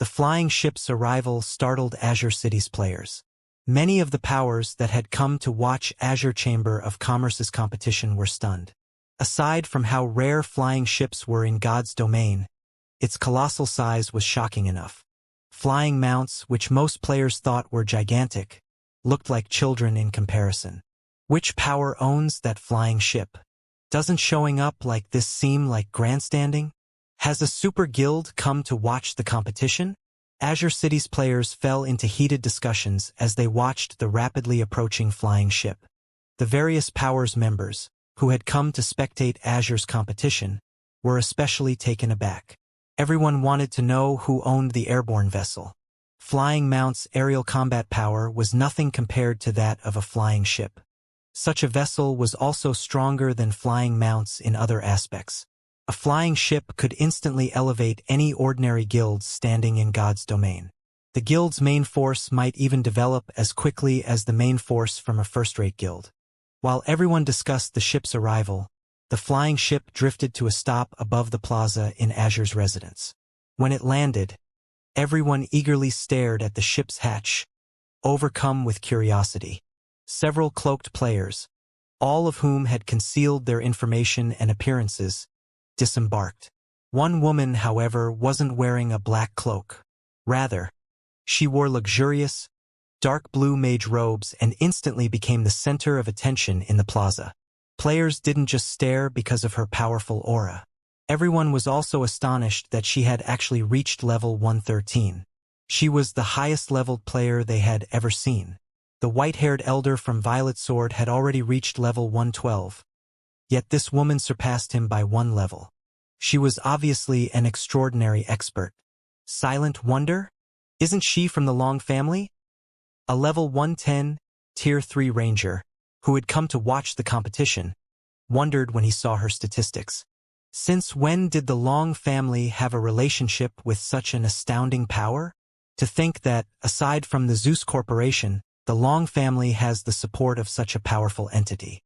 The flying ship's arrival startled Azure City's players. Many of the powers that had come to watch Azure Chamber of Commerce's competition were stunned. Aside from how rare flying ships were in God's domain, its colossal size was shocking enough. Flying mounts, which most players thought were gigantic, looked like children in comparison. Which power owns that flying ship? Doesn't showing up like this seem like grandstanding? Has a super guild come to watch the competition? Azure City's players fell into heated discussions as they watched the rapidly approaching flying ship. The various powers members, who had come to spectate Azure's competition, were especially taken aback. Everyone wanted to know who owned the airborne vessel. Flying Mount's aerial combat power was nothing compared to that of a flying ship. Such a vessel was also stronger than Flying Mount's in other aspects. A flying ship could instantly elevate any ordinary guild standing in God's domain. The guild's main force might even develop as quickly as the main force from a first-rate guild. While everyone discussed the ship's arrival, the flying ship drifted to a stop above the plaza in Azure's residence. When it landed, everyone eagerly stared at the ship's hatch, overcome with curiosity. Several cloaked players, all of whom had concealed their information and appearances, disembarked. One woman, however, wasn't wearing a black cloak. Rather, she wore luxurious, dark blue mage robes and instantly became the center of attention in the plaza. Players didn't just stare because of her powerful aura. Everyone was also astonished that she had actually reached level 113. She was the highest-leveled player they had ever seen. The white-haired elder from Violet Sword had already reached level 112. Yet this woman surpassed him by one level. She was obviously an extraordinary expert. Silent Wonder? Isn't she from the Long family? A level 110, Tier 3 ranger, who had come to watch the competition, wondered when he saw her statistics. Since when did the Long family have a relationship with such an astounding power? To think that, aside from the Zeus Corporation, the Long family has the support of such a powerful entity.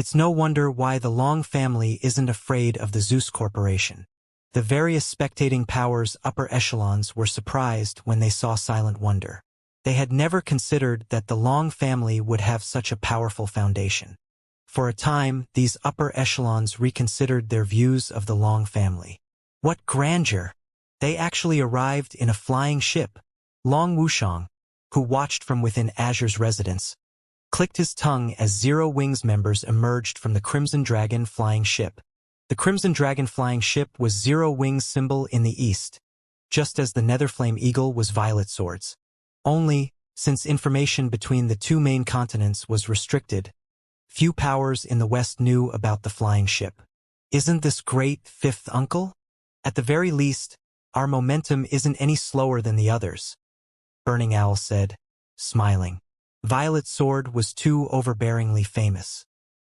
It's no wonder why the Long family isn't afraid of the Zeus Corporation. The various spectating powers' upper echelons were surprised when they saw Silent Wonder. They had never considered that the Long family would have such a powerful foundation. For a time, these upper echelons reconsidered their views of the Long family. What grandeur! They actually arrived in a flying ship. Long Wushang, who watched from within Azure's residence, clicked his tongue as Zero Wings members emerged from the Crimson Dragon flying ship. The Crimson Dragon flying ship was Zero Wings' symbol in the east, just as the Netherflame Eagle was Violet Sword's. Only, since information between the two main continents was restricted, few powers in the west knew about the flying ship. Isn't this great, fifth uncle? At the very least, our momentum isn't any slower than the others, Burning Owl said, smiling. Violet Sword was too overbearingly famous.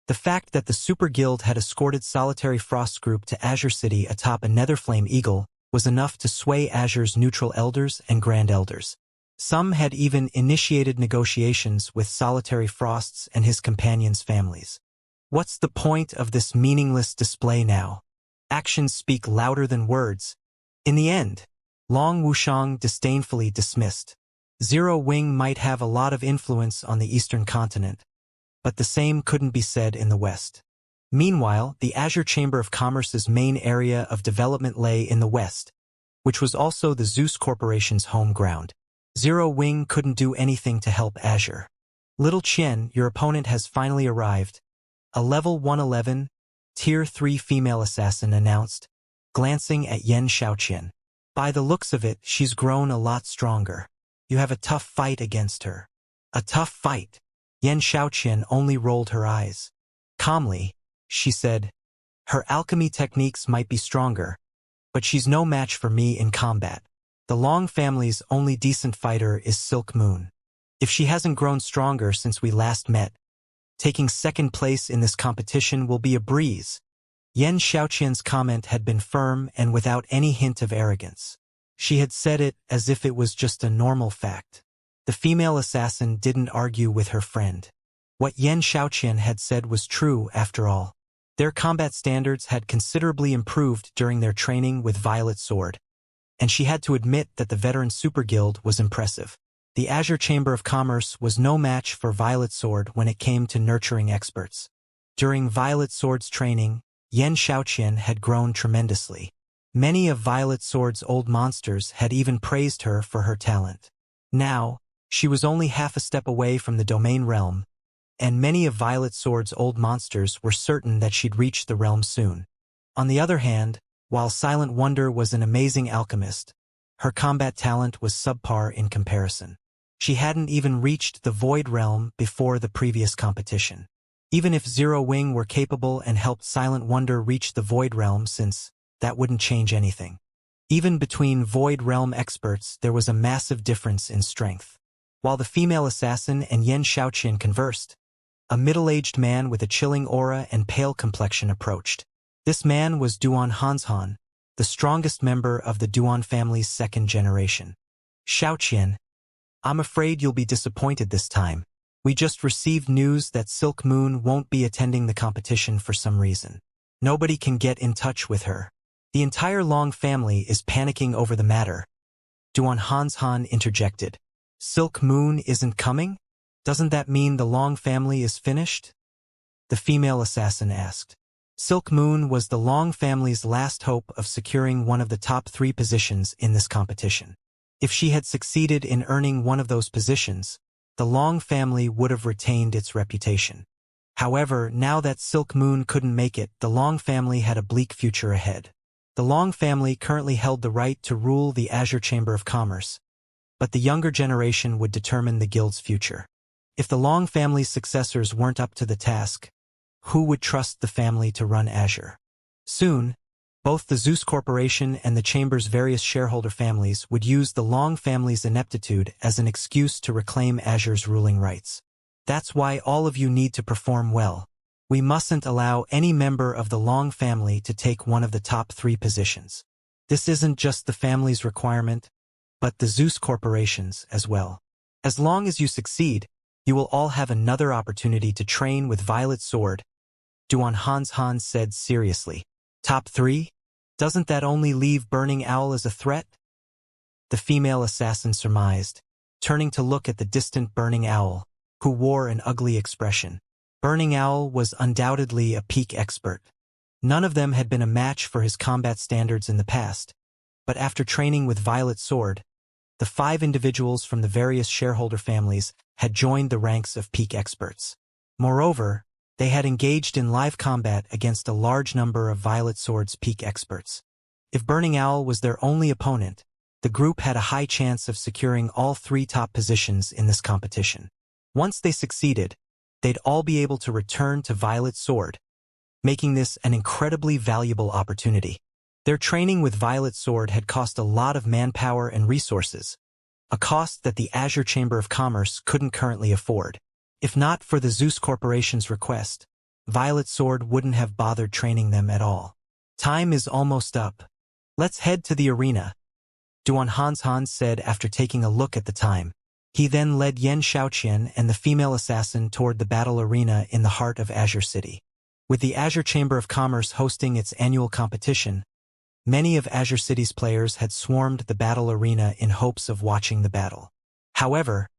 The fact that the Super Guild had escorted Solitary Frost's group to Azure City atop a Netherflame Eagle was enough to sway Azure's neutral elders and Grand Elders. Some had even initiated negotiations with Solitary Frost's and his companions' families. What's the point of this meaningless display now? Actions speak louder than words. In the end, Long Wushang disdainfully dismissed. Zero Wing might have a lot of influence on the eastern continent, but the same couldn't be said in the west. Meanwhile, the Azure Chamber of Commerce's main area of development lay in the west, which was also the Zeus Corporation's home ground. Zero Wing couldn't do anything to help Azure. Little Qian, your opponent has finally arrived, a level 111, Tier 3 female assassin announced, glancing at Yen Xiaoqian. By the looks of it, she's grown a lot stronger. You have a tough fight against her. A tough fight? Yen Xiaoqian only rolled her eyes. Calmly, she said, her alchemy techniques might be stronger, but she's no match for me in combat. The Long family's only decent fighter is Silk Moon. If she hasn't grown stronger since we last met, taking second place in this competition will be a breeze. Yen Xiaoqian's comment had been firm and without any hint of arrogance. She had said it as if it was just a normal fact. The female assassin didn't argue with her friend. What Yen Xiaoqian had said was true, after all. Their combat standards had considerably improved during their training with Violet Sword. and she had to admit that the veteran super guild was impressive. The Azure Chamber of Commerce was no match for Violet Sword when it came to nurturing experts. During Violet Sword's training, Yan Xiaoqian had grown tremendously. Many of Violet Sword's old monsters had even praised her for her talent. Now, she was only half a step away from the domain realm, and many of Violet Sword's old monsters were certain that she'd reach the realm soon. On the other hand, while Silent Wonder was an amazing alchemist, her combat talent was subpar in comparison. She hadn't even reached the Void Realm before the previous competition. Even if Zero Wing were capable and helped Silent Wonder reach the Void Realm, since that wouldn't change anything. Even between Void Realm experts, there was a massive difference in strength. While the female assassin and Yan Xiaoqian conversed, a middle-aged man with a chilling aura and pale complexion approached. This man was Duan Hanshan, the strongest member of the Duan family's second generation. Xiaoqian, I'm afraid you'll be disappointed this time. We just received news that Silk Moon won't be attending the competition for some reason. Nobody can get in touch with her. The entire Long family is panicking over the matter. Duan Hanshan interjected. Silk Moon isn't coming? Doesn't that mean the Long family is finished? The female assassin asked. Silk Moon was the Long family's last hope of securing one of the top 3 positions in this competition. If she had succeeded in earning one of those positions, the Long family would have retained its reputation. However, now that Silk Moon couldn't make it, the Long family had a bleak future ahead. The Long family currently held the right to rule the Azure Chamber of Commerce, but the younger generation would determine the guild's future. If the Long family's successors weren't up to the task, who would trust the family to run Azure? Soon, both the Zeus Corporation and the Chamber's various shareholder families would use the Long family's ineptitude as an excuse to reclaim Azure's ruling rights. That's why all of you need to perform well. We mustn't allow any member of the Long family to take one of the top 3 positions. This isn't just the family's requirement, but the Zeus Corporation's as well. As long as you succeed, you will all have another opportunity to train with Violet Sword, Duan Hanshan said seriously. Top 3? Doesn't that only leave Burning Owl as a threat? The female assassin surmised, turning to look at the distant Burning Owl, who wore an ugly expression. Burning Owl was undoubtedly a peak expert. None of them had been a match for his combat standards in the past, but after training with Violet Sword, the 5 individuals from the various shareholder families had joined the ranks of peak experts. Moreover, they had engaged in live combat against a large number of Violet Sword's peak experts. If Burning Owl was their only opponent, the group had a high chance of securing all 3 top positions in this competition. Once they succeeded, they'd all be able to return to Violet Sword, making this an incredibly valuable opportunity. Their training with Violet Sword had cost a lot of manpower and resources, a cost that the Azure Chamber of Commerce couldn't currently afford. If not for the Zeus Corporation's request, Violet Sword wouldn't have bothered training them at all. Time is almost up. Let's head to the arena, Duan Hanshan said after taking a look at the time. He then led Yan Xiaoqian and the female assassin toward the battle arena in the heart of Azure City. With the Azure Chamber of Commerce hosting its annual competition, many of Azure City's players had swarmed the battle arena in hopes of watching the battle. However,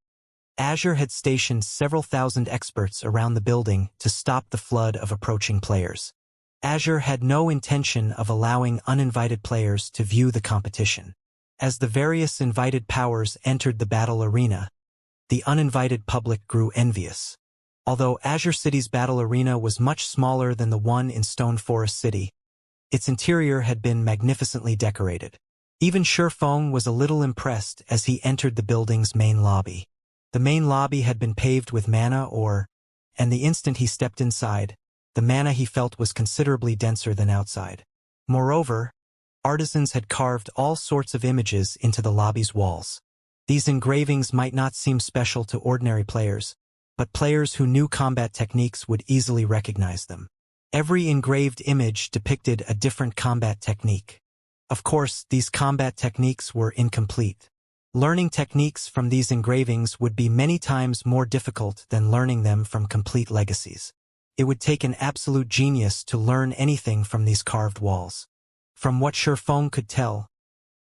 Azure had stationed several thousand experts around the building to stop the flood of approaching players. Azure had no intention of allowing uninvited players to view the competition. As the various invited powers entered the battle arena, the uninvited public grew envious. Although Azure City's battle arena was much smaller than the one in Stone Forest City, its interior had been magnificently decorated. Even Shifeng was a little impressed as he entered the building's main lobby. The main lobby had been paved with mana ore, and the instant he stepped inside, the mana he felt was considerably denser than outside. Moreover, artisans had carved all sorts of images into the lobby's walls. These engravings might not seem special to ordinary players, but players who knew combat techniques would easily recognize them. Every engraved image depicted a different combat technique. Of course, these combat techniques were incomplete. Learning techniques from these engravings would be many times more difficult than learning them from complete legacies. It would take an absolute genius to learn anything from these carved walls. From what Shifeng could tell,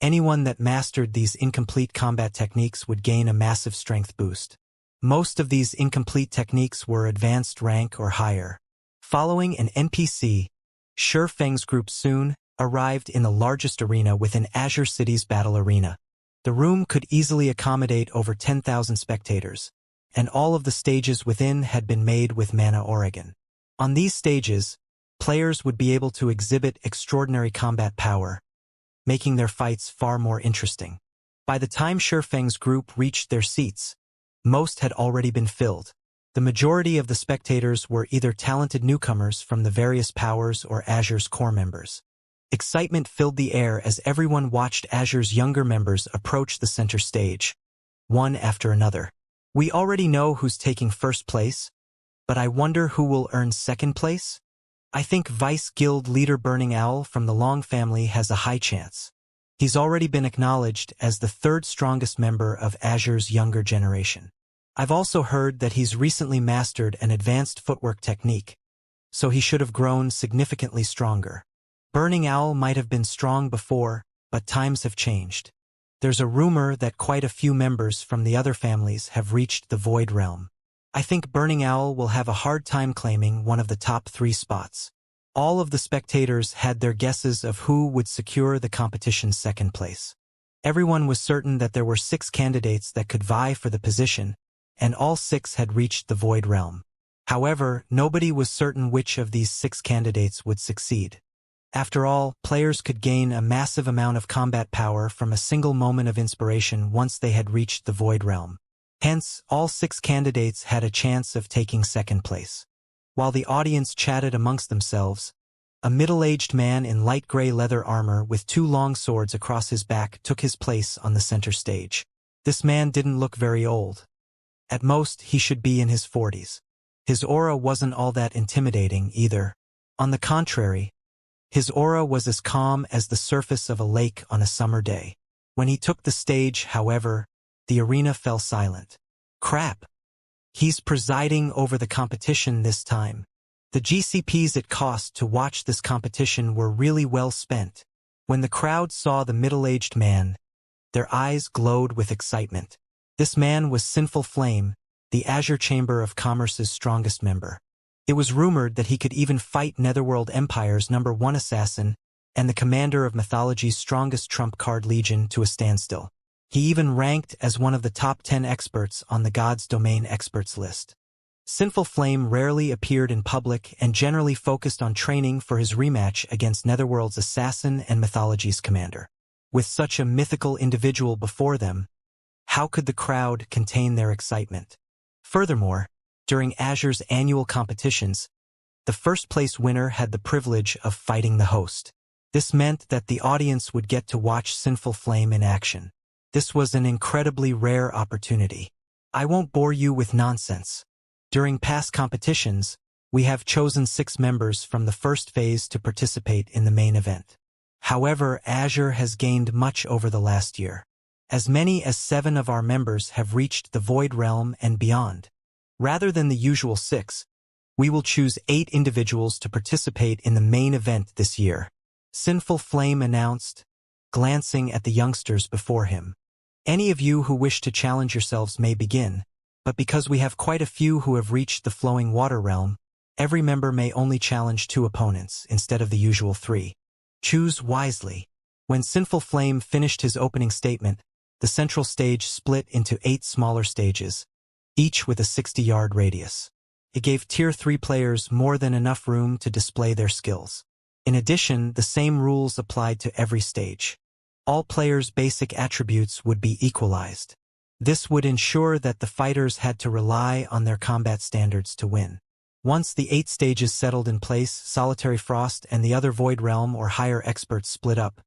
Anyone that mastered these incomplete combat techniques would gain a massive strength boost. Most of these incomplete techniques were advanced rank or higher. Following an NPC, Sure Feng's group soon arrived in the largest arena within Azure City's battle arena. The room could easily accommodate over 10,000 spectators, and all of the stages within had been made with Mana Oregon. On these stages, players would be able to exhibit extraordinary combat power, making their fights far more interesting. By the time Sure Feng's group reached their seats, most had already been filled. The majority of the spectators were either talented newcomers from the various powers or Azure's core members. Excitement filled the air as everyone watched Azure's younger members approach the center stage, one after another. We already know who's taking first place, but I wonder who will earn second place? I think Vice Guild leader Burning Owl from the Long family has a high chance. He's already been acknowledged as the third strongest member of Azure's younger generation. I've also heard that he's recently mastered an advanced footwork technique, so he should have grown significantly stronger. Burning Owl might have been strong before, but times have changed. There's a rumor that quite a few members from the other families have reached the Void Realm. I think Burning Owl will have a hard time claiming one of the top 3 spots. All of the spectators had their guesses of who would secure the competition's second place. Everyone was certain that there were 6 candidates that could vie for the position, and all 6 had reached the Void Realm. However, nobody was certain which of these 6 candidates would succeed. After all, players could gain a massive amount of combat power from a single moment of inspiration once they had reached the Void Realm. Hence, all 6 candidates had a chance of taking second place. While the audience chatted amongst themselves, a middle-aged man in light gray leather armor with 2 long swords across his back took his place on the center stage. This man didn't look very old. At most, he should be in his 40s. His aura wasn't all that intimidating either. On the contrary, his aura was as calm as the surface of a lake on a summer day. When he took the stage, however, the arena fell silent. Crap! He's presiding over the competition this time. The GCPs it cost to watch this competition were really well spent. When the crowd saw the middle-aged man, their eyes glowed with excitement. This man was Sinful Flame, the Azure Chamber of Commerce's strongest member. It was rumored that he could even fight Netherworld Empire's #1 assassin and the commander of Mythology's strongest trump card legion to a standstill. He even ranked as one of the top 10 experts on the God's Domain experts list. Sinful Flame rarely appeared in public and generally focused on training for his rematch against Netherworld's assassin and Mythology's commander. With such a mythical individual before them, how could the crowd contain their excitement? Furthermore, during Azure's annual competitions, the first-place winner had the privilege of fighting the host. This meant that the audience would get to watch Sinful Flame in action. This was an incredibly rare opportunity. I won't bore you with nonsense. During past competitions, we have chosen 6 members from the first phase to participate in the main event. However, Azure has gained much over the last year. As many as 7 of our members have reached the Void Realm and beyond. Rather than the usual 6, we will choose 8 individuals to participate in the main event this year, Sinful Flame announced, glancing at the youngsters before him. Any of you who wish to challenge yourselves may begin, but because we have quite a few who have reached the Flowing Water Realm, every member may only challenge 2 opponents instead of the usual 3. Choose wisely. When Sinful Flame finished his opening statement, the central stage split into 8 smaller stages, each with a 60-yard radius. It gave Tier 3 players more than enough room to display their skills. In addition, the same rules applied to every stage. All players' basic attributes would be equalized. This would ensure that the fighters had to rely on their combat standards to win. Once the 8 stages settled in place, Solitary Frost and the other Void Realm or higher experts split up,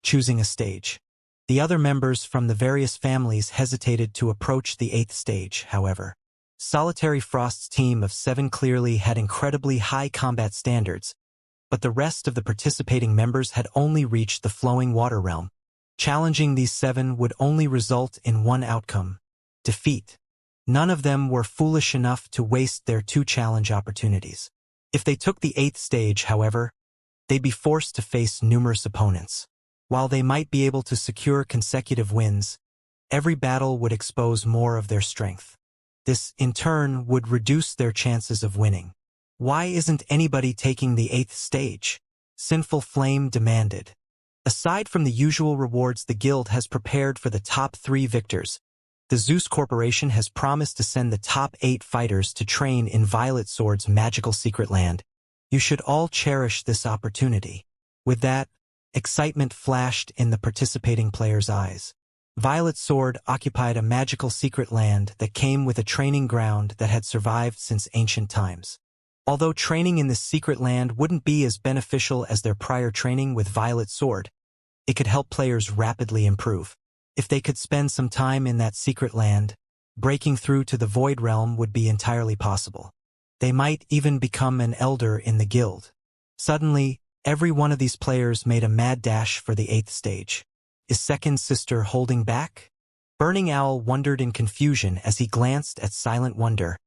choosing a stage. The other members from the various families hesitated to approach the 8th stage, however. Solitary Frost's team of 7 clearly had incredibly high combat standards, but the rest of the participating members had only reached the Flowing Water Realm. Challenging these 7 would only result in one outcome: defeat. None of them were foolish enough to waste their 2 challenge opportunities. If they took the 8th stage, however, they'd be forced to face numerous opponents. While they might be able to secure consecutive wins, every battle would expose more of their strength. This, in turn, would reduce their chances of winning. Why isn't anybody taking the 8th stage? Sinful Flame demanded. Aside from the usual rewards the guild has prepared for the top 3 victors, the Zeus Corporation has promised to send the top 8 fighters to train in Violet Sword's magical secret land. You should all cherish this opportunity. With that, excitement flashed in the participating players' eyes. Violet Sword occupied a magical secret land that came with a training ground that had survived since ancient times. Although training in this secret land wouldn't be as beneficial as their prior training with Violet Sword, it could help players rapidly improve. If they could spend some time in that secret land, breaking through to the Void Realm would be entirely possible. They might even become an elder in the guild. Suddenly, every one of these players made a mad dash for the 8th stage. Is Second Sister holding back? Burning Owl wondered in confusion as he glanced at Silent Wonder,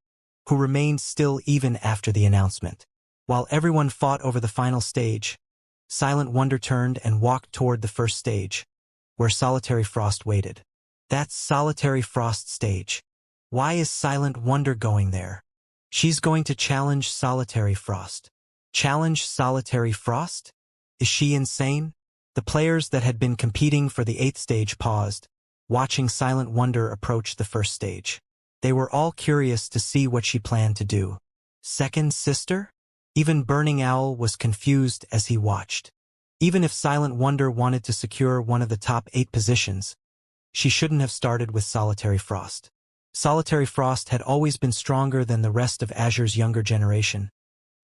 who remained still even after the announcement. While everyone fought over the final stage, Silent Wonder turned and walked toward the first stage, where Solitary Frost waited. That's Solitary Frost's stage. Why is Silent Wonder going there? She's going to challenge Solitary Frost. Challenge Solitary Frost? Is she insane? The players that had been competing for the 8th stage paused, watching Silent Wonder approach the first stage. They were all curious to see what she planned to do. Second Sister? Even Burning Owl was confused as he watched. Even if Silent Wonder wanted to secure one of the top 8 positions, she shouldn't have started with Solitary Frost. Solitary Frost had always been stronger than the rest of Azure's younger generation,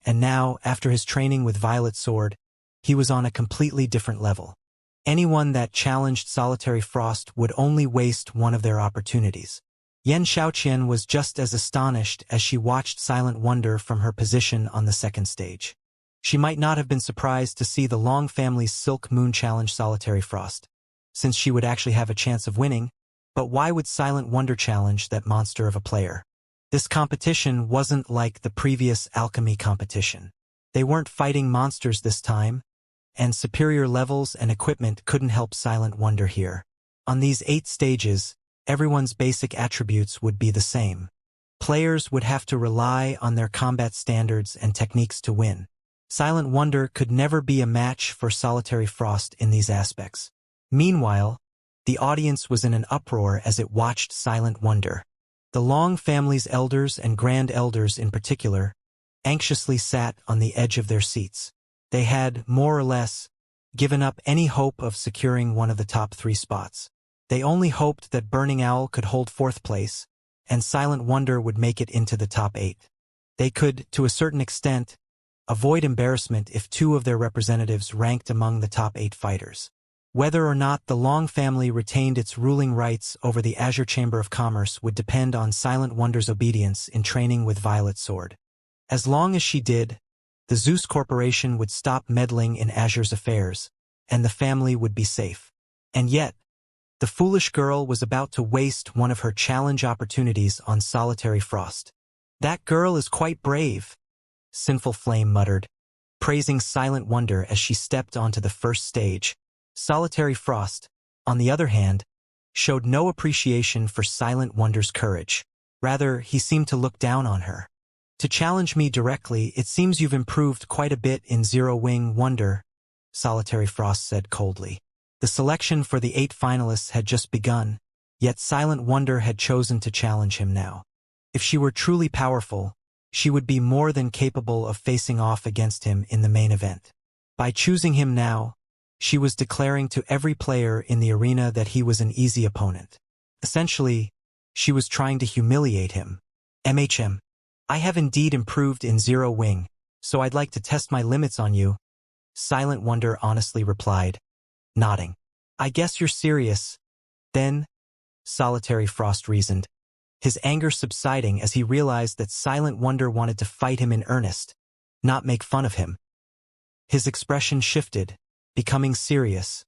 and now, after his training with Violet Sword, he was on a completely different level. Anyone that challenged Solitary Frost would only waste one of their opportunities. Yen Xiaoqian was just as astonished as she watched Silent Wonder from her position on the second stage. She might not have been surprised to see the Long family's Silk Moon challenge Solitary Frost, since she would actually have a chance of winning, but why would Silent Wonder challenge that monster of a player? This competition wasn't like the previous alchemy competition. They weren't fighting monsters this time, and superior levels and equipment couldn't help Silent Wonder here. On these 8 stages, everyone's basic attributes would be the same. Players would have to rely on their combat standards and techniques to win. Silent Wonder could never be a match for Solitary Frost in these aspects. Meanwhile, the audience was in an uproar as it watched Silent Wonder. The Long family's elders and grand elders in particular anxiously sat on the edge of their seats. They had, more or less, given up any hope of securing one of the top 3 spots. They only hoped that Burning Owl could hold 4th place, and Silent Wonder would make it into the top 8. They could, to a certain extent, avoid embarrassment if 2 of their representatives ranked among the top 8 fighters. Whether or not the Long family retained its ruling rights over the Azure Chamber of Commerce would depend on Silent Wonder's obedience in training with Violet Sword. As long as she did, the Zeus Corporation would stop meddling in Azure's affairs, and the family would be safe. And yet, the foolish girl was about to waste one of her challenge opportunities on Solitary Frost. That girl is quite brave, Sinful Flame muttered, praising Silent Wonder as she stepped onto the first stage. Solitary Frost, on the other hand, showed no appreciation for Silent Wonder's courage. Rather, he seemed to look down on her. To challenge me directly, it seems you've improved quite a bit in Zero Wing Wonder, Solitary Frost said coldly. The selection for the 8 finalists had just begun, yet Silent Wonder had chosen to challenge him now. If she were truly powerful, she would be more than capable of facing off against him in the main event. By choosing him now, she was declaring to every player in the arena that he was an easy opponent. Essentially, she was trying to humiliate him. MHM, I have indeed improved in Zero Wing, so I'd like to test my limits on you, Silent Wonder honestly replied, nodding. I guess you're serious. Then, Solitary Frost reasoned, his anger subsiding as he realized that Silent Wonder wanted to fight him in earnest, not make fun of him. His expression shifted, becoming serious,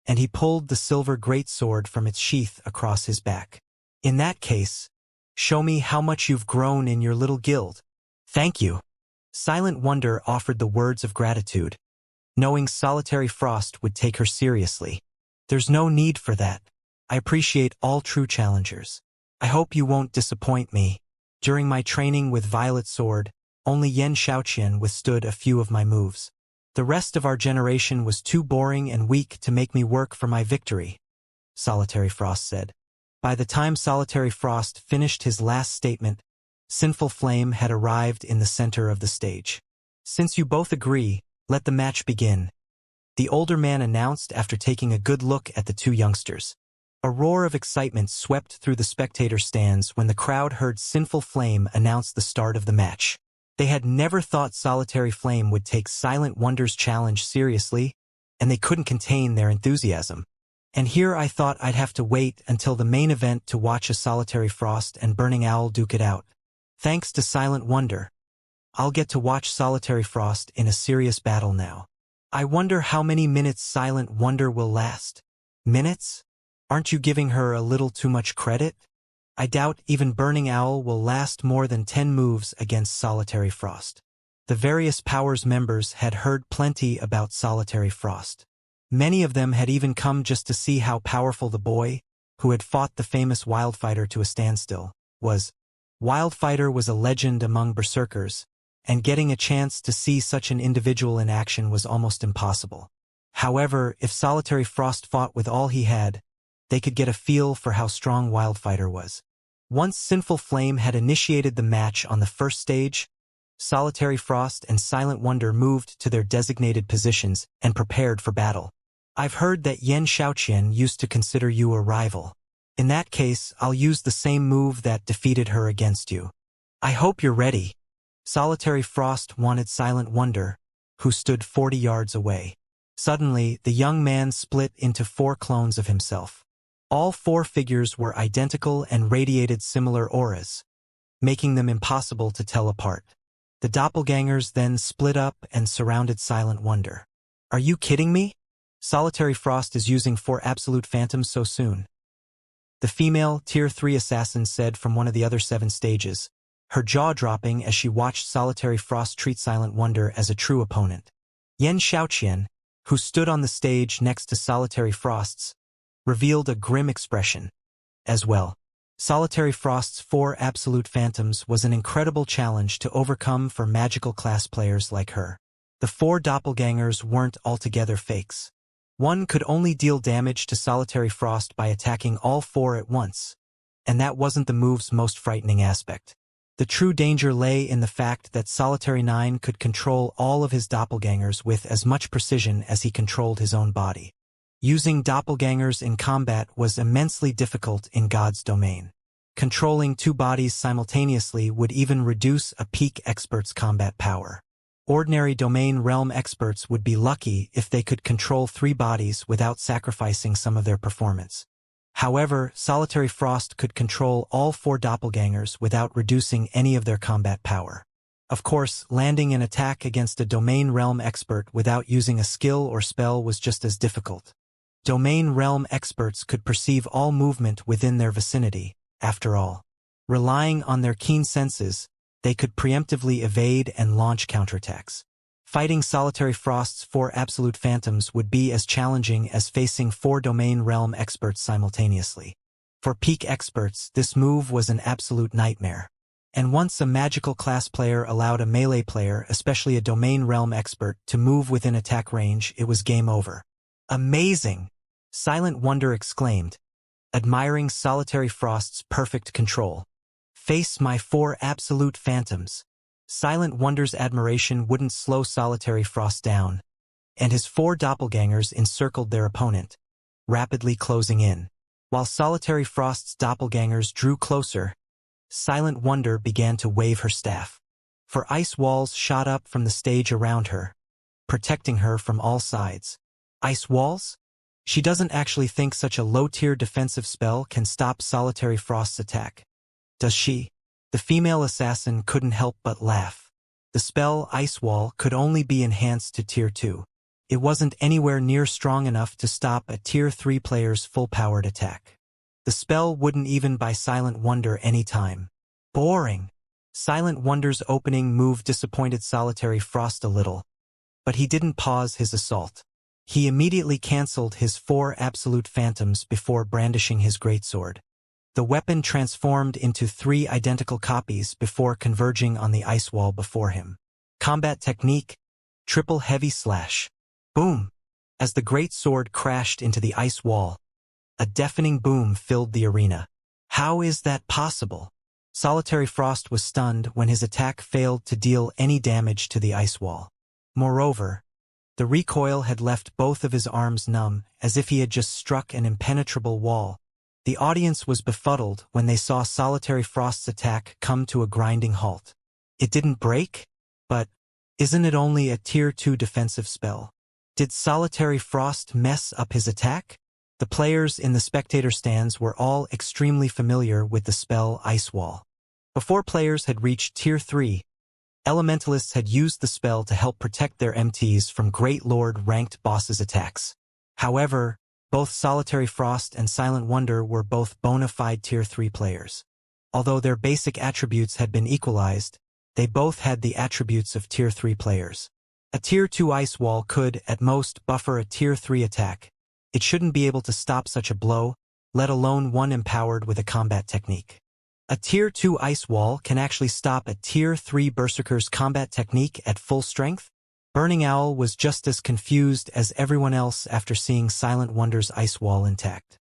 and he pulled the silver greatsword from its sheath across his back. In that case, show me how much you've grown in your little guild. Thank you. Silent Wonder offered the words of gratitude, knowing Solitary Frost would take her seriously. There's no need for that. I appreciate all true challengers. I hope you won't disappoint me. During my training with Violet Sword, only Yen Xiaoqian withstood a few of my moves. The rest of our generation was too boring and weak to make me work for my victory, Solitary Frost said. By the time Solitary Frost finished his last statement, Sinful Flame had arrived in the center of the stage. Since you both agree, let the match begin, the older man announced after taking a good look at the two youngsters. A roar of excitement swept through the spectator stands when the crowd heard Sinful Flame announce the start of the match. They had never thought Solitary Flame would take Silent Wonder's challenge seriously, and they couldn't contain their enthusiasm. And here I thought I'd have to wait until the main event to watch a Solitary Frost and Burning Owl duke it out. Thanks to Silent Wonder, I'll get to watch Solitary Frost in a serious battle now. I wonder how many minutes Silent Wonder will last. Minutes? Aren't you giving her a little too much credit? I doubt even Burning Owl will last more than 10 moves against Solitary Frost. The various Powers members had heard plenty about Solitary Frost. Many of them had even come just to see how powerful the boy, who had fought the famous Wildfighter to a standstill, was. Wildfighter was a legend among berserkers, and getting a chance to see such an individual in action was almost impossible. However, if Solitary Frost fought with all he had, they could get a feel for how strong Wildfighter was. Once Sinful Flame had initiated the match on the first stage, Solitary Frost and Silent Wonder moved to their designated positions and prepared for battle. I've heard that Yen Xiaoqian used to consider you a rival. In that case, I'll use the same move that defeated her against you. I hope you're ready. Solitary Frost wanted Silent Wonder, who stood 40 yards away. Suddenly, the young man split into 4 clones of himself. All 4 figures were identical and radiated similar auras, making them impossible to tell apart. The doppelgangers then split up and surrounded Silent Wonder. Are you kidding me? Solitary Frost is using 4 absolute phantoms so soon. The female Tier 3 assassin said from one of the other 7 stages, her jaw dropping as she watched Solitary Frost treat Silent Wonder as a true opponent. Yen Xiaoqian, who stood on the stage next to Solitary Frost's, revealed a grim expression. As well, Solitary Frost's 4 absolute phantoms was an incredible challenge to overcome for magical class players like her. The 4 doppelgangers weren't altogether fakes. One could only deal damage to Solitary Frost by attacking all 4 at once, and that wasn't the move's most frightening aspect. The true danger lay in the fact that Solitary 9 could control all of his doppelgangers with as much precision as he controlled his own body. Using doppelgangers in combat was immensely difficult in God's domain. Controlling 2 bodies simultaneously would even reduce a peak expert's combat power. Ordinary domain realm experts would be lucky if they could control 3 bodies without sacrificing some of their performance. However, Solitary Frost could control all 4 doppelgangers without reducing any of their combat power. Of course, landing an attack against a domain realm expert without using a skill or spell was just as difficult. Domain realm experts could perceive all movement within their vicinity, after all. Relying on their keen senses, they could preemptively evade and launch counterattacks. Fighting Solitary Frost's 4 absolute phantoms would be as challenging as facing 4 domain realm experts simultaneously. For peak experts, this move was an absolute nightmare. And once a magical class player allowed a melee player, especially a domain realm expert, to move within attack range, it was game over. Amazing! Silent Wonder exclaimed, admiring Solitary Frost's perfect control. Face my 4 absolute phantoms. Silent Wonder's admiration wouldn't slow Solitary Frost down, and his 4 doppelgangers encircled their opponent, rapidly closing in. While Solitary Frost's doppelgangers drew closer, Silent Wonder began to wave her staff. For ice walls shot up from the stage around her, protecting her from all sides. Ice walls? She doesn't actually think such a low-tier defensive spell can stop Solitary Frost's attack. Does she? The female assassin couldn't help but laugh. The spell Ice Wall could only be enhanced to Tier 2. It wasn't anywhere near strong enough to stop a Tier 3 player's full-powered attack. The spell wouldn't even buy Silent Wonder any time. Boring. Silent Wonder's opening move disappointed Solitary Frost a little, but he didn't pause his assault. He immediately cancelled his 4 absolute phantoms before brandishing his greatsword. The weapon transformed into 3 identical copies before converging on the ice wall before him. Combat technique, triple heavy slash. Boom! As the greatsword crashed into the ice wall, a deafening boom filled the arena. How is that possible? Solitary Frost was stunned when his attack failed to deal any damage to the ice wall. Moreover, the recoil had left both of his arms numb, as if he had just struck an impenetrable wall. The audience was befuddled when they saw Solitary Frost's attack come to a grinding halt. It didn't break? But isn't it only a Tier 2 defensive spell? Did Solitary Frost mess up his attack? The players in the spectator stands were all extremely familiar with the spell Ice Wall. Before players had reached Tier 3, Elementalists had used the spell to help protect their MTs from Great Lord-ranked bosses' attacks. However, both Solitary Frost and Silent Wonder were both bona fide Tier 3 players. Although their basic attributes had been equalized, they both had the attributes of Tier 3 players. A Tier 2 Ice Wall could, at most, buffer a Tier 3 attack. It shouldn't be able to stop such a blow, let alone one empowered with a combat technique. A Tier 2 Ice Wall can actually stop a Tier 3 Berserker's combat technique at full strength? Burning Owl was just as confused as everyone else after seeing Silent Wonder's ice wall intact.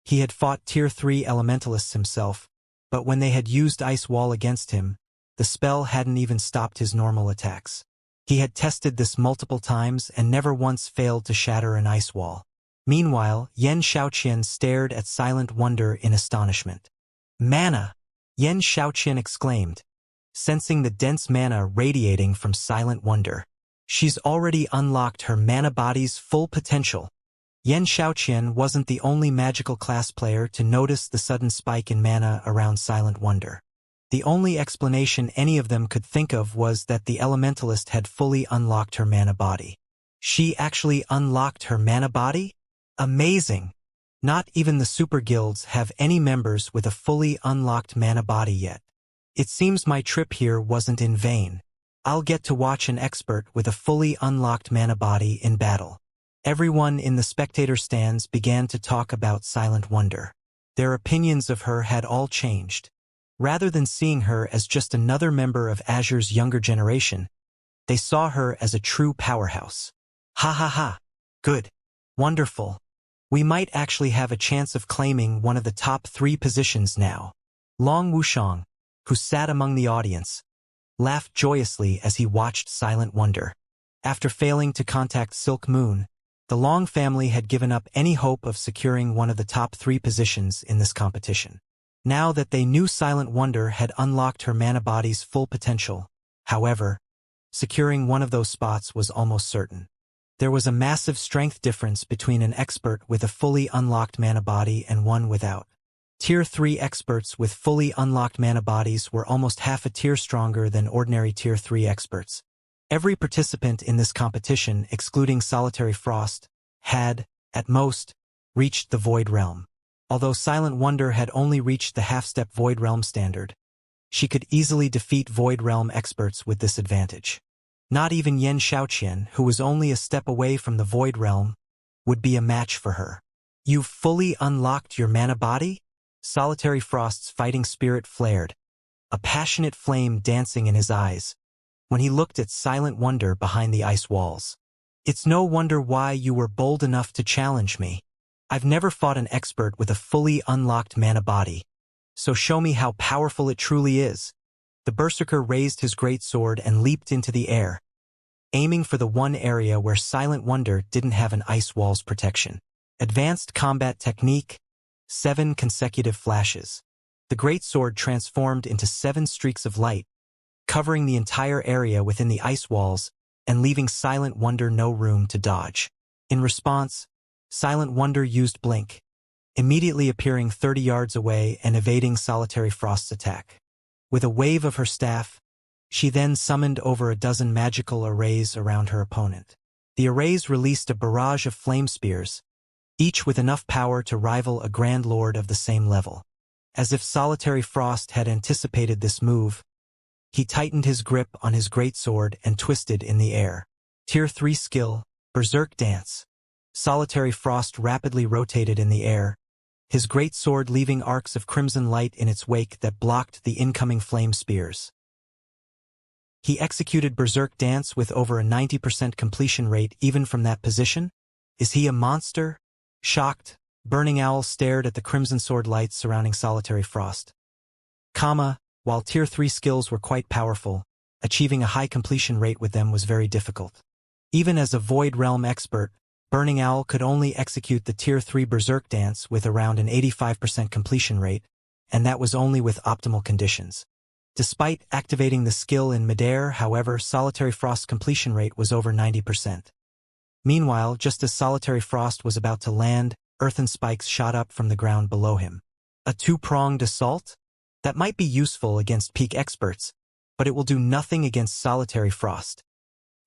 He had fought Tier 3 Elementalists himself, but when they had used Ice Wall against him, the spell hadn't even stopped his normal attacks. He had tested this multiple times and never once failed to shatter an ice wall. Meanwhile, Yen Xiaoqian stared at Silent Wonder in astonishment. Mana! Yen Xiaoqian exclaimed, sensing the dense mana radiating from Silent Wonder. She's already unlocked her mana body's full potential. Yen Xiaoqian wasn't the only magical class player to notice the sudden spike in mana around Silent Wonder. The only explanation any of them could think of was that the Elementalist had fully unlocked her mana body. She actually unlocked her mana body? Amazing! Not even the super guilds have any members with a fully unlocked mana body yet. It seems my trip here wasn't in vain. I'll get to watch an expert with a fully unlocked mana body in battle. Everyone in the spectator stands began to talk about Silent Wonder. Their opinions of her had all changed. Rather than seeing her as just another member of Azure's younger generation, they saw her as a true powerhouse. Ha ha ha! Good. Wonderful. We might actually have a chance of claiming one of the top 3 positions now. Long Wushang, who sat among the audience, laughed joyously as he watched Silent Wonder. After failing to contact Silk Moon, the Long family had given up any hope of securing one of the top 3 positions in this competition. Now that they knew Silent Wonder had unlocked her mana body's full potential, however, securing one of those spots was almost certain. There was a massive strength difference between an expert with a fully unlocked mana body and one without. Tier 3 experts with fully unlocked mana bodies were almost half a tier stronger than ordinary Tier 3 experts. Every participant in this competition, excluding Solitary Frost, had, at most, reached the Void Realm. Although Silent Wonder had only reached the half-step Void Realm standard, she could easily defeat Void Realm experts with this advantage. Not even Yen Xiaoqian, who was only a step away from the Void Realm, would be a match for her. You've fully unlocked your mana body? Solitary Frost's fighting spirit flared, a passionate flame dancing in his eyes, when he looked at Silent Wonder behind the ice walls. It's no wonder why you were bold enough to challenge me. I've never fought an expert with a fully unlocked mana body, so show me how powerful it truly is. The Berserker raised his greatsword and leaped into the air, aiming for the one area where Silent Wonder didn't have an ice wall's protection. Advanced combat technique, 7 consecutive flashes. The greatsword transformed into 7 streaks of light, covering the entire area within the ice walls and leaving Silent Wonder no room to dodge. In response, Silent Wonder used Blink, immediately appearing 30 yards away and evading Solitary Frost's attack. With a wave of her staff, she then summoned over a dozen magical arrays around her opponent. The arrays released a barrage of flame spears, each with enough power to rival a Grand Lord of the same level. As if Solitary Frost had anticipated this move, he tightened his grip on his greatsword and twisted in the air. Tier 3 skill, Berserk Dance. Solitary Frost rapidly rotated in the air, his great sword leaving arcs of crimson light in its wake that blocked the incoming flame spears. He executed Berserk Dance with over a 90% completion rate even from that position. Is he a monster? Shocked, Burning Owl stared at the crimson sword lights surrounding Solitary Frost. While Tier 3 skills were quite powerful, achieving a high completion rate with them was very difficult. Even as a Void Realm expert, Burning Owl could only execute the Tier 3 Berserk Dance with around an 85% completion rate, and that was only with optimal conditions. Despite activating the skill in midair, however, Solitary Frost's completion rate was over 90%. Meanwhile, just as Solitary Frost was about to land, earthen spikes shot up from the ground below him. A two-pronged assault? That might be useful against peak experts, but it will do nothing against Solitary Frost.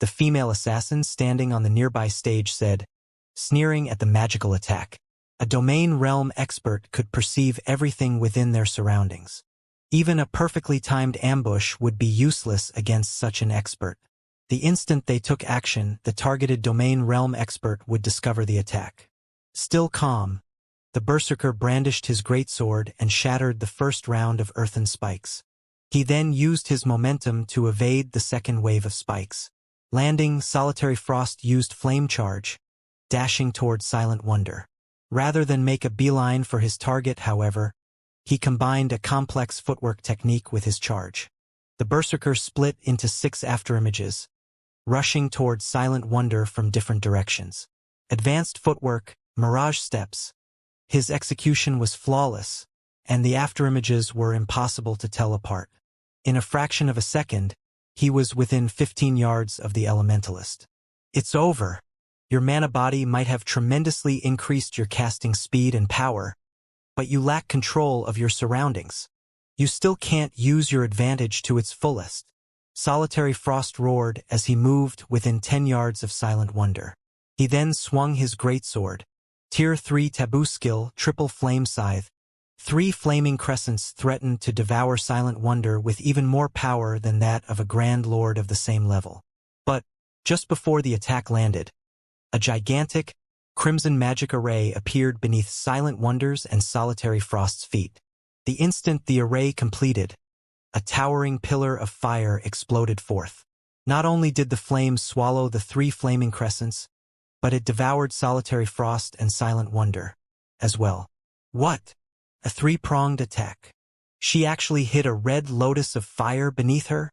The female assassin standing on the nearby stage said, sneering at the magical attack. A domain realm expert could perceive everything within their surroundings. Even a perfectly timed ambush would be useless against such an expert. The instant they took action, the targeted domain realm expert would discover the attack. Still calm, the berserker brandished his greatsword and shattered the first round of earthen spikes. He then used his momentum to evade the second wave of spikes. Landing, Solitary Frost used Flame Charge, dashing toward Silent Wonder. Rather than make a beeline for his target, however, he combined a complex footwork technique with his charge. The berserker split into 6 afterimages, rushing toward Silent Wonder from different directions. Advanced footwork, mirage steps. His execution was flawless, and the afterimages were impossible to tell apart. In a fraction of a second, he was within 15 yards of the elementalist. It's over. Your mana body might have tremendously increased your casting speed and power, but you lack control of your surroundings. You still can't use your advantage to its fullest. Solitary Frost roared as he moved within 10 yards of Silent Wonder. He then swung his greatsword. Tier 3 taboo skill, Triple Flame Scythe. 3 flaming crescents threatened to devour Silent Wonder with even more power than that of a Grand Lord of the same level. But, just before the attack landed, a gigantic, crimson magic array appeared beneath Silent Wonder's and Solitary Frost's feet. The instant the array completed, a towering pillar of fire exploded forth. Not only did the flames swallow the 3 flaming crescents, but it devoured Solitary Frost and Silent Wonder as well. What? A 3-pronged attack. She actually hit a red lotus of fire beneath her?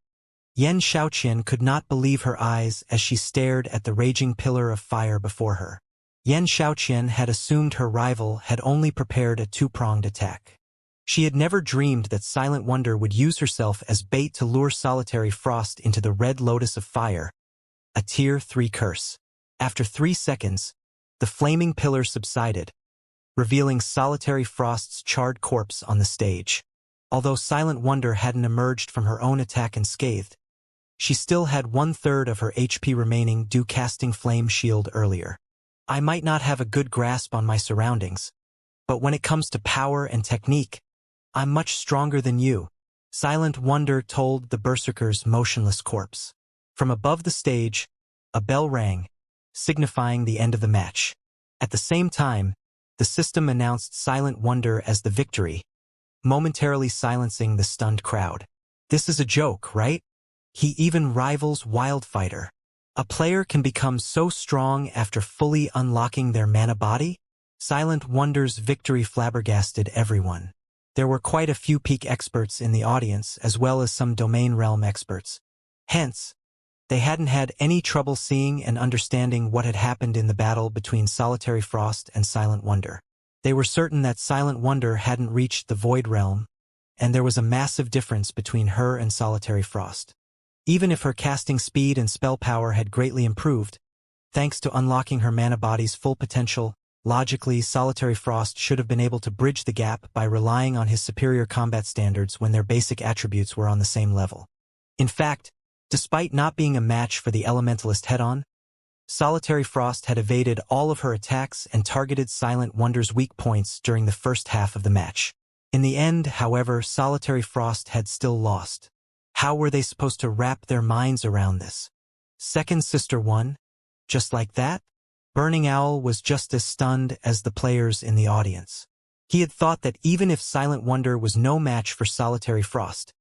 Yan Shaoqian could not believe her eyes as she stared at the raging pillar of fire before her. Yan Shaoqian had assumed her rival had only prepared a 2-pronged attack. She had never dreamed that Silent Wonder would use herself as bait to lure Solitary Frost into the red lotus of fire, a Tier 3 curse. After 3 seconds, the flaming pillar subsided, revealing Solitary Frost's charred corpse on the stage. Although Silent Wonder hadn't emerged from her own attack unscathed, she still had 1/3 of her HP remaining due casting Flame Shield earlier. I might not have a good grasp on my surroundings, but when it comes to power and technique, I'm much stronger than you, Silent Wonder told the berserker's motionless corpse. From above the stage, a bell rang, signifying the end of the match. At the same time, the system announced Silent Wonder as the victory, momentarily silencing the stunned crowd. This is a joke, right? He even rivals Wildfighter. A player can become so strong after fully unlocking their mana body? Silent Wonder's victory flabbergasted everyone. There were quite a few peak experts in the audience as well as some domain realm experts. Hence, they hadn't had any trouble seeing and understanding what had happened in the battle between Solitary Frost and Silent Wonder. They were certain that Silent Wonder hadn't reached the Void Realm, and there was a massive difference between her and Solitary Frost. Even if her casting speed and spell power had greatly improved, thanks to unlocking her mana body's full potential, logically Solitary Frost should have been able to bridge the gap by relying on his superior combat standards when their basic attributes were on the same level. In fact, despite not being a match for the Elementalist head-on, Solitary Frost had evaded all of her attacks and targeted Silent Wonder's weak points during the first half of the match. In the end, however, Solitary Frost had still lost. How were they supposed to wrap their minds around this? Second Sister won? Just like that? Burning Owl was just as stunned as the players in the audience. He had thought that even if Silent Wonder was no match for Solitary Frost,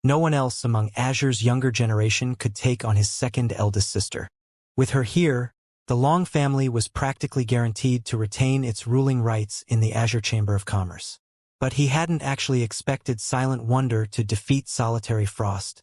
no one else among Azure's younger generation could take on his second eldest sister. With her here, the Long family was practically guaranteed to retain its ruling rights in the Azure Chamber of Commerce. But he hadn't actually expected Silent Wonder to defeat Solitary Frost.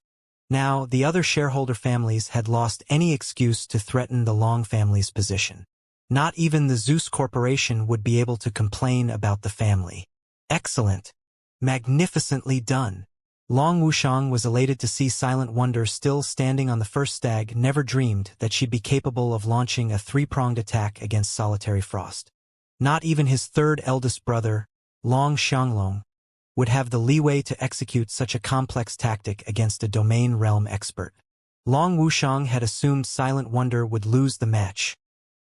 Now, the other shareholder families had lost any excuse to threaten the Long family's position. Not even the Zeus Corporation would be able to complain about the family. Excellent. Magnificently done. Long Wushang was elated to see Silent Wonder still standing on the first stag, never dreamed that she'd be capable of launching a three-pronged attack against Solitary Frost. Not even his third eldest brother, Long Xianglong, would have the leeway to execute such a complex tactic against a domain realm expert. Long Wushang had assumed Silent Wonder would lose the match.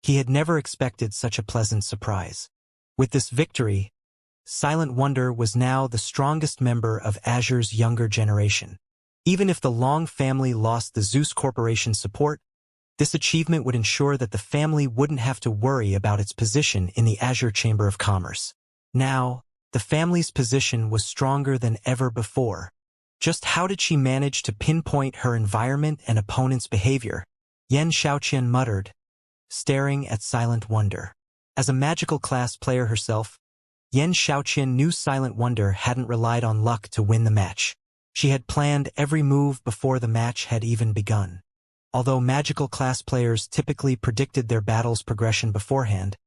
He had never expected such a pleasant surprise. With this victory, Silent Wonder was now the strongest member of Azure's younger generation. Even if the Long family lost the Zeus Corporation's support, this achievement would ensure that the family wouldn't have to worry about its position in the Azure Chamber of Commerce. Now, the family's position was stronger than ever before. Just how did she manage to pinpoint her environment and opponent's behavior? Yen Xiaoqian muttered, staring at Silent Wonder. As a magical class player herself, Yen Xiaoqian knew Silent Wonder hadn't relied on luck to win the match. She had planned every move before the match had even begun. Although magical class players typically predicted their battle's progression beforehand,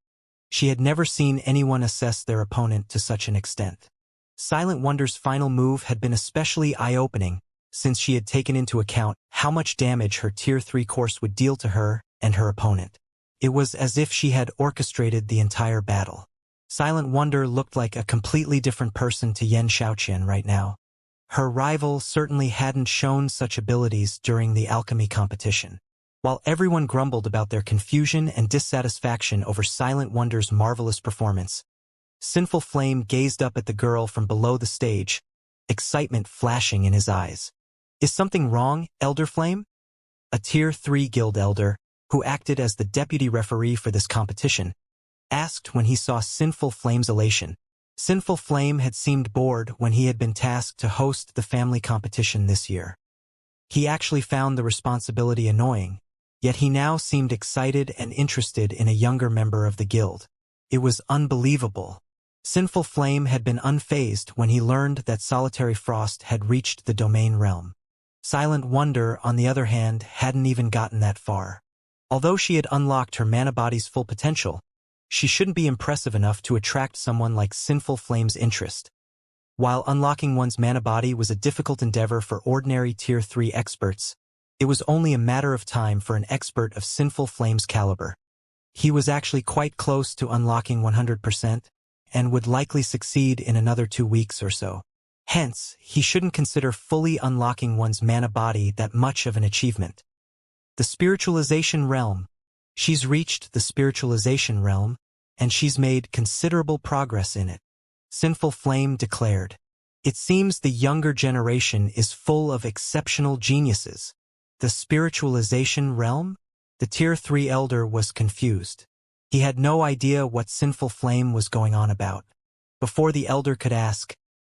she had never seen anyone assess their opponent to such an extent. Silent Wonder's final move had been especially eye-opening, since she had taken into account how much damage her Tier 3 course would deal to her and her opponent. It was as if she had orchestrated the entire battle. Silent Wonder looked like a completely different person to Yen Xiaoqian right now. Her rival certainly hadn't shown such abilities during the alchemy competition. While everyone grumbled about their confusion and dissatisfaction over Silent Wonder's marvelous performance, Sinful Flame gazed up at the girl from below the stage, excitement flashing in his eyes. "Is something wrong, Elder Flame?" A Tier 3 guild elder, who acted as the deputy referee for this competition, asked when he saw Sinful Flame's elation. Sinful Flame had seemed bored when he had been tasked to host the family competition this year. He actually found the responsibility annoying, yet he now seemed excited and interested in a younger member of the guild. It was unbelievable. Sinful Flame had been unfazed when he learned that Solitary Frost had reached the domain realm. Silent Wonder, on the other hand, hadn't even gotten that far. Although she had unlocked her mana body's full potential, she shouldn't be impressive enough to attract someone like Sinful Flame's interest. While unlocking one's mana body was a difficult endeavor for ordinary Tier 3 experts, it was only a matter of time for an expert of Sinful Flame's caliber. He was actually quite close to unlocking 100%, and would likely succeed in another 2 weeks or so. Hence, he shouldn't consider fully unlocking one's mana body that much of an achievement. The spiritualization realm. She's reached the spiritualization realm, and she's made considerable progress in it, Sinful Flame declared. It seems the younger generation is full of exceptional geniuses. The spiritualization realm? The Tier 3 elder was confused. He had no idea what Sinful Flame was going on about. Before the elder could ask,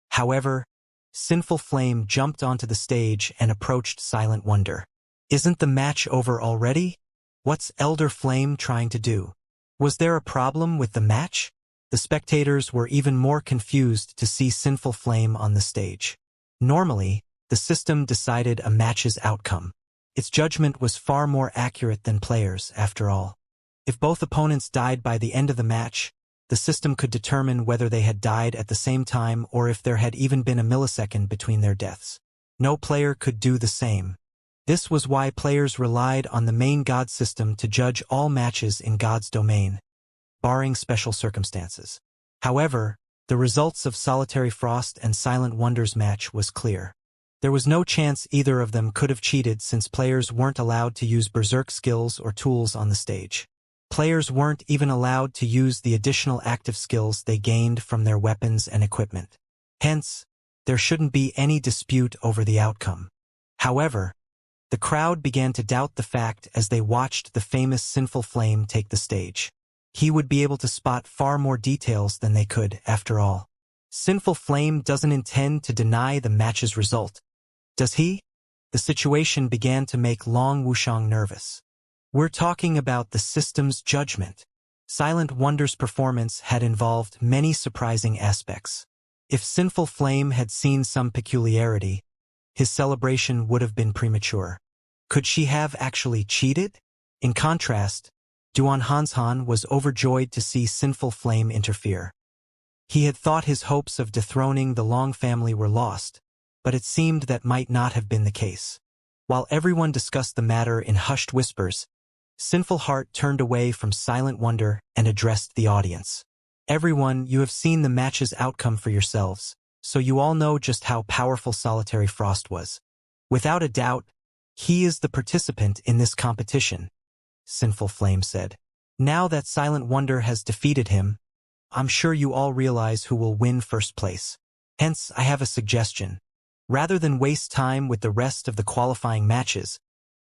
however, Sinful Flame jumped onto the stage and approached Silent Wonder. "Isn't the match over already? What's Elder Flame trying to do? Was there a problem with the match?" The spectators were even more confused to see Sinful Flame on the stage. Normally, the system decided a match's outcome. Its judgment was far more accurate than players, after all. If both opponents died by the end of the match, the system could determine whether they had died at the same time or if there had even been a millisecond between their deaths. No player could do the same. This was why players relied on the main God system to judge all matches in God's domain, barring special circumstances. However, the results of Solitary Frost and Silent Wonder's match was clear. There was no chance either of them could have cheated since players weren't allowed to use berserk skills or tools on the stage. Players weren't even allowed to use the additional active skills they gained from their weapons and equipment. Hence, there shouldn't be any dispute over the outcome. However, The crowd began to doubt the fact as they watched the famous Sinful Flame take the stage. He would be able to spot far more details than they could, after all. Sinful Flame doesn't intend to deny the match's result, does he? The situation began to make Long Wushang nervous. We're talking about the system's judgment. Silent Wonder's performance had involved many surprising aspects. If Sinful Flame had seen some peculiarity, his celebration would have been premature. Could she have actually cheated? In contrast, Duan Hanshan was overjoyed to see Sinful Flame interfere. He had thought his hopes of dethroning the Long family were lost, but it seemed that might not have been the case. While everyone discussed the matter in hushed whispers, Sinful Heart turned away from Silent Wonder and addressed the audience. Everyone, you have seen the match's outcome for yourselves, so you all know just how powerful Solitary Frost was. Without a doubt, he is the participant in this competition, Sinful Flame said. Now that Silent Wonder has defeated him, I'm sure you all realize who will win first place. Hence, I have a suggestion. Rather than waste time with the rest of the qualifying matches,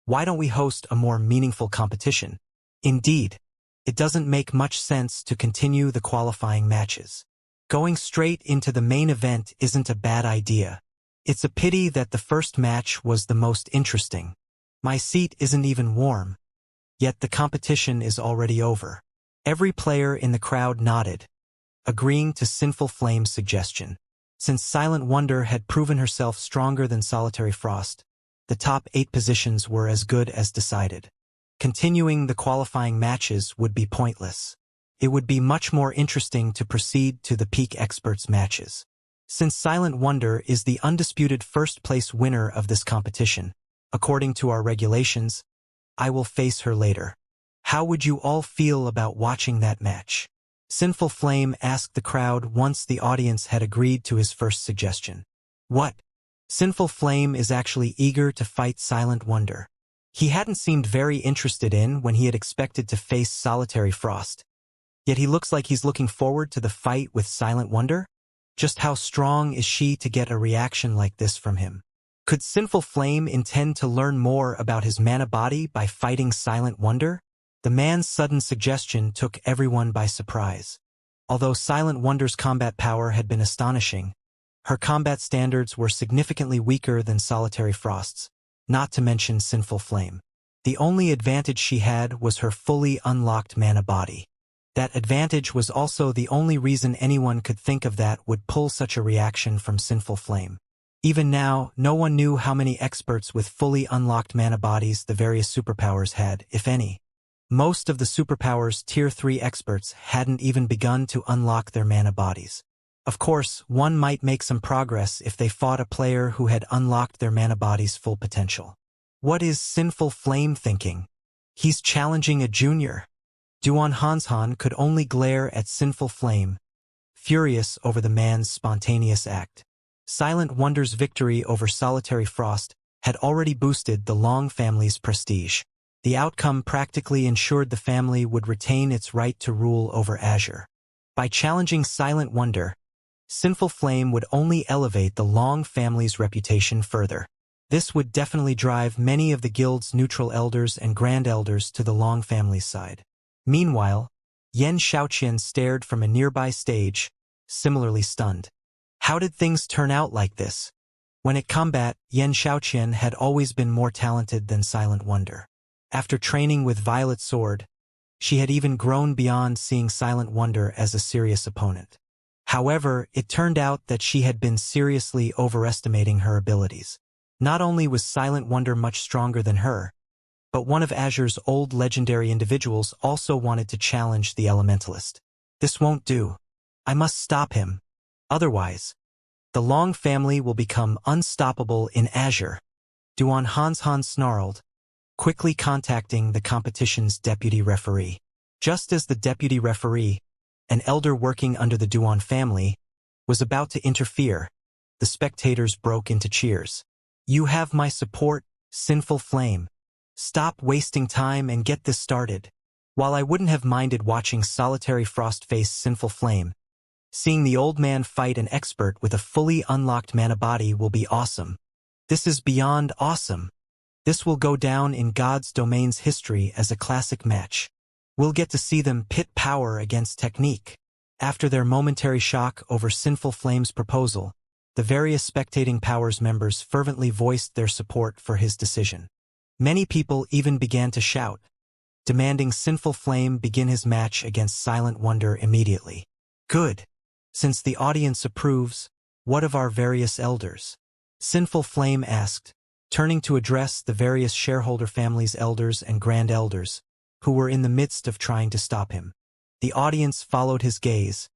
why don't we host a more meaningful competition? Indeed, it doesn't make much sense to continue the qualifying matches. Going straight into the main event isn't a bad idea. It's a pity that the first match was the most interesting. My seat isn't even warm. Yet the competition is already over. Every player in the crowd nodded, agreeing to Sinful Flame's suggestion. Since Silent Wonder had proven herself stronger than Solitary Frost, the top 8 positions were as good as decided. Continuing the qualifying matches would be pointless. It would be much more interesting to proceed to the Peak Experts matches. Since Silent Wonder is the undisputed first-place winner of this competition, according to our regulations, I will face her later. How would you all feel about watching that match? Sinful Flame asked the crowd once the audience had agreed to his first suggestion. What? Sinful Flame is actually eager to fight Silent Wonder. He hadn't seemed very interested in when he had expected to face Solitary Frost. Yet he looks like he's looking forward to the fight with Silent Wonder? Just how strong is she to get a reaction like this from him? Could Sinful Flame intend to learn more about his mana body by fighting Silent Wonder? The man's sudden suggestion took everyone by surprise. Although Silent Wonder's combat power had been astonishing, her combat standards were significantly weaker than Solitary Frost's, not to mention Sinful Flame. The only advantage she had was her fully unlocked mana body. That advantage was also the only reason anyone could think of that would pull such a reaction from Sinful Flame. Even now, no one knew how many experts with fully unlocked mana bodies the various superpowers had, if any. Most of the superpowers Tier 3 experts hadn't even begun to unlock their mana bodies. Of course, one might make some progress if they fought a player who had unlocked their mana body's full potential. What is Sinful Flame thinking? He's challenging a junior. Duan Hanshan could only glare at Sinful Flame, furious over the man's spontaneous act. Silent Wonder's victory over Solitary Frost had already boosted the Long family's prestige. The outcome practically ensured the family would retain its right to rule over Azure. By challenging Silent Wonder, Sinful Flame would only elevate the Long family's reputation further. This would definitely drive many of the guild's neutral elders and grand elders to the Long family's side. Meanwhile, Yan Xiaoqian stared from a nearby stage, similarly stunned. How did things turn out like this? When at combat, Yan Xiaoqian had always been more talented than Silent Wonder. After training with Violet Sword, she had even grown beyond seeing Silent Wonder as a serious opponent. However, it turned out that she had been seriously overestimating her abilities. Not only was Silent Wonder much stronger than her, but one of Azure's old legendary individuals also wanted to challenge the Elementalist. This won't do. I must stop him. Otherwise, the Long family will become unstoppable in Azure. Duan Hanshan snarled, quickly contacting the competition's deputy referee. Just as the deputy referee, an elder working under the Duan family, was about to interfere, the spectators broke into cheers. You have my support, Sinful Flame. Stop wasting time and get this started. While I wouldn't have minded watching Solitary Frost face Sinful Flame, seeing the old man fight an expert with a fully unlocked mana body will be awesome. This is beyond awesome. This will go down in God's domain's history as a classic match. We'll get to see them pit power against technique. After their momentary shock over Sinful Flame's proposal, the various spectating powers members fervently voiced their support for his decision. Many people even began to shout, demanding Sinful Flame begin his match against Silent Wonder immediately. Good. Since the audience approves, what of our various elders? Sinful Flame asked, turning to address the various shareholder families' elders and grand elders, who were in the midst of trying to stop him. The audience followed his gaze,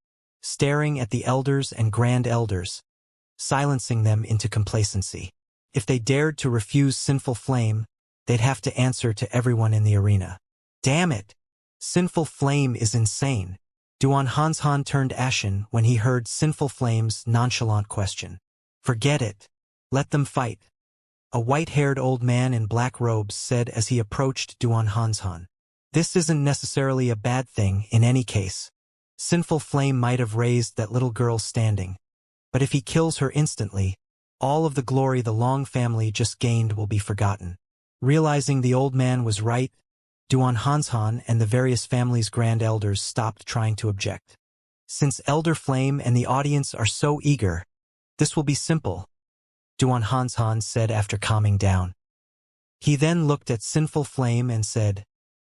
staring at the elders and grand elders, silencing them into complacency. If they dared to refuse Sinful Flame, they'd have to answer to everyone in the arena. Damn it! Sinful Flame is insane. Duan Hanshan turned ashen when he heard Sinful Flame's nonchalant question. Forget it. Let them fight. A white-haired old man in black robes said as he approached Duan Hanshan. This isn't necessarily a bad thing in any case. Sinful Flame might have raised that little girl standing, but if he kills her instantly, all of the glory the Long family just gained will be forgotten. Realizing the old man was right, Duan Hanshan and the various families' grand elders stopped trying to object. Since Elder Flame and the audience are so eager, this will be simple, Duan Hanshan said after calming down. He then looked at Sinful Flame and said,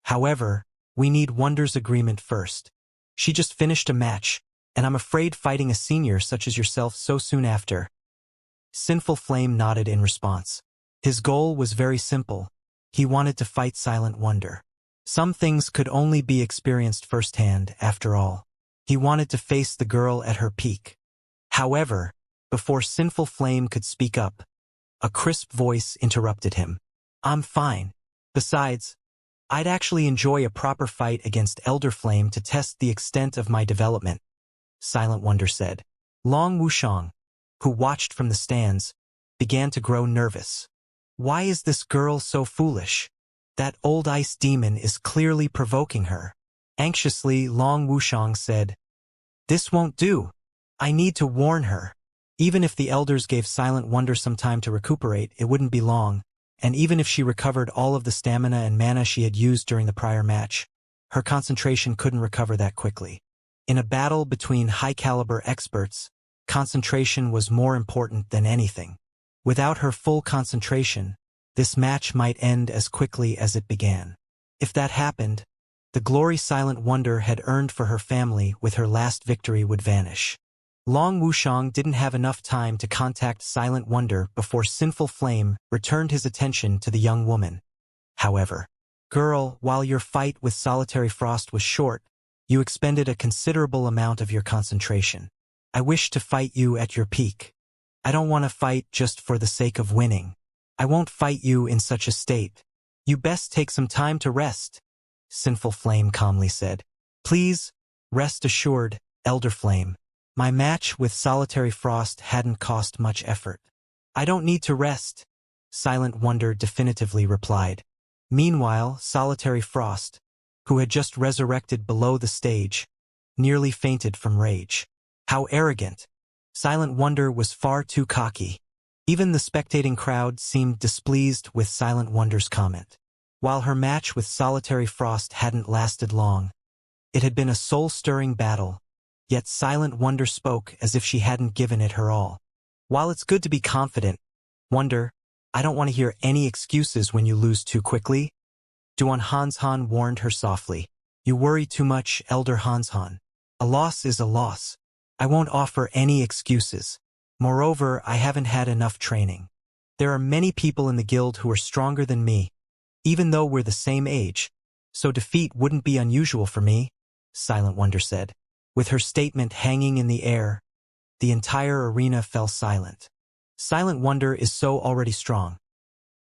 however, we need Wonder's agreement first. She just finished a match, and I'm afraid fighting a senior such as yourself so soon after. Sinful Flame nodded in response. His goal was very simple. He wanted to fight Silent Wonder. Some things could only be experienced firsthand, after all. He wanted to face the girl at her peak. However, before Sinful Flame could speak up, a crisp voice interrupted him. I'm fine. Besides, I'd actually enjoy a proper fight against Elder Flame to test the extent of my development, Silent Wonder said. Long Wushang, who watched from the stands, began to grow nervous. Why is this girl so foolish? That old ice demon is clearly provoking her. Anxiously, Long Wushang said, this won't do. I need to warn her. Even if the elders gave Silent Wonder some time to recuperate, it wouldn't be long, and even if she recovered all of the stamina and mana she had used during the prior match, her concentration couldn't recover that quickly. In a battle between high-caliber experts, concentration was more important than anything. Without her full concentration, this match might end as quickly as it began. If that happened, the glory Silent Wonder had earned for her family with her last victory would vanish. Long Wushang didn't have enough time to contact Silent Wonder before Sinful Flame returned his attention to the young woman. However, girl, while your fight with Solitary Frost was short, you expended a considerable amount of your concentration. I wish to fight you at your peak. I don't want to fight just for the sake of winning. I won't fight you in such a state. You best take some time to rest, Sinful Flame calmly said. Please, rest assured, Elder Flame. My match with Solitary Frost hadn't cost much effort. I don't need to rest, Silent Wonder definitively replied. Meanwhile, Solitary Frost, who had just resurrected below the stage, nearly fainted from rage. How arrogant! Silent Wonder was far too cocky. Even the spectating crowd seemed displeased with Silent Wonder's comment. While her match with Solitary Frost hadn't lasted long, it had been a soul-stirring battle, yet Silent Wonder spoke as if she hadn't given it her all. While it's good to be confident, Wonder, I don't want to hear any excuses when you lose too quickly, Duan Hanshan warned her softly. You worry too much, Elder Hanshan. A loss is a loss. I won't offer any excuses. Moreover, I haven't had enough training. There are many people in the guild who are stronger than me, even though we're the same age, so defeat wouldn't be unusual for me, Silent Wonder said. With her statement hanging in the air, the entire arena fell silent. Silent Wonder is so already strong.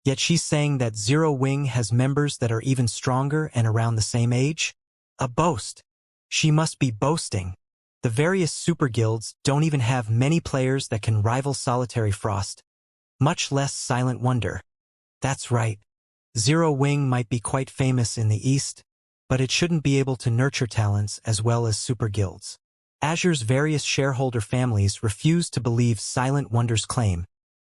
Yet she's saying that Zero Wing has members that are even stronger and around the same age? A boast. She must be boasting. The various super guilds don't even have many players that can rival Solitary Frost, much less Silent Wonder. That's right. Zero Wing might be quite famous in the East, but it shouldn't be able to nurture talents as well as super guilds. Azure's various shareholder families refused to believe Silent Wonder's claim,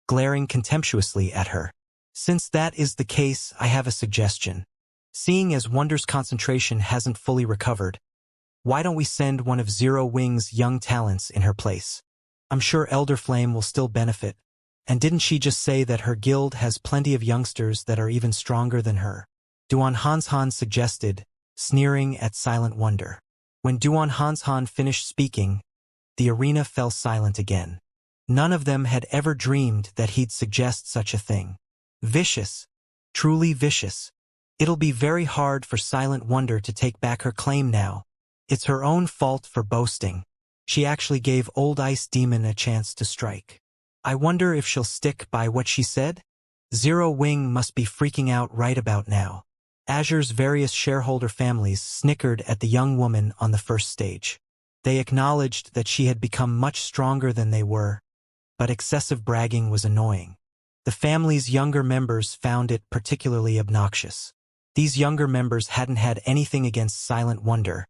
glaring contemptuously at her. Since that is the case, I have a suggestion. Seeing as Wonder's concentration hasn't fully recovered, why don't we send one of Zero Wing's young talents in her place? I'm sure Elder Flame will still benefit. And didn't she just say that her guild has plenty of youngsters that are even stronger than her? Duan Hanshan suggested, sneering at Silent Wonder. When Duan Hanshan finished speaking, the arena fell silent again. None of them had ever dreamed that he'd suggest such a thing. Vicious. Truly vicious. It'll be very hard for Silent Wonder to take back her claim now. It's her own fault for boasting. She actually gave Old Ice Demon a chance to strike. I wonder if she'll stick by what she said? Zero Wing must be freaking out right about now. Azure's various shareholder families snickered at the young woman on the first stage. They acknowledged that she had become much stronger than they were, but excessive bragging was annoying. The family's younger members found it particularly obnoxious. These younger members hadn't had anything against Silent Wonder,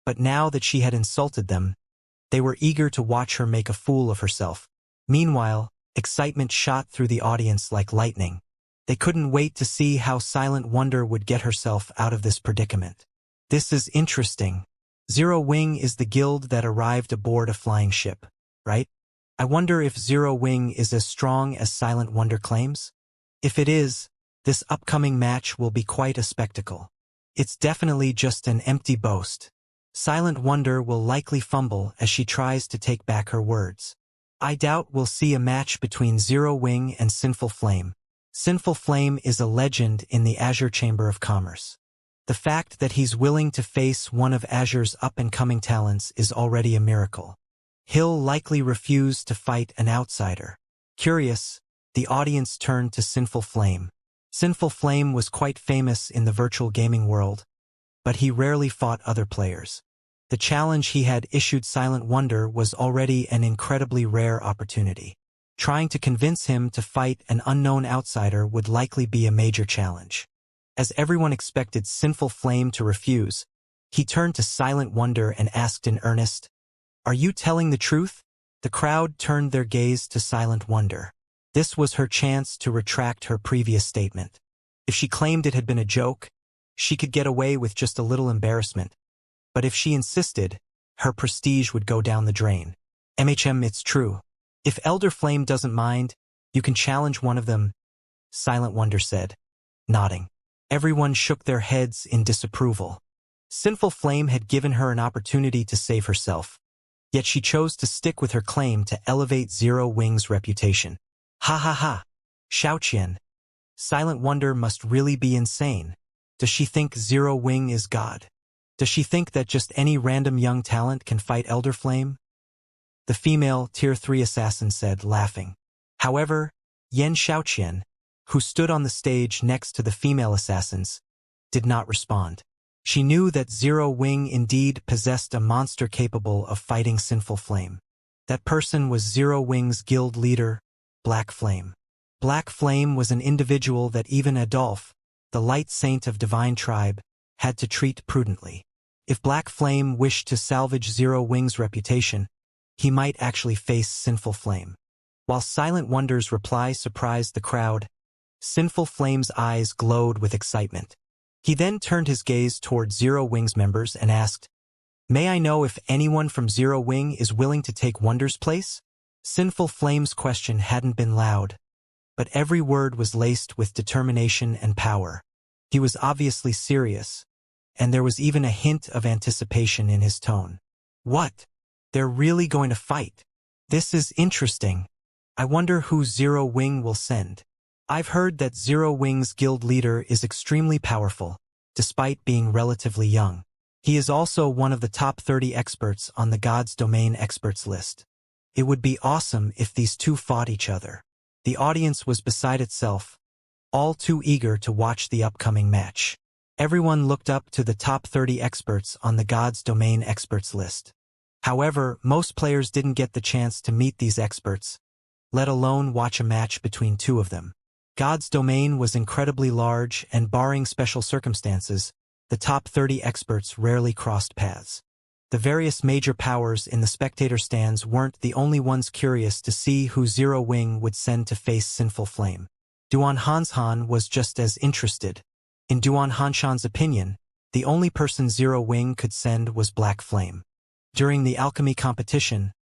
but now that she had insulted them, they were eager to watch her make a fool of herself. Meanwhile, excitement shot through the audience like lightning. They couldn't wait to see how Silent Wonder would get herself out of this predicament. This is interesting. Zero Wing is the guild that arrived aboard a flying ship, right? I wonder if Zero Wing is as strong as Silent Wonder claims? If it is, this upcoming match will be quite a spectacle. It's definitely just an empty boast. Silent Wonder will likely fumble as she tries to take back her words. I doubt we'll see a match between Zero Wing and Sinful Flame. Sinful Flame is a legend in the Azure Chamber of Commerce. The fact that he's willing to face one of Azure's up-and-coming talents is already a miracle. He'll likely refuse to fight an outsider. Curious, the audience turned to Sinful Flame. Sinful Flame was quite famous in the virtual gaming world, but he rarely fought other players. The challenge he had issued Silent Wonder was already an incredibly rare opportunity. Trying to convince him to fight an unknown outsider would likely be a major challenge. As everyone expected Sinful Flame to refuse, he turned to Silent Wonder and asked in earnest, "Are you telling the truth?" The crowd turned their gaze to Silent Wonder. This was her chance to retract her previous statement. If she claimed it had been a joke, she could get away with just a little embarrassment. But if she insisted, her prestige would go down the drain. It's true. If Elder Flame doesn't mind, you can challenge one of them, Silent Wonder said, nodding. Everyone shook their heads in disapproval. Sinful Flame had given her an opportunity to save herself, yet she chose to stick with her claim to elevate Zero Wing's reputation. Ha ha ha! Xiaoqian. Silent Wonder must really be insane. Does she think Zero Wing is God? Does she think that just any random young talent can fight Elder Flame? The female Tier 3 assassin said, laughing. However, Yan Xiaoqian, who stood on the stage next to the female assassins, did not respond. She knew that Zero Wing indeed possessed a monster capable of fighting Sinful Flame. That person was Zero Wing's guild leader, Black Flame. Black Flame was an individual that even Adolphe, the light saint of Divine Tribe, had to treat prudently. If Black Flame wished to salvage Zero Wing's reputation, he might actually face Sinful Flame. While Silent Wonder's reply surprised the crowd, Sinful Flame's eyes glowed with excitement. He then turned his gaze toward Zero Wing's members and asked, "May I know if anyone from Zero Wing is willing to take Wonder's place?" Sinful Flame's question hadn't been loud, but every word was laced with determination and power. He was obviously serious, and there was even a hint of anticipation in his tone. What? They're really going to fight? This is interesting. I wonder who Zero Wing will send. I've heard that Zero Wing's guild leader is extremely powerful, despite being relatively young. He is also one of the top 30 experts on the God's Domain experts list. It would be awesome if these two fought each other. The audience was beside itself, all too eager to watch the upcoming match. Everyone looked up to the top 30 experts on the God's Domain experts list. However, most players didn't get the chance to meet these experts, let alone watch a match between two of them. God's Domain was incredibly large, and barring special circumstances, the top 30 experts rarely crossed paths. The various major powers in the spectator stands weren't the only ones curious to see who Zero Wing would send to face Sinful Flame. Duan Hanshan was just as interested. In Duan Hanshan's opinion, the only person Zero Wing could send was Black Flame. During the alchemy competition,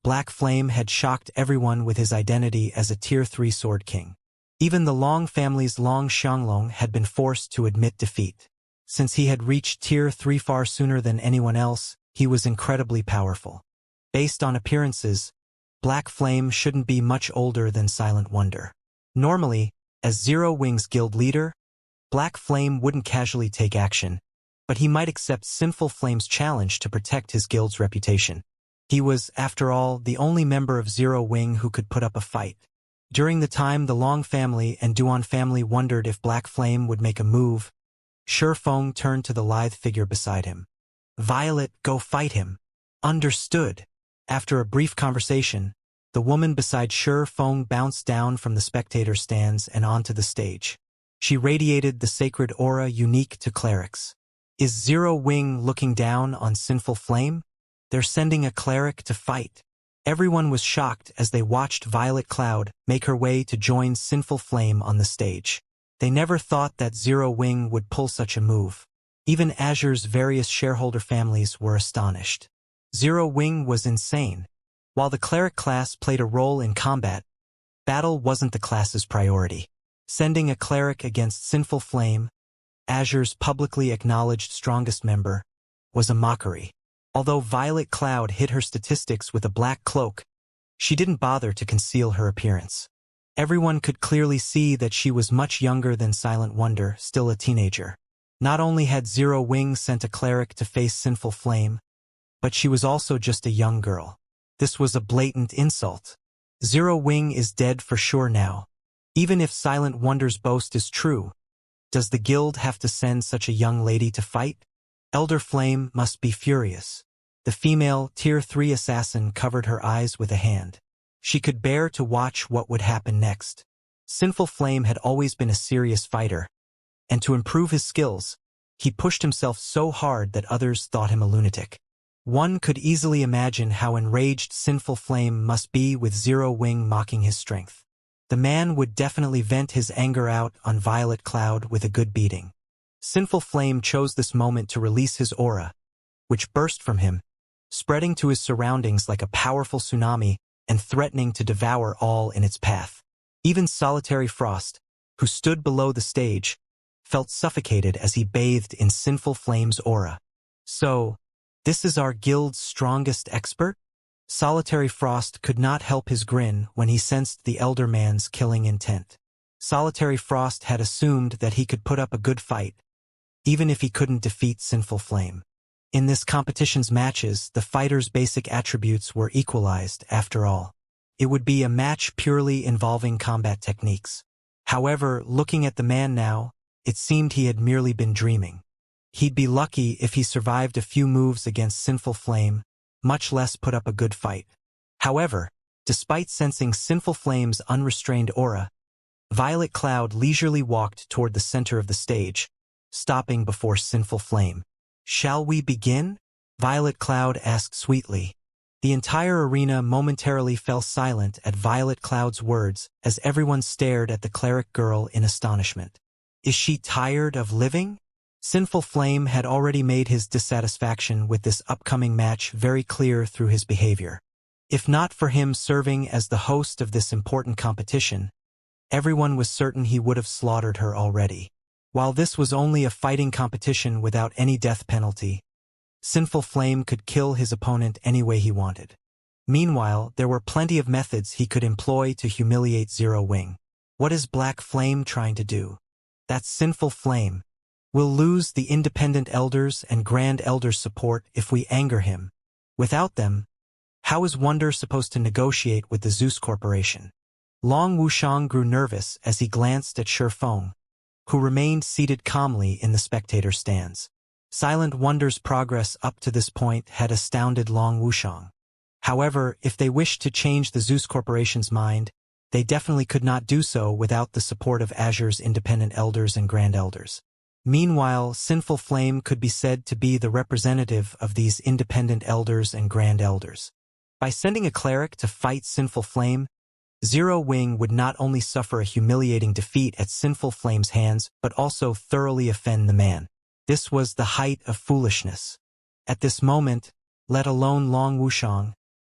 Black Flame had shocked everyone with his identity as a Tier 3 Sword King. Even the Long family's Long Xianglong had been forced to admit defeat. Since he had reached Tier 3 far sooner than anyone else, he was incredibly powerful. Based on appearances, Black Flame shouldn't be much older than Silent Wonder. Normally, as Zero Wing's guild leader, Black Flame wouldn't casually take action, but he might accept Sinful Flame's challenge to protect his guild's reputation. He was, after all, the only member of Zero Wing who could put up a fight. During the time the Long family and Duan family wondered if Black Flame would make a move, Shi Feng turned to the lithe figure beside him. "Violet, go fight him." "Understood." After a brief conversation, the woman beside Shi Feng bounced down from the spectator stands and onto the stage. She radiated the sacred aura unique to clerics. Is Zero Wing looking down on Sinful Flame? They're sending a cleric to fight. Everyone was shocked as they watched Violet Cloud make her way to join Sinful Flame on the stage. They never thought that Zero Wing would pull such a move. Even Azure's various shareholder families were astonished. Zero Wing was insane. While the cleric class played a role in combat, battle wasn't the class's priority. Sending a cleric against Sinful Flame, Azure's publicly acknowledged strongest member, was a mockery. Although Violet Cloud hid her statistics with a black cloak, she didn't bother to conceal her appearance. Everyone could clearly see that she was much younger than Silent Wonder, still a teenager. Not only had Zero Wing sent a cleric to face Sinful Flame, but she was also just a young girl. This was a blatant insult. Zero Wing is dead for sure now. Even if Silent Wonder's boast is true, does the guild have to send such a young lady to fight? Elder Flame must be furious. The female Tier 3 assassin covered her eyes with a hand. She could bear to watch what would happen next. Sinful Flame had always been a serious fighter, and to improve his skills, he pushed himself so hard that others thought him a lunatic. One could easily imagine how enraged Sinful Flame must be with Zero Wing mocking his strength. The man would definitely vent his anger out on Violet Cloud with a good beating. Sinful Flame chose this moment to release his aura, which burst from him, spreading to his surroundings like a powerful tsunami and threatening to devour all in its path. Even Solitary Frost, who stood below the stage, felt suffocated as he bathed in Sinful Flame's aura. "So, this is our guild's strongest expert?" Solitary Frost could not help his grin when he sensed the elder man's killing intent. Solitary Frost had assumed that he could put up a good fight, even if he couldn't defeat Sinful Flame. In this competition's matches, the fighter's basic attributes were equalized, after all. It would be a match purely involving combat techniques. However, looking at the man now, it seemed he had merely been dreaming. He'd be lucky if he survived a few moves against Sinful Flame, much less put up a good fight. However, despite sensing Sinful Flame's unrestrained aura, Violet Cloud leisurely walked toward the center of the stage, stopping before Sinful Flame. "Shall we begin?" Violet Cloud asked sweetly. The entire arena momentarily fell silent at Violet Cloud's words as everyone stared at the cleric girl in astonishment. Is she tired of living? Sinful Flame had already made his dissatisfaction with this upcoming match very clear through his behavior. If not for him serving as the host of this important competition, everyone was certain he would have slaughtered her already. While this was only a fighting competition without any death penalty, Sinful Flame could kill his opponent any way he wanted. Meanwhile, there were plenty of methods he could employ to humiliate Zero Wing. What is Black Flame trying to do? That's Sinful Flame. We'll lose the independent elders and grand elders' support if we anger him. Without them, how is Wonder supposed to negotiate with the Zeus Corporation? Long Wushang grew nervous as he glanced at Shi Feng, who remained seated calmly in the spectator stands. Silent Wonder's progress up to this point had astounded Long Wushang. However, if they wished to change the Zeus Corporation's mind, they definitely could not do so without the support of Azure's independent elders and grand elders. Meanwhile, Sinful Flame could be said to be the representative of these independent elders and grand elders. By sending a cleric to fight Sinful Flame, Zero Wing would not only suffer a humiliating defeat at Sinful Flame's hands, but also thoroughly offend the man. This was the height of foolishness. At this moment, let alone Long Wushang,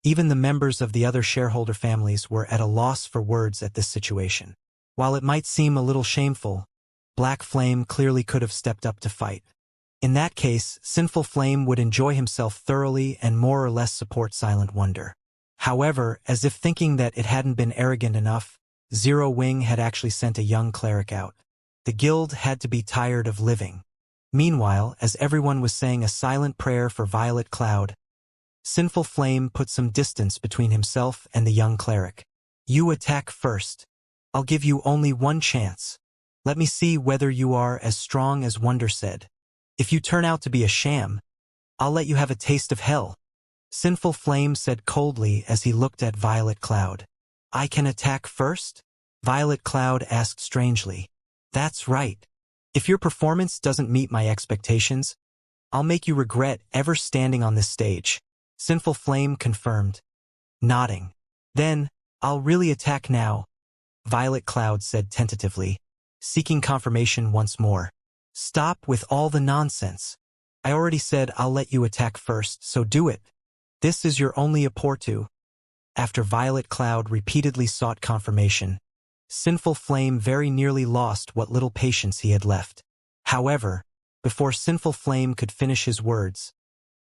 even the members of the other shareholder families were at a loss for words at this situation. While it might seem a little shameful, Black Flame clearly could have stepped up to fight. In that case, Sinful Flame would enjoy himself thoroughly and more or less support Silent Wonder. However, as if thinking that it hadn't been arrogant enough, Zero Wing had actually sent a young cleric out. The guild had to be tired of living. Meanwhile, as everyone was saying a silent prayer for Violet Cloud, Sinful Flame put some distance between himself and the young cleric. You attack first. I'll give you only one chance. Let me see whether you are as strong as Wonder said. If you turn out to be a sham, I'll let you have a taste of hell. Sinful Flame said coldly as he looked at Violet Cloud. I can attack first? Violet Cloud asked strangely. That's right. If your performance doesn't meet my expectations, I'll make you regret ever standing on this stage. Sinful Flame confirmed, nodding. Then, I'll really attack now, Violet Cloud said tentatively, seeking confirmation once more. Stop with all the nonsense. I already said I'll let you attack first, so do it. This is your only opportunity. After Violet Cloud repeatedly sought confirmation, Sinful Flame very nearly lost what little patience he had left. However, before Sinful Flame could finish his words,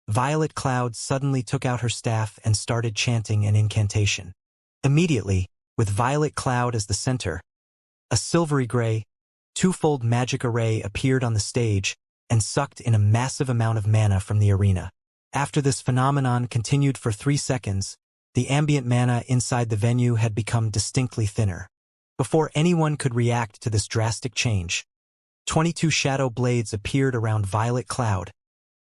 Violet Cloud suddenly took out her staff and started chanting an incantation. Immediately, with Violet Cloud as the center, a silvery gray, twofold magic array appeared on the stage and sucked in a massive amount of mana from the arena. After this phenomenon continued for 3 seconds, the ambient mana inside the venue had become distinctly thinner. Before anyone could react to this drastic change, 22 shadow blades appeared around Violet Cloud,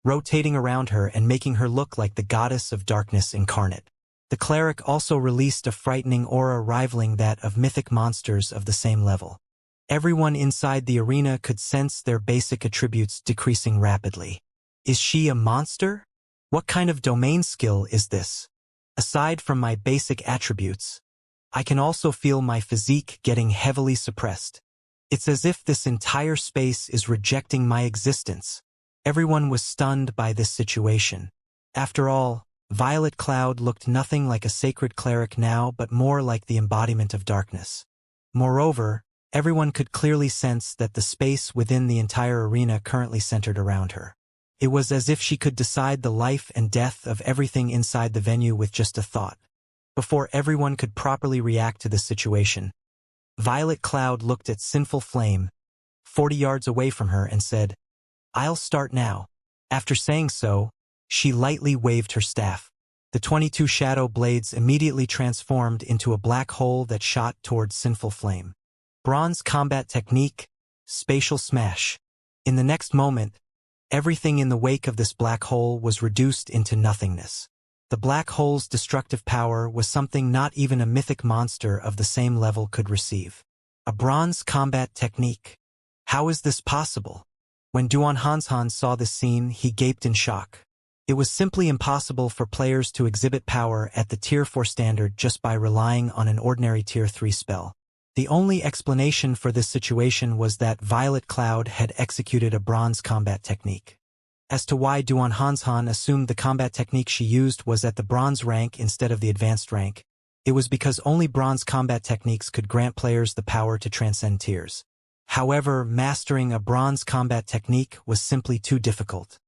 rotating around her and making her look like the goddess of darkness incarnate. The cleric also released a frightening aura rivaling that of mythic monsters of the same level. Everyone inside the arena could sense their basic attributes decreasing rapidly. Is she a monster? What kind of domain skill is this? Aside from my basic attributes, I can also feel my physique getting heavily suppressed. It's as if this entire space is rejecting my existence. Everyone was stunned by this situation. After all, Violet Cloud looked nothing like a sacred cleric now but more like the embodiment of darkness. Moreover, everyone could clearly sense that the space within the entire arena currently centered around her. It was as if she could decide the life and death of everything inside the venue with just a thought. Before everyone could properly react to this situation, Violet Cloud looked at Sinful Flame, 40 yards away from her, and said, I'll start now. After saying so, she lightly waved her staff. The 22 shadow blades immediately transformed into a black hole that shot towards Sinful Flame. Bronze combat technique, spatial smash. In the next moment, everything in the wake of this black hole was reduced into nothingness. The black hole's destructive power was something not even a mythic monster of the same level could receive. A bronze combat technique. How is this possible? When Duan Hanshan saw this scene, he gaped in shock. It was simply impossible for players to exhibit power at the Tier 4 standard just by relying on an ordinary Tier 3 spell. The only explanation for this situation was that Violet Cloud had executed a bronze combat technique. As to why Duan Hanshan assumed the combat technique she used was at the bronze rank instead of the advanced rank, it was because only bronze combat techniques could grant players the power to transcend tiers. However, mastering a bronze combat technique was simply too difficult.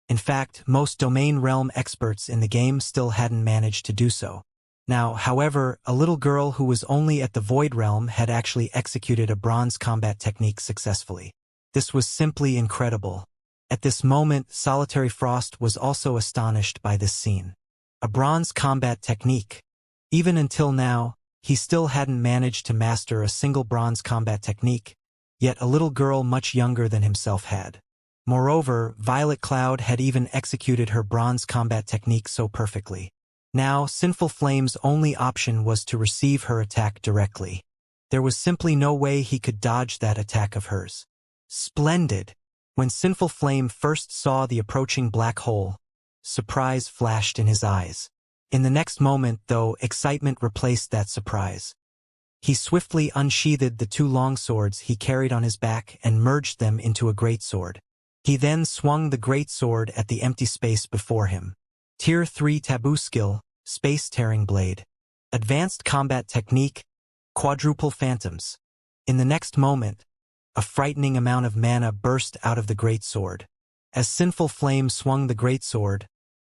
In fact, most domain realm experts in the game still hadn't managed to do so. Now, however, a little girl who was only at the Void Realm had actually executed a bronze combat technique successfully. This was simply incredible. At this moment, Solitary Frost was also astonished by this scene. A bronze combat technique. Even until now, he still hadn't managed to master a single bronze combat technique, yet a little girl much younger than himself had. Moreover, Violet Cloud had even executed her bronze combat technique so perfectly. Now, Sinful Flame's only option was to receive her attack directly. There was simply no way he could dodge that attack of hers. Splendid! When Sinful Flame first saw the approaching black hole, surprise flashed in his eyes. In the next moment, though, excitement replaced that surprise. He swiftly unsheathed the two long swords he carried on his back and merged them into a greatsword. He then swung the greatsword at the empty space before him. Tier 3 Taboo Skill, Space-Tearing Blade. Advanced Combat Technique, Quadruple Phantoms. In the next moment, a frightening amount of mana burst out of the greatsword. As Sinful Flame swung the greatsword,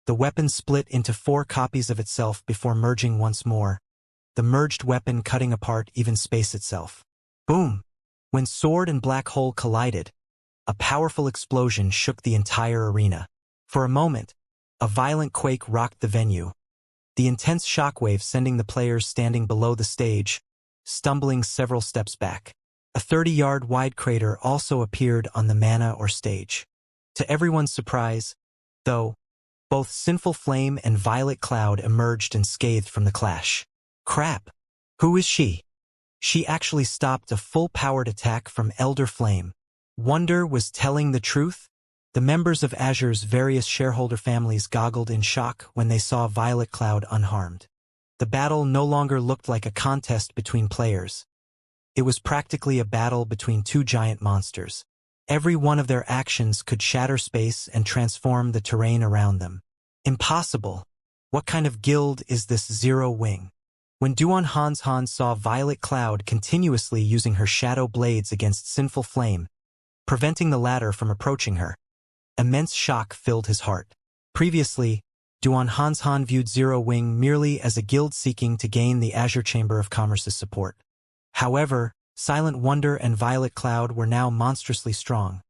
the weapon split into 4 copies of itself before merging once more, the merged weapon cutting apart even space itself. Boom! When sword and black hole collided, a powerful explosion shook the entire arena. For a moment, a violent quake rocked the venue, the intense shockwave sending the players standing below the stage, stumbling several steps back. A 30-yard wide crater also appeared on the mana or stage. To everyone's surprise, though, both Sinful Flame and Violet Cloud emerged unscathed from the clash. Crap! Who is she? She actually stopped a full-powered attack from Elder Flame. Wonder was telling the truth? The members of Azure's various shareholder families goggled in shock when they saw Violet Cloud unharmed. The battle no longer looked like a contest between players. It was practically a battle between two giant monsters. Every one of their actions could shatter space and transform the terrain around them. Impossible! What kind of guild is this Zero Wing? When Duan Han saw Violet Cloud continuously using her shadow blades against Sinful Flame, preventing the latter from approaching her, immense shock filled his heart. Previously, Duan Han viewed Zero Wing merely as a guild seeking to gain the Azure Chamber of Commerce's support. However, Silent Wonder and Violet Cloud were now monstrously strong,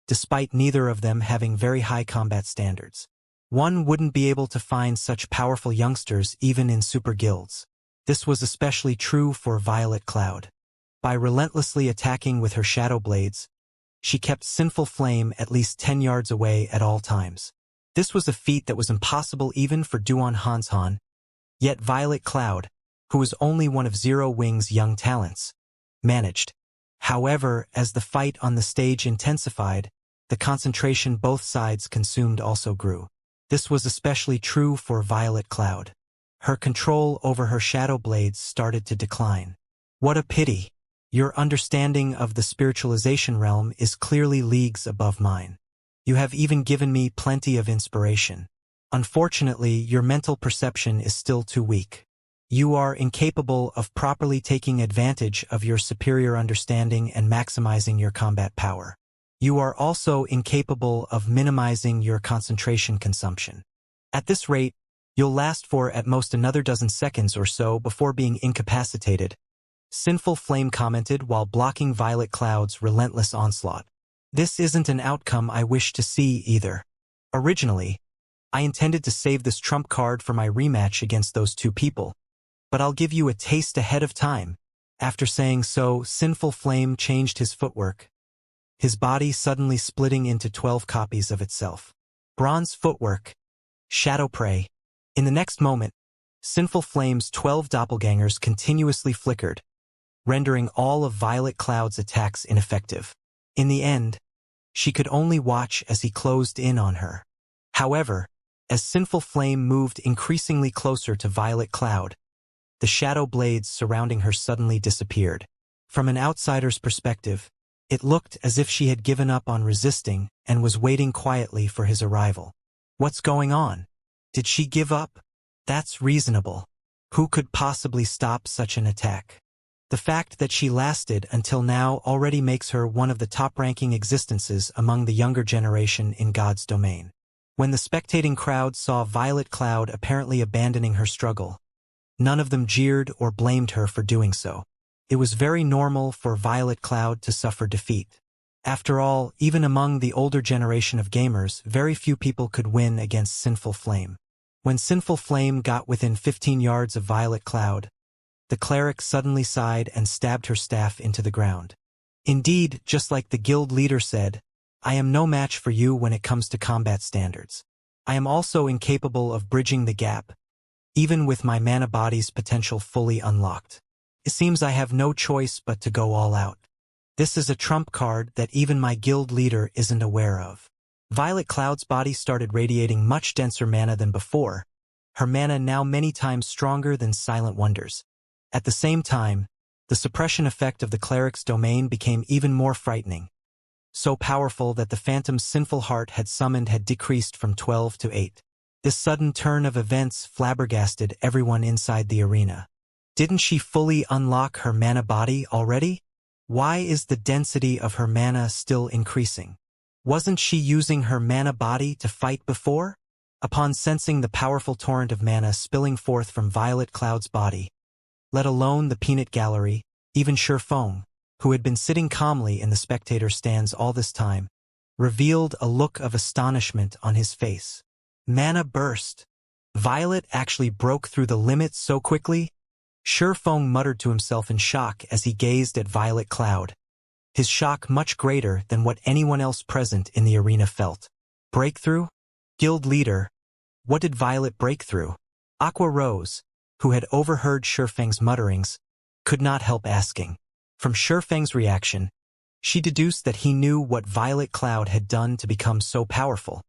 despite neither of them having very high combat standards. One wouldn't be able to find such powerful youngsters even in super guilds. This was especially true for Violet Cloud. By relentlessly attacking with her shadow blades, she kept Sinful Flame at least 10 yards away at all times. This was a feat that was impossible even for Duan Han, yet Violet Cloud, who was only one of Zero Wing's young talents, managed. However, as the fight on the stage intensified, the concentration both sides consumed also grew. This was especially true for Violet Cloud. Her control over her shadow blades started to decline. What a pity! Your understanding of the spiritualization realm is clearly leagues above mine. You have even given me plenty of inspiration. Unfortunately, your mental perception is still too weak. You are incapable of properly taking advantage of your superior understanding and maximizing your combat power. You are also incapable of minimizing your concentration consumption. At this rate, you'll last for at most another dozen seconds or so before being incapacitated, Sinful Flame commented while blocking Violet Cloud's relentless onslaught. This isn't an outcome I wish to see either. Originally, I intended to save this trump card for my rematch against those two people, but I'll give you a taste ahead of time. After saying so, Sinful Flame changed his footwork, his body suddenly splitting into 12 copies of itself. Bronze footwork. Shadow prey. In the next moment, Sinful Flame's 12 doppelgangers continuously flickered, rendering all of Violet Cloud's attacks ineffective. In the end, she could only watch as he closed in on her. However, as Sinful Flame moved increasingly closer to Violet Cloud, the shadow blades surrounding her suddenly disappeared. From an outsider's perspective, it looked as if she had given up on resisting and was waiting quietly for his arrival. What's going on? Did she give up? That's reasonable. Who could possibly stop such an attack? The fact that she lasted until now already makes her one of the top-ranking existences among the younger generation in God's domain. When the spectating crowd saw Violet Cloud apparently abandoning her struggle, none of them jeered or blamed her for doing so. It was very normal for Violet Cloud to suffer defeat. After all, even among the older generation of gamers, very few people could win against Sinful Flame. When Sinful Flame got within 15 yards of Violet Cloud, the cleric suddenly sighed and stabbed her staff into the ground. Indeed, just like the guild leader said, I am no match for you when it comes to combat standards. I am also incapable of bridging the gap, even with my mana body's potential fully unlocked. It seems I have no choice but to go all out. This is a trump card that even my guild leader isn't aware of. Violet Cloud's body started radiating much denser mana than before, her mana now many times stronger than Silent Wonder's. At the same time, The suppression effect of the cleric's domain became even more frightening. So powerful that the phantom's sinful heart had summoned had decreased from 12 to 8. This sudden turn of events flabbergasted everyone inside the arena. Didn't she fully unlock her mana body already? Why is the density of her mana still increasing? Wasn't she using her mana body to fight before? Upon sensing the powerful torrent of mana spilling forth from Violet Cloud's body, let alone the peanut gallery, even Shifeng, who had been sitting calmly in the spectator stands all this time, revealed a look of astonishment on his face. Mana burst. Violet actually broke through the limit so quickly? Shifeng muttered to himself in shock as he gazed at Violet Cloud. His shock much greater than what anyone else present in the arena felt. Breakthrough? Guild leader. What did Violet break through? Aqua Rose, who had overheard Shifeng's mutterings, could not help asking. From Shifeng's reaction, she deduced that he knew what Violet Cloud had done to become so powerful.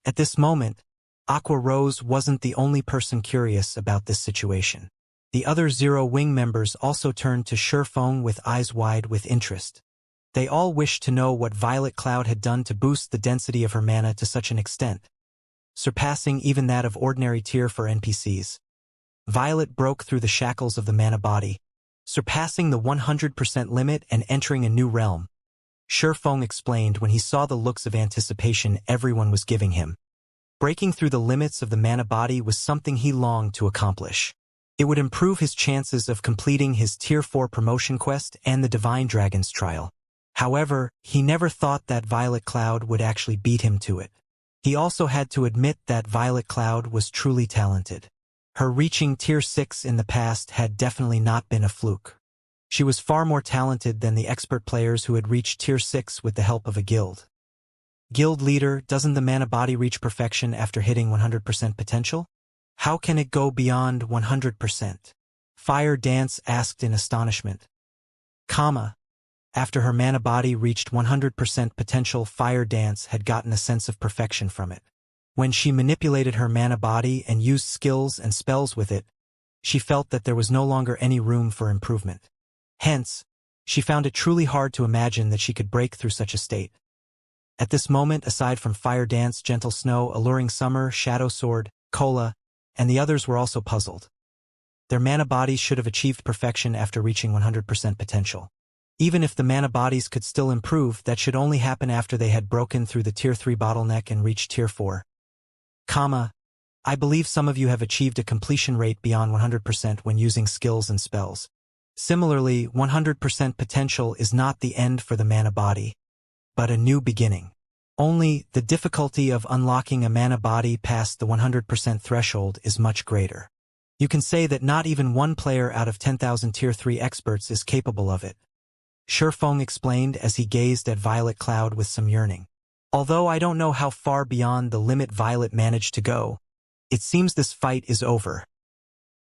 At this moment, Aqua Rose wasn't the only person curious about this situation. The other Zero Wing members also turned to Shifeng with eyes wide with interest. They all wished to know what Violet Cloud had done to boost the density of her mana to such an extent, surpassing even that of ordinary tier for NPCs. Violet broke through the shackles of the mana body, surpassing the 100% limit and entering a new realm. Shifeng explained when he saw the looks of anticipation everyone was giving him. Breaking through the limits of the mana body was something he longed to accomplish. It would improve his chances of completing his Tier 4 promotion quest and the Divine Dragon's trial. However, he never thought that Violet Cloud would actually beat him to it. He also had to admit that Violet Cloud was truly talented. Her reaching Tier 6 in the past had definitely not been a fluke. She was far more talented than the expert players who had reached Tier 6 with the help of a guild. Guild leader, doesn't the mana body reach perfection after hitting 100% potential? How can it go beyond 100%? Fire Dance asked in astonishment. After her mana body reached 100% potential, Fire Dance had gotten a sense of perfection from it. When she manipulated her mana body and used skills and spells with it, she felt that there was no longer any room for improvement. Hence, she found it truly hard to imagine that she could break through such a state. At this moment, aside from Fire Dance, Gentle Snow, Alluring Summer, Shadow Sword, Cola, and the others were also puzzled. Their mana bodies should have achieved perfection after reaching 100% potential. Even if the mana bodies could still improve, that should only happen after they had broken through the Tier 3 bottleneck and reached Tier 4. I believe some of you have achieved a completion rate beyond 100% when using skills and spells. Similarly, 100% potential is not the end for the mana body, but a new beginning. Only, the difficulty of unlocking a mana body past the 100% threshold is much greater. You can say that not even one player out of 10,000 Tier 3 experts is capable of it. Shifeng explained as he gazed at Violet Cloud with some yearning. Although I don't know how far beyond the limit Violet managed to go, it seems this fight is over.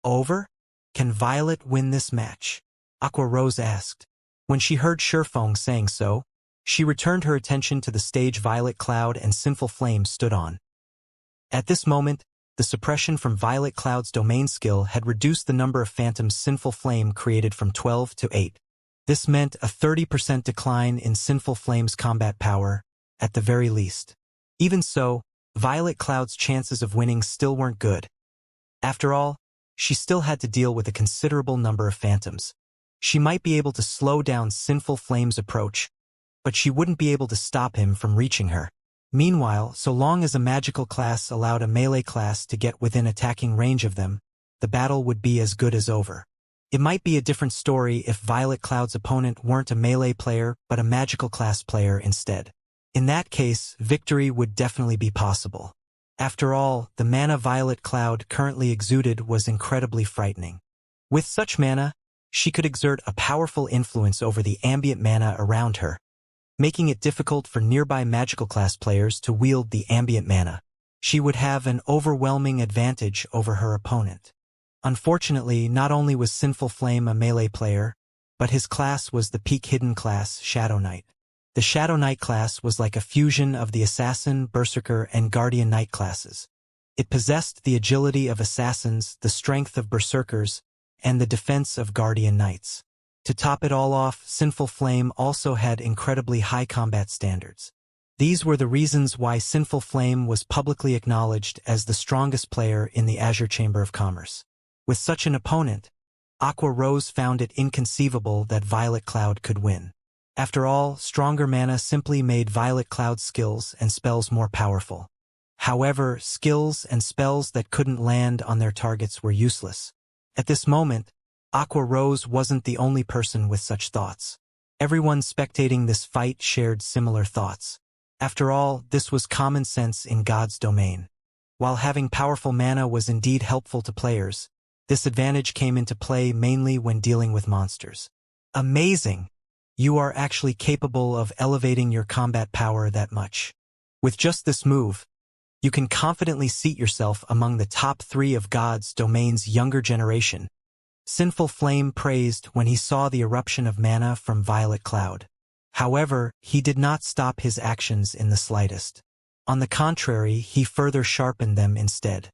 Over? Can Violet win this match? Aqua Rose asked. When she heard Shifeng saying so, she returned her attention to the stage Violet Cloud and Sinful Flame stood on. At this moment, the suppression from Violet Cloud's domain skill had reduced the number of phantoms Sinful Flame created from 12 to 8. This meant a 30% decline in Sinful Flame's combat power, at the very least. Even so, Violet Cloud's chances of winning still weren't good. After all, she still had to deal with a considerable number of phantoms. She might be able to slow down Sinful Flame's approach, but she wouldn't be able to stop him from reaching her. Meanwhile, so long as a magical class allowed a melee class to get within attacking range of them, the battle would be as good as over. It might be a different story if Violet Cloud's opponent weren't a melee player but a magical class player instead. In that case, victory would definitely be possible. After all, the mana Violet Cloud currently exuded was incredibly frightening. With such mana, she could exert a powerful influence over the ambient mana around her, making it difficult for nearby magical class players to wield the ambient mana. She would have an overwhelming advantage over her opponent. Unfortunately, not only was Sinful Flame a melee player, but his class was the peak hidden class, Shadow Knight. The Shadow Knight class was like a fusion of the Assassin, Berserker, and Guardian Knight classes. It possessed the agility of Assassins, the strength of Berserkers, and the defense of Guardian Knights. To top it all off, Sinful Flame also had incredibly high combat standards. These were the reasons why Sinful Flame was publicly acknowledged as the strongest player in the Azure Chamber of Commerce. With such an opponent, Aqua Rose found it inconceivable that Violet Cloud could win. After all, stronger mana simply made Violet Cloud's skills and spells more powerful. However, skills and spells that couldn't land on their targets were useless. At this moment, Aqua Rose wasn't the only person with such thoughts. Everyone spectating this fight shared similar thoughts. After all, this was common sense in God's domain. While having powerful mana was indeed helpful to players, this advantage came into play mainly when dealing with monsters. Amazing! You are actually capable of elevating your combat power that much. With just this move, you can confidently seat yourself among the top 3 of God's domain's younger generation. Sinful Flame praised when he saw the eruption of mana from Violet Cloud. However, he did not stop his actions in the slightest. On the contrary, he further sharpened them instead.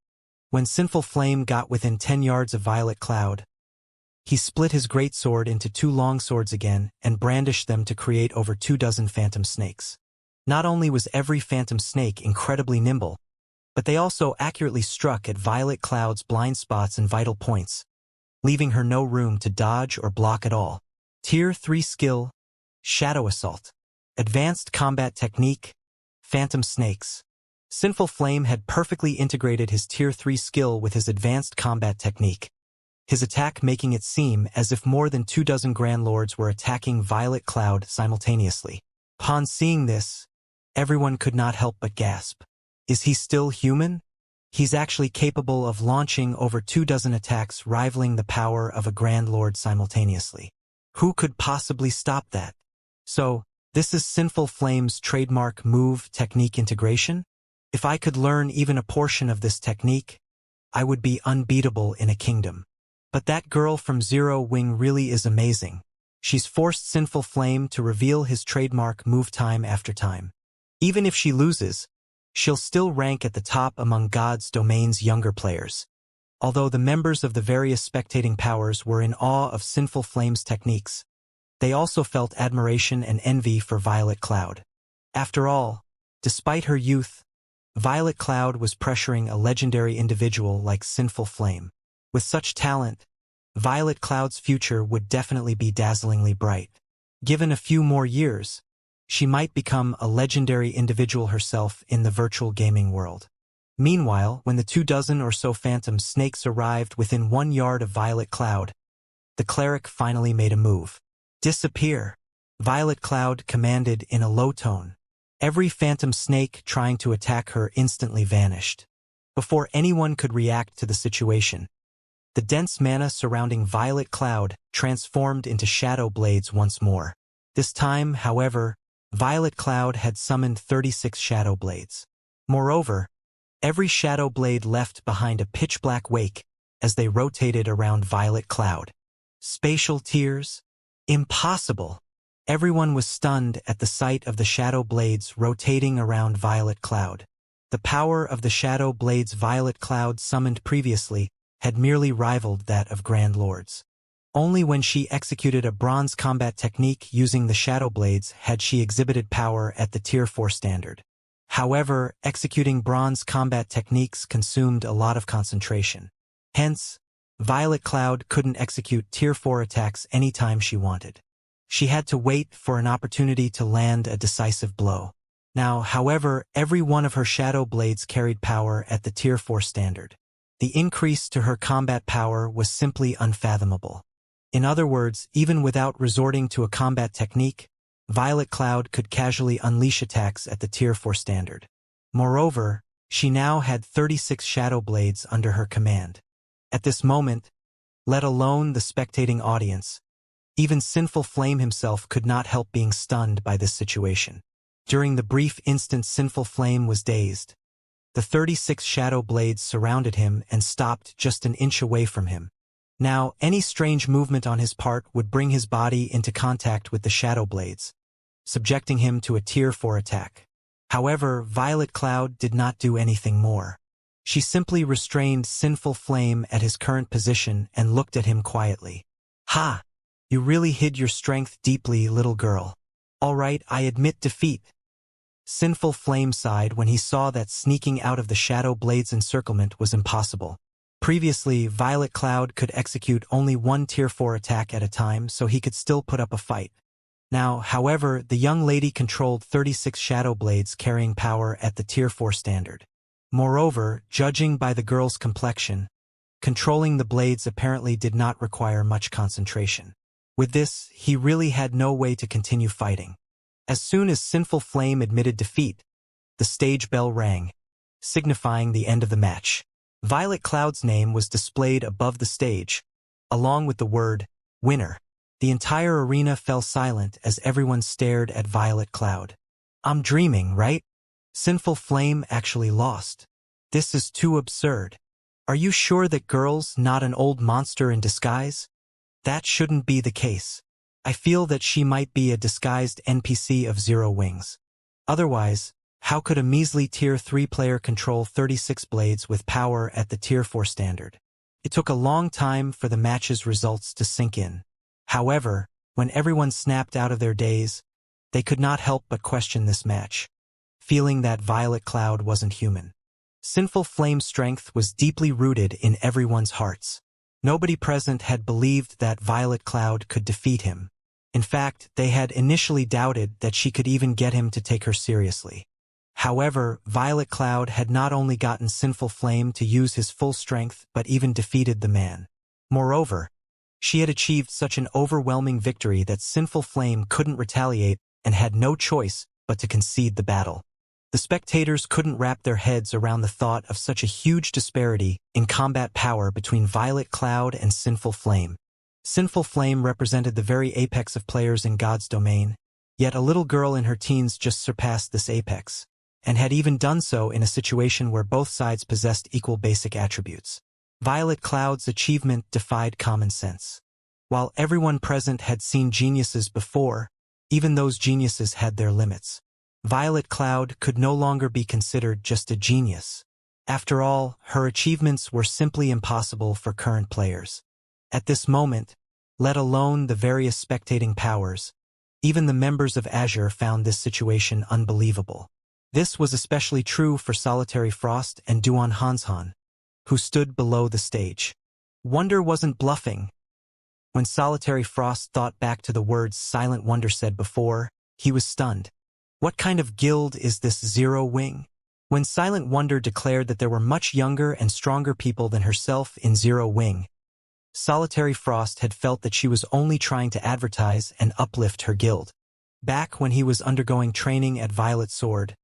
When Sinful Flame got within 10 yards of Violet Cloud, he split his greatsword into 2 longswords again and brandished them to create over 24 phantom snakes. Not only was every phantom snake incredibly nimble, but they also accurately struck at Violet Cloud's blind spots and vital points, leaving her no room to dodge or block at all. Tier 3 skill, Shadow Assault. Advanced combat technique, Phantom Snakes. Sinful Flame had perfectly integrated his Tier 3 skill with his advanced combat technique, his attack making it seem as if more than 24 Grand Lords were attacking Violet Cloud simultaneously. Upon seeing this, everyone could not help but gasp. Is he still human? He's actually capable of launching over 24 attacks rivaling the power of a Grand Lord simultaneously. Who could possibly stop that? So, this is Sinful Flame's trademark move technique integration? If I could learn even a portion of this technique, I would be unbeatable in a kingdom. But that girl from Zero Wing really is amazing. She's forced Sinful Flame to reveal his trademark move time after time. Even if she loses, she'll still rank at the top among God's domain's younger players. Although the members of the various spectating powers were in awe of Sinful Flame's techniques, they also felt admiration and envy for Violet Cloud. After all, despite her youth, Violet Cloud was pressuring a legendary individual like Sinful Flame. With such talent, Violet Cloud's future would definitely be dazzlingly bright. Given a few more years, she might become a legendary individual herself in the virtual gaming world. Meanwhile, when the 24 or so phantom snakes arrived within 1 yard of Violet Cloud, the cleric finally made a move. Disappear, Violet Cloud commanded in a low tone. Every phantom snake trying to attack her instantly vanished. Before anyone could react to the situation, the dense mana surrounding Violet Cloud transformed into shadow blades once more. This time, however, Violet Cloud had summoned 36 shadow blades. Moreover, every shadow blade left behind a pitch-black wake as they rotated around Violet Cloud. Spatial tears? Impossible! Everyone was stunned at the sight of the shadow blades rotating around Violet Cloud. The power of the shadow blades Violet Cloud summoned previously had merely rivaled that of Grand Lords. Only when she executed a bronze combat technique using the shadow blades had she exhibited power at the Tier 4 standard. However, executing bronze combat techniques consumed a lot of concentration. Hence, Violet Cloud couldn't execute Tier 4 attacks anytime she wanted. She had to wait for an opportunity to land a decisive blow. Now, however, every one of her shadow blades carried power at the Tier 4 standard. The increase to her combat power was simply unfathomable. In other words, even without resorting to a combat technique, Violet Cloud could casually unleash attacks at the Tier 4 standard. Moreover, she now had 36 shadow blades under her command. At this moment, let alone the spectating audience, even Sinful Flame himself could not help being stunned by this situation. During the brief instant Sinful Flame was dazed, the 36 shadow blades surrounded him and stopped just an inch away from him. Now, any strange movement on his part would bring his body into contact with the shadow blades, subjecting him to a Tier 4 attack. However, Violet Cloud did not do anything more. She simply restrained Sinful Flame at his current position and looked at him quietly. Ha! You really hid your strength deeply, little girl. All right, I admit defeat. Sinful Flame sighed when he saw that sneaking out of the Shadow Blade's encirclement was impossible. Previously, Violet Cloud could execute only one Tier 4 attack at a time, so he could still put up a fight. Now, however, the young lady controlled 36 Shadow Blades carrying power at the Tier 4 standard. Moreover, judging by the girl's complexion, controlling the blades apparently did not require much concentration. With this, he really had no way to continue fighting. As soon as Sinful Flame admitted defeat, the stage bell rang, signifying the end of the match. Violet Cloud's name was displayed above the stage, along with the word, winner. The entire arena fell silent as everyone stared at Violet Cloud. I'm dreaming, right? Sinful Flame actually lost. This is too absurd. Are you sure that girl's not an old monster in disguise? That shouldn't be the case. I feel that she might be a disguised NPC of Zero Wings. Otherwise, how could a measly Tier 3 player control 36 blades with power at the Tier 4 standard? It took a long time for the match's results to sink in. However, when everyone snapped out of their daze, they could not help but question this match, feeling that Violet Cloud wasn't human. Sinful Flame's strength was deeply rooted in everyone's hearts. Nobody present had believed that Violet Cloud could defeat him. In fact, they had initially doubted that she could even get him to take her seriously. However, Violet Cloud had not only gotten Sinful Flame to use his full strength but even defeated the man. Moreover, she had achieved such an overwhelming victory that Sinful Flame couldn't retaliate and had no choice but to concede the battle. The spectators couldn't wrap their heads around the thought of such a huge disparity in combat power between Violet Cloud and Sinful Flame. Sinful Flame represented the very apex of players in God's domain, yet a little girl in her teens just surpassed this apex, and had even done so in a situation where both sides possessed equal basic attributes. Violet Cloud's achievement defied common sense. While everyone present had seen geniuses before, even those geniuses had their limits. Violet Cloud could no longer be considered just a genius. After all, her achievements were simply impossible for current players. At this moment, let alone the various spectating powers, even the members of Azure found this situation unbelievable. This was especially true for Solitary Frost and Duan Hanshan, who stood below the stage. Wonder wasn't bluffing. When Solitary Frost thought back to the words Silent Wonder said before, he was stunned. What kind of guild is this Zero Wing? When Silent Wonder declared that there were much younger and stronger people than herself in Zero Wing, Solitary Frost had felt that she was only trying to advertise and uplift her guild. Back when he was undergoing training at Violet Sword,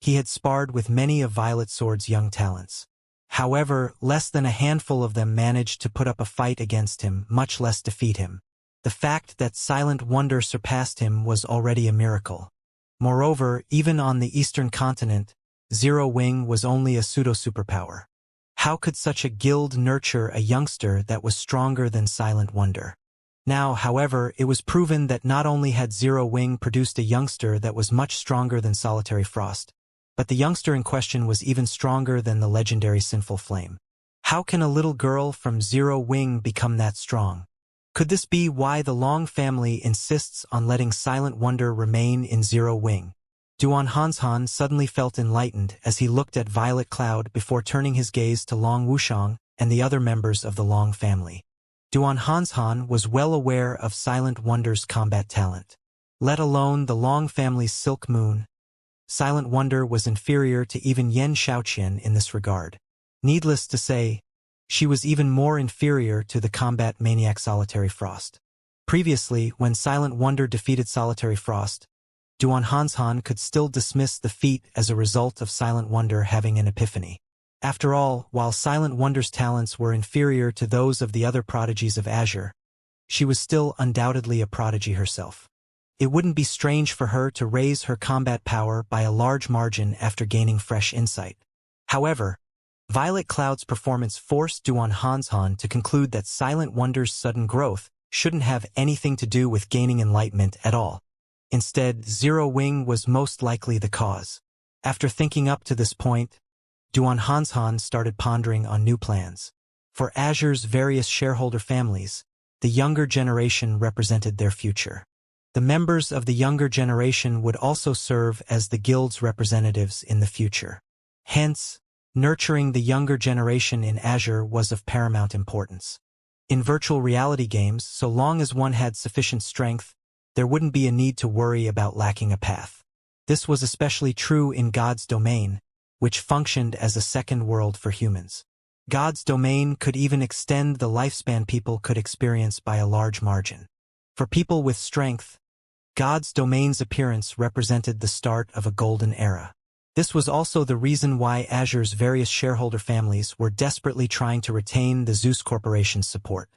he had sparred with many of Violet Sword's young talents. However, less than a handful of them managed to put up a fight against him, much less defeat him. The fact that Silent Wonder surpassed him was already a miracle. Moreover, even on the Eastern continent, Zero Wing was only a pseudo-superpower. How could such a guild nurture a youngster that was stronger than Silent Wonder? Now, however, it was proven that not only had Zero Wing produced a youngster that was much stronger than Solitary Frost, but the youngster in question was even stronger than the legendary Sinful Flame. How can a little girl from Zero Wing become that strong? Could this be why the Long family insists on letting Silent Wonder remain in Zero Wing? Duan Hanshan suddenly felt enlightened as he looked at Violet Cloud before turning his gaze to Long Wushang and the other members of the Long family. Duan Hanshan was well aware of Silent Wonder's combat talent. Let alone the Long family's Silk Moon, Silent Wonder was inferior to even Yen Shaoqian in this regard. Needless to say, she was even more inferior to the combat maniac Solitary Frost. Previously, when Silent Wonder defeated Solitary Frost, Duan Hanshan could still dismiss the feat as a result of Silent Wonder having an epiphany. After all, while Silent Wonder's talents were inferior to those of the other prodigies of Azure, she was still undoubtedly a prodigy herself. It wouldn't be strange for her to raise her combat power by a large margin after gaining fresh insight. However, Violet Cloud's performance forced Duan Hanshan to conclude that Silent Wonder's sudden growth shouldn't have anything to do with gaining enlightenment at all. Instead, Zero Wing was most likely the cause. After thinking up to this point, Duan Hanshan started pondering on new plans. For Azure's various shareholder families, the younger generation represented their future. The members of the younger generation would also serve as the guild's representatives in the future. Hence, nurturing the younger generation in Azure was of paramount importance. In virtual reality games, so long as one had sufficient strength, there wouldn't be a need to worry about lacking a path. This was especially true in God's domain, which functioned as a second world for humans. God's domain could even extend the lifespan people could experience by a large margin. For people with strength, God's domain's appearance represented the start of a golden era. This was also the reason why Azure's various shareholder families were desperately trying to retain the Zeus Corporation's support.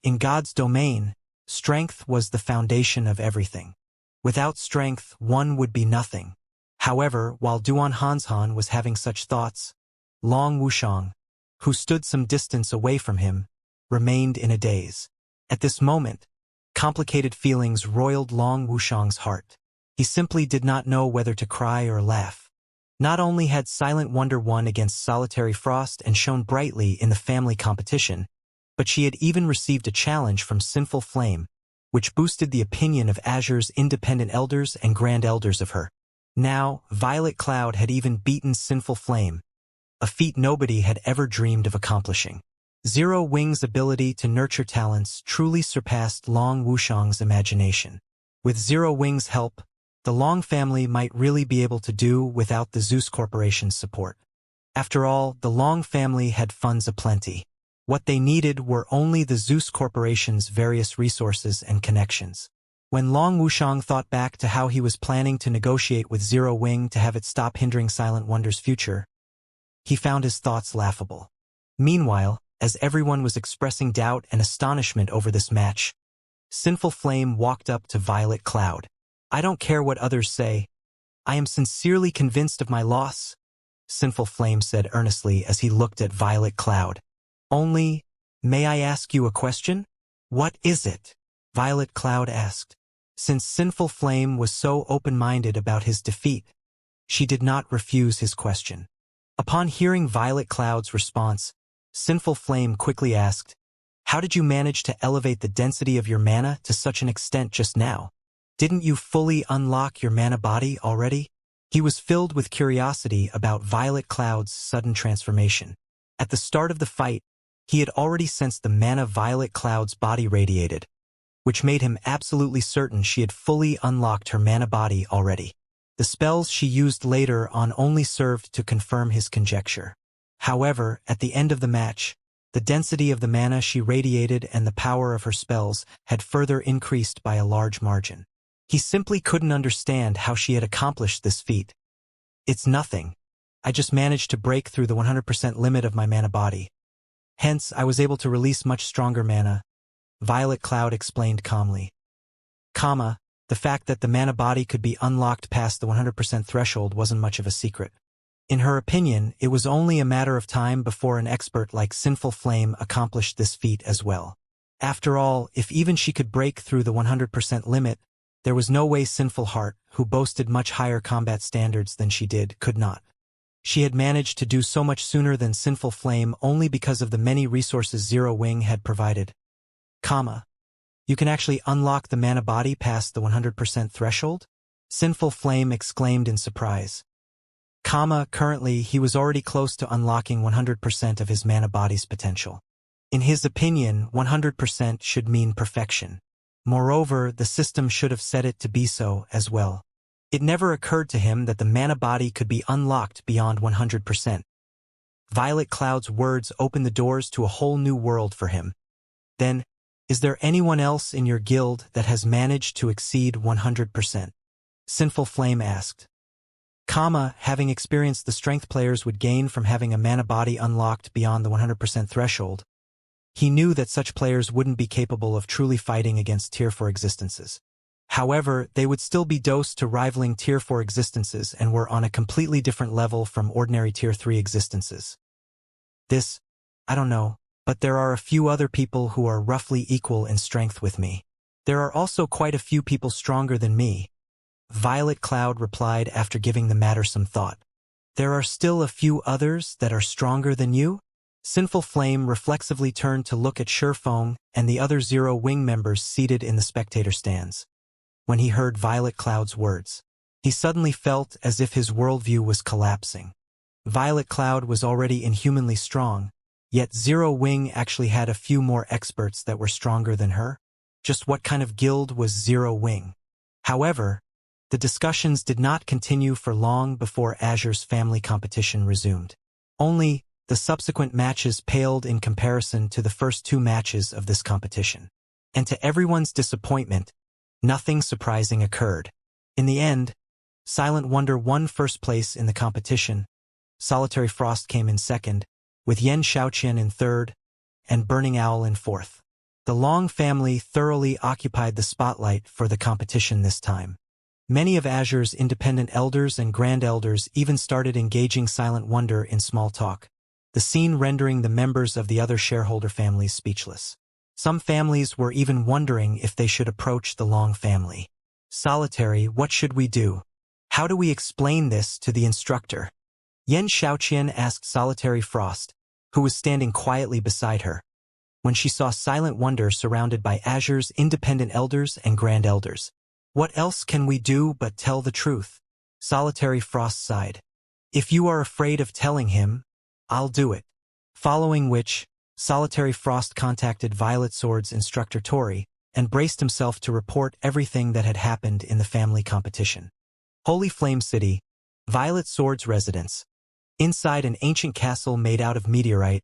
In God's domain, strength was the foundation of everything. Without strength, one would be nothing. However, while Duan Hanshan was having such thoughts, Long Wushang, who stood some distance away from him, remained in a daze. At this moment, complicated feelings roiled Long Wushang's heart. He simply did not know whether to cry or laugh. Not only had Silent Wonder won against Solitary Frost and shone brightly in the family competition, but she had even received a challenge from Sinful Flame, which boosted the opinion of Azure's independent elders and grand elders of her. Now, Violet Cloud had even beaten Sinful Flame, a feat nobody had ever dreamed of accomplishing. Zero Wing's ability to nurture talents truly surpassed Long Wushang's imagination. With Zero Wing's help, the Long family might really be able to do without the Zeus Corporation's support. After all, the Long family had funds aplenty. What they needed were only the Zeus Corporation's various resources and connections. When Long Wushang thought back to how he was planning to negotiate with Zero Wing to have it stop hindering Silent Wonder's future, he found his thoughts laughable. Meanwhile, as everyone was expressing doubt and astonishment over this match, Sinful Flame walked up to Violet Cloud. "I don't care what others say. I am sincerely convinced of my loss," Sinful Flame said earnestly as he looked at Violet Cloud. "Only, may I ask you a question?" "What is it?" Violet Cloud asked. Since Sinful Flame was so open-minded about his defeat, she did not refuse his question. Upon hearing Violet Cloud's response, Sinful Flame quickly asked, "How did you manage to elevate the density of your mana to such an extent just now? Didn't you fully unlock your mana body already?" He was filled with curiosity about Violet Cloud's sudden transformation. At the start of the fight, he had already sensed the mana Violet Cloud's body radiated, which made him absolutely certain she had fully unlocked her mana body already. The spells she used later on only served to confirm his conjecture. However, at the end of the match, the density of the mana she radiated and the power of her spells had further increased by a large margin. He simply couldn't understand how she had accomplished this feat. "It's nothing. I just managed to break through the 100% limit of my mana body. Hence, I was able to release much stronger mana," Violet Cloud explained calmly. The fact that the mana body could be unlocked past the 100% threshold wasn't much of a secret. In her opinion, it was only a matter of time before an expert like Sinful Flame accomplished this feat as well. After all, if even she could break through the 100% limit, there was no way Sinful Heart, who boasted much higher combat standards than she did, could not. She had managed to do so much sooner than Sinful Flame only because of the many resources Zero Wing had provided. You can actually unlock the mana body past the 100% threshold?" Sinful Flame exclaimed in surprise. Currently, he was already close to unlocking 100% of his mana body's potential. In his opinion, 100% should mean perfection. Moreover, the system should have set it to be so as well. It never occurred to him that the mana body could be unlocked beyond 100%. Violet Cloud's words opened the doors to a whole new world for him. "Then, is there anyone else in your guild that has managed to exceed 100%? Sinful Flame asked. Having experienced the strength players would gain from having a mana body unlocked beyond the 100% threshold, he knew that such players wouldn't be capable of truly fighting against Tier 4 existences. However, they would still be dosed to rivaling Tier 4 existences and were on a completely different level from ordinary Tier 3 existences. I don't know, but there are a few other people who are roughly equal in strength with me. There are also quite a few people stronger than me," Violet Cloud replied after giving the matter some thought. "There are still a few others that are stronger than you?" Sinful Flame reflexively turned to look at Sherfong and the other Zero Wing members seated in the spectator stands. When he heard Violet Cloud's words, he suddenly felt as if his worldview was collapsing. Violet Cloud was already inhumanly strong, yet Zero Wing actually had a few more experts that were stronger than her. Just what kind of guild was Zero Wing? However, the discussions did not continue for long before Azure's family competition resumed. Only, the subsequent matches paled in comparison to the first 2 matches of this competition. And to everyone's disappointment, nothing surprising occurred. In the end, Silent Wonder won first place in the competition, Solitary Frost came in second, with Yen Xiaoqian in third, and Burning Owl in fourth. The Long family thoroughly occupied the spotlight for the competition this time. Many of Azure's independent elders and grand elders even started engaging Silent Wonder in small talk, the scene rendering the members of the other shareholder families speechless. Some families were even wondering if they should approach the Long family. Solitary, what should we do? How do we explain this to the instructor? Yen Xiaoqian asked Solitary Frost, who was standing quietly beside her, when she saw Silent Wonder surrounded by Azure's independent elders and grand elders. What else can we do but tell the truth? Solitary Frost sighed. If you are afraid of telling him, I'll do it. Following which, Solitary Frost contacted Violet Sword's instructor Tori and braced himself to report everything that had happened in the family competition. Holy Flame City, Violet Sword's residence. Inside an ancient castle made out of meteorite,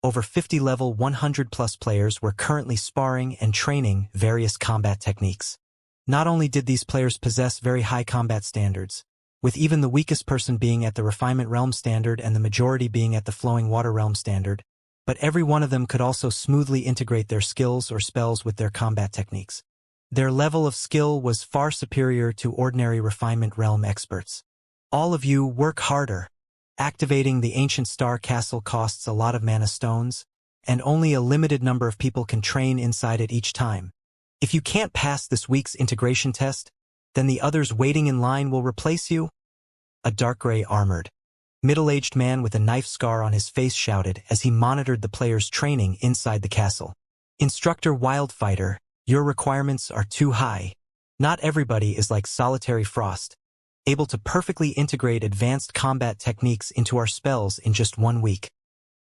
over 50 level 100+ players were currently sparring and training various combat techniques. Not only did these players possess very high combat standards, with even the weakest person being at the Refinement Realm standard and the majority being at the Flowing Water Realm standard, but every one of them could also smoothly integrate their skills or spells with their combat techniques. Their level of skill was far superior to ordinary Refinement Realm experts. All of you work harder. Activating the Ancient Star Castle costs a lot of mana stones, and only a limited number of people can train inside it each time. If you can't pass this week's integration test, then the others waiting in line will replace you? A dark gray armored, middle-aged man with a knife scar on his face shouted as he monitored the players' training inside the castle. Instructor Wildfighter, your requirements are too high. Not everybody is like Solitary Frost, able to perfectly integrate advanced combat techniques into our spells in just 1 week.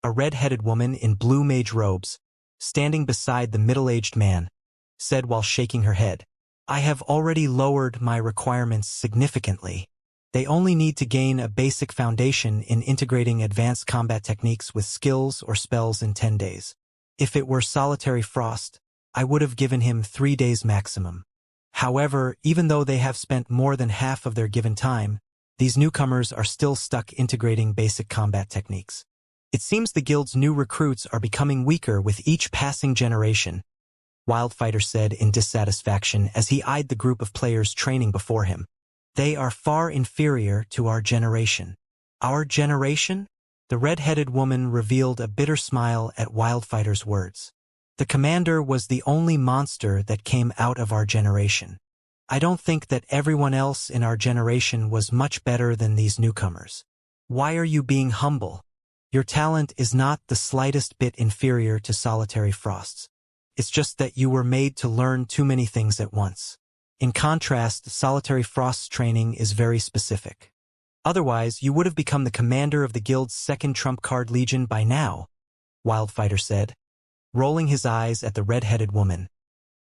A red-headed woman in blue mage robes, standing beside the middle-aged man, said while shaking her head, I have already lowered my requirements significantly. They only need to gain a basic foundation in integrating advanced combat techniques with skills or spells in 10 days. If it were Solitary Frost, I would have given him 3 days maximum. However, even though they have spent more than half of their given time, these newcomers are still stuck integrating basic combat techniques. It seems the guild's new recruits are becoming weaker with each passing generation, Wildfighter said in dissatisfaction as he eyed the group of players training before him. They are far inferior to our generation. Our generation? The red-headed woman revealed a bitter smile at Wildfighter's words. The commander was the only monster that came out of our generation. I don't think that everyone else in our generation was much better than these newcomers. Why are you being humble? Your talent is not the slightest bit inferior to Solitary Frost's. It's just that you were made to learn too many things at once. In contrast, Solitary Frost's training is very specific. Otherwise, you would have become the commander of the guild's second trump card legion by now, Wildfighter said, rolling his eyes at the red-headed woman.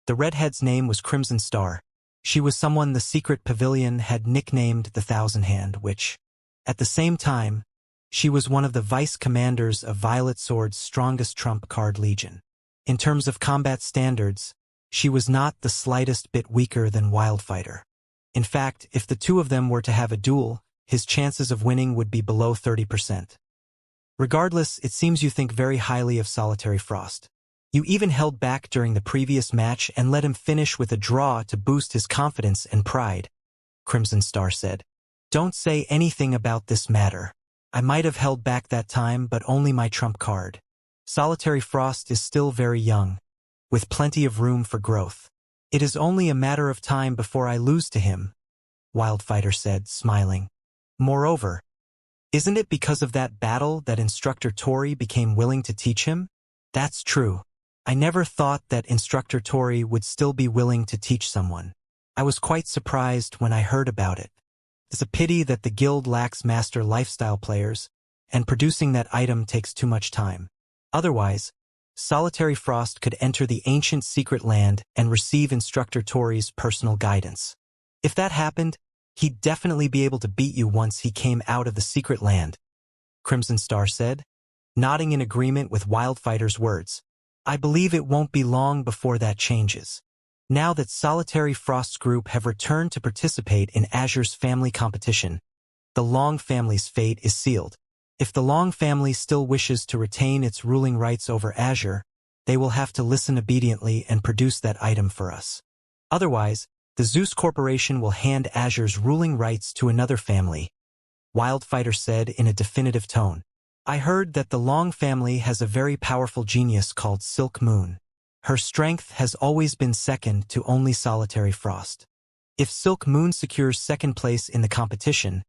The redhead's name was Crimson Star. She was someone the secret pavilion had nicknamed the Thousand Hand, which, at the same time, she was one of the vice-commanders of Violet Sword's strongest trump card legion. In terms of combat standards, she was not the slightest bit weaker than Wildfighter. In fact, if the two of them were to have a duel, his chances of winning would be below 30%. Regardless, it seems you think very highly of Solitary Frost. You even held back during the previous match and let him finish with a draw to boost his confidence and pride, Crimson Star said. Don't say anything about this matter. I might have held back that time, but only my trump card. Solitary Frost is still very young, with plenty of room for growth. It is only a matter of time before I lose to him, Wildfighter said, smiling. Moreover, Isn't it because of that battle that Instructor Tori became willing to teach him? That's true. I never thought that Instructor Tori would still be willing to teach someone. I was quite surprised when I heard about it. It's a pity that the guild lacks master lifestyle players, and producing that item takes too much time. Otherwise, Solitary Frost could enter the ancient secret land and receive Instructor Tori's personal guidance. If that happened, he'd definitely be able to beat you once he came out of the secret land, Crimson Star said, nodding in agreement with Wildfighter's words. I believe it won't be long before that changes. Now that Solitary Frost's group have returned to participate in Azure's family competition, the Long family's fate is sealed. If the Long family still wishes to retain its ruling rights over Azure, they will have to listen obediently and produce that item for us. Otherwise, the Zeus Corporation will hand Azure's ruling rights to another family, Wildfighter said in a definitive tone. I heard that the Long family has a very powerful genius called Silk Moon. Her strength has always been second to only Solitary Frost. If Silk Moon secures second place in the competition,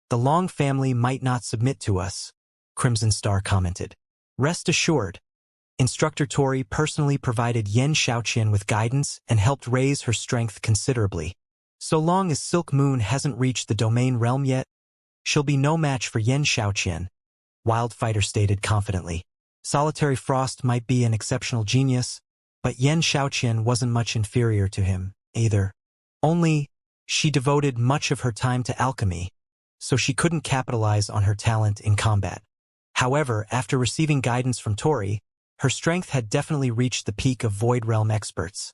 the Long family might not submit to us, Crimson Star commented. Rest assured, Instructor Tori personally provided Yen Xiaoqian with guidance and helped raise her strength considerably. So long as Silk Moon hasn't reached the domain realm yet, she'll be no match for Yen Xiaoqian, Wildfighter stated confidently. Solitary Frost might be an exceptional genius, but Yen Xiaoqian wasn't much inferior to him, either. Only, she devoted much of her time to alchemy, so she couldn't capitalize on her talent in combat. However, after receiving guidance from Tori, her strength had definitely reached the peak of Void Realm experts.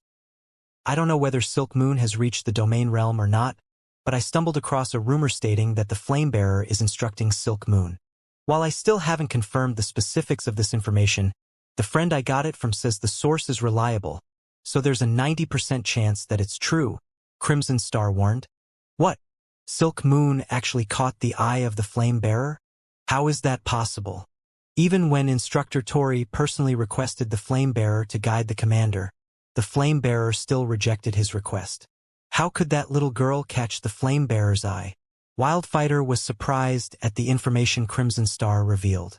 I don't know whether Silk Moon has reached the domain realm or not, but I stumbled across a rumor stating that the Flamebearer is instructing Silk Moon. While I still haven't confirmed the specifics of this information, the friend I got it from says the source is reliable, so there's a 90% chance that it's true, Crimson Star warned. What? Silk Moon actually caught the eye of the Flamebearer? How is that possible? Even when Instructor Tori personally requested the Flamebearer to guide the commander, the Flamebearer still rejected his request. How could that little girl catch the Flamebearer's eye? Wildfighter was surprised at the information Crimson Star revealed.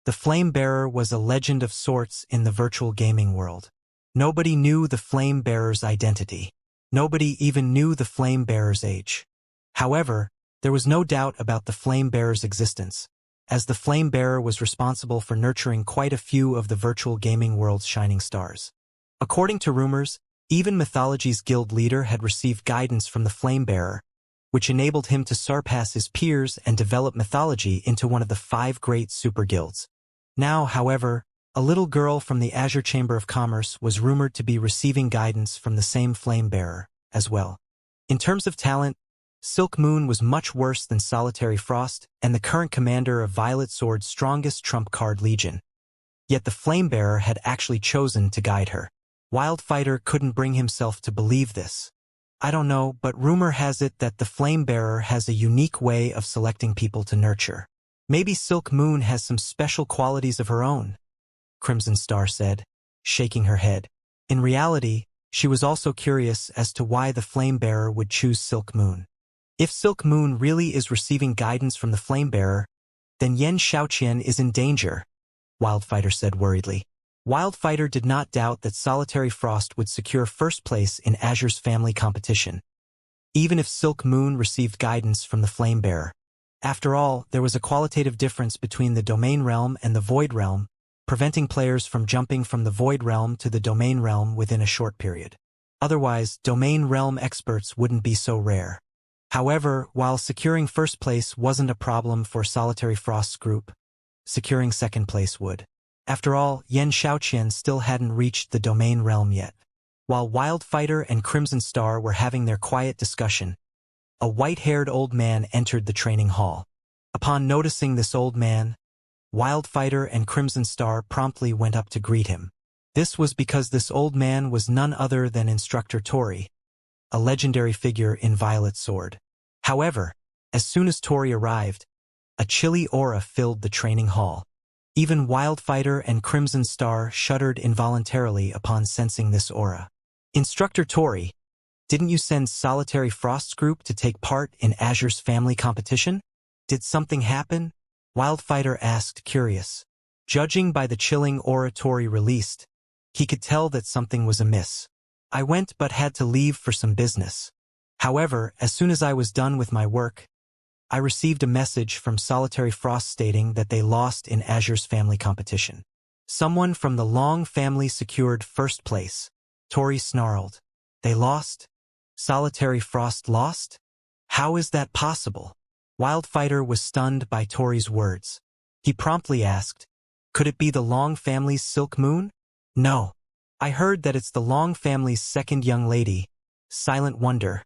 The Flamebearer was a legend of sorts in the virtual gaming world. Nobody knew the Flamebearer's identity. Nobody even knew the Flamebearer's age. However, there was no doubt about the Flamebearer's existence, as the Flamebearer was responsible for nurturing quite a few of the virtual gaming world's shining stars. According to rumors, even Mythology's guild leader had received guidance from the Flamebearer, which enabled him to surpass his peers and develop Mythology into one of the 5 great super guilds. Now, however, a little girl from the Azure Chamber of Commerce was rumored to be receiving guidance from the same Flamebearer as well. In terms of talent, Silk Moon was much worse than Solitary Frost and the current commander of Violet Sword's strongest trump card Legion. Yet the Flamebearer had actually chosen to guide her. Wildfighter couldn't bring himself to believe this. I don't know, but rumor has it that the Flamebearer has a unique way of selecting people to nurture. Maybe Silk Moon has some special qualities of her own, Crimson Star said, shaking her head. In reality, she was also curious as to why the Flamebearer would choose Silk Moon. If Silk Moon really is receiving guidance from the Flamebearer, then Yen Xiaoqian is in danger, Wildfighter said worriedly. Wildfighter did not doubt that Solitary Frost would secure first place in Azure's family competition, even if Silk Moon received guidance from the Flamebearer. After all, there was a qualitative difference between the Domain Realm and the Void Realm, preventing players from jumping from the Void Realm to the Domain Realm within a short period. Otherwise, Domain Realm experts wouldn't be so rare. However, while securing first place wasn't a problem for Solitary Frost's group, securing second place would. After all, Yen Xiaoqian still hadn't reached the Domain Realm yet. While Wildfighter and Crimson Star were having their quiet discussion, a white-haired old man entered the training hall. Upon noticing this old man, Wildfighter and Crimson Star promptly went up to greet him. This was because this old man was none other than Instructor Tori, a legendary figure in Violet Sword. However, as soon as Tori arrived, a chilly aura filled the training hall. Even Wildfighter and Crimson Star shuddered involuntarily upon sensing this aura. Instructor Tori, didn't you send Solitary Frost's group to take part in Azure's family competition? Did something happen? Wildfighter asked, curious. Judging by the chilling aura Tori released, he could tell that something was amiss. I went but had to leave for some business. However, as soon as I was done with my work, I received a message from Solitary Frost stating that they lost in Azure's family competition. Someone from the Long family secured first place. Tori snarled. They lost? Solitary Frost lost? How is that possible? Wildfighter was stunned by Tori's words. He promptly asked, could it be the Long family's Silk Moon? No. I heard that it's the Long family's second young lady, Silent Wonder,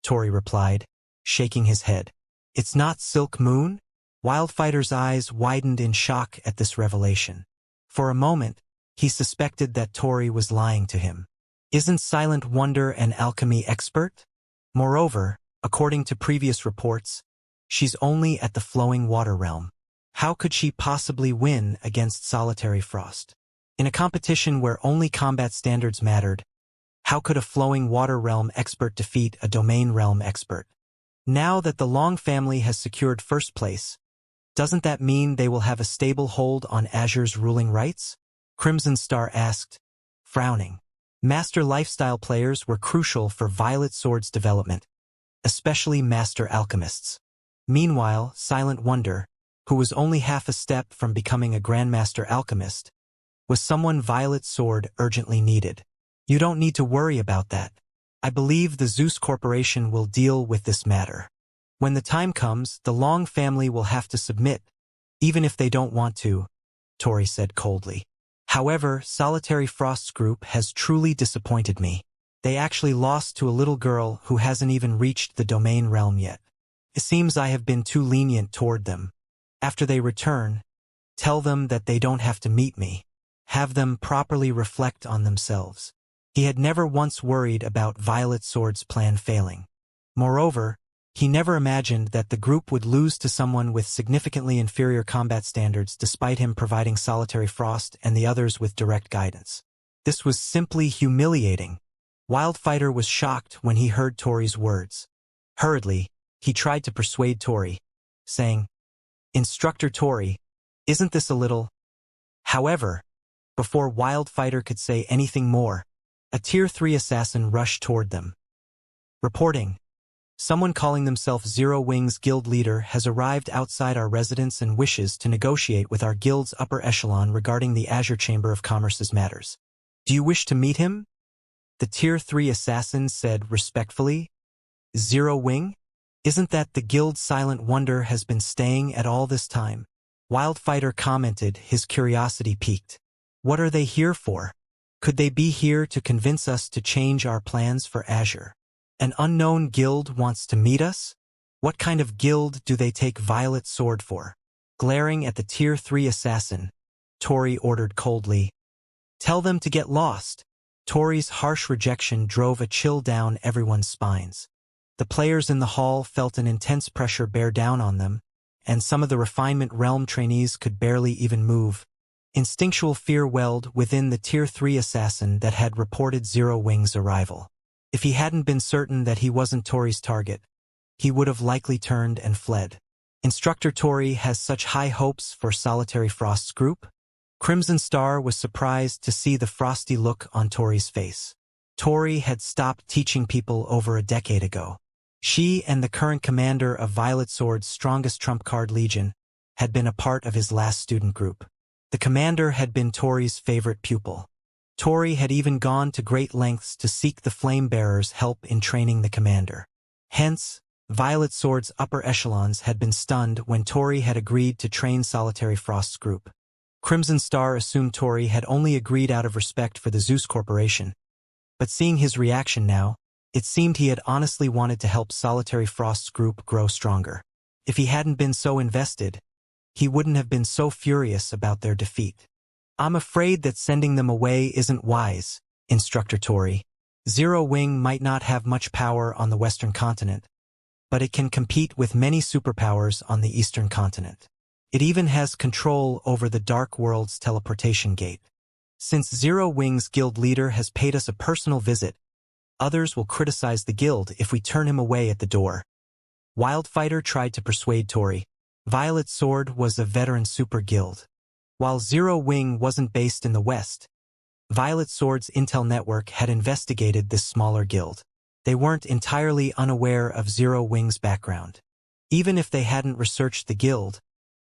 Tori replied, shaking his head. It's not Silk Moon? Wildfighter's eyes widened in shock at this revelation. For a moment, he suspected that Tori was lying to him. Isn't Silent Wonder an alchemy expert? Moreover, according to previous reports, she's only at the Flowing Water realm. How could she possibly win against Solitary Frost? In a competition where only combat standards mattered, how could a Flowing Water realm expert defeat a Domain realm expert? Now that the Long family has secured first place, doesn't that mean they will have a stable hold on Azure's ruling rights? Crimson Star asked, frowning. Master lifestyle players were crucial for Violet Sword's development, especially Master Alchemists. Meanwhile, Silent Wonder, who was only half a step from becoming a Grandmaster Alchemist, was someone Violet Sword urgently needed. You don't need to worry about that. I believe the Zeus Corporation will deal with this matter. When the time comes, the Long family will have to submit, even if they don't want to, Tori said coldly. However, Solitary Frost's group has truly disappointed me. They actually lost to a little girl who hasn't even reached the Domain realm yet. It seems I have been too lenient toward them. After they return, tell them that they don't have to meet me. Have them properly reflect on themselves. He had never once worried about Violet Sword's plan failing. Moreover, he never imagined that the group would lose to someone with significantly inferior combat standards despite him providing Solitary Frost and the others with direct guidance. This was simply humiliating. Wildfighter was shocked when he heard Tori's words. Hurriedly, he tried to persuade Tori, saying, Instructor Tori, isn't this a little... However, before Wildfighter could say anything more, a Tier 3 assassin rushed toward them. Reporting. Someone calling themselves Zero Wings guild leader has arrived outside our residence and wishes to negotiate with our guild's upper echelon regarding the Azure Chamber of Commerce's matters. Do you wish to meet him? The Tier 3 assassin said respectfully. Zero Wing? Isn't that the guild Silent Wonder has been staying at all this time? Wildfighter commented, his curiosity piqued. What are they here for? Could they be here to convince us to change our plans for Azure? An unknown guild wants to meet us? What kind of guild do they take Violet Sword for? Glaring at the Tier 3 assassin, Tori ordered coldly. Tell them to get lost. Tori's harsh rejection drove a chill down everyone's spines. The players in the hall felt an intense pressure bear down on them, and some of the Refinement Realm trainees could barely even move. Instinctual fear welled within the Tier 3 assassin that had reported Zero Wing's arrival. If he hadn't been certain that he wasn't Tori's target, he would have likely turned and fled. Instructor Tori has such high hopes for Solitary Frost's group? Crimson Star was surprised to see the frosty look on Tori's face. Tori had stopped teaching people over a decade ago. She and the current commander of Violet Sword's strongest trump card legion had been a part of his last student group. The commander had been Tori's favorite pupil. Tori had even gone to great lengths to seek the Flame-Bearer's help in training the commander. Hence, Violet Sword's upper echelons had been stunned when Tori had agreed to train Solitary Frost's group. Crimson Star assumed Tori had only agreed out of respect for the Zeus Corporation, but seeing his reaction now, it seemed he had honestly wanted to help Solitary Frost's group grow stronger. If he hadn't been so invested, he wouldn't have been so furious about their defeat. I'm afraid that sending them away isn't wise, Instructor Tori. Zero Wing might not have much power on the Western continent, but it can compete with many superpowers on the Eastern continent. It even has control over the Dark World's teleportation gate. Since Zero Wing's guild leader has paid us a personal visit, others will criticize the guild if we turn him away at the door. Wildfighter tried to persuade Tori. Violet Sword was a veteran super guild. While Zero Wing wasn't based in the West, Violet Sword's intel network had investigated this smaller guild. They weren't entirely unaware of Zero Wing's background. Even if they hadn't researched the guild,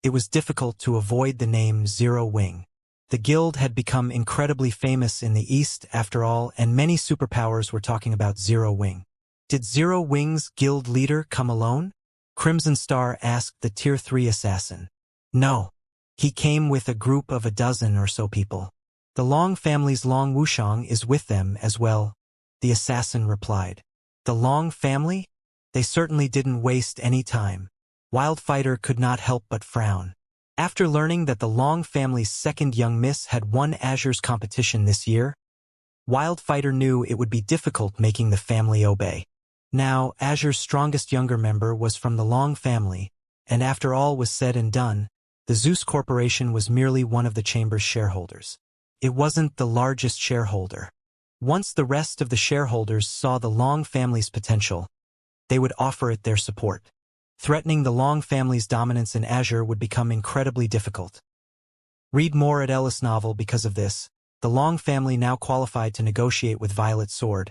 it was difficult to avoid the name Zero Wing. The guild had become incredibly famous in the East after all, and many superpowers were talking about Zero Wing. Did Zero Wing's guild leader come alone? Crimson Star asked the Tier 3 assassin. No. He came with a group of a dozen or so people. The Long family's Long Wushang is with them as well, the assassin replied. The Long family? They certainly didn't waste any time. Wildfighter could not help but frown. After learning that the Long family's second young miss had won Azure's competition this year, Wildfighter knew it would be difficult making the family obey. Now, Azure's strongest younger member was from the Long family, and after all was said and done, the Zeus Corporation was merely one of the Chamber's shareholders. It wasn't the largest shareholder. Once the rest of the shareholders saw the Long family's potential, they would offer it their support. Threatening the Long family's dominance in Azure would become incredibly difficult. Read more at Ellis Novel. Because of this, the Long family now qualified to negotiate with Violet Sword,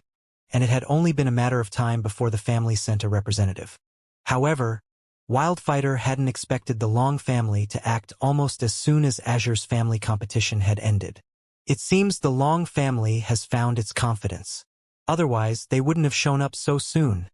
and it had only been a matter of time before the family sent a representative. However, Wildfighter hadn't expected the Long family to act almost as soon as Azure's family competition had ended. It seems the Long family has found its confidence. Otherwise, they wouldn't have shown up so soon,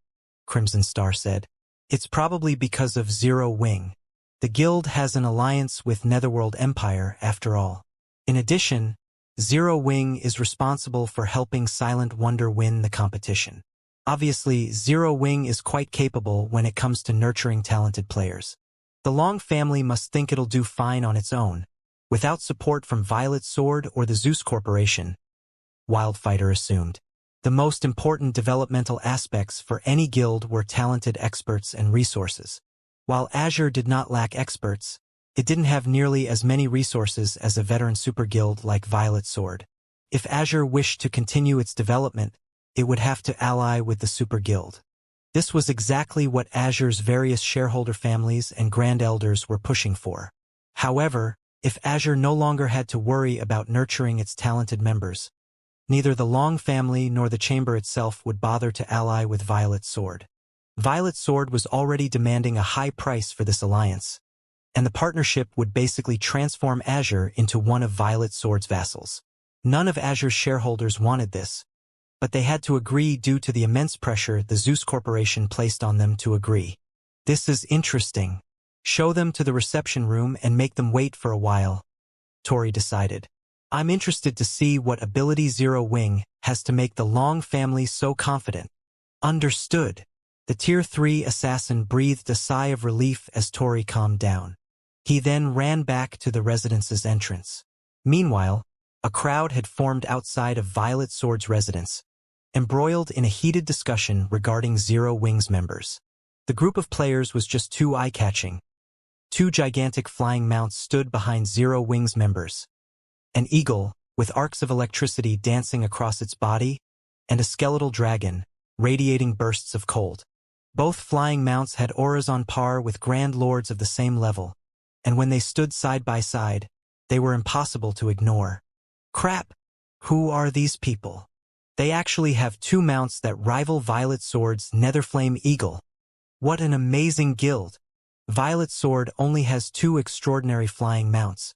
Crimson Star said. It's probably because of Zero Wing. The guild has an alliance with Netherworld Empire, after all. In addition, Zero Wing is responsible for helping Silent Wonder win the competition. Obviously, Zero Wing is quite capable when it comes to nurturing talented players. The Long family must think it'll do fine on its own, without support from Violet Sword or the Zeus Corporation, Wildfighter assumed. The most important developmental aspects for any guild were talented experts and resources. While Azure did not lack experts, it didn't have nearly as many resources as a veteran super guild like Violet Sword. If Azure wished to continue its development, it would have to ally with the super guild. This was exactly what Azure's various shareholder families and Grand Elders were pushing for. However, if Azure no longer had to worry about nurturing its talented members, neither the Long family nor the Chamber itself would bother to ally with Violet Sword. Violet Sword was already demanding a high price for this alliance, and the partnership would basically transform Azure into one of Violet Sword's vassals. None of Azure's shareholders wanted this, but they had to agree due to the immense pressure the Zeus Corporation placed on them to agree. This is interesting. Show them to the reception room and make them wait for a while, Tori decided. I'm interested to see what ability Zero Wing has to make the Long family so confident. Understood. The Tier 3 assassin breathed a sigh of relief as Tori calmed down. He then ran back to the residence's entrance. Meanwhile, a crowd had formed outside of Violet Sword's residence, embroiled in a heated discussion regarding Zero Wing's members. The group of players was just too eye-catching. Two gigantic flying mounts stood behind Zero Wing's members. An eagle, with arcs of electricity dancing across its body, and a skeletal dragon, radiating bursts of cold. Both flying mounts had auras on par with Grand Lords of the same level, and when they stood side by side, they were impossible to ignore. Crap! Who are these people? They actually have two mounts that rival Violet Sword's Netherflame Eagle. What an amazing guild! Violet Sword only has two extraordinary flying mounts.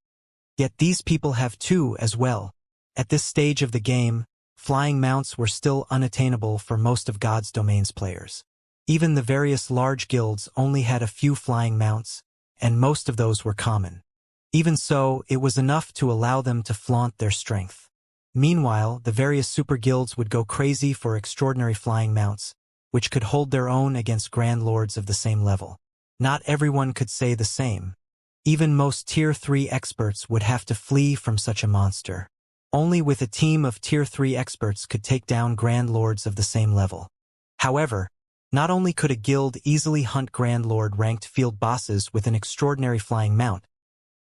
Yet these people have two as well. At this stage of the game, flying mounts were still unattainable for most of God's Domain's players. Even the various large guilds only had a few flying mounts, and most of those were common. Even so, it was enough to allow them to flaunt their strength. Meanwhile, the various super guilds would go crazy for extraordinary flying mounts, which could hold their own against Grand Lords of the same level. Not everyone could say the same. Even most Tier 3 experts would have to flee from such a monster. Only with a team of Tier 3 experts could take down Grand Lords of the same level. However, not only could a guild easily hunt Grand Lord-ranked field bosses with an extraordinary flying mount,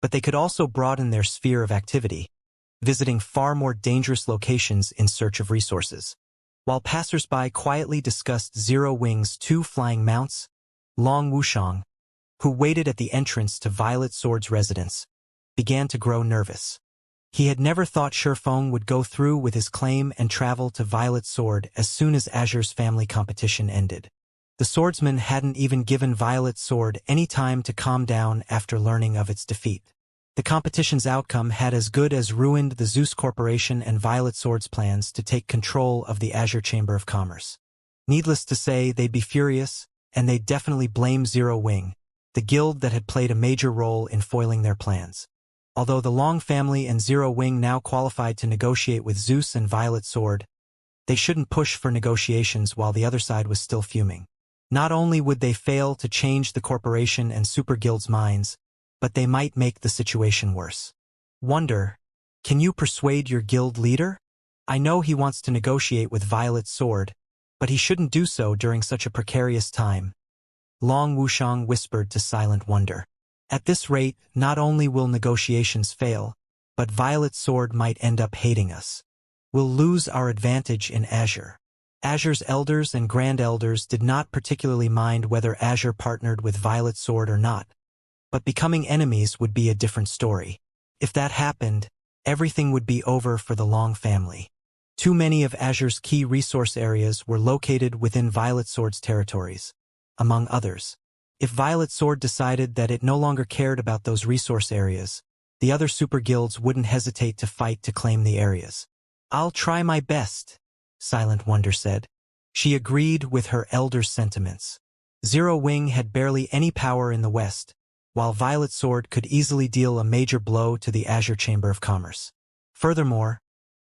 but they could also broaden their sphere of activity, visiting far more dangerous locations in search of resources. While passersby quietly discussed Zero Wing's two flying mounts, Long Wushang, who waited at the entrance to Violet Sword's residence, began to grow nervous. He had never thought Shifeng would go through with his claim and travel to Violet Sword as soon as Azure's family competition ended. The swordsman hadn't even given Violet Sword any time to calm down after learning of its defeat. The competition's outcome had as good as ruined the Zeus Corporation and Violet Sword's plans to take control of the Azure Chamber of Commerce. Needless to say, they'd be furious, and they'd definitely blame Zero Wing, the guild that had played a major role in foiling their plans. Although the Long family and Zero Wing now qualified to negotiate with Zeus and Violet Sword, they shouldn't push for negotiations while the other side was still fuming. Not only would they fail to change the corporation and super guild's minds, but they might make the situation worse. Wonder, can you persuade your guild leader? I know he wants to negotiate with Violet Sword, but he shouldn't do so during such a precarious time. Long Wushang whispered to Silent Wonder. At this rate, not only will negotiations fail, but Violet Sword might end up hating us. We'll lose our advantage in Azure. Azure's elders and grand elders did not particularly mind whether Azure partnered with Violet Sword or not, but becoming enemies would be a different story. If that happened, everything would be over for the Long family. Too many of Azure's key resource areas were located within Violet Sword's territories, among others. If Violet Sword decided that it no longer cared about those resource areas, the other super guilds wouldn't hesitate to fight to claim the areas. I'll try my best, Silent Wonder said. She agreed with her elder's sentiments. Zero Wing had barely any power in the West, while Violet Sword could easily deal a major blow to the Azure Chamber of Commerce. Furthermore,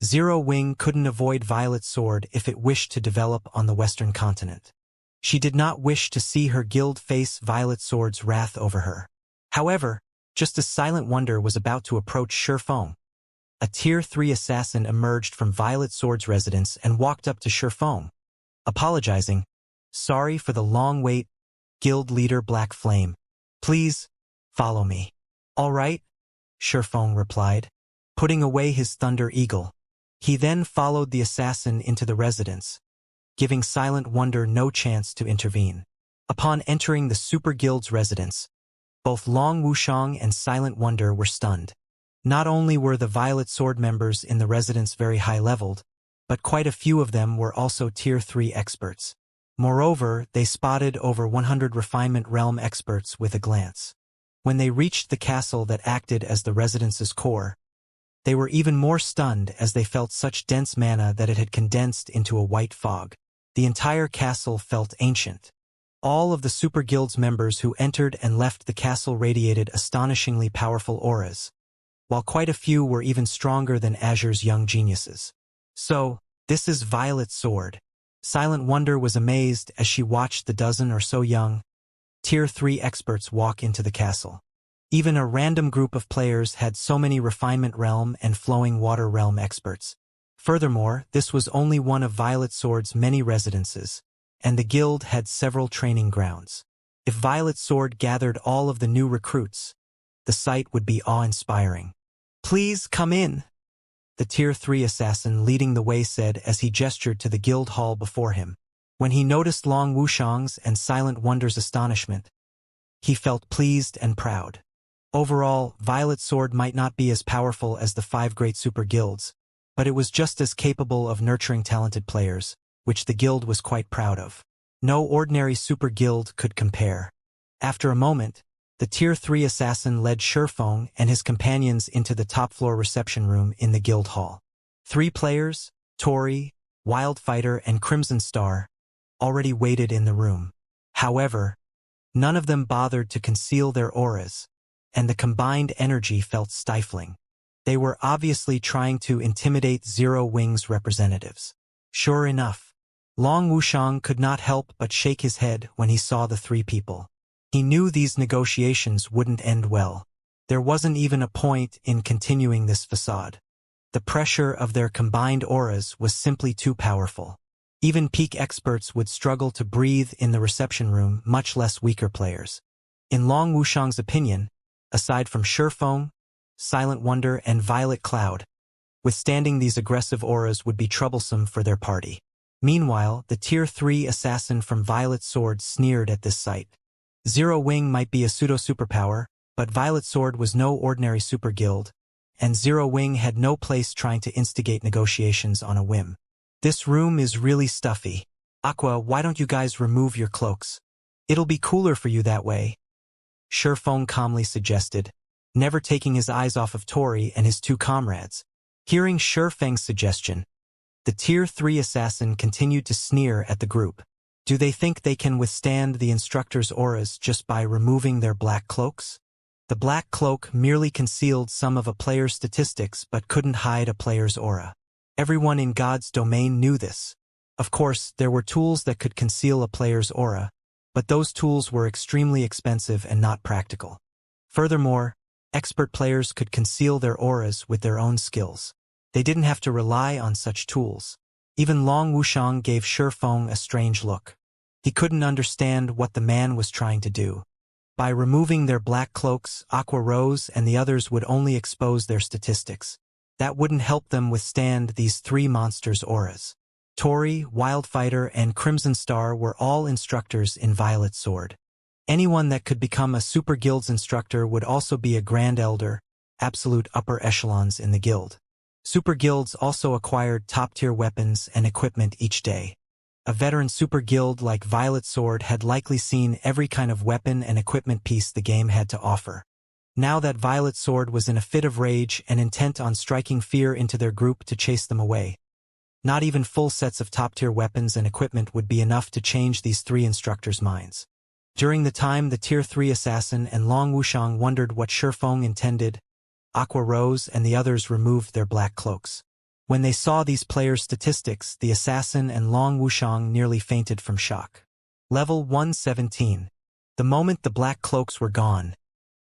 Zero Wing couldn't avoid Violet Sword if it wished to develop on the Western continent. She did not wish to see her guild face Violet Sword's wrath over her. However, just as Silent Wonder was about to approach Shifeng, a Tier 3 assassin emerged from Violet Sword's residence and walked up to Shifeng, apologizing. Sorry for the long wait, guild leader Black Flame. Please, follow me. All right, Shifeng replied, putting away his Thunder Eagle. He then followed the assassin into the residence, giving Silent Wonder no chance to intervene. Upon entering the Super Guild's residence, both Long Wushang and Silent Wonder were stunned. Not only were the Violet Sword members in the residence very high-leveled, but quite a few of them were also Tier 3 experts. Moreover, they spotted over 100 Refinement Realm experts with a glance. When they reached the castle that acted as the residence's core, they were even more stunned as they felt such dense mana that it had condensed into a white fog. The entire castle felt ancient. All of the Super Guild's members who entered and left the castle radiated astonishingly powerful auras, while quite a few were even stronger than Azure's young geniuses. So, this is Violet Sword. Silent Wonder was amazed as she watched the dozen or so young, Tier 3 experts walk into the castle. Even a random group of players had so many Refinement Realm and Flowing Water Realm experts. Furthermore, this was only one of Violet Sword's many residences, and the guild had several training grounds. If Violet Sword gathered all of the new recruits, the sight would be awe-inspiring. Please come in, the Tier 3 assassin leading the way said as he gestured to the guild hall before him. When he noticed Long Wushang's and Silent Wonder's astonishment, he felt pleased and proud. Overall, Violet Sword might not be as powerful as the 5 great super guilds, but it was just as capable of nurturing talented players, which the guild was quite proud of. No ordinary super guild could compare. After a moment, the Tier 3 assassin led Shifeng and his companions into the top-floor reception room in the guild hall. 3 players, Tori, Wildfighter, and Crimson Star, already waited in the room. However, none of them bothered to conceal their auras, and the combined energy felt stifling. They were obviously trying to intimidate Zero Wing's representatives. Sure enough, Long Wushang could not help but shake his head when he saw the 3 people. He knew these negotiations wouldn't end well. There wasn't even a point in continuing this facade. The pressure of their combined auras was simply too powerful. Even peak experts would struggle to breathe in the reception room, much less weaker players. In Long Wushang's opinion, aside from Shifeng, Silent Wonder, and Violet Cloud, withstanding these aggressive auras would be troublesome for their party. Meanwhile, the Tier 3 assassin from Violet Sword sneered at this sight. Zero Wing might be a pseudo-superpower, but Violet Sword was no ordinary super guild, and Zero Wing had no place trying to instigate negotiations on a whim. This room is really stuffy. Aqua, why don't you guys remove your cloaks? It'll be cooler for you that way, Shifeng calmly suggested, never taking his eyes off of Tori and his two comrades. Hearing Shifeng's suggestion, the Tier 3 assassin continued to sneer at the group. Do they think they can withstand the instructor's auras just by removing their black cloaks? The black cloak merely concealed some of a player's statistics but couldn't hide a player's aura. Everyone in God's domain knew this. Of course, there were tools that could conceal a player's aura, but those tools were extremely expensive and not practical. Furthermore, expert players could conceal their auras with their own skills. They didn't have to rely on such tools. Even Long Wushang gave Shifeng a strange look. He couldn't understand what the man was trying to do. By removing their black cloaks, Aqua Rose and the others would only expose their statistics. That wouldn't help them withstand these three monsters' auras. Tori, Wildfighter, and Crimson Star were all instructors in Violet Sword. Anyone that could become a Super Guild's instructor would also be a Grand Elder, absolute upper echelons in the guild. Super Guilds also acquired top-tier weapons and equipment each day. A veteran Super Guild like Violet Sword had likely seen every kind of weapon and equipment piece the game had to offer. Now that Violet Sword was in a fit of rage and intent on striking fear into their group to chase them away. Not even full sets of top-tier weapons and equipment would be enough to change these three instructors' minds. During the time the Tier 3 assassin and Long Wushang wondered what Shifeng intended, Aqua Rose and the others removed their black cloaks. When they saw these players' statistics, the assassin and Long Wushang nearly fainted from shock. Level 117. The moment the black cloaks were gone,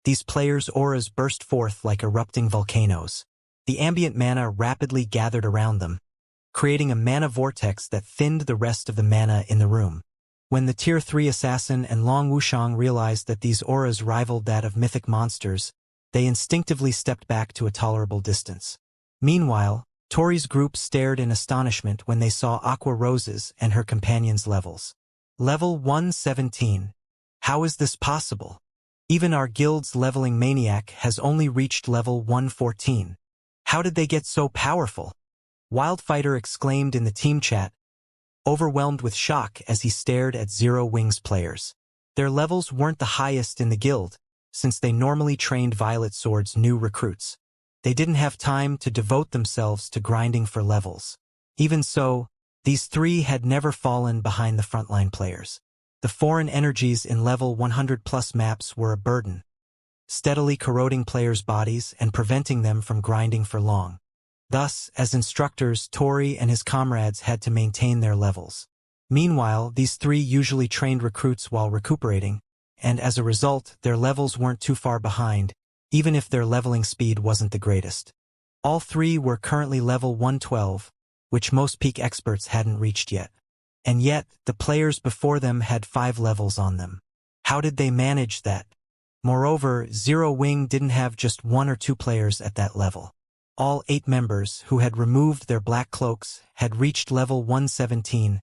these players' auras burst forth like erupting volcanoes. The ambient mana rapidly gathered around them, creating a mana vortex that thinned the rest of the mana in the room. When the Tier 3 assassin and Long Wushang realized that these auras rivaled that of mythic monsters, they instinctively stepped back to a tolerable distance. Meanwhile, Tori's group stared in astonishment when they saw Aqua Rose's and her companions' levels. Level 117. How is this possible? Even our guild's leveling maniac has only reached level 114. How did they get so powerful? Wildfighter exclaimed in the team chat, overwhelmed with shock as he stared at Zero Wing's players. Their levels weren't the highest in the guild, since they normally trained Violet Sword's new recruits. They didn't have time to devote themselves to grinding for levels. Even so, these three had never fallen behind the frontline players. The foreign energies in level 100+ maps were a burden, steadily corroding players' bodies and preventing them from grinding for long. Thus, as instructors, Tori and his comrades had to maintain their levels. Meanwhile, these three usually trained recruits while recuperating, and as a result, their levels weren't too far behind, even if their leveling speed wasn't the greatest. All three were currently level 112, which most peak experts hadn't reached yet. And yet, the players before them had 5 levels on them. How did they manage that? Moreover, Zero Wing didn't have just 1 or 2 players at that level. All 8 members who had removed their black cloaks had reached level 117.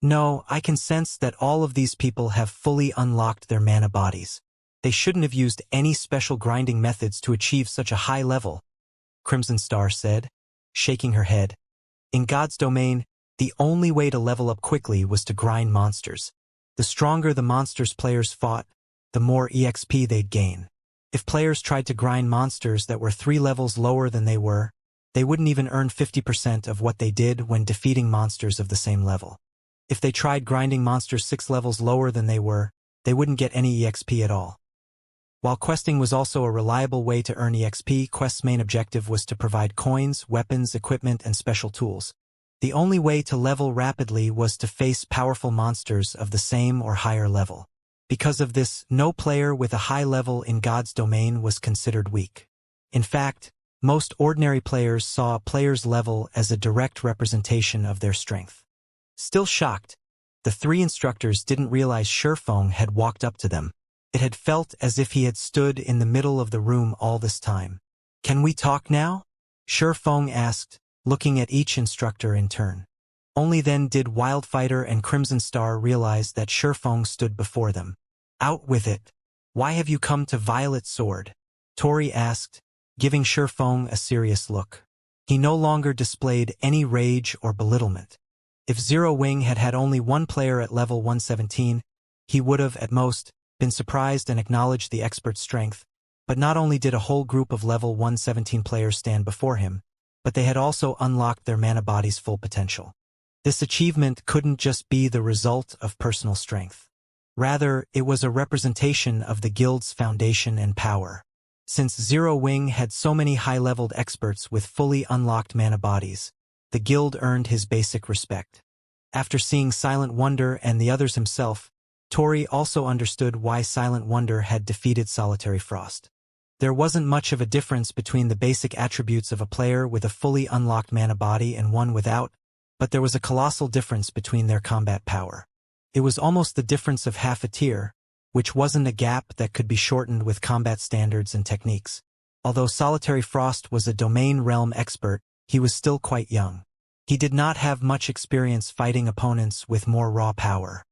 No, I can sense that all of these people have fully unlocked their mana bodies. They shouldn't have used any special grinding methods to achieve such a high level, Crimson Star said, shaking her head. In God's domain, the only way to level up quickly was to grind monsters. The stronger the monsters players fought, the more EXP they'd gain. If players tried to grind monsters that were 3 levels lower than they wouldn't even earn 50% of what they did when defeating monsters of the same level. If they tried grinding monsters 6 levels lower than they wouldn't get any EXP at all. While questing was also a reliable way to earn EXP, Quest's main objective was to provide coins, weapons, equipment, and special tools. The only way to level rapidly was to face powerful monsters of the same or higher level. Because of this, no player with a high level in God's domain was considered weak. In fact, most ordinary players saw a player's level as a direct representation of their strength. Still shocked, the 3 instructors didn't realize Shifeng had walked up to them. It had felt as if he had stood in the middle of the room all this time. Can we talk now? Shifeng asked, looking at each instructor in turn. Only then did Wildfighter and Crimson Star realize that Shifeng stood before them. Out with it. Why have you come to Violet Sword? Tori asked, giving Shifeng a serious look. He no longer displayed any rage or belittlement. If Zero Wing had had only one player at level 117, he would have, at most, been surprised and acknowledged the expert's strength, but not only did a whole group of level 117 players stand before him, but they had also unlocked their mana body's full potential. This achievement couldn't just be the result of personal strength. Rather, it was a representation of the guild's foundation and power. Since Zero Wing had so many high-leveled experts with fully unlocked mana bodies, the guild earned his basic respect. After seeing Silent Wonder and the others himself, Tori also understood why Silent Wonder had defeated Solitary Frost. There wasn't much of a difference between the basic attributes of a player with a fully unlocked mana body and one without, but there was a colossal difference between their combat power. It was almost the difference of half a tier, which wasn't a gap that could be shortened with combat standards and techniques. Although Solitary Frost was a domain realm expert, he was still quite young. He did not have much experience fighting opponents with more raw power.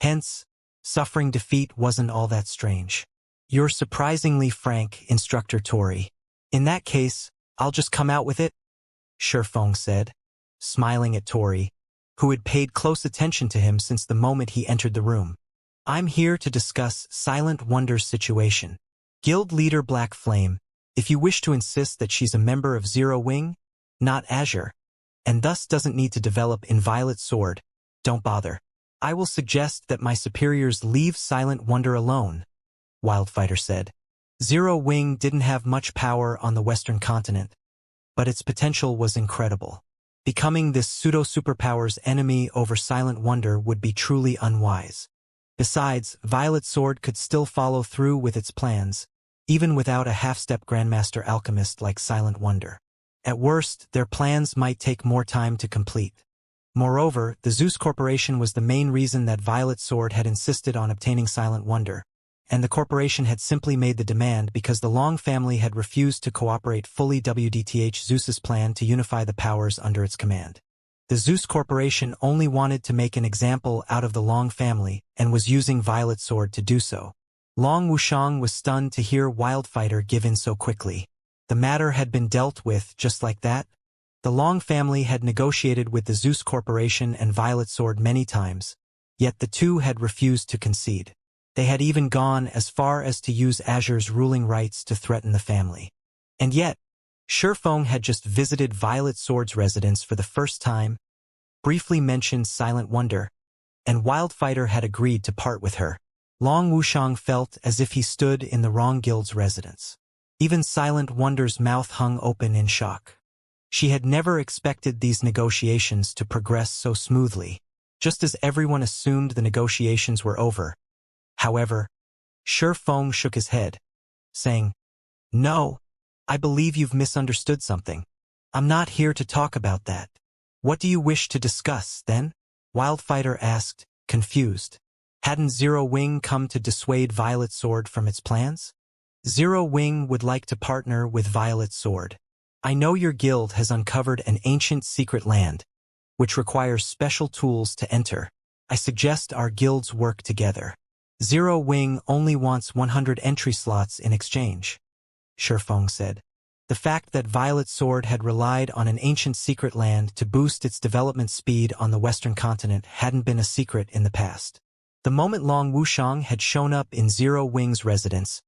Hence, suffering defeat wasn't all that strange. You're surprisingly frank, Instructor Tori. In that case, I'll just come out with it, Shifeng said, smiling at Tori, who had paid close attention to him since the moment he entered the room. I'm here to discuss Silent Wonder's situation. Guild leader Black Flame, if you wish to insist that she's a member of Zero Wing, not Azure, and thus doesn't need to develop in Violet Sword, don't bother. I will suggest that my superiors leave Silent Wonder alone, Wildfighter said. Zero Wing didn't have much power on the Western continent, but its potential was incredible. Becoming this pseudo-superpower's enemy over Silent Wonder would be truly unwise. Besides, Violet Sword could still follow through with its plans, even without a half-step Grandmaster Alchemist like Silent Wonder. At worst, their plans might take more time to complete. Moreover, the Zeus Corporation was the main reason that Violet Sword had insisted on obtaining Silent Wonder, and the corporation had simply made the demand because the Long family had refused to cooperate fully with Zeus's plan to unify the powers under its command. The Zeus Corporation only wanted to make an example out of the Long family and was using Violet Sword to do so. Long Wushang was stunned to hear Wildfighter give in so quickly. The matter had been dealt with just like that. The Long family had negotiated with the Zeus Corporation and Violet Sword many times, yet the two had refused to concede. They had even gone as far as to use Azure's ruling rights to threaten the family. And yet, Shifeng had just visited Violet Sword's residence for the first time, briefly mentioned Silent Wonder, and Wildfighter had agreed to part with her. Long Wushang felt as if he stood in the wrong guild's residence. Even Silent Wonder's mouth hung open in shock. She had never expected these negotiations to progress so smoothly, just as everyone assumed the negotiations were over. However, Shifeng shook his head, saying, "No, I believe you've misunderstood something. I'm not here to talk about that. What do you wish to discuss, then?" Wildfighter asked, confused. Hadn't Zero Wing come to dissuade Violet Sword from its plans? Zero Wing would like to partner with Violet Sword. I know your guild has uncovered an ancient secret land, which requires special tools to enter. I suggest our guilds work together. Zero Wing only wants 100 entry slots in exchange, Shifeng said. The fact that Violet Sword had relied on an ancient secret land to boost its development speed on the Western continent hadn't been a secret in the past. The moment Long Wushang had shown up in Zero Wing's residence,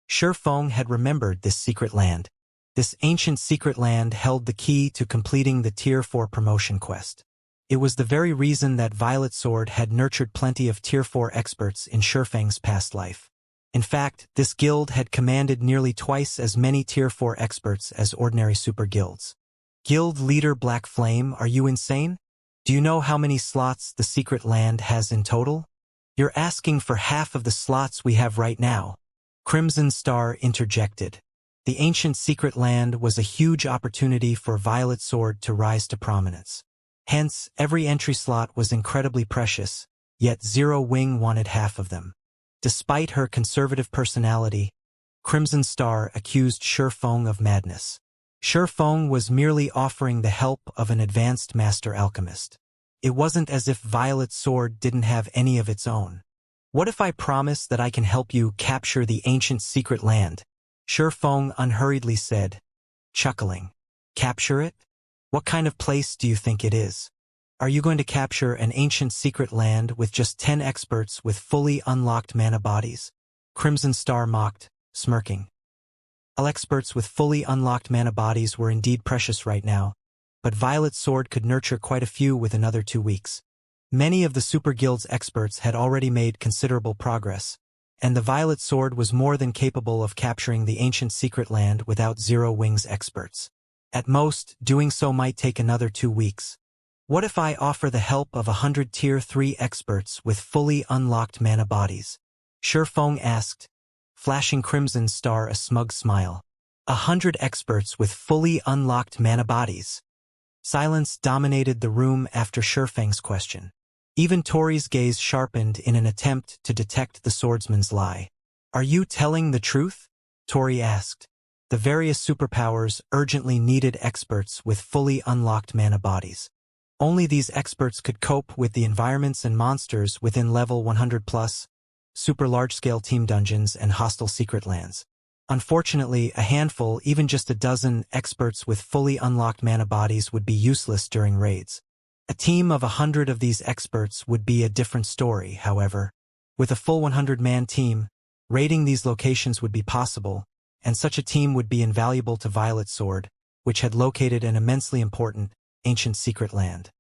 Shifeng had remembered this secret land. This ancient secret land held the key to completing the Tier 4 promotion quest. It was the very reason that Violet Sword had nurtured plenty of Tier 4 experts in Shifeng's past life. In fact, this guild had commanded nearly twice as many Tier 4 experts as ordinary super guilds. Guild leader Black Flame, are you insane? Do you know how many slots the secret land has in total? You're asking for half of the slots we have right now. Crimson Star interjected. The ancient secret land was a huge opportunity for Violet Sword to rise to prominence. Hence, every entry slot was incredibly precious, yet Zero Wing wanted half of them. Despite her conservative personality, Crimson Star accused Shifeng of madness. Shifeng was merely offering the help of an advanced master alchemist. It wasn't as if Violet Sword didn't have any of its own. What if I promise that I can help you capture the ancient secret land? Shi Feng unhurriedly said, chuckling. Capture it? What kind of place do you think it is? Are you going to capture an ancient secret land with just 10 experts with fully unlocked mana bodies? Crimson Star mocked, smirking. All experts with fully unlocked mana bodies were indeed precious right now, but Violet Sword could nurture quite a few with another 2 weeks. Many of the Super Guild's experts had already made considerable progress, and the Violet Sword was more than capable of capturing the ancient secret land without Zero Wings experts. At most, doing so might take another 2 weeks. What if I offer the help of 100 Tier 3 experts with fully unlocked mana bodies? Shi Feng asked, flashing Crimson Star a smug smile. 100 experts with fully unlocked mana bodies. Silence dominated the room after Shi Feng's question. Even Tori's gaze sharpened in an attempt to detect the swordsman's lie. Are you telling the truth? Tori asked. The various superpowers urgently needed experts with fully unlocked mana bodies. Only these experts could cope with the environments and monsters within level 100+, super large-scale team dungeons and hostile secret lands. Unfortunately, a handful, even just a dozen, experts with fully unlocked mana bodies would be useless during raids. A team of 100 of these experts would be a different story, however. With a full 100-man team, raiding these locations would be possible, and such a team would be invaluable to Violet Sword, which had located an immensely important, ancient secret land.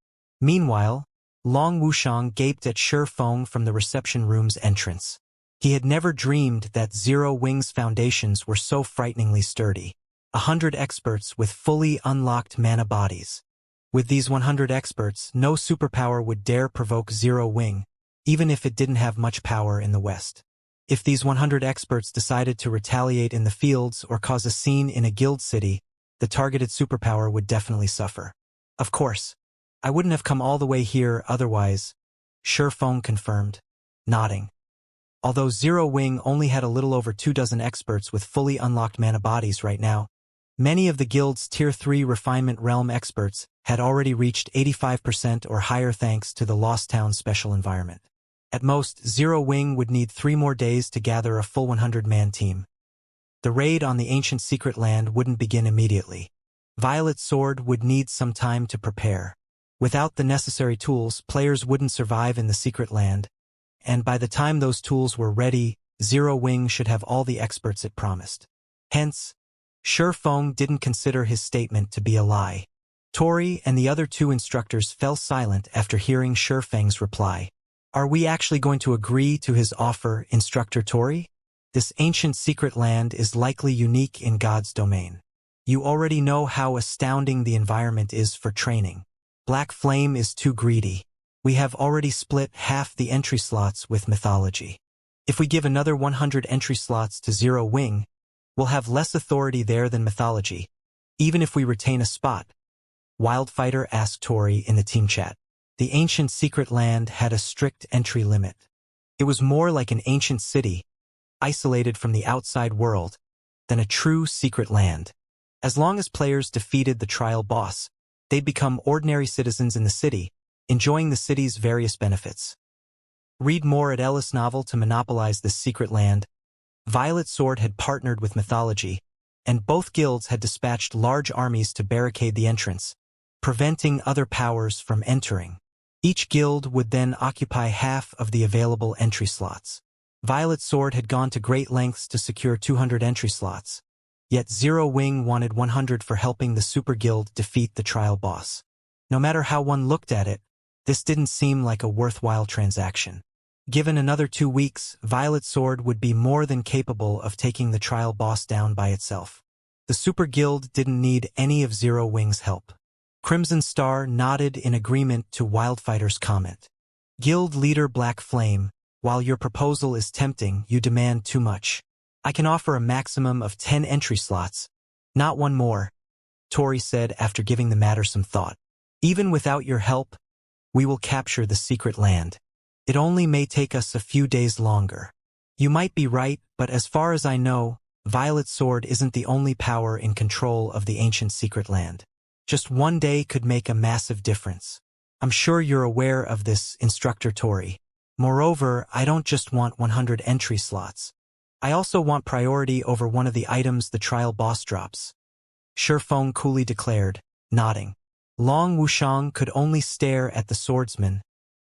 Meanwhile, Long Wushang gaped at Shi Feng from the reception room's entrance. He had never dreamed that Zero Wings foundations were so frighteningly sturdy. 100 experts with fully unlocked mana bodies. With these 100 experts, no superpower would dare provoke Zero Wing, even if it didn't have much power in the West. If these 100 experts decided to retaliate in the fields or cause a scene in a guild city, the targeted superpower would definitely suffer. Of course, I wouldn't have come all the way here otherwise, Shi Feng confirmed, nodding. Although Zero Wing only had a little over 24 experts with fully unlocked mana bodies right now, many of the guild's Tier 3 Refinement Realm experts had already reached 85% or higher thanks to the Lost Town special environment. At most, Zero Wing would need 3 more days to gather a full 100-man team. The raid on the ancient secret land wouldn't begin immediately. Violet Sword would need some time to prepare. Without the necessary tools, players wouldn't survive in the secret land, and by the time those tools were ready, Zero Wing should have all the experts it promised. Hence, Shi Feng didn't consider his statement to be a lie. Tori and the other 2 instructors fell silent after hearing Shi Feng's reply. Are we actually going to agree to his offer, Instructor Tori? This ancient secret land is likely unique in God's domain. You already know how astounding the environment is for training. Black Flame is too greedy. We have already split half the entry slots with mythology. If we give another 100 entry slots to Zero Wing, we'll have less authority there than mythology, even if we retain a spot. Wildfighter asked Tori in the team chat. The ancient secret land had a strict entry limit. It was more like an ancient city, isolated from the outside world, than a true secret land. As long as players defeated the trial boss, they'd become ordinary citizens in the city, enjoying the city's various benefits. Read more at Ellis Novel to monopolize this secret land. Violet Sword had partnered with mythology, and both guilds had dispatched large armies to barricade the entrance, preventing other powers from entering. Each guild would then occupy half of the available entry slots. Violet Sword had gone to great lengths to secure 200 entry slots. Yet Zero Wing wanted 100 for helping the Super Guild defeat the trial boss. No matter how one looked at it, this didn't seem like a worthwhile transaction. Given another 2 weeks, Violet Sword would be more than capable of taking the trial boss down by itself. The Super Guild didn't need any of Zero Wing's help. Crimson Star nodded in agreement to Wildfighter's comment. Guild leader Black Flame, while your proposal is tempting, you demand too much. I can offer a maximum of 10 entry slots, not one more, Tori said after giving the matter some thought. Even without your help, we will capture the secret land. It only may take us a few days longer. You might be right, but as far as I know, Violet Sword isn't the only power in control of the ancient secret land. Just 1 day could make a massive difference. I'm sure you're aware of this, Instructor Tori. Moreover, I don't just want 100 entry slots. I also want priority over one of the items the trial boss drops. Shifeng coolly declared, nodding. Long Wushang could only stare at the swordsman,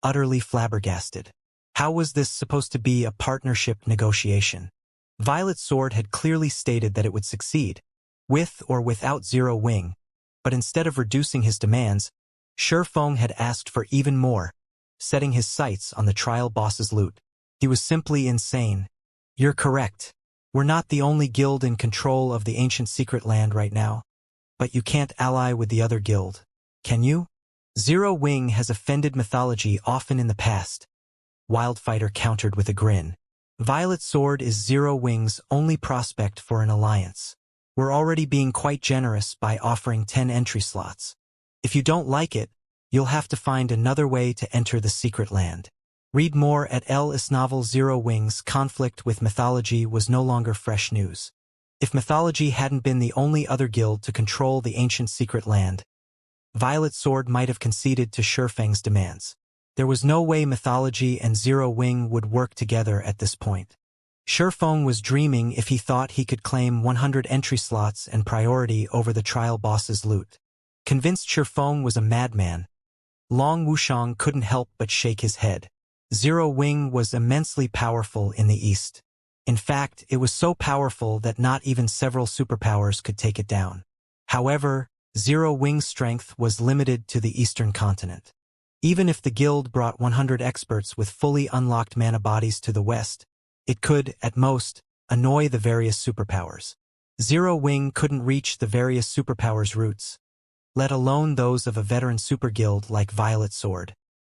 utterly flabbergasted. How was this supposed to be a partnership negotiation? Violet Sword had clearly stated that it would succeed, with or without Zero Wing, but instead of reducing his demands, Shifeng had asked for even more, setting his sights on the trial boss's loot. He was simply insane. You're correct. We're not the only guild in control of the ancient secret land right now. But you can't ally with the other guild, can you? Zero Wing has offended mythology often in the past. Wildfighter countered with a grin. Violet Sword is Zero Wing's only prospect for an alliance. We're already being quite generous by offering 10 entry slots. If you don't like it, you'll have to find another way to enter the secret land. Read more at Novel. Zero Wing's conflict with mythology was no longer fresh news. If mythology hadn't been the only other guild to control the ancient secret land, Violet Sword might have conceded to Shifeng's demands. There was no way mythology and Zero Wing would work together at this point. Shifeng was dreaming if he thought he could claim 100 entry slots and priority over the trial boss's loot. Convinced Shifeng was a madman, Long Wushang couldn't help but shake his head. Zero Wing was immensely powerful in the East. In fact, it was so powerful that not even several superpowers could take it down. However, Zero Wing's strength was limited to the Eastern continent. Even if the guild brought 100 experts with fully unlocked mana bodies to the West, it could, at most, annoy the various superpowers. Zero Wing couldn't reach the various superpowers' roots, let alone those of a veteran super guild like Violet Sword.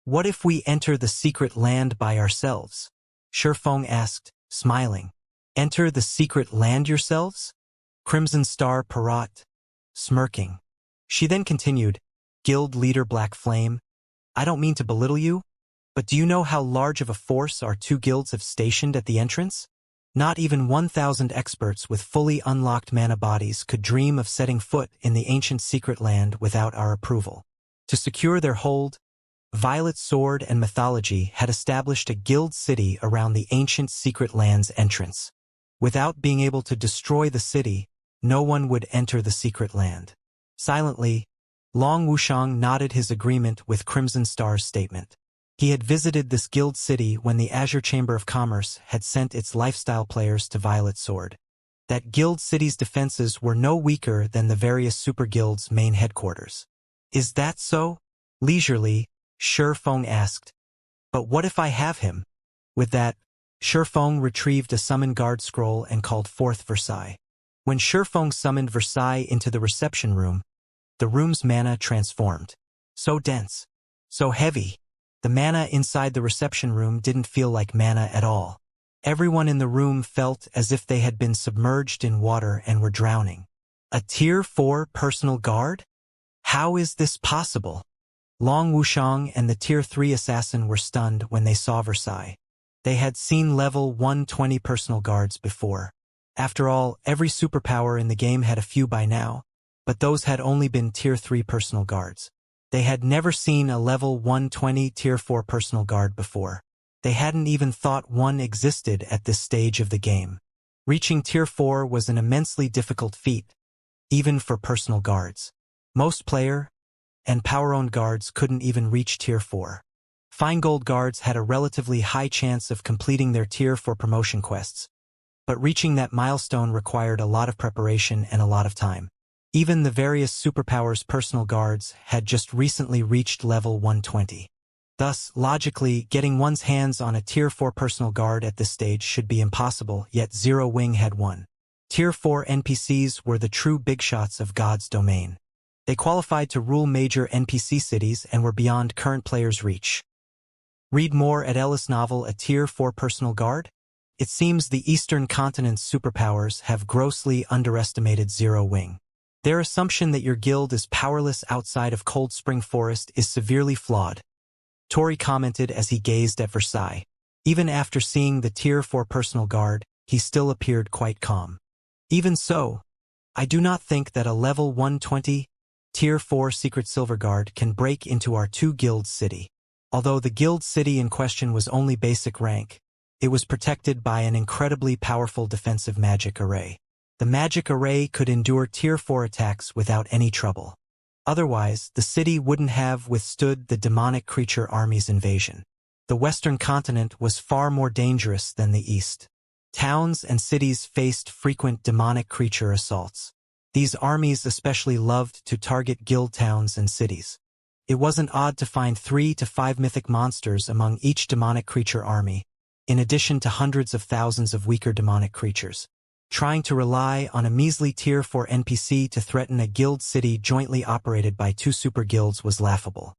What if we enter the secret land by ourselves? Shifeng asked, smiling. Enter the secret land yourselves? Crimson Star Parat, smirking. She then continued, Guild leader Black Flame, I don't mean to belittle you, but do you know how large of a force our two guilds have stationed at the entrance? Not even 1,000 experts with fully unlocked mana bodies could dream of setting foot in the ancient secret land without our approval. To secure their hold, Violet Sword and Mythology had established a guild city around the ancient secret land's entrance. Without being able to destroy the city, no one would enter the secret land. Silently, Long Wushang nodded his agreement with Crimson Star's statement. He had visited this guild city when the Azure Chamber of Commerce had sent its lifestyle players to Violet Sword. That guild city's defenses were no weaker than the various super guilds' main headquarters. Is that so? Leisurely, Shifeng asked. But what if I have him? With that, Shifeng retrieved a summon guard scroll and called forth Versailles. When Shifeng summoned Versailles into the reception room, the room's mana transformed. So dense, so heavy. The mana inside the reception room didn't feel like mana at all. Everyone in the room felt as if they had been submerged in water and were drowning. A Tier 4 personal guard? How is this possible? Long Wushang and the Tier 3 assassin were stunned when they saw Versailles. They had seen level 120 personal guards before. After all, every superpower in the game had a few by now, but those had only been Tier 3 personal guards. They had never seen a level 120 Tier 4 personal guard before. They hadn't even thought one existed at this stage of the game. Reaching Tier 4 was an immensely difficult feat, even for personal guards. Most player and power-owned guards couldn't even reach Tier 4. Fine-gold guards had a relatively high chance of completing their Tier 4 promotion quests, but reaching that milestone required a lot of preparation and a lot of time. Even the various superpowers' personal guards had just recently reached level 120. Thus, logically, getting one's hands on a Tier 4 personal guard at this stage should be impossible, yet Zero Wing had one. Tier 4 NPCs were the true big shots of God's domain. They qualified to rule major NPC cities and were beyond current players' reach. Read more at Novel. A Tier 4 personal guard? It seems the Eastern continent's superpowers have grossly underestimated Zero Wing. Their assumption that your guild is powerless outside of Cold Spring Forest is severely flawed, Tori commented as he gazed at Versailles. Even after seeing the Tier 4 personal guard, he still appeared quite calm. Even so, I do not think that a level 120, Tier 4 secret silver guard can break into our two guilds' city. Although the guild city in question was only basic rank, it was protected by an incredibly powerful defensive magic array. The magic array could endure Tier 4 attacks without any trouble. Otherwise, the city wouldn't have withstood the demonic creature army's invasion. The western continent was far more dangerous than the east. Towns and cities faced frequent demonic creature assaults. These armies especially loved to target guild towns and cities. It wasn't odd to find 3 to 5 mythic monsters among each demonic creature army, in addition to hundreds of thousands of weaker demonic creatures. Trying to rely on a measly Tier 4 NPC to threaten a guild city jointly operated by 2 super guilds was laughable.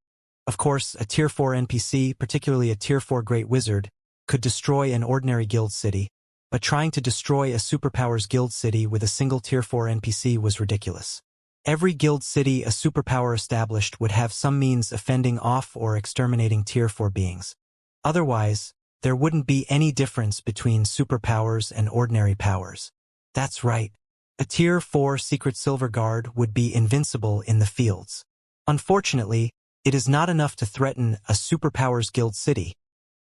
Of course, a Tier 4 NPC, particularly a Tier 4 Great Wizard, could destroy an ordinary guild city, but trying to destroy a superpowers guild city with a single Tier 4 NPC was ridiculous. Every guild city a superpower established would have some means of fending off or exterminating Tier 4 beings. Otherwise, there wouldn't be any difference between superpowers and ordinary powers. That's right. A Tier 4 Secret Silver Guard would be invincible in the fields. Unfortunately, it is not enough to threaten a superpowers guild city,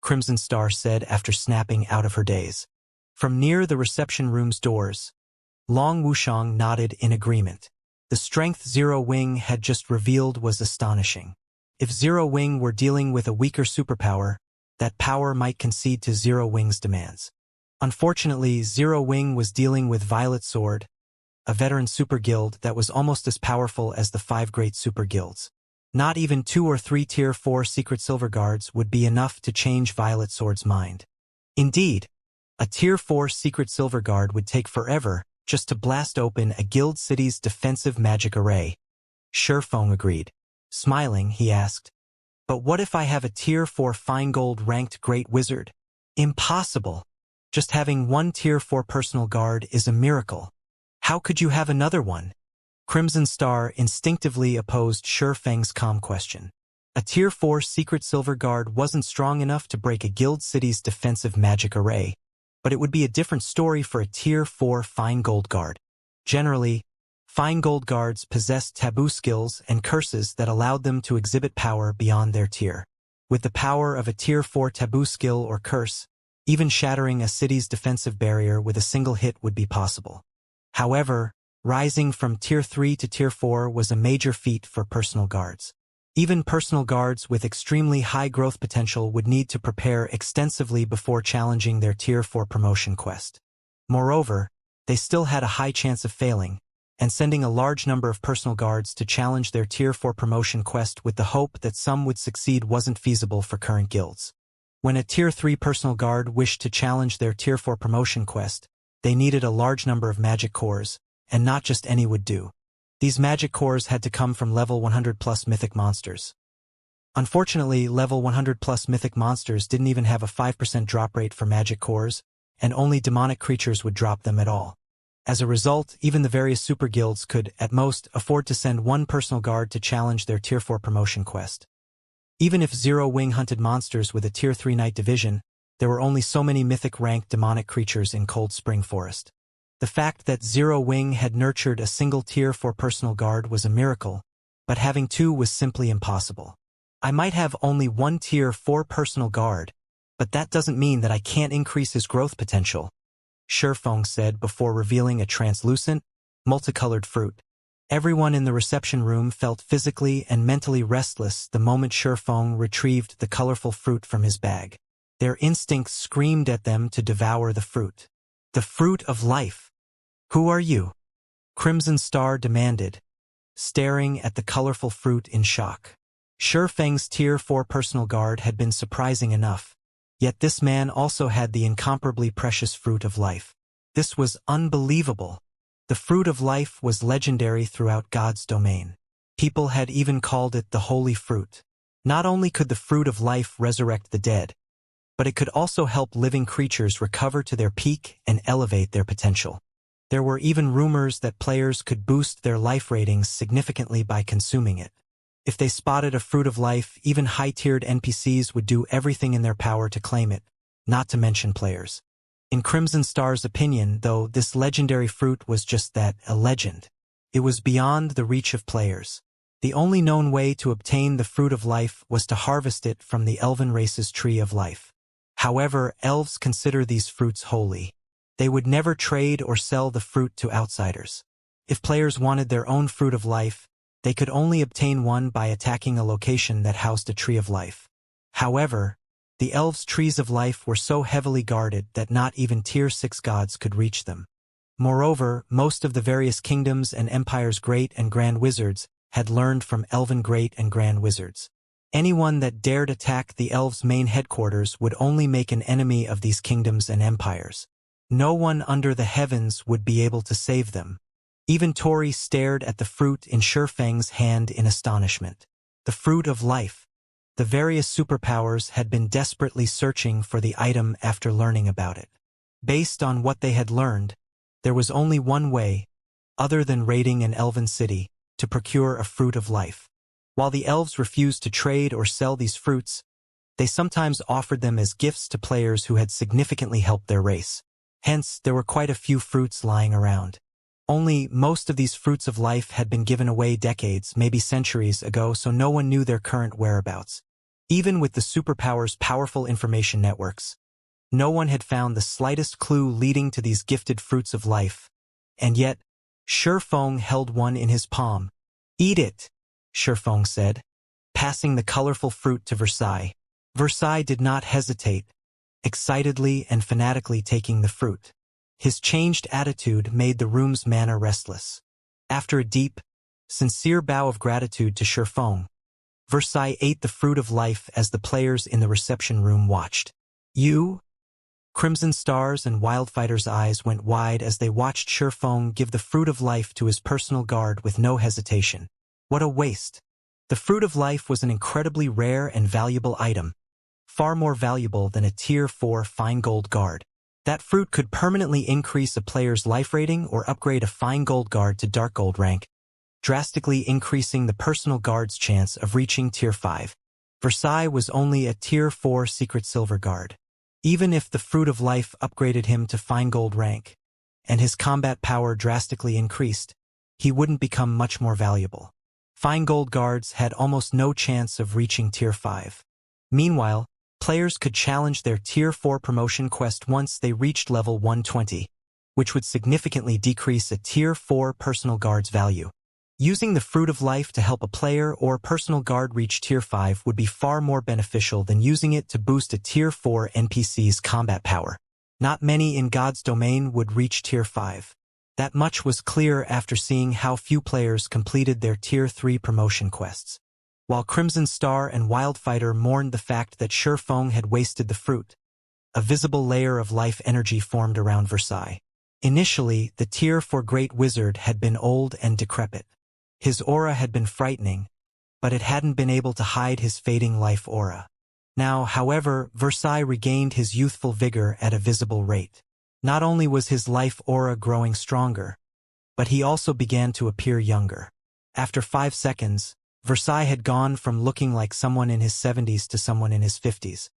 Crimson Star said after snapping out of her daze. From near the reception room's doors, Long Wushang nodded in agreement. The strength Zero Wing had just revealed was astonishing. If Zero Wing were dealing with a weaker superpower, that power might concede to Zero Wing's demands. Unfortunately, Zero Wing was dealing with Violet Sword, a veteran super guild that was almost as powerful as the 5 great super guilds. Not even 2 or 3 Tier 4 Secret Silver Guards would be enough to change Violet Sword's mind. Indeed, a Tier 4 Secret Silver Guard would take forever just to blast open a guild city's defensive magic array. Shurfeng agreed. Smiling, he asked, "But what if I have a Tier 4 Fine Gold ranked Great Wizard?" "Impossible. Just having 1 Tier 4 personal guard is a miracle. How could you have another one?" Crimson Star instinctively opposed Shurfeng's calm question. A Tier 4 Secret Silver Guard wasn't strong enough to break a guild city's defensive magic array, but it would be a different story for a Tier 4 Fine Gold Guard. Generally, Fine Gold Guards possessed taboo skills and curses that allowed them to exhibit power beyond their tier. With the power of a Tier 4 taboo skill or curse, even shattering a city's defensive barrier with a single hit would be possible. However, rising from Tier 3 to Tier 4 was a major feat for personal guards. Even personal guards with extremely high growth potential would need to prepare extensively before challenging their Tier 4 promotion quest. Moreover, they still had a high chance of failing, and sending a large number of personal guards to challenge their Tier 4 promotion quest with the hope that some would succeed wasn't feasible for current guilds. When a Tier 3 personal guard wished to challenge their Tier 4 promotion quest, they needed a large number of magic cores, and not just any would do. These magic cores had to come from level 100 plus mythic monsters. Unfortunately, level 100 plus mythic monsters didn't even have a 5% drop rate for magic cores, and only demonic creatures would drop them at all. As a result, even the various super guilds could, at most, afford to send 1 personal guard to challenge their Tier 4 promotion quest. Even if Zero Wing hunted monsters with a Tier 3 Night Division, there were only so many mythic-ranked demonic creatures in Cold Spring Forest. The fact that Zero Wing had nurtured a single Tier 4 personal guard was a miracle, but having 2 was simply impossible. "I might have only 1 Tier 4 personal guard, but that doesn't mean that I can't increase his growth potential," Shurfeng said before revealing a translucent, multicolored fruit. Everyone in the reception room felt physically and mentally restless the moment Shurfeng retrieved the colorful fruit from his bag. Their instincts screamed at them to devour the fruit. "The fruit of life. Who are you?" Crimson Star demanded, staring at the colorful fruit in shock. Shurfeng's Tier 4 personal guard had been surprising enough, yet this man also had the incomparably precious fruit of life. This was unbelievable. The fruit of life was legendary throughout God's domain. People had even called it the holy fruit. Not only could the fruit of life resurrect the dead, but it could also help living creatures recover to their peak and elevate their potential. There were even rumors that players could boost their life ratings significantly by consuming it. If they spotted a fruit of life, even high-tiered NPCs would do everything in their power to claim it, not to mention players. In Crimson Star's opinion, though, this legendary fruit was just that, a legend. It was beyond the reach of players. The only known way to obtain the fruit of life was to harvest it from the elven race's tree of life. However, elves consider these fruits holy. They would never trade or sell the fruit to outsiders. If players wanted their own fruit of life, they could only obtain one by attacking a location that housed a tree of life. However, the elves' trees of life were so heavily guarded that not even Tier 6 gods could reach them. Moreover, most of the various kingdoms and empires' great and grand wizards had learned from elven great and grand wizards. Anyone that dared attack the elves' main headquarters would only make an enemy of these kingdoms and empires. No one under the heavens would be able to save them. Even Tori stared at the fruit in Shurfeng's hand in astonishment. The fruit of life. The various superpowers had been desperately searching for the item after learning about it. Based on what they had learned, there was only one way, other than raiding an elven city, to procure a fruit of life. While the elves refused to trade or sell these fruits, they sometimes offered them as gifts to players who had significantly helped their race. Hence, there were quite a few fruits lying around. Only most of these fruits of life had been given away decades, maybe centuries ago, so no one knew their current whereabouts. Even with the superpowers' powerful information networks, no one had found the slightest clue leading to these gifted fruits of life. And yet, Shurfeng held one in his palm. "Eat it," Shurfeng said, passing the colorful fruit to Versailles. Versailles did not hesitate, excitedly and fanatically taking the fruit. His changed attitude made the room's manner restless. After a deep, sincere bow of gratitude to Shurfeng, Versailles ate the fruit of life as the players in the reception room watched. "You?" Crimson Star's and Wildfighter's eyes went wide as they watched Shurfeng give the fruit of life to his personal guard with no hesitation. What a waste! The fruit of life was an incredibly rare and valuable item, far more valuable than a Tier 4 fine gold guard. That fruit could permanently increase a player's life rating or upgrade a fine gold guard to dark gold rank, drastically increasing the personal guard's chance of reaching Tier 5. Versailles was only a Tier 4 secret silver guard. Even if the fruit of life upgraded him to fine gold rank, and his combat power drastically increased, he wouldn't become much more valuable. Fine gold guards had almost no chance of reaching Tier 5. Meanwhile, players could challenge their Tier 4 promotion quest once they reached level 120, which would significantly decrease a Tier 4 personal guard's value. Using the fruit of life to help a player or personal guard reach Tier 5 would be far more beneficial than using it to boost a Tier 4 NPC's combat power. Not many in God's domain would reach Tier 5. That much was clear after seeing how few players completed their Tier 3 promotion quests. While Crimson Star and Wildfighter mourned the fact that Shurfeng had wasted the fruit, a visible layer of life energy formed around Versailles. Initially, the Tier 4 Great Wizard had been old and decrepit. His aura had been frightening, but it hadn't been able to hide his fading life aura. Now, however, Versailles regained his youthful vigor at a visible rate. Not only was his life aura growing stronger, but he also began to appear younger. After 5 seconds, Versailles had gone from looking like someone in his 70s to someone in his 50s.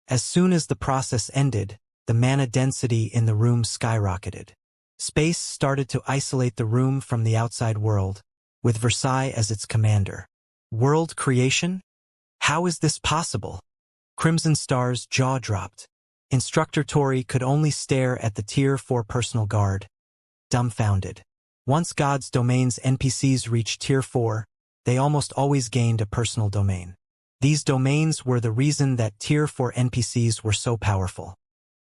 As soon as the process ended, the mana density in the room skyrocketed. Space started to isolate the room from the outside world, with Versailles as its commander. World creation? How is this possible? Crimson Star's jaw dropped. Instructor Tori could only stare at the Tier 4 personal guard, dumbfounded. Once God's domain's NPCs reached Tier 4, they almost always gained a personal domain. These domains were the reason that Tier 4 NPCs were so powerful.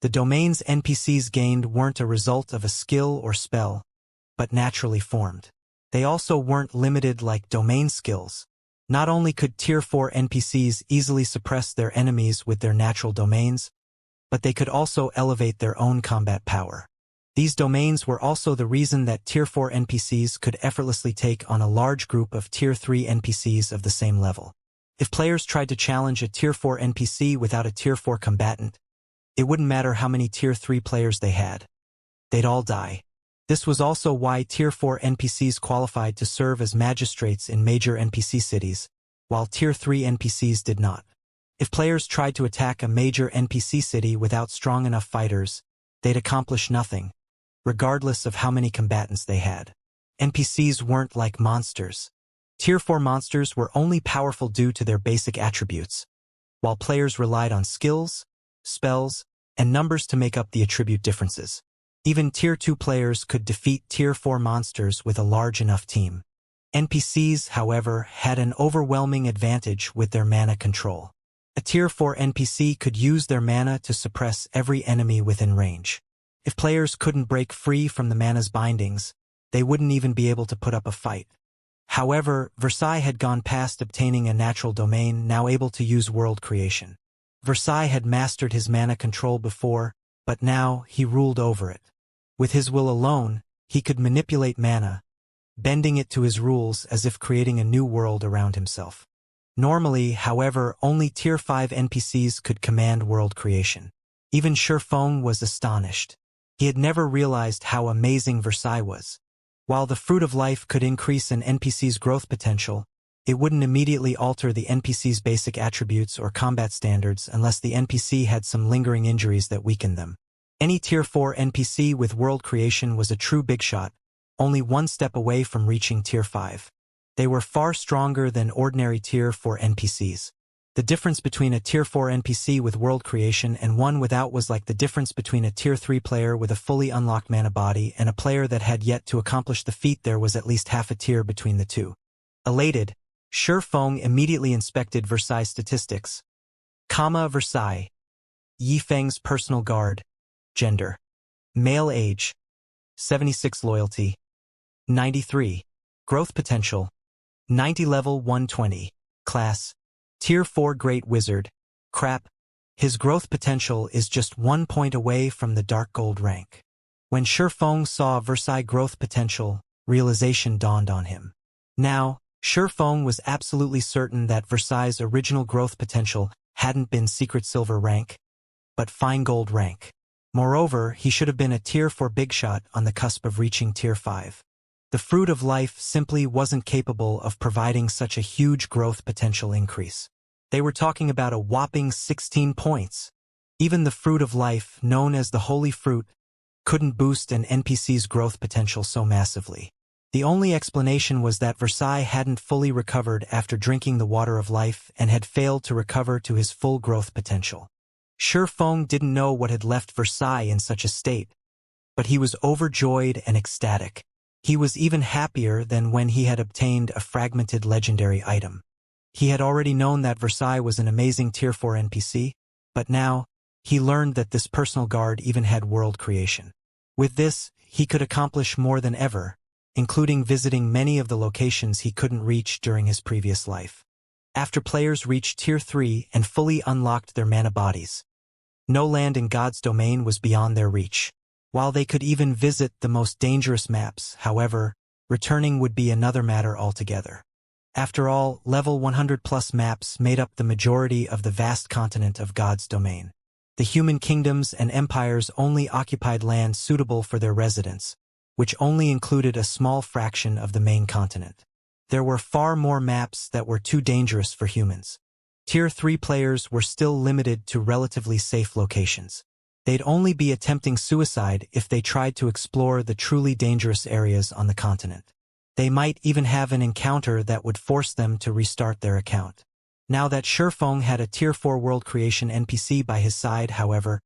The domains NPCs gained weren't a result of a skill or spell, but naturally formed. They also weren't limited like domain skills. Not only could Tier 4 NPCs easily suppress their enemies with their natural domains, but they could also elevate their own combat power. These domains were also the reason that Tier 4 NPCs could effortlessly take on a large group of Tier 3 NPCs of the same level. If players tried to challenge a Tier 4 NPC without a Tier 4 combatant, it wouldn't matter how many Tier 3 players they had. They'd all die. This was also why Tier 4 NPCs qualified to serve as magistrates in major NPC cities, while Tier 3 NPCs did not. If players tried to attack a major NPC city without strong enough fighters, they'd accomplish nothing, regardless of how many combatants they had. NPCs weren't like monsters. Tier 4 monsters were only powerful due to their basic attributes, while players relied on skills, spells, and numbers to make up the attribute differences. Even Tier 2 players could defeat Tier 4 monsters with a large enough team. NPCs, however, had an overwhelming advantage with their mana control. A Tier 4 NPC could use their mana to suppress every enemy within range. If players couldn't break free from the mana's bindings, they wouldn't even be able to put up a fight. However, Versailles had gone past obtaining a natural domain, now able to use world creation. Versailles had mastered his mana control before, but now he ruled over it. With his will alone, he could manipulate mana, bending it to his rules as if creating a new world around himself. Normally, however, only Tier 5 NPCs could command world creation. Even Shifeng was astonished. He had never realized how amazing Versailles was. While the Fruit of Life could increase an NPC's growth potential, it wouldn't immediately alter the NPC's basic attributes or combat standards unless the NPC had some lingering injuries that weakened them. Any Tier 4 NPC with world creation was a true big shot, only one step away from reaching Tier 5. They were far stronger than ordinary Tier 4 NPCs. The difference between a Tier 4 NPC with world creation and one without was like the difference between a Tier 3 player with a fully unlocked mana body and a player that had yet to accomplish the feat. There was at least half a tier between the two. Elated, Shifeng immediately inspected Versailles' statistics. Versailles. Yifeng's personal guard. Gender. Male age. 76 loyalty. 93. Growth potential. 90 level 120. Class. Tier 4 Great Wizard. Crap. His growth potential is just 1 point away from the Dark Gold rank. When Shifeng saw Versailles' growth potential, realization dawned on him. Now, Shifeng was absolutely certain that Versailles' original growth potential hadn't been Secret Silver rank, but Fine Gold rank. Moreover, he should have been a Tier 4 big shot on the cusp of reaching Tier 5. The Fruit of Life simply wasn't capable of providing such a huge growth potential increase. They were talking about a whopping 16 points. Even the Fruit of Life, known as the Holy Fruit, couldn't boost an NPC's growth potential so massively. The only explanation was that Versailles hadn't fully recovered after drinking the Water of Life and had failed to recover to his full growth potential. Shifeng didn't know what had left Versailles in such a state, but he was overjoyed and ecstatic. He was even happier than when he had obtained a fragmented legendary item. He had already known that Versailles was an amazing Tier 4 NPC, but now, he learned that this personal guard even had world creation. With this, he could accomplish more than ever, including visiting many of the locations he couldn't reach during his previous life. After players reached Tier 3 and fully unlocked their mana bodies, no land in God's domain was beyond their reach. While they could even visit the most dangerous maps, however, returning would be another matter altogether. After all, level 100+ maps made up the majority of the vast continent of God's domain. The human kingdoms and empires only occupied land suitable for their residence, which only included a small fraction of the main continent. There were far more maps that were too dangerous for humans. Tier 3 players were still limited to relatively safe locations. They'd only be attempting suicide if they tried to explore the truly dangerous areas on the continent. They might even have an encounter that would force them to restart their account. Now that Shifeng had a Tier 4 world creation NPC by his side, however,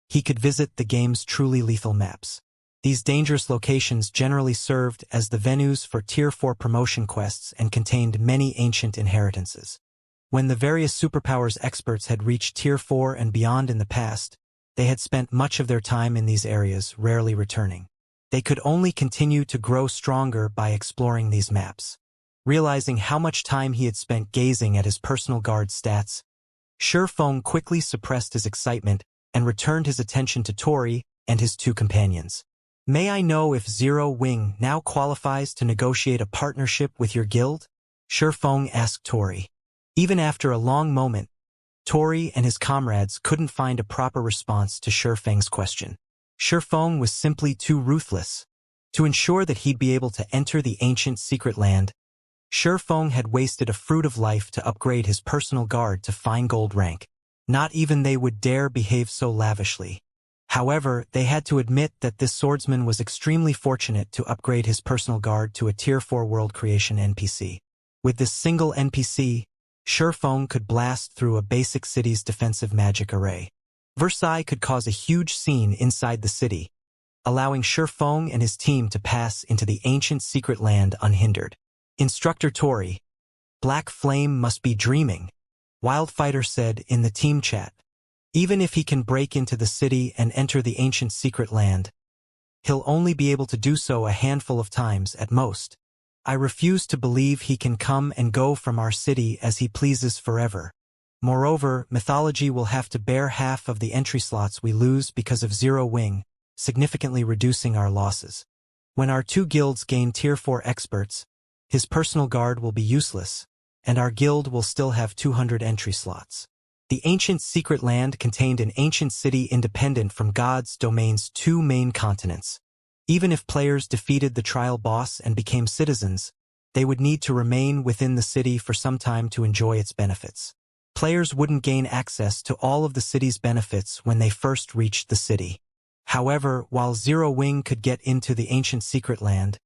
he could visit the game's truly lethal maps. These dangerous locations generally served as the venues for Tier 4 promotion quests and contained many ancient inheritances. When the various superpowers experts had reached Tier 4 and beyond in the past, they had spent much of their time in these areas, rarely returning. They could only continue to grow stronger by exploring these maps. Realizing how much time he had spent gazing at his personal guard stats, Shifeng quickly suppressed his excitement and returned his attention to Tori and his two companions. May I know if Zero Wing now qualifies to negotiate a partnership with your guild? Shifeng asked Tori. Even after a long moment, Tori and his comrades couldn't find a proper response to Shifeng's question. Shifeng was simply too ruthless. To ensure that he'd be able to enter the ancient secret land, Shifeng had wasted a Fruit of Life to upgrade his personal guard to Fine Gold rank. Not even they would dare behave so lavishly. However, they had to admit that this swordsman was extremely fortunate to upgrade his personal guard to a Tier 4 world creation NPC. With this single NPC, Shurfeng could blast through a basic city's defensive magic array. Versailles could cause a huge scene inside the city, allowing Shurfeng and his team to pass into the ancient secret land unhindered. Instructor Tori, Black Flame must be dreaming, Wildfighter said in the team chat. Even if he can break into the city and enter the ancient secret land, he'll only be able to do so a handful of times at most. I refuse to believe he can come and go from our city as he pleases forever. Moreover, mythology will have to bear half of the entry slots we lose because of Zero Wing, significantly reducing our losses. When our two guilds gain Tier 4 experts, his personal guard will be useless, and our guild will still have 200 entry slots. The ancient secret land contained an ancient city independent from God's domain's two main continents. Even if players defeated the trial boss and became citizens, they would need to remain within the city for some time to enjoy its benefits. Players wouldn't gain access to all of the city's benefits when they first reached the city. However, while Zero Wing could get into the ancient secret land,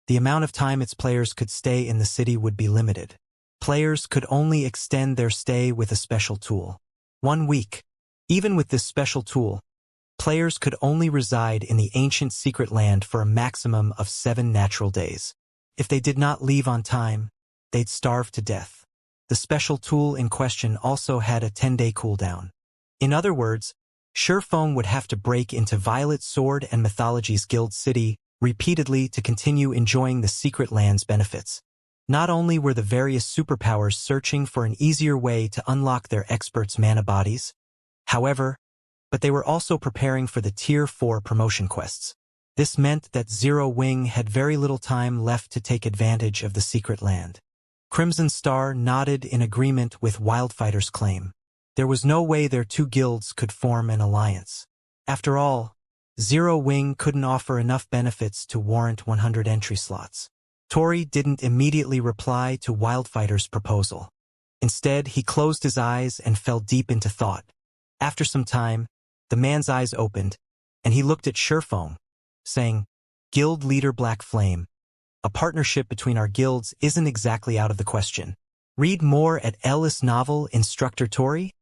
the amount of time its players could stay in the city would be limited. Players could only extend their stay with a special tool. 1 week. Even with this special tool, players could only reside in the ancient secret land for a maximum of 7 natural days. If they did not leave on time, they'd starve to death. The special tool in question also had a 10-day cooldown. In other words, Shurfeng would have to break into Violet Sword and Mythology's guild city repeatedly to continue enjoying the secret land's benefits. Not only were the various superpowers searching for an easier way to unlock their experts' mana bodies, however, but they were also preparing for the Tier 4 promotion quests. This meant that Zero Wing had very little time left to take advantage of the secret land. Crimson Star nodded in agreement with Wildfighter's claim. There was no way their two guilds could form an alliance. After all, Zero Wing couldn't offer enough benefits to warrant 100 entry slots. Tori didn't immediately reply to Wildfighter's proposal. Instead, he closed his eyes and fell deep into thought. After some time, the man's eyes opened, and he looked at Shurfeng, saying, "Guild leader Black Flame, a partnership between our guilds isn't exactly out of the question. Read more at Ellis novel Instructor Tori."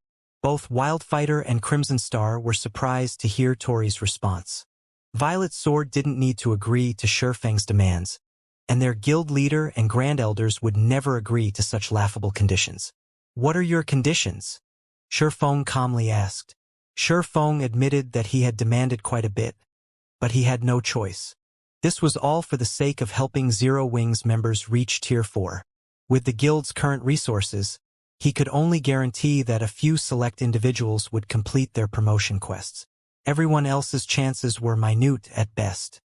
Both Wildfighter and Crimson Star were surprised to hear Tori's response. Violet Sword didn't need to agree to Shurfeng's demands, and their guild leader and grand elders would never agree to such laughable conditions. "What are your conditions?" Shurfeng calmly asked. Shurfeng admitted that he had demanded quite a bit, but he had no choice. This was all for the sake of helping Zero Wing's members reach Tier 4. With the guild's current resources, he could only guarantee that a few select individuals would complete their promotion quests. Everyone else's chances were minute at best.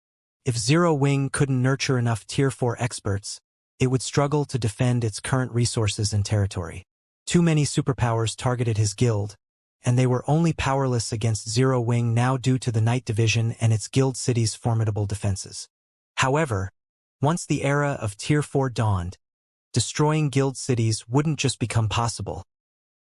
If Zero Wing couldn't nurture enough Tier 4 experts, it would struggle to defend its current resources and territory. Too many superpowers targeted his guild, and they were only powerless against Zero Wing now due to the Night Division and its guild city's formidable defenses. However, once the era of Tier 4 dawned, destroying guild cities wouldn't just become possible.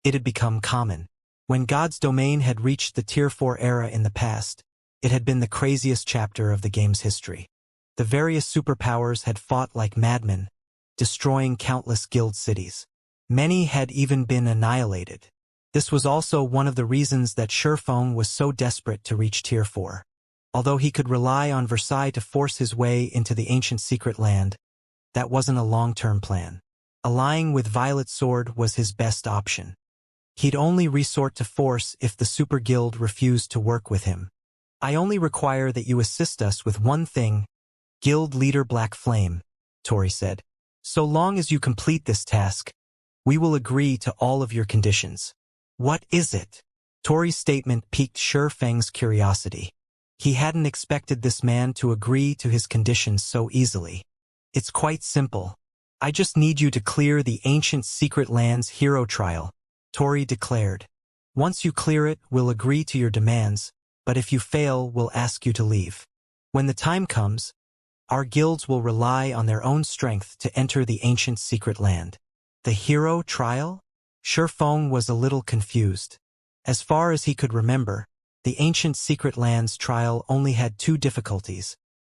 It had become common. When God's domain had reached the Tier 4 era in the past, it had been the craziest chapter of the game's history. The various superpowers had fought like madmen, destroying countless guild cities. Many had even been annihilated. This was also one of the reasons that Shurfeng was so desperate to reach Tier 4. Although he could rely on Versailles to force his way into the ancient secret land, that wasn't a long-term plan. Allying with Violet Sword was his best option. He'd only resort to force if the Super Guild refused to work with him. "I only require that you assist us with one thing, Guild Leader Black Flame," Tori said. "So long as you complete this task, we will agree to all of your conditions." "What is it?" Tori's statement piqued Shurfeng's curiosity. He hadn't expected this man to agree to his conditions so easily. "It's quite simple. I just need you to clear the ancient secret land's hero trial," Tori declared. "Once you clear it, we'll agree to your demands, but if you fail, we'll ask you to leave. When the time comes, our guilds will rely on their own strength to enter the ancient secret land." "The hero trial?" Shurfeng was a little confused. As far as he could remember, the ancient secret land's trial only had 2 difficulties,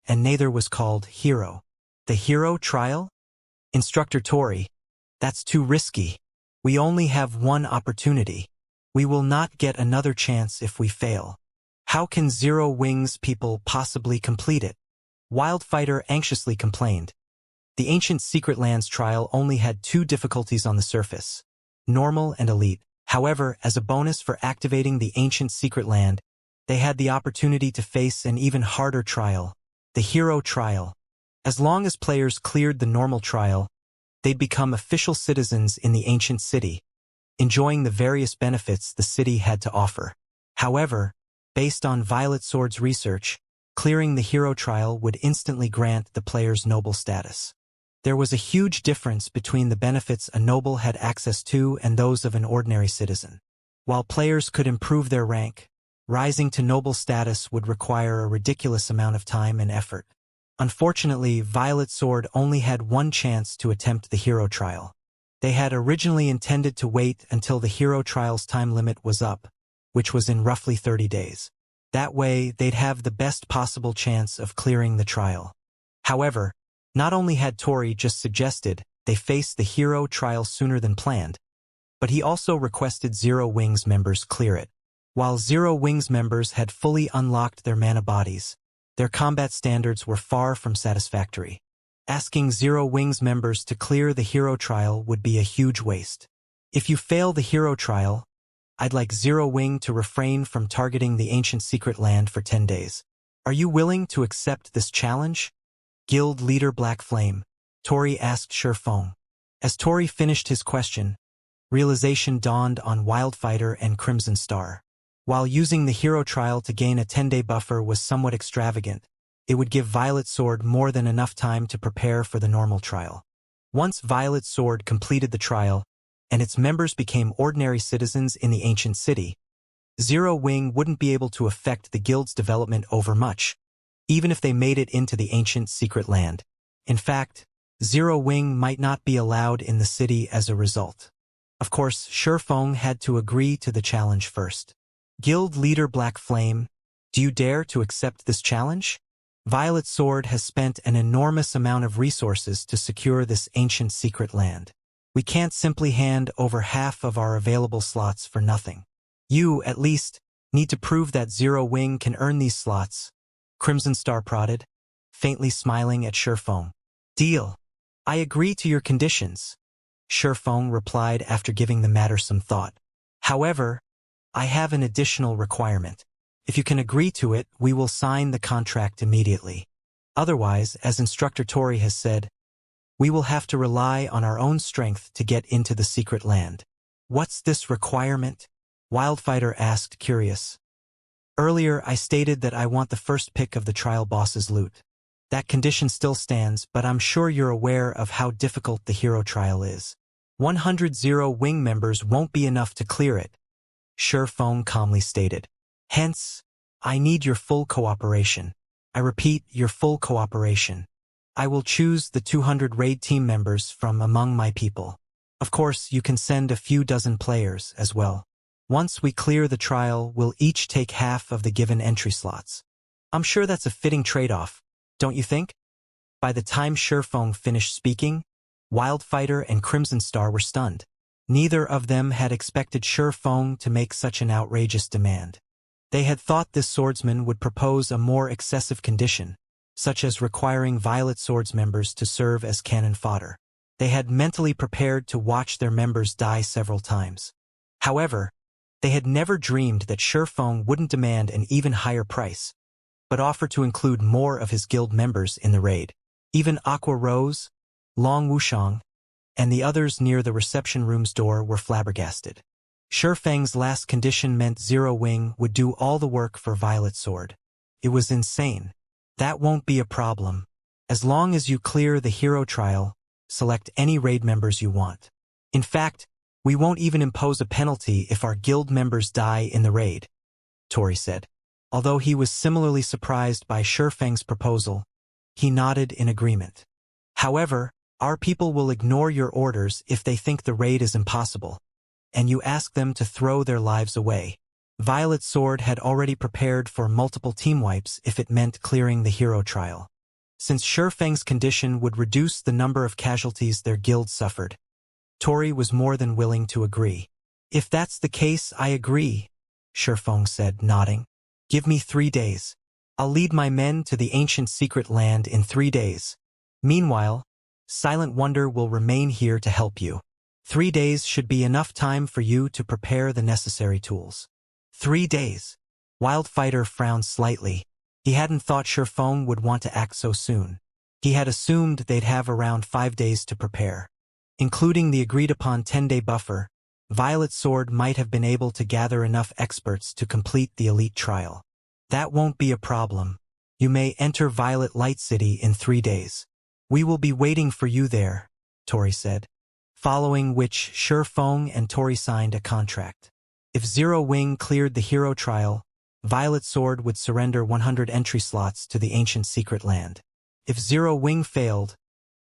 and neither was called hero. "The hero trial?" Instructor Tori, That's too risky. We only have one opportunity. We will not get another chance if we fail. How can Zero Wings people possibly complete it? Wildfighter anxiously complained. The Ancient Secret Lands trial only had two difficulties on the surface: normal and elite. However, as a bonus for activating the Ancient Secret Land, they had the opportunity to face an even harder trial, the Hero Trial. As long as players cleared the normal trial, they'd become official citizens in the ancient city, enjoying the various benefits the city had to offer. However, based on Violet Sword's research, clearing the Hero Trial would instantly grant the players noble status. There was a huge difference between the benefits a noble had access to and those of an ordinary citizen. While players could improve their rank, rising to noble status would require a ridiculous amount of time and effort. Unfortunately, Violet Sword only had one chance to attempt the Hero Trial. They had originally intended to wait until the Hero Trial's time limit was up, which was in roughly 30 days. That way, they'd have the best possible chance of clearing the trial. However, not only had Tori just suggested they face the Hero Trial sooner than planned, but he also requested Zero Wings members clear it. While Zero Wings members had fully unlocked their mana bodies, their combat standards were far from satisfactory. Asking Zero Wings members to clear the Hero Trial would be a huge waste. If you fail the Hero Trial, I'd like Zero Wing to refrain from targeting the Ancient Secret Land for 10 days. Are you willing to accept this challenge? Guild Leader Black Flame, Tori asked Shurfong. As Tori finished his question, realization dawned on Wildfighter and Crimson Star. While using the Hero Trial to gain a 10-day buffer was somewhat extravagant, it would give Violet Sword more than enough time to prepare for the normal trial. Once Violet Sword completed the trial, and its members became ordinary citizens in the ancient city, Zero Wing wouldn't be able to affect the guild's development over much, even if they made it into the Ancient Secret Land. In fact, Zero Wing might not be allowed in the city as a result. Of course, Shurfong had to agree to the challenge first. Guild Leader Black Flame, do you dare to accept this challenge? Violet Sword has spent an enormous amount of resources to secure this ancient secret land. We can't simply hand over half of our available slots for nothing. You, at least, need to prove that Zero Wing can earn these slots, Crimson Star prodded, faintly smiling at Shurfong. Deal. I agree to your conditions, Shurfong replied after giving the matter some thought. However, I have an additional requirement. If you can agree to it, we will sign the contract immediately. Otherwise, as Instructor Tori has said, we will have to rely on our own strength to get into the secret land. What's this requirement? Wildfighter asked, curious. Earlier, I stated that I want the first pick of the trial boss's loot. That condition still stands, but I'm sure you're aware of how difficult the hero trial is. 100 Zero Wing members won't be enough to clear it, Shurfong calmly stated. Hence, I need your full cooperation. I repeat, your full cooperation. I will choose the 200 raid team members from among my people. Of course, you can send a few dozen players as well. Once we clear the trial, we'll each take half of the given entry slots. I'm sure that's a fitting trade-off, don't you think? By the time Shurfong finished speaking, Wildfighter and Crimson Star were stunned. Neither of them had expected Shurfong to make such an outrageous demand. They had thought this swordsman would propose a more excessive condition, such as requiring Violet Swords members to serve as cannon fodder. They had mentally prepared to watch their members die several times. However, they had never dreamed that Shurfong wouldn't demand an even higher price, but offer to include more of his guild members in the raid. Even Aqua Rose, Long Wushang, and the others near the reception room's door were flabbergasted. Shurfeng's last condition meant Zero Wing would do all the work for Violet Sword. It was insane. That won't be a problem. As long as you clear the hero trial, select any raid members you want. In fact, we won't even impose a penalty if our guild members die in the raid, Tori said. Although he was similarly surprised by Shurfeng's proposal, he nodded in agreement. However, our people will ignore your orders if they think the raid is impossible, and you ask them to throw their lives away. Violet Sword had already prepared for multiple team wipes if it meant clearing the hero trial. Since Shurfeng's condition would reduce the number of casualties their guild suffered, Tori was more than willing to agree. If that's the case, I agree, Shifeng said, nodding. Give me 3 days. I'll lead my men to the ancient secret land in 3 days. Meanwhile, Silent Wonder will remain here to help you. 3 days should be enough time for you to prepare the necessary tools. 3 days. Wildfighter frowned slightly. He hadn't thought Shifeng would want to act so soon. He had assumed they'd have around 5 days to prepare. Including the agreed-upon 10-day buffer, Violet Sword might have been able to gather enough experts to complete the elite trial. That won't be a problem. You may enter Violet Light City in 3 days. We will be waiting for you there, Tori said. Following which Shifeng and Tori signed a contract. If Zero Wing cleared the hero trial, Violet Sword would surrender 100 entry slots to the ancient secret land. If Zero Wing failed,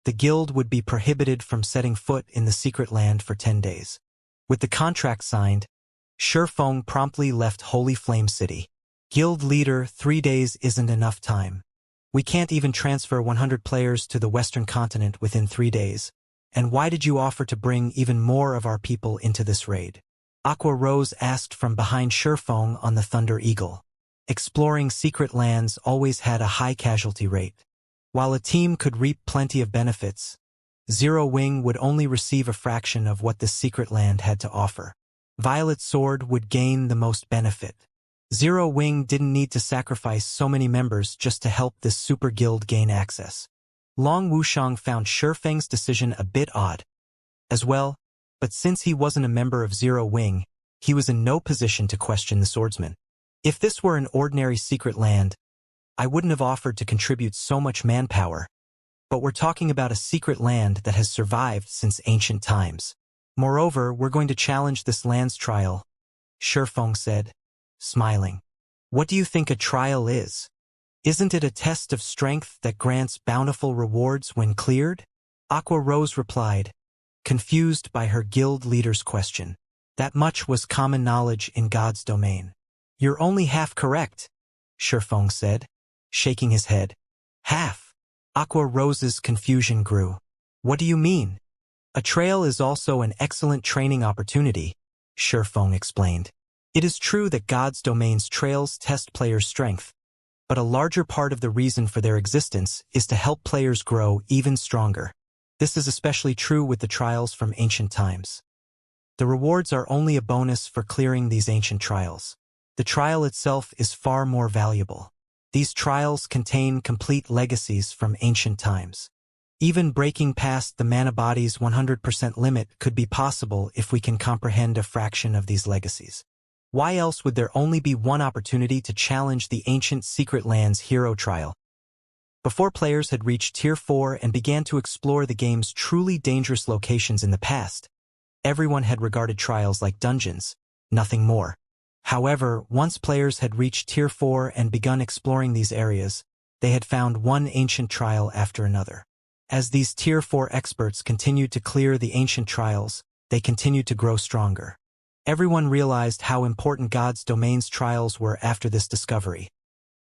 the guild would be prohibited from setting foot in the secret land for 10 days. With the contract signed, Shifeng promptly left Holy Flame City. Guild leader, 3 days isn't enough time. We can't even transfer 100 players to the Western continent within 3 days. And why did you offer to bring even more of our people into this raid? Aqua Rose asked from behind Shifeng on the Thunder Eagle. Exploring secret lands always had a high casualty rate. While a team could reap plenty of benefits, Zero Wing would only receive a fraction of what this secret land had to offer. Violet Sword would gain the most benefit. Zero Wing didn't need to sacrifice so many members just to help this super guild gain access. Long Wushang found Shifeng's decision a bit odd as well, but since he wasn't a member of Zero Wing, he was in no position to question the swordsman. If this were an ordinary secret land, I wouldn't have offered to contribute so much manpower, but we're talking about a secret land that has survived since ancient times. Moreover, we're going to challenge this land's trial, Shifeng said, smiling. What do you think a trial is? Isn't it a test of strength that grants bountiful rewards when cleared? Aqua Rose replied, confused by her guild leader's question. That much was common knowledge in God's domain. You're only half correct, Shifeng said, shaking his head. Half? Aqua Rose's confusion grew. What do you mean? A trail is also an excellent training opportunity, Shifeng explained. It is true that God's domain's trails test players' strength, but a larger part of the reason for their existence is to help players grow even stronger. This is especially true with the trials from ancient times. The rewards are only a bonus for clearing these ancient trials. The trial itself is far more valuable. These trials contain complete legacies from ancient times. Even breaking past the mana body's 100% limit could be possible if we can comprehend a fraction of these legacies. Why else would there only be one opportunity to challenge the ancient secret land's hero trial? Before players had reached Tier 4 and began to explore the game's truly dangerous locations in the past, everyone had regarded trials like dungeons, nothing more. However, once players had reached Tier 4 and begun exploring these areas, they had found one ancient trial after another. As these Tier 4 experts continued to clear the ancient trials, they continued to grow stronger. Everyone realized how important God's domain's trials were after this discovery,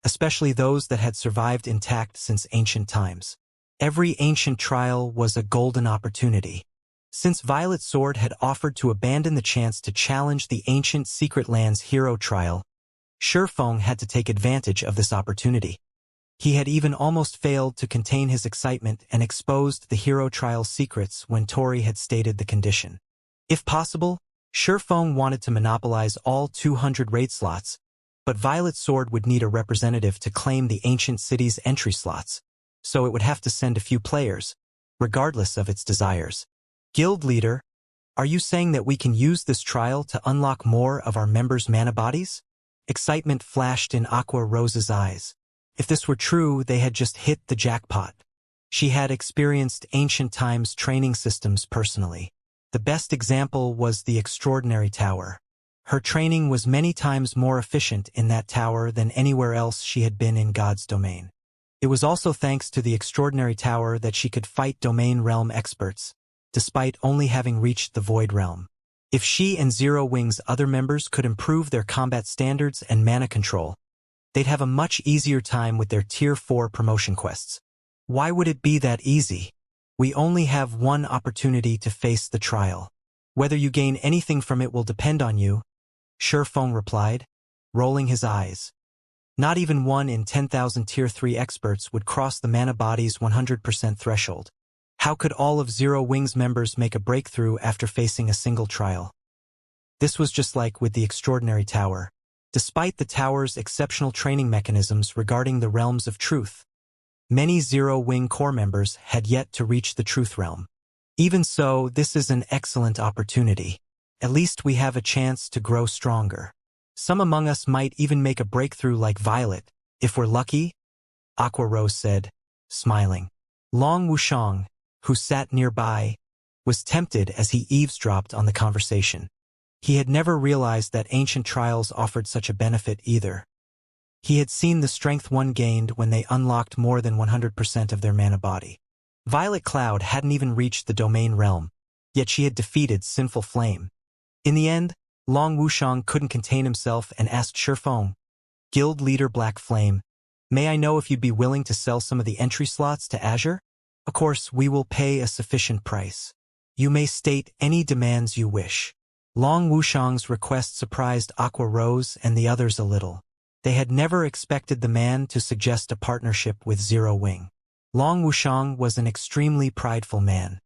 especially those that had survived intact since ancient times. Every ancient trial was a golden opportunity. Since Violet Sword had offered to abandon the chance to challenge the ancient secret land's hero trial, Shifeng had to take advantage of this opportunity. He had even almost failed to contain his excitement and exposed the hero trial's secrets when Tori had stated the condition. If possible, Shifeng wanted to monopolize all 200 raid slots, but Violet Sword would need a representative to claim the ancient city's entry slots, so it would have to send a few players, regardless of its desires. Guild leader, are you saying that we can use this trial to unlock more of our members' mana bodies? Excitement flashed in Aqua Rose's eyes. If this were true, they had just hit the jackpot. She had experienced ancient times training systems personally. The best example was the Extraordinary Tower. Her training was many times more efficient in that tower than anywhere else she had been in God's domain. It was also thanks to the Extraordinary Tower that she could fight domain realm experts, despite only having reached the Void Realm. If she and Zero Wing's other members could improve their combat standards and mana control, they'd have a much easier time with their Tier 4 promotion quests. Why would it be that easy? We only have one opportunity to face the trial. Whether you gain anything from it will depend on you, Shifeng replied, rolling his eyes. Not even 1 in 10,000 Tier 3 experts would cross the mana body's 100% threshold. How could all of Zero Wing's members make a breakthrough after facing a single trial? This was just like with the Extraordinary Tower. Despite the tower's exceptional training mechanisms regarding the realms of truth, many Zero Wing core members had yet to reach the truth realm. Even so, this is an excellent opportunity. At least we have a chance to grow stronger. Some among us might even make a breakthrough like Violet, if we're lucky, Aqua Rose said, smiling. Long Wushang, who sat nearby, was tempted as he eavesdropped on the conversation. He had never realized that ancient trials offered such a benefit either. He had seen the strength one gained when they unlocked more than 100% of their mana body. Violet Cloud hadn't even reached the domain realm, yet she had defeated Sinful Flame. In the end, Long Wushang couldn't contain himself and asked Shifeng, Guild Leader Black Flame, may I know if you'd be willing to sell some of the entry slots to Azure? Of course, we will pay a sufficient price. You may state any demands you wish. Long Wushang's request surprised Aqua Rose and the others a little. They had never expected the man to suggest a partnership with Zero Wing. Long Wushang was an extremely prideful man.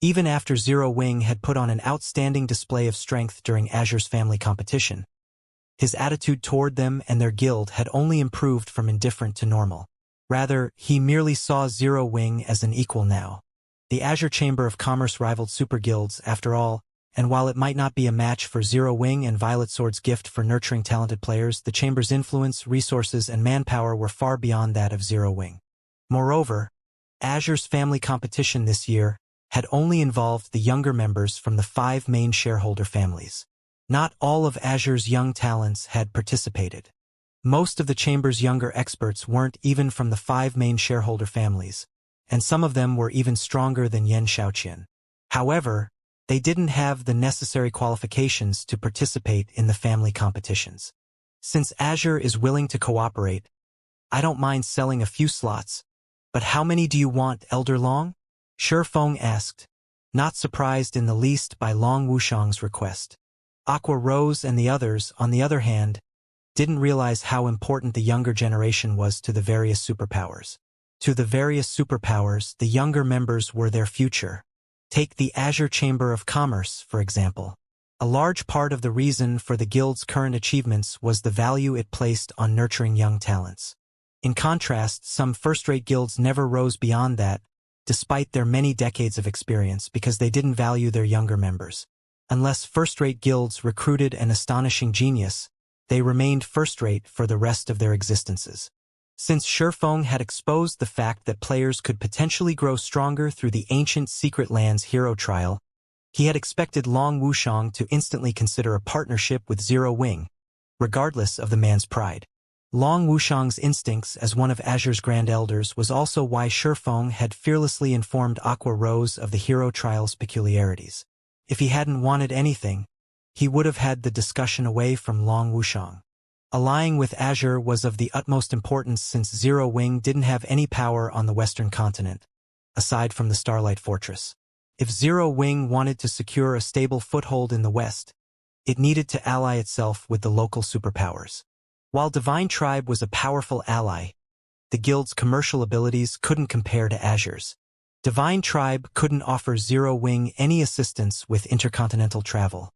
Even after Zero Wing had put on an outstanding display of strength during Azure's family competition, his attitude toward them and their guild had only improved from indifferent to normal. Rather, he merely saw Zero Wing as an equal now. The Azure Chamber of Commerce rivaled super guilds, after all, and while it might not be a match for Zero Wing and Violet Sword's gift for nurturing talented players, the Chamber's influence, resources, and manpower were far beyond that of Zero Wing. Moreover, Azure's family competition this year had only involved the younger members from the 5 main shareholder families. Not all of Azure's young talents had participated. Most of the Chamber's younger experts weren't even from the 5 main shareholder families, and some of them were even stronger than Yan Shaoqian. However, they didn't have the necessary qualifications to participate in the family competitions. Since Azure is willing to cooperate, I don't mind selling a few slots, but how many do you want, Elder Long? Shifeng asked, not surprised in the least by Long Wushang's request. Aqua Rose and the others, on the other hand, didn't realize how important the younger generation was to the various superpowers. To the various superpowers, the younger members were their future. Take the Azure Chamber of Commerce, for example. A large part of the reason for the guild's current achievements was the value it placed on nurturing young talents. In contrast, some first-rate guilds never rose beyond that, despite their many decades of experience, because they didn't value their younger members. Unless first-rate guilds recruited an astonishing genius, they remained first-rate for the rest of their existences. Since Shifeng had exposed the fact that players could potentially grow stronger through the ancient Secret Lands hero trial, he had expected Long Wushang to instantly consider a partnership with Zero Wing, regardless of the man's pride. Long Wushang's instincts as one of Azure's Grand Elders was also why Shifeng had fearlessly informed Aqua Rose of the hero trial's peculiarities. If he hadn't wanted anything, he would have had the discussion away from Long Wushang. Allying with Azure was of the utmost importance since Zero Wing didn't have any power on the western continent, aside from the Starlight Fortress. If Zero Wing wanted to secure a stable foothold in the west, it needed to ally itself with the local superpowers. While Divine Tribe was a powerful ally, the guild's commercial abilities couldn't compare to Azure's. Divine Tribe couldn't offer Zero Wing any assistance with intercontinental travel,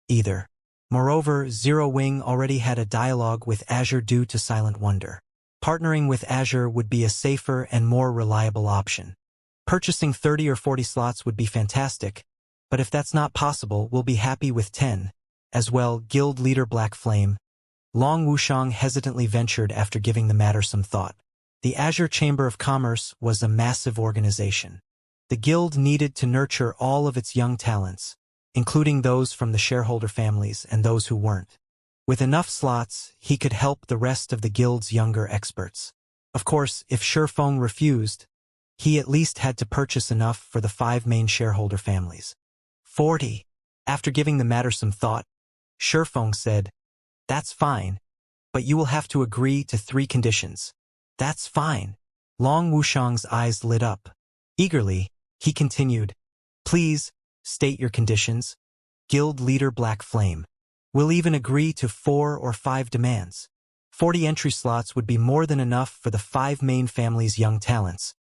either. Moreover, Zero Wing already had a dialogue with Azure due to Silent Wonder. Partnering with Azure would be a safer and more reliable option. Purchasing 30 or 40 slots would be fantastic, but if that's not possible, we'll be happy with 10. As well, Guild Leader Black Flame. Long Wushang hesitantly ventured after giving the matter some thought. The Azure Chamber of Commerce was a massive organization. The guild needed to nurture all of its young talents, including those from the shareholder families and those who weren't. With enough slots, he could help the rest of the guild's younger experts. Of course, if Shifeng refused, he at least had to purchase enough for the 5 main shareholder families. 40. After giving the matter some thought, Shifeng said, "That's fine, but you will have to agree to 3 conditions." "That's fine." Long Wushang's eyes lit up. Eagerly, He continued, "Please, state your conditions. Guild leader Black Flame. We'll even agree to 4 or 5 demands. 40 entry slots would be more than enough for the 5 main family's young talents.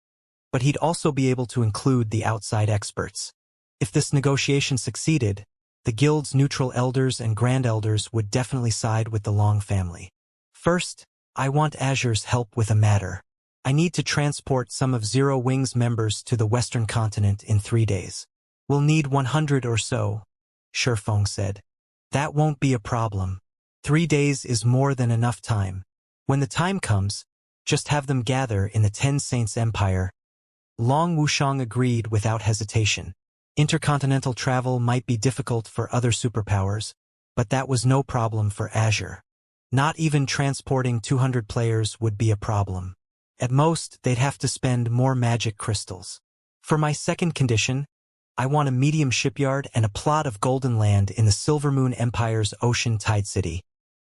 But he'd also be able to include the outside experts. If this negotiation succeeded, the guild's neutral elders and grand elders would definitely side with the Long family. First, I want Azure's help with a matter. I need to transport some of Zero Wing's members to the Western continent in 3 days. We'll need 100 or so," Shifeng said. "That won't be a problem. 3 days is more than enough time. When the time comes, just have them gather in the Ten Saints Empire." Long Wushang agreed without hesitation. Intercontinental travel might be difficult for other superpowers, but that was no problem for Azure. Not even transporting 200 players would be a problem. At most, they'd have to spend more magic crystals. For my second condition, I want a medium shipyard and a plot of golden land in the Silvermoon Empire's Ocean Tide City.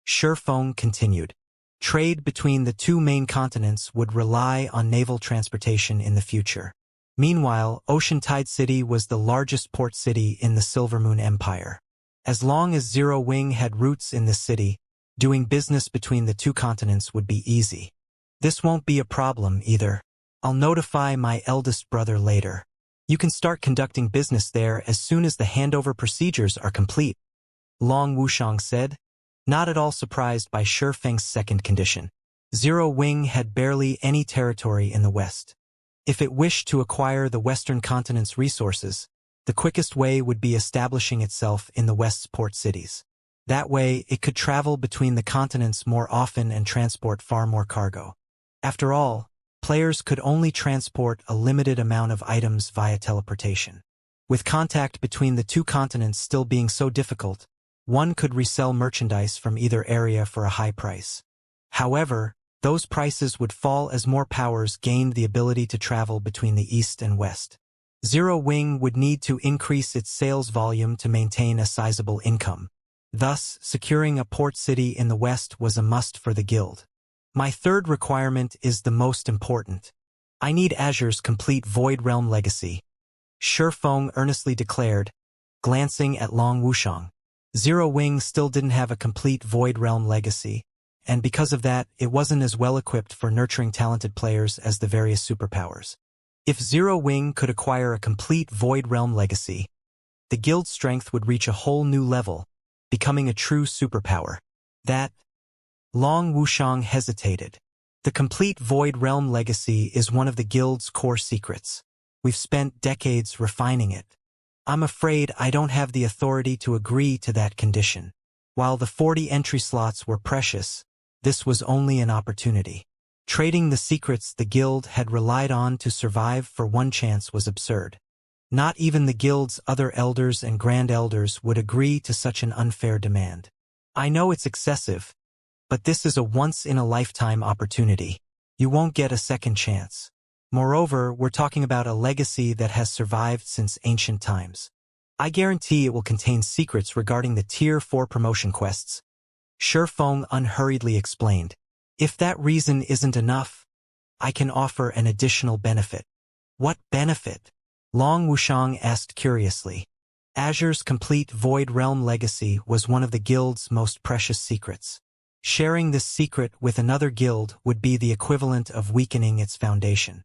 Shifeng continued. Trade between the 2 main continents would rely on naval transportation in the future. Meanwhile, Ocean Tide City was the largest port city in the Silvermoon Empire. As long as Zero Wing had roots in this city, doing business between the 2 continents would be easy. This won't be a problem either. I'll notify my eldest brother later. You can start conducting business there as soon as the handover procedures are complete," Long Wushang said, not at all surprised by Shifeng's second condition. Zero Wing had barely any territory in the West. If it wished to acquire the Western continent's resources, the quickest way would be establishing itself in the West's port cities. That way, it could travel between the continents more often and transport far more cargo. After all, players could only transport a limited amount of items via teleportation. With contact between the 2 continents still being so difficult, one could resell merchandise from either area for a high price. However, those prices would fall as more powers gained the ability to travel between the East and West. Zero Wing would need to increase its sales volume to maintain a sizable income. Thus, securing a port city in the West was a must for the guild. My third requirement is the most important. I need Azure's complete Void Realm legacy, Shifeng earnestly declared, glancing at Long Wushang. Zero Wing still didn't have a complete Void Realm legacy, and because of that, it wasn't as well equipped for nurturing talented players as the various superpowers. If Zero Wing could acquire a complete Void Realm legacy, the guild's strength would reach a whole new level, becoming a true superpower. That, Long Wushang hesitated. The complete Void Realm legacy is one of the guild's core secrets. We've spent decades refining it. I'm afraid I don't have the authority to agree to that condition. While the 40 entry slots were precious, this was only an opportunity. Trading the secrets the guild had relied on to survive for one chance was absurd. Not even the guild's other elders and grand elders would agree to such an unfair demand. I know it's excessive, but this is a once-in-a-lifetime opportunity. You won't get a second chance. Moreover, we're talking about a legacy that has survived since ancient times. I guarantee it will contain secrets regarding the Tier 4 promotion quests. Shifeng unhurriedly explained. If that reason isn't enough, I can offer an additional benefit. What benefit? Long Wushang asked curiously. Azure's complete Void Realm legacy was one of the guild's most precious secrets. Sharing this secret with another guild would be the equivalent of weakening its foundation.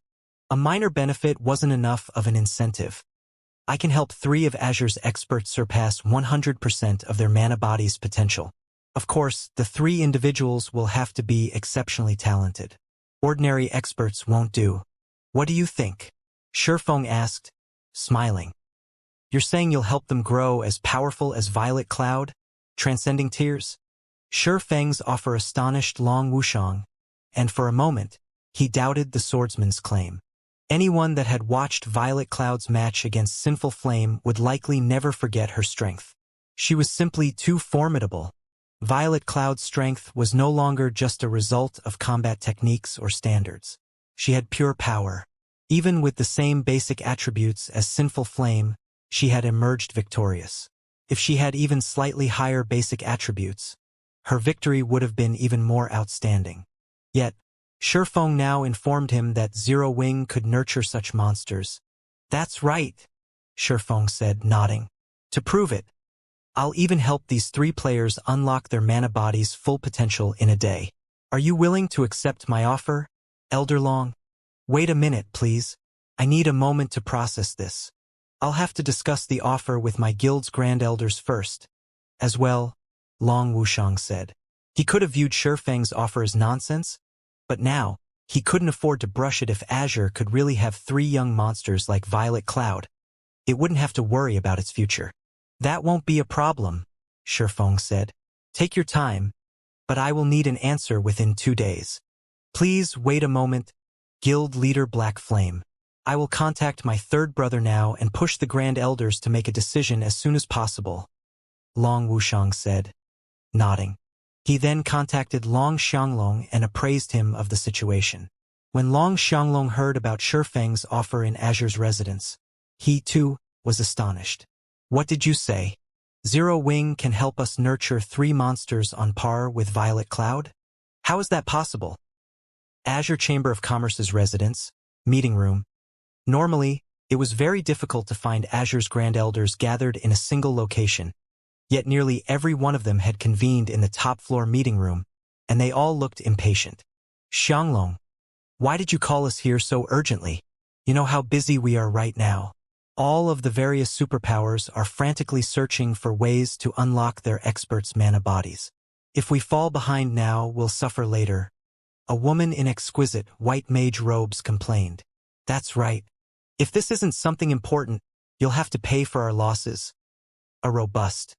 A minor benefit wasn't enough of an incentive. I can help 3 of Azure's experts surpass 100% of their mana body's potential. Of course, the 3 individuals will have to be exceptionally talented. Ordinary experts won't do. What do you think? Shifeng asked, smiling. You're saying you'll help them grow as powerful as Violet Cloud, transcending tiers? Shifeng's offer astonished Long Wushang, and for a moment, he doubted the swordsman's claim. Anyone that had watched Violet Cloud's match against Sinful Flame would likely never forget her strength. She was simply too formidable. Violet Cloud's strength was no longer just a result of combat techniques or standards. She had pure power. Even with the same basic attributes as Sinful Flame, she had emerged victorious. If she had even slightly higher basic attributes, her victory would have been even more outstanding. Yet, Shifeng now informed him that Zero Wing could nurture such monsters. That's right, Shifeng said, nodding. To prove it, I'll even help these 3 players unlock their mana body's full potential in a day. Are you willing to accept my offer, Elder Long? Wait a minute, please. I need a moment to process this. I'll have to discuss the offer with my guild's grand elders first. As well, Long Wushang said. He could have viewed Shifeng's offer as nonsense, but now, he couldn't afford to brush it if Azure could really have 3 young monsters like Violet Cloud. It wouldn't have to worry about its future. That won't be a problem, Shifeng said. Take your time, but I will need an answer within 2 days. Please wait a moment, Guild Leader Black Flame. I will contact my 3rd brother now and push the Grand Elders to make a decision as soon as possible, Long Wushang said, nodding. He then contacted Long Xianglong and appraised him of the situation. When Long Xianglong heard about Shifeng's offer in Azure's residence, he, too, was astonished. What did you say? Zero Wing can help us nurture 3 monsters on par with Violet Cloud? How is that possible? Azure Chamber of Commerce's residence, meeting room. Normally, it was very difficult to find Azure's Grand Elders gathered in a single location, yet nearly every one of them had convened in the top-floor meeting room, and they all looked impatient. Xianglong, why did you call us here so urgently? You know how busy we are right now. All of the various superpowers are frantically searching for ways to unlock their experts' mana bodies. If we fall behind now, we'll suffer later. A woman in exquisite white mage robes complained. That's right. If this isn't something important, you'll have to pay for our losses. A robust,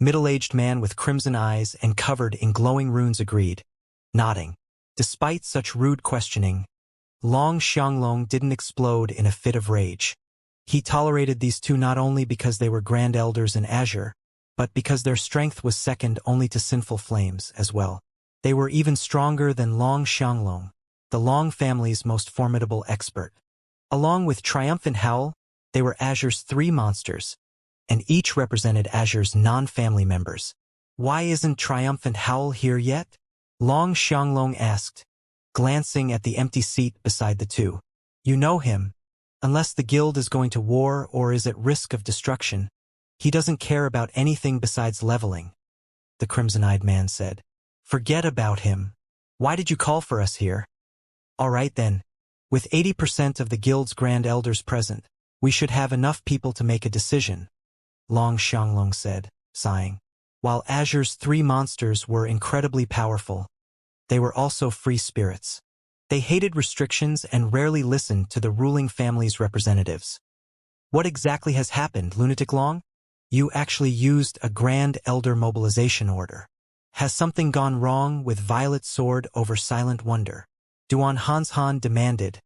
middle-aged man with crimson eyes and covered in glowing runes agreed, nodding. Despite such rude questioning, Long Xianglong didn't explode in a fit of rage. He tolerated these 2 not only because they were Grand Elders in Azure, but because their strength was second only to Sinful Flames as well. They were even stronger than Long Xianglong, the Long family's most formidable expert. Along with Triumphant Howl, they were Azure's 3 monsters, and each represented Azure's non-family members. Why isn't Triumphant Howl here yet? Long Xianglong asked, glancing at the empty seat beside the 2. You know him. Unless the guild is going to war or is at risk of destruction, he doesn't care about anything besides leveling, the crimson-eyed man said. Forget about him. Why did you call for us here? All right then. With 80% of the guild's Grand Elders present, we should have enough people to make a decision, Long Xianglong said, sighing. While Azure's 3 monsters were incredibly powerful, they were also free spirits. They hated restrictions and rarely listened to the ruling family's representatives. What exactly has happened, Lunatic Long? You actually used a Grand Elder mobilization order. Has something gone wrong with Violet Sword over Silent Wonder? Duan Hanshan demanded,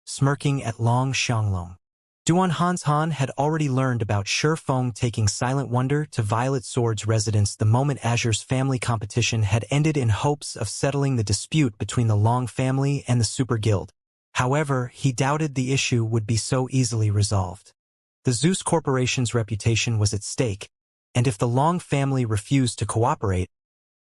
smirking at Long Xianglong. Duan Hanshan had already learned about Shifeng taking Silent Wonder to Violet Sword's residence the moment Azure's family competition had ended in hopes of settling the dispute between the Long family and the Super Guild. However, he doubted the issue would be so easily resolved. The Zeus Corporation's reputation was at stake, and if the Long family refused to cooperate,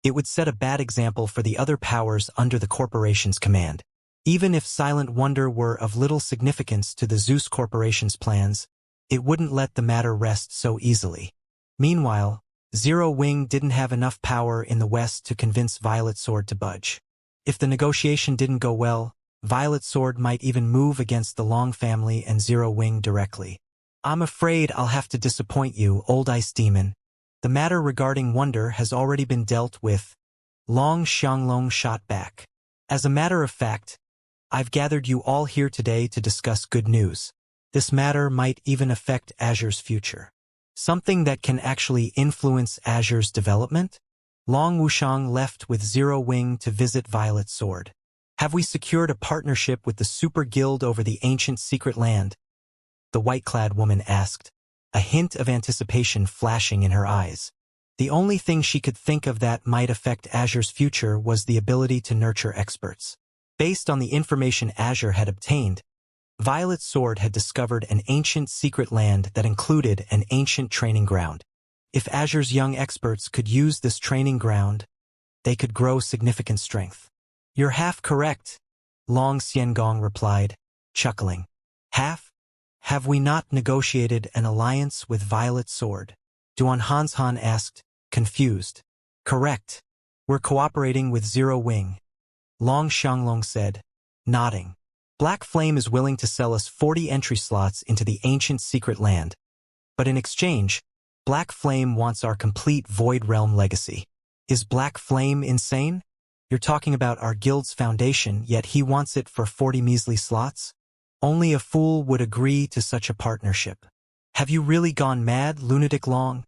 it would set a bad example for the other powers under the corporation's command. Even if Silent Wonder were of little significance to the Zeus Corporation's plans, it wouldn't let the matter rest so easily. Meanwhile, Zero Wing didn't have enough power in the West to convince Violet Sword to budge. If the negotiation didn't go well, Violet Sword might even move against the Long family and Zero Wing directly. I'm afraid I'll have to disappoint you, Old Ice Demon. The matter regarding Wonder has already been dealt with, Long Xianglong shot back. As a matter of fact, I've gathered you all here today to discuss good news. This matter might even affect Azure's future. Something that can actually influence Azure's development? Long Wushang left with Zero Wing to visit Violet Sword. Have we secured a partnership with the Super Guild over the ancient secret land? The white-clad woman asked, a hint of anticipation flashing in her eyes. The only thing she could think of that might affect Azure's future was the ability to nurture experts. Based on the information Azure had obtained, Violet Sword had discovered an ancient secret land that included an ancient training ground. If Azure's young experts could use this training ground, they could grow significant strength. You're half correct, Long Xiangong replied, chuckling. Half? Have we not negotiated an alliance with Violet Sword? Duan Hanshan asked, confused. Correct. We're cooperating with Zero Wing. Long Xianglong said, nodding. Black Flame is willing to sell us 40 entry slots into the ancient secret land. But in exchange, Black Flame wants our complete Void Realm legacy. Is Black Flame insane? You're talking about our guild's foundation, yet he wants it for 40 measly slots? Only a fool would agree to such a partnership. Have you really gone mad, lunatic Long?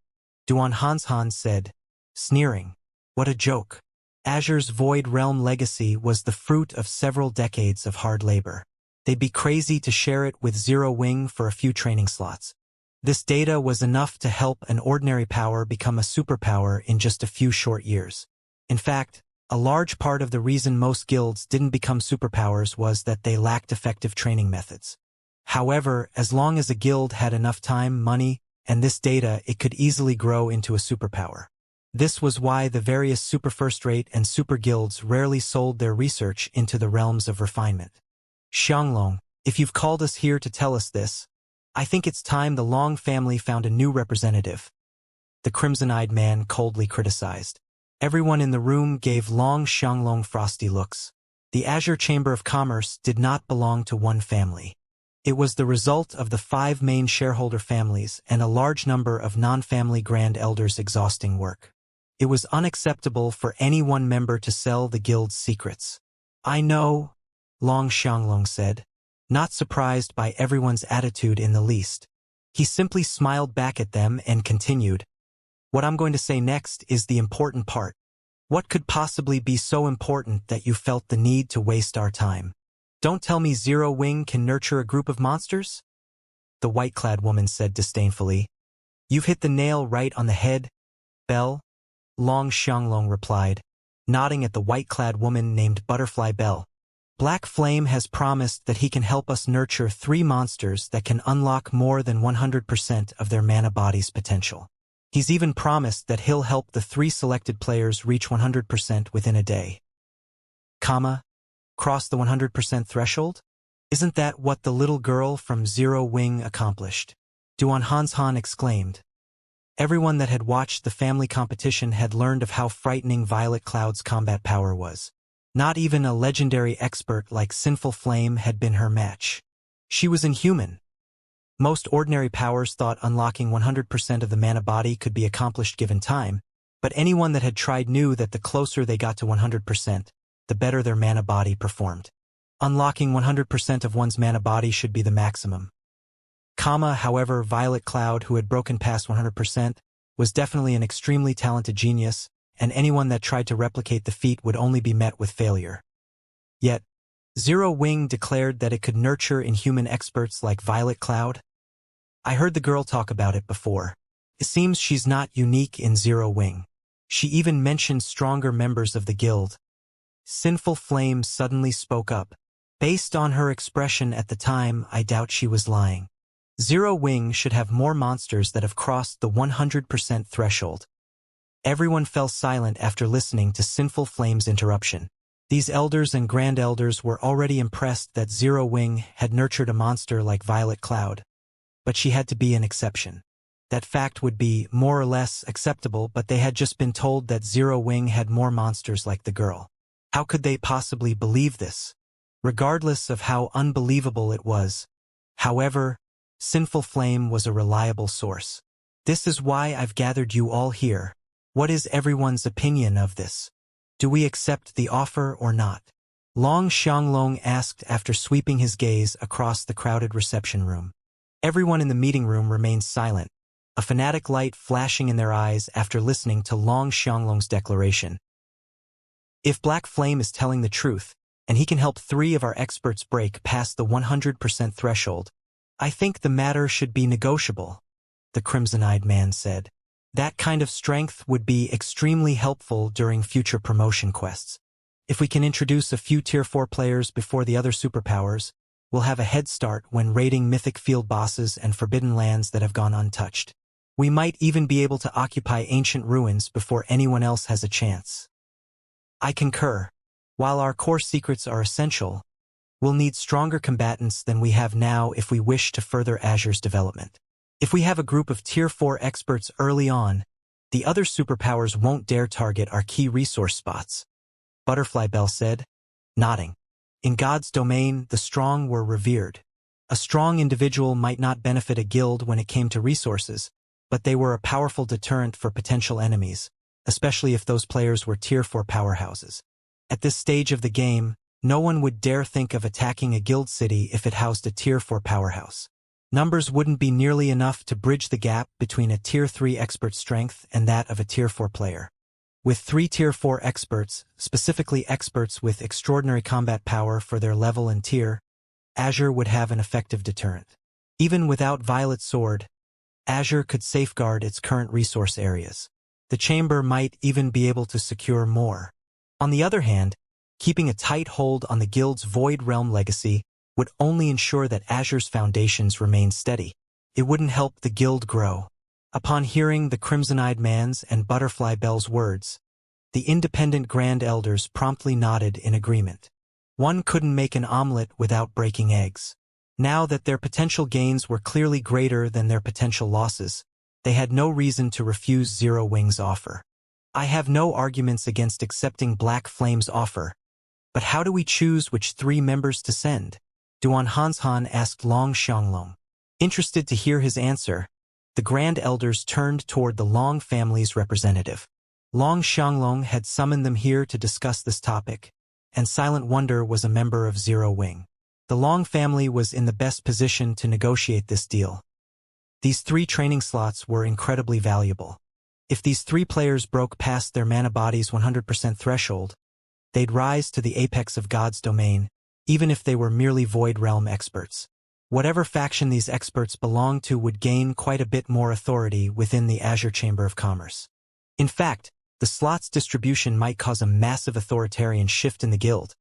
Duan Hanshan said, sneering. What a joke. Azure's Void Realm legacy was the fruit of several decades of hard labor. They'd be crazy to share it with Zero Wing for a few training slots. This data was enough to help an ordinary power become a superpower in just a few short years. In fact, a large part of the reason most guilds didn't become superpowers was that they lacked effective training methods. However, as long as a guild had enough time, money, and this data, it could easily grow into a superpower. This was why the various super first-rate and super guilds rarely sold their research into the realms of refinement. Xianglong, if you've called us here to tell us this, I think it's time the Long family found a new representative. The crimson-eyed man coldly criticized. Everyone in the room gave Long Xianglong frosty looks. The Azure Chamber of Commerce did not belong to one family. It was the result of the 5 main shareholder families and a large number of non-family grand elders' exhausting work. It was unacceptable for any one member to sell the guild's secrets. I know, Long Xianglong said, not surprised by everyone's attitude in the least. He simply smiled back at them and continued. What I'm going to say next is the important part. What could possibly be so important that you felt the need to waste our time? Don't tell me Zero Wing can nurture a group of monsters? The white-clad woman said disdainfully. You've hit the nail right on the head, Belle. Long Xianglong replied, nodding at the white-clad woman named Butterfly Belle. Black Flame has promised that he can help us nurture 3 monsters that can unlock more than 100% of their mana body's potential. He's even promised that he'll help the 3 selected players reach 100% within a day. Cross the 100% threshold? Isn't that what the little girl from Zero Wing accomplished? Duan Hanshan exclaimed. Everyone that had watched the family competition had learned of how frightening Violet Cloud's combat power was. Not even a legendary expert like Sinful Flame had been her match. She was inhuman. Most ordinary powers thought unlocking 100% of the mana body could be accomplished given time, but anyone that had tried knew that the closer they got to 100%, the better their mana body performed. Unlocking 100% of one's mana body should be the maximum. However, Violet Cloud, who had broken past 100%, was definitely an extremely talented genius, and anyone that tried to replicate the feat would only be met with failure. Yet, Zero Wing declared that it could nurture inhuman experts like Violet Cloud. I heard the girl talk about it before. It seems she's not unique in Zero Wing. She even mentioned stronger members of the guild. Sinful Flame suddenly spoke up. Based on her expression at the time, I doubt she was lying. Zero Wing should have more monsters that have crossed the 100% threshold. Everyone fell silent after listening to Sinful Flame's interruption. These elders and grand elders were already impressed that Zero Wing had nurtured a monster like Violet Cloud. But she had to be an exception. That fact would be more or less acceptable, but they had just been told that Zero Wing had more monsters like the girl. How could they possibly believe this? Regardless of how unbelievable it was. However, Sinful Flame was a reliable source. This is why I've gathered you all here. What is everyone's opinion of this? Do we accept the offer or not? Long Xianglong asked after sweeping his gaze across the crowded reception room. Everyone in the meeting room remained silent, a fanatic light flashing in their eyes after listening to Long Xianglong's declaration. If Black Flame is telling the truth, and he can help 3 of our experts break past the 100% threshold, I think the matter should be negotiable, the crimson-eyed man said. That kind of strength would be extremely helpful during future promotion quests. If we can introduce a few Tier 4 players before the other superpowers, we'll have a head start when raiding mythic field bosses and forbidden lands that have gone untouched. We might even be able to occupy ancient ruins before anyone else has a chance. I concur. While our core secrets are essential, We'll need stronger combatants than we have now if we wish to further Azure's development. If we have a group of Tier 4 experts early on, the other superpowers won't dare target our key resource spots. Butterfly Bell said, nodding. In God's domain, the strong were revered. A strong individual might not benefit a guild when it came to resources, but they were a powerful deterrent for potential enemies, especially if those players were Tier 4 powerhouses. At this stage of the game, no one would dare think of attacking a guild city if it housed a Tier 4 powerhouse. Numbers wouldn't be nearly enough to bridge the gap between a Tier 3 expert strength and that of a Tier 4 player. With 3 Tier 4 experts, specifically experts with extraordinary combat power for their level and tier, Azure would have an effective deterrent. Even without Violet Sword, Azure could safeguard its current resource areas. The chamber might even be able to secure more. On the other hand, keeping a tight hold on the guild's Void Realm legacy would only ensure that Azure's foundations remain steady. It wouldn't help the guild grow. Upon hearing the Crimson-Eyed Man's and Butterfly Bell's words, the independent Grand Elders promptly nodded in agreement. One couldn't make an omelet without breaking eggs. Now that their potential gains were clearly greater than their potential losses, they had no reason to refuse Zero Wing's offer. I have no arguments against accepting Black Flame's offer, but how do we choose which 3 members to send? Duan Hanshan asked Long Xianglong. Interested to hear his answer, the Grand Elders turned toward the Long family's representative. Long Xianglong had summoned them here to discuss this topic, and Silent Wonder was a member of Zero Wing. The Long family was in the best position to negotiate this deal. These 3 training slots were incredibly valuable. If these 3 players broke past their mana body's 100% threshold, they'd rise to the apex of God's domain, even if they were merely Void Realm experts. Whatever faction these experts belonged to would gain quite a bit more authority within the Azure Chamber of Commerce. In fact, the slots distribution might cause a massive authoritarian shift in the guild.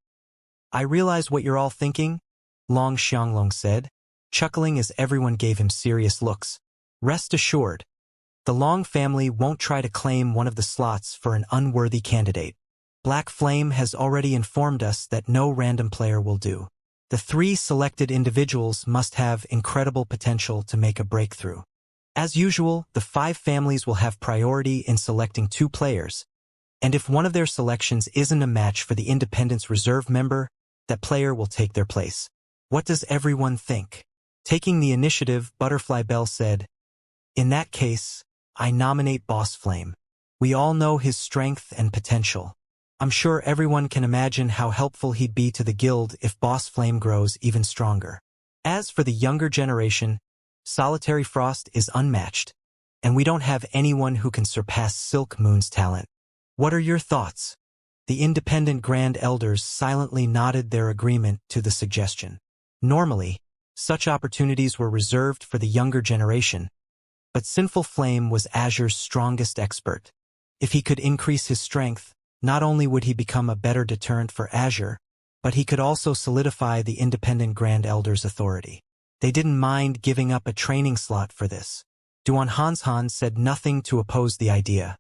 I realize what you're all thinking, Long Xianglong said, chuckling as everyone gave him serious looks. Rest assured, the Long family won't try to claim one of the slots for an unworthy candidate. Black Flame has already informed us that no random player will do. The 3 selected individuals must have incredible potential to make a breakthrough. As usual, the 5 families will have priority in selecting 2 players, and if one of their selections isn't a match for the Independence Reserve member, that player will take their place. What does everyone think? Taking the initiative, Butterfly Bell said, in that case, I nominate Boss Flame. We all know his strength and potential. I'm sure everyone can imagine how helpful he'd be to the guild if Boss Flame grows even stronger. As for the younger generation, Solitary Frost is unmatched, and we don't have anyone who can surpass Silk Moon's talent. What are your thoughts? The independent Grand Elders silently nodded their agreement to the suggestion. Normally, such opportunities were reserved for the younger generation, but Sinful Flame was Azure's strongest expert. If he could increase his strength, not only would he become a better deterrent for Azure, but he could also solidify the independent Grand Elders' authority. They didn't mind giving up a training slot for this. Duan Hanshan said nothing to oppose the idea.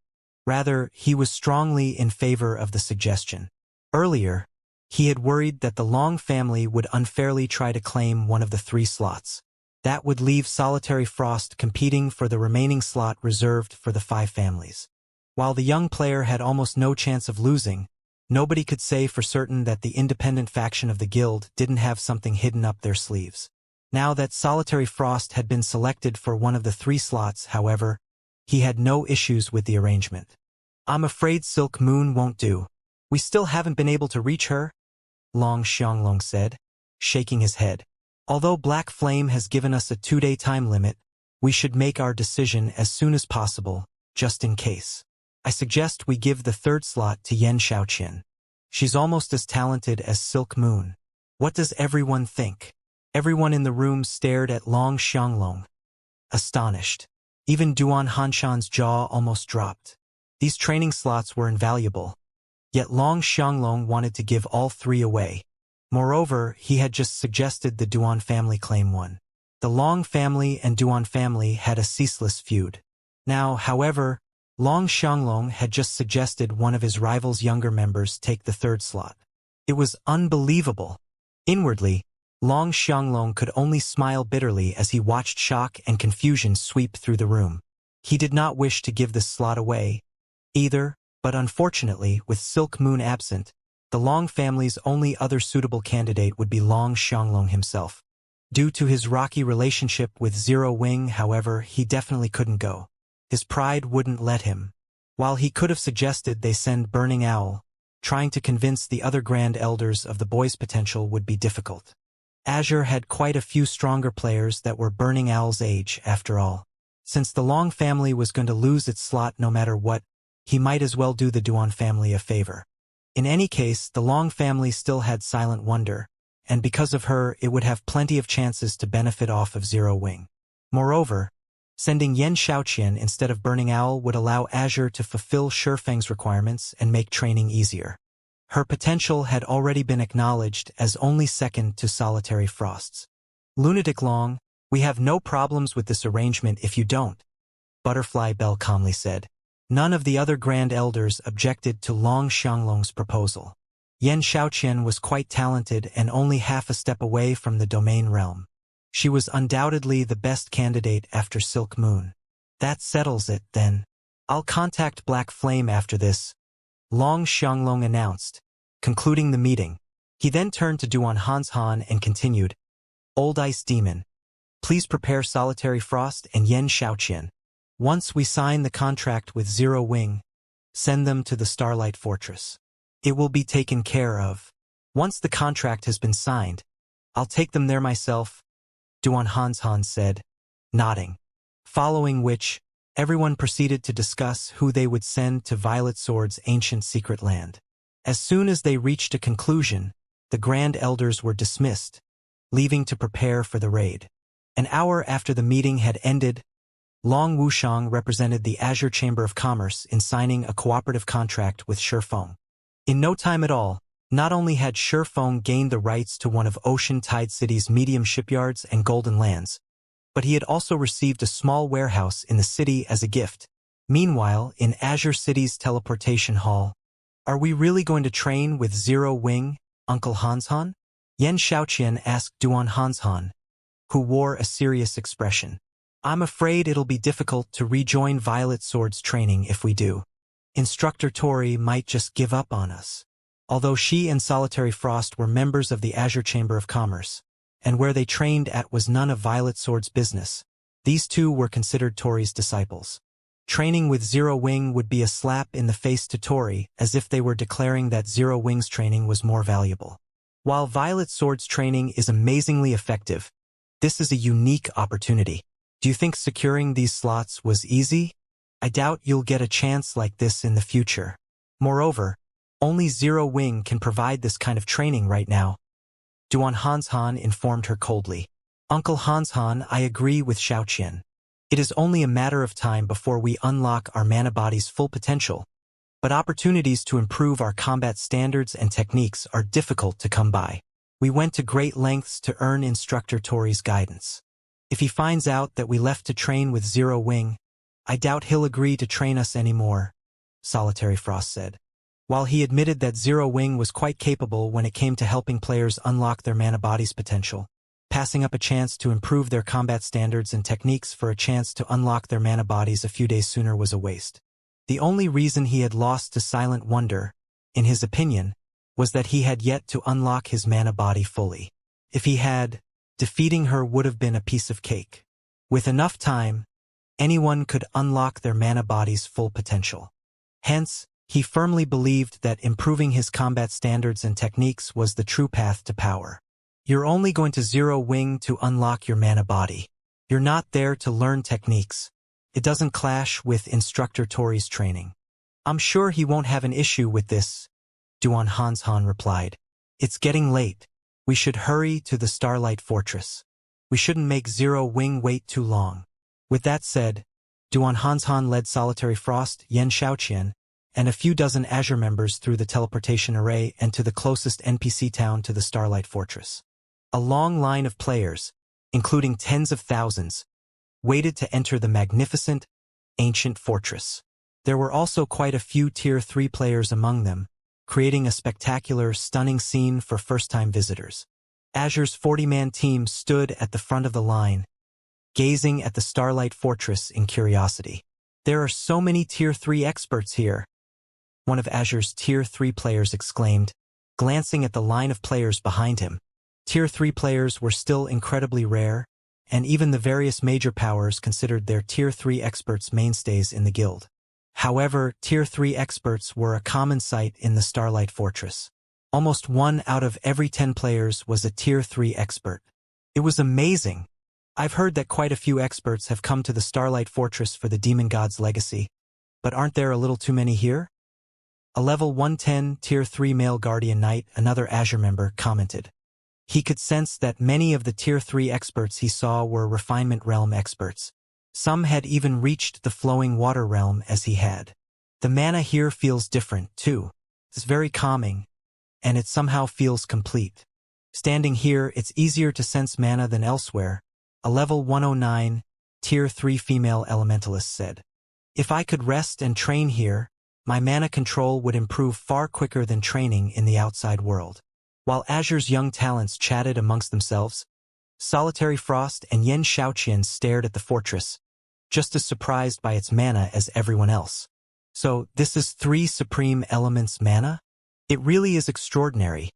Rather, he was strongly in favor of the suggestion. Earlier, he had worried that the Long family would unfairly try to claim one of the 3 slots. That would leave Solitary Frost competing for the remaining slot reserved for the 5 families. While the young player had almost no chance of losing, nobody could say for certain that the independent faction of the guild didn't have something hidden up their sleeves. Now that Solitary Frost had been selected for one of the 3 slots, however, he had no issues with the arrangement. I'm afraid Silk Moon won't do. We still haven't been able to reach her, Long Xianglong said, shaking his head. Although Black Flame has given us a 2-day time limit, we should make our decision as soon as possible, just in case. I suggest we give the 3rd slot to Yen Xiaoqian. She's almost as talented as Silk Moon. What does everyone think? Everyone in the room stared at Long Xianglong, astonished. Even Duan Hanshan's jaw almost dropped. These training slots were invaluable, yet Long Xianglong wanted to give all 3 away. Moreover, he had just suggested the Duan family claim one. The Long family and Duan family had a ceaseless feud. Now, however, Long Xianglong had just suggested one of his rival's younger members take the 3rd slot. It was unbelievable. Inwardly, Long Xianglong could only smile bitterly as he watched shock and confusion sweep through the room. He did not wish to give this slot away, either, but unfortunately, with Silk Moon absent, the Long family's only other suitable candidate would be Long Xianglong himself. Due to his rocky relationship with Zero Wing, however, he definitely couldn't go. His pride wouldn't let him. While he could have suggested they send Burning Owl, trying to convince the other Grand Elders of the boy's potential would be difficult. Azure had quite a few stronger players that were Burning Owl's age, after all. Since the Long family was going to lose its slot no matter what, he might as well do the Duan family a favor. In any case, the Long family still had Silent Wonder, and because of her, it would have plenty of chances to benefit off of Zero Wing. Moreover, sending Yen Xiaoqian instead of Burning Owl would allow Azure to fulfill Shifeng's requirements and make training easier. Her potential had already been acknowledged as only second to Solitary Frost's. Lunatic Long, we have no problems with this arrangement if you don't, Butterfly Bell calmly said. None of the other Grand Elders objected to Long Xianglong's proposal. Yen Xiaoqian was quite talented and only half a step away from the domain realm. She was undoubtedly the best candidate after Silk Moon. That settles it, then. I'll contact Black Flame after this, Long Xianglong announced, concluding the meeting. He then turned to Duan Hanshan and continued, Old Ice Demon, please prepare Solitary Frost and Yen Xiaoqian. Once we sign the contract with Zero Wing, send them to the Starlight Fortress. It will be taken care of. Once the contract has been signed, I'll take them there myself, Duan Hanshan said, nodding. Following which, everyone proceeded to discuss who they would send to Violet Sword's ancient secret land. As soon as they reached a conclusion, the Grand Elders were dismissed, leaving to prepare for the raid. An hour after the meeting had ended, Long Wushang represented the Azure Chamber of Commerce in signing a cooperative contract with Shifeng. In no time at all, not only had Shifeng gained the rights to one of Ocean Tide City's medium shipyards and golden lands, but he had also received a small warehouse in the city as a gift. Meanwhile, in Azure City's teleportation hall, are we really going to train with Zero Wing, Uncle Hanshan? Yen Xiaoqian asked Duan Hanshan, who wore a serious expression. I'm afraid it'll be difficult to rejoin Violet Sword's training if we do. Instructor Tori might just give up on us. Although she and Solitary Frost were members of the Azure Chamber of Commerce, and where they trained at was none of Violet Sword's business, these two were considered Tori's disciples. Training with Zero Wing would be a slap in the face to Tori, as if they were declaring that Zero Wing's training was more valuable. While Violet Sword's training is amazingly effective, this is a unique opportunity. Do you think securing these slots was easy? I doubt you'll get a chance like this in the future. Moreover, only Zero Wing can provide this kind of training right now, Duan Hanshan informed her coldly. Uncle Hanshan, I agree with Xiaoqian. It is only a matter of time before we unlock our mana body's full potential, but opportunities to improve our combat standards and techniques are difficult to come by. We went to great lengths to earn Instructor Tori's guidance. If he finds out that we left to train with Zero Wing, I doubt he'll agree to train us anymore, Solitary Frost said. While he admitted that Zero Wing was quite capable when it came to helping players unlock their mana body's potential, passing up a chance to improve their combat standards and techniques for a chance to unlock their mana bodies a few days sooner was a waste. The only reason he had lost to Silent Wonder, in his opinion, was that he had yet to unlock his mana body fully. If he had, defeating her would have been a piece of cake. With enough time, anyone could unlock their mana body's full potential. Hence, he firmly believed that improving his combat standards and techniques was the true path to power. You're only going to Zero Wing to unlock your mana body. You're not there to learn techniques. It doesn't clash with Instructor Tori's training. I'm sure he won't have an issue with this, Duan Hanshan replied. It's getting late. We should hurry to the Starlight Fortress. We shouldn't make Zero Wing wait too long. With that said, Duan Hanshan led Solitary Frost, Yen Xiaoqian, and a few dozen Azure members through the teleportation array and to the closest NPC town to the Starlight Fortress. A long line of players, including tens of thousands, waited to enter the magnificent, ancient fortress. There were also quite a few Tier 3 players among them, creating a spectacular, stunning scene for first-time visitors. Azure's 40-man team stood at the front of the line, gazing at the Starlight Fortress in curiosity. "There are so many Tier 3 experts here," one of Azure's Tier 3 players exclaimed, glancing at the line of players behind him. Tier 3 players were still incredibly rare, and even the various major powers considered their Tier 3 experts mainstays in the guild. However, Tier 3 experts were a common sight in the Starlight Fortress. Almost 1 out of every 10 players was a Tier 3 expert. It was amazing. I've heard that quite a few experts have come to the Starlight Fortress for the Demon God's legacy, but aren't there a little too many here? A level 110 Tier 3 male Guardian Knight, another Azure member, commented. He could sense that many of the Tier 3 experts he saw were Refinement Realm experts. Some had even reached the Flowing Water Realm as he had. The mana here feels different, too. It's very calming, and it somehow feels complete. Standing here, it's easier to sense mana than elsewhere, a level 109, Tier 3 female elementalist said. "If I could rest and train here, my mana control would improve far quicker than training in the outside world." While Azure's young talents chatted amongst themselves, Solitary Frost and Yen Shaoqian stared at the fortress, just as surprised by its mana as everyone else. "So, this is 3 supreme elements mana? It really is extraordinary,"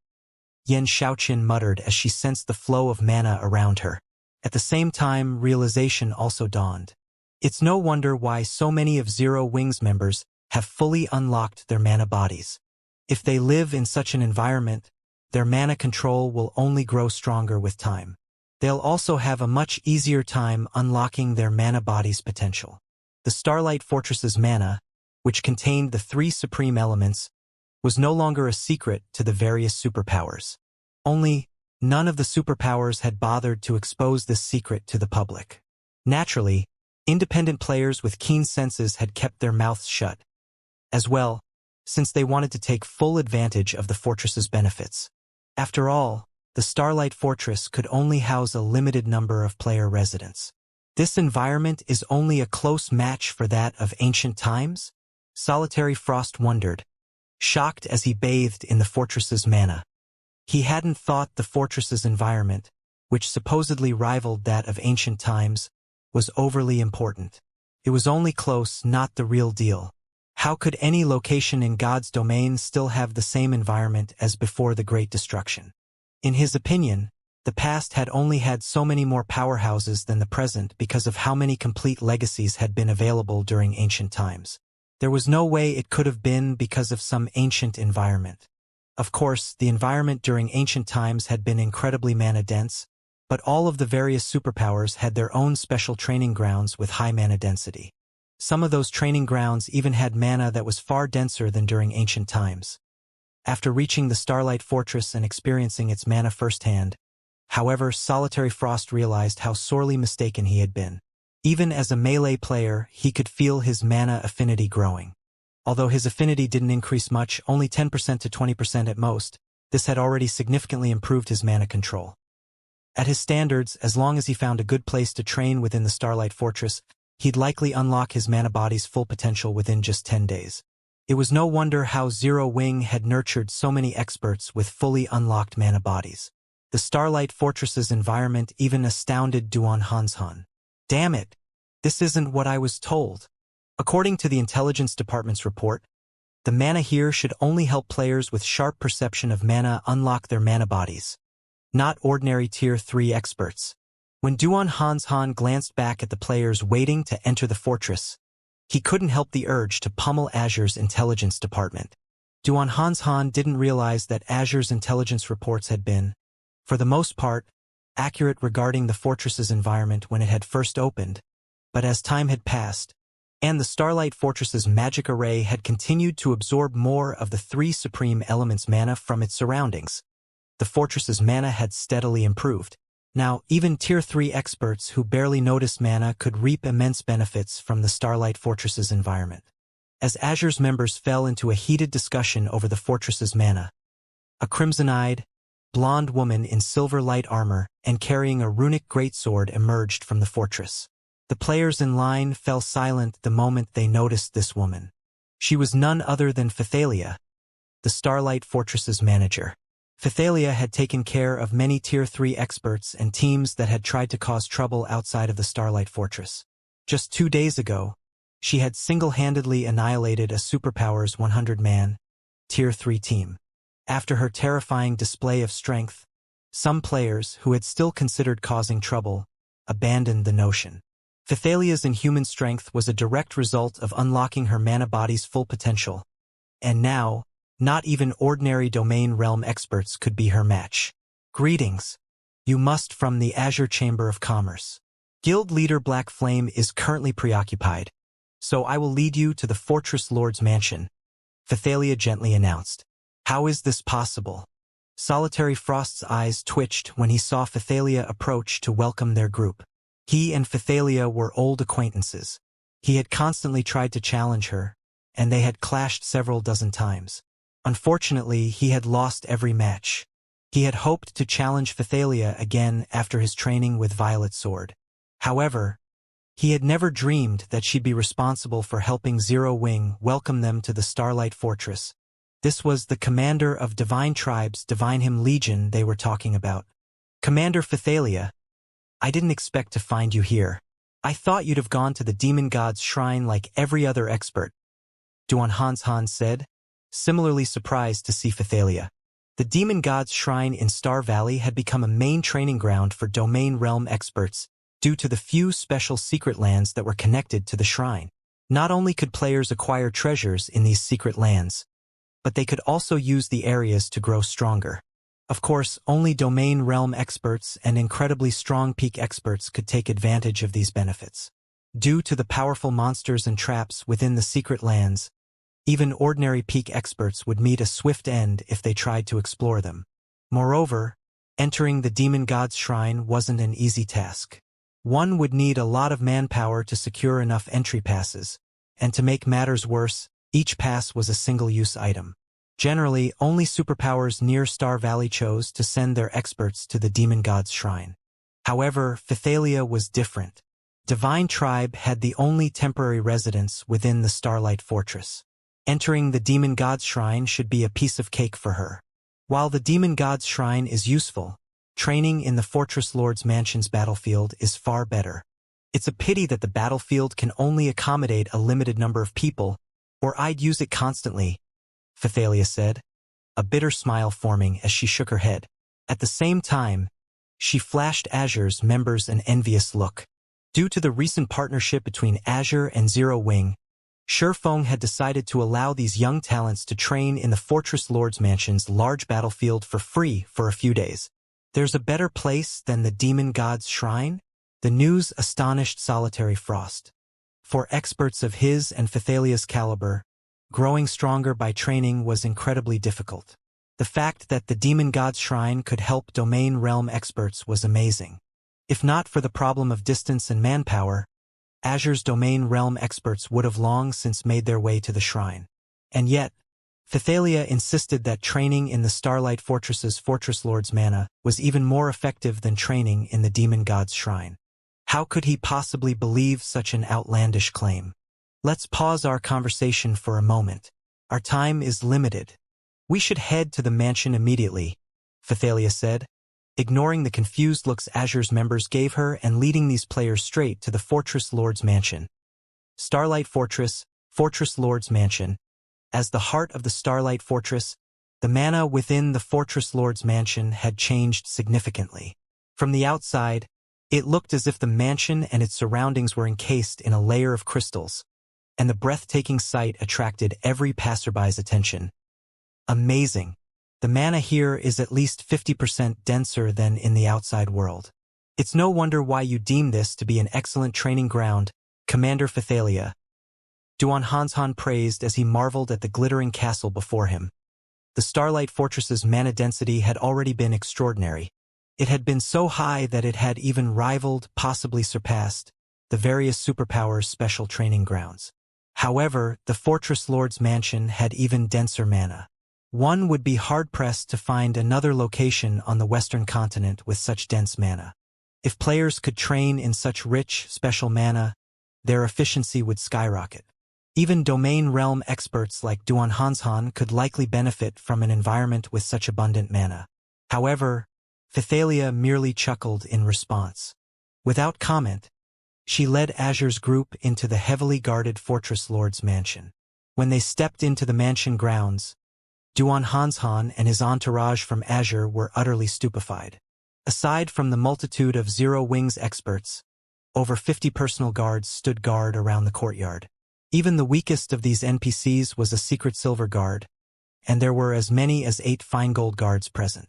Yen Shaoqian muttered as she sensed the flow of mana around her. At the same time, realization also dawned. It's no wonder why so many of Zero Wings members have fully unlocked their mana bodies. If they live in such an environment, their mana control will only grow stronger with time. They'll also have a much easier time unlocking their mana body's potential. The Starlight Fortress's mana, which contained the 3 supreme elements, was no longer a secret to the various superpowers. Only, none of the superpowers had bothered to expose this secret to the public. Naturally, independent players with keen senses had kept their mouths shut, as well, since they wanted to take full advantage of the fortress's benefits. After all, the Starlight Fortress could only house a limited number of player residents. This environment is only a close match for that of ancient times? Solitary Frost wondered, shocked as he bathed in the fortress's mana. He hadn't thought the fortress's environment, which supposedly rivaled that of ancient times, was overly important. It was only close, not the real deal. How could any location in God's domain still have the same environment as before the Great Destruction? In his opinion, the past had only had so many more powerhouses than the present because of how many complete legacies had been available during ancient times. There was no way it could have been because of some ancient environment. Of course, the environment during ancient times had been incredibly mana-dense, but all of the various superpowers had their own special training grounds with high mana density. Some of those training grounds even had mana that was far denser than during ancient times. After reaching the Starlight Fortress and experiencing its mana firsthand, however, Solitary Frost realized how sorely mistaken he had been. Even as a melee player, he could feel his mana affinity growing. Although his affinity didn't increase much, only 10% to 20% at most, this had already significantly improved his mana control. At his standards, as long as he found a good place to train within the Starlight Fortress, he'd likely unlock his mana body's full potential within just 10 days. It was no wonder how Zero Wing had nurtured so many experts with fully unlocked mana bodies. The Starlight Fortress's environment even astounded Duan Hanshan. Damn it! This isn't what I was told. According to the Intelligence Department's report, the mana here should only help players with sharp perception of mana unlock their mana bodies, not ordinary Tier 3 experts. When Duan Hanshan glanced back at the players waiting to enter the fortress, he couldn't help the urge to pummel Azure's Intelligence Department. Duan Hanshan didn't realize that Azure's intelligence reports had been, for the most part, accurate regarding the fortress's environment when it had first opened, but as time had passed, and the Starlight Fortress's magic array had continued to absorb more of the 3 supreme elements mana from its surroundings, the fortress's mana had steadily improved. Now, even Tier 3 experts who barely noticed mana could reap immense benefits from the Starlight Fortress's environment. As Azure's members fell into a heated discussion over the fortress's mana, a crimson-eyed, blonde woman in silver light armor and carrying a runic greatsword emerged from the fortress. The players in line fell silent the moment they noticed this woman. She was none other than Phythalia, the Starlight Fortress's manager. Phythalia had taken care of many Tier 3 experts and teams that had tried to cause trouble outside of the Starlight Fortress. Just 2 days ago, she had single-handedly annihilated a Superpowers 100-man, Tier 3 team. After her terrifying display of strength, some players who had still considered causing trouble abandoned the notion. Phythalia's inhuman strength was a direct result of unlocking her mana body's full potential, and now, not even ordinary domain realm experts could be her match. Greetings. You must from the Azure Chamber of Commerce. Guild leader Black Flame is currently preoccupied, so I will lead you to the Fortress Lord's mansion, Phythalia gently announced. How is this possible? Solitary Frost's eyes twitched when he saw Phythalia approach to welcome their group. He and Phythalia were old acquaintances. He had constantly tried to challenge her, and they had clashed several dozen times. Unfortunately, he had lost every match. He had hoped to challenge Phythalia again after his training with Violet Sword. However, he had never dreamed that she'd be responsible for helping Zero Wing welcome them to the Starlight Fortress. This was the commander of Divine Tribe's Divine Him Legion they were talking about. Commander Phythalia, I didn't expect to find you here. I thought you'd have gone to the Demon God's shrine like every other expert, Duan Han said, similarly surprised to see Phythalia. The Demon God's shrine in Star Valley had become a main training ground for domain realm experts due to the few special secret lands that were connected to the shrine. Not only could players acquire treasures in these secret lands, but they could also use the areas to grow stronger. Of course, only domain realm experts and incredibly strong peak experts could take advantage of these benefits. Due to the powerful monsters and traps within the secret lands, even ordinary peak experts would meet a swift end if they tried to explore them. Moreover, entering the Demon God's shrine wasn't an easy task. One would need a lot of manpower to secure enough entry passes, and to make matters worse, each pass was a single-use item. Generally, only superpowers near Star Valley chose to send their experts to the Demon God's shrine. However, Phythalia was different. Divine Tribe had the only temporary residence within the Starlight Fortress. Entering the Demon God's shrine should be a piece of cake for her. While the Demon God's shrine is useful, training in the Fortress Lord's Mansion's battlefield is far better. It's a pity that the battlefield can only accommodate a limited number of people, or I'd use it constantly, Phythalia said, a bitter smile forming as she shook her head. At the same time, she flashed Azure's members an envious look. Due to the recent partnership between Azure and Zero Wing, Shurfeng had decided to allow these young talents to train in the Fortress Lord's Mansion's large battlefield for free for a few days. There's a better place than the Demon God's shrine? The news astonished Solitary Frost. For experts of his and Phythalia's caliber, growing stronger by training was incredibly difficult. The fact that the Demon God's shrine could help domain realm experts was amazing. If not for the problem of distance and manpower, Azure's domain realm experts would have long since made their way to the shrine. And yet, Phythalia insisted that training in the Starlight Fortress's Fortress Lord's mana was even more effective than training in the Demon God's shrine. How could he possibly believe such an outlandish claim? Let's pause our conversation for a moment. Our time is limited. We should head to the mansion immediately, Phythalia said, ignoring the confused looks Azure's members gave her and leading these players straight to the Fortress Lord's Mansion. Starlight Fortress, Fortress Lord's Mansion. As the heart of the Starlight Fortress, the mana within the Fortress Lord's Mansion had changed significantly. From the outside, it looked as if the mansion and its surroundings were encased in a layer of crystals, and the breathtaking sight attracted every passerby's attention. Amazing! The mana here is at least 50% denser than in the outside world. It's no wonder why you deem this to be an excellent training ground, Commander Phythalia, Duan Han praised as he marveled at the glittering castle before him. The Starlight Fortress's mana density had already been extraordinary. It had been so high that it had even rivaled, possibly surpassed, the various superpowers' special training grounds. However, the Fortress Lord's Mansion had even denser mana. One would be hard-pressed to find another location on the Western continent with such dense mana. If players could train in such rich, special mana, their efficiency would skyrocket. Even domain realm experts like Duan Hanshan could likely benefit from an environment with such abundant mana. However, Phythalia merely chuckled in response. Without comment, she led Azure's group into the heavily guarded Fortress Lord's mansion. When they stepped into the mansion grounds, Duan Hanshan and his entourage from Azure were utterly stupefied. Aside from the multitude of Zero Wings experts, over 50 personal guards stood guard around the courtyard. Even the weakest of these NPCs was a secret silver guard, and there were as many as 8 fine gold guards present.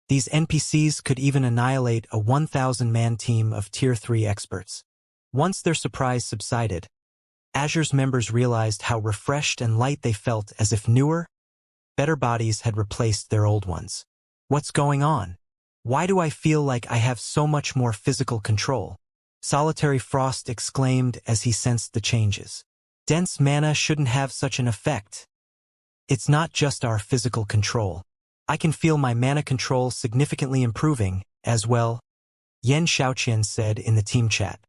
These NPCs could even annihilate a 1,000-man team of Tier 3 experts. Once their surprise subsided, Azure's members realized how refreshed and light they felt, as if newer, better bodies had replaced their old ones. What's going on? Why do I feel like I have so much more physical control? Solitary Frost exclaimed as he sensed the changes. Dense mana shouldn't have such an effect. It's not just our physical control. I can feel my mana control significantly improving, as well, Yen Xiaoqian said in the team chat.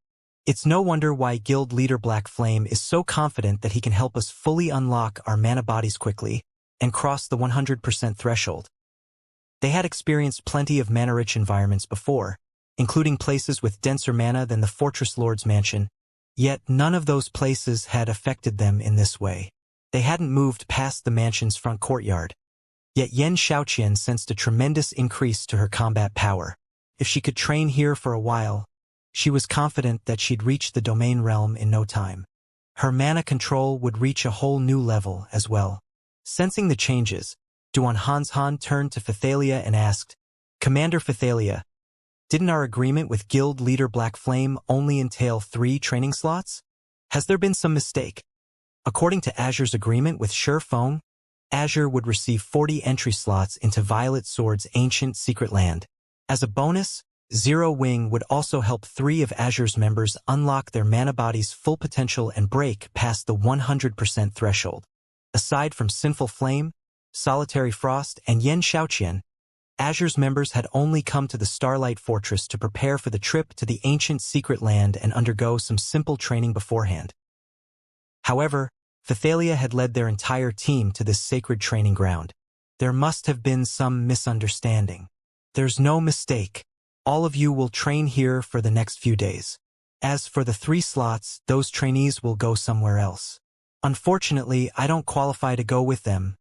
It's no wonder why Guild Leader Black Flame is so confident that he can help us fully unlock our mana bodies quickly and cross the 100% threshold. They had experienced plenty of mana-rich environments before, including places with denser mana than the Fortress Lord's mansion, yet none of those places had affected them in this way. They hadn't moved past the mansion's front courtyard. Yet Yen Xiaoqian sensed a tremendous increase to her combat power. If she could train here for a while, she was confident that she'd reach the domain realm in no time. Her mana control would reach a whole new level as well. Sensing the changes, Duan Hanshan turned to Phythalia and asked, Commander Phythalia, didn't our agreement with Guild Leader Black Flame only entail 3 training slots? Has there been some mistake? According to Azure's agreement with Sure Phone, Azure would receive 40 entry slots into Violet Sword's ancient secret land. As a bonus, Zero Wing would also help 3 of Azure's members unlock their mana body's full potential and break past the 100% threshold. Aside from Sinful Flame, Solitary Frost, and Yen Xiaoqian, Azure's members had only come to the Starlight Fortress to prepare for the trip to the ancient secret land and undergo some simple training beforehand. However, Phythalia had led their entire team to this sacred training ground. There must have been some misunderstanding. There's no mistake. All of you will train here for the next few days. As for the 3 slots, those trainees will go somewhere else. Unfortunately, I don't qualify to go with them,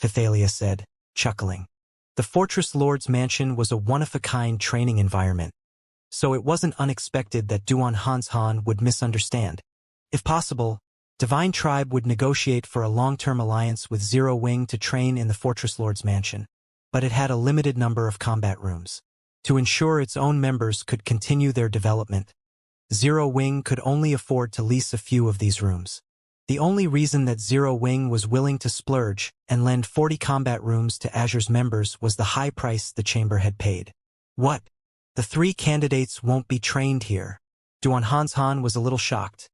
Phythalia said, chuckling. The Fortress Lord's mansion was a one-of-a-kind training environment, so it wasn't unexpected that Duan Hanshan would misunderstand. If possible, Divine Tribe would negotiate for a long-term alliance with Zero Wing to train in the Fortress Lord's mansion, but it had a limited number of combat rooms. To ensure its own members could continue their development, Zero Wing could only afford to lease a few of these rooms. The only reason that Zero Wing was willing to splurge and lend 40 combat rooms to Azure's members was the high price the chamber had paid. What? The 3 candidates won't be trained here? Duan Hanshan was a little shocked.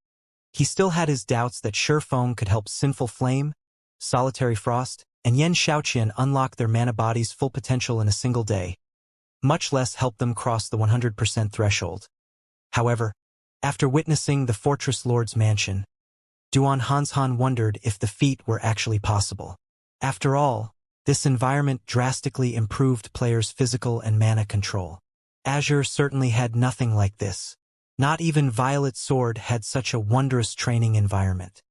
He still had his doubts that Sure Phone could help Sinful Flame, Solitary Frost, and Yen Xiaoqian unlock their mana body's full potential in a single day, much less help them cross the 100% threshold. However, after witnessing the Fortress Lord's mansion, Duan Hanshan wondered if the feat were actually possible. After all, this environment drastically improved players' physical and mana control. Azure certainly had nothing like this. Not even Violet Sword had such a wondrous training environment.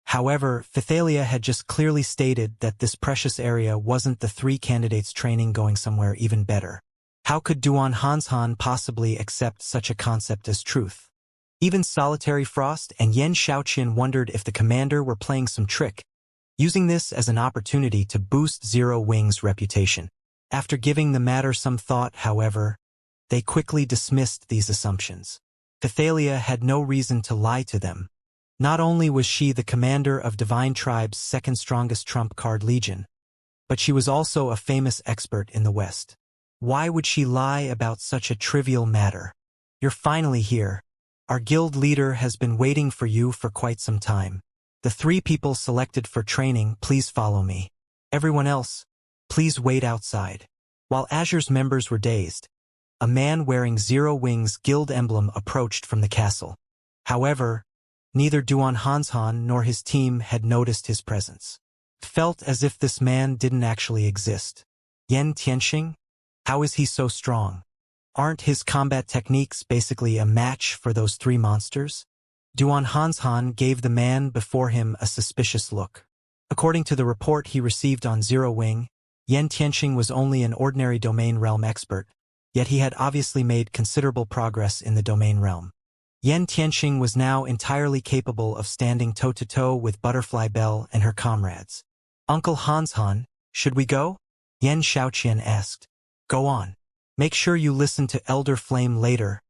However, Phythalia had just clearly stated that this precious area wasn't the 3 candidates' training going somewhere even better. How could Duan Hanshan possibly accept such a concept as truth? Even Solitary Frost and Yen Xiaoqian wondered if the commander were playing some trick, using this as an opportunity to boost Zero Wing's reputation. After giving the matter some thought, however, they quickly dismissed these assumptions. Phythalia had no reason to lie to them. Not only was she the commander of Divine Tribe's 2nd strongest trump card legion, but she was also a famous expert in the West. Why would she lie about such a trivial matter? You're finally here. Our guild leader has been waiting for you for quite some time. The 3 people selected for training, please follow me. Everyone else, please wait outside. While Azure's members were dazed, a man wearing Zero Wing's guild emblem approached from the castle. However, Neither Duan Hanshan nor his team had noticed his presence. Felt as if this man didn't actually exist. Yan Tianxing? How is he so strong? Aren't his combat techniques basically a match for those three monsters? Duan Hanshan gave the man before him a suspicious look. According to the report he received on Zero Wing, Yan Tianxing was only an ordinary domain realm expert, yet he had obviously made considerable progress in the domain realm. Yan Tianxing was now entirely capable of standing toe-to-toe with Butterfly Belle and her comrades. Uncle Hanshan, should we go? Yan Xiaoqian asked. Go on. Make sure you listen to Elder Flame later.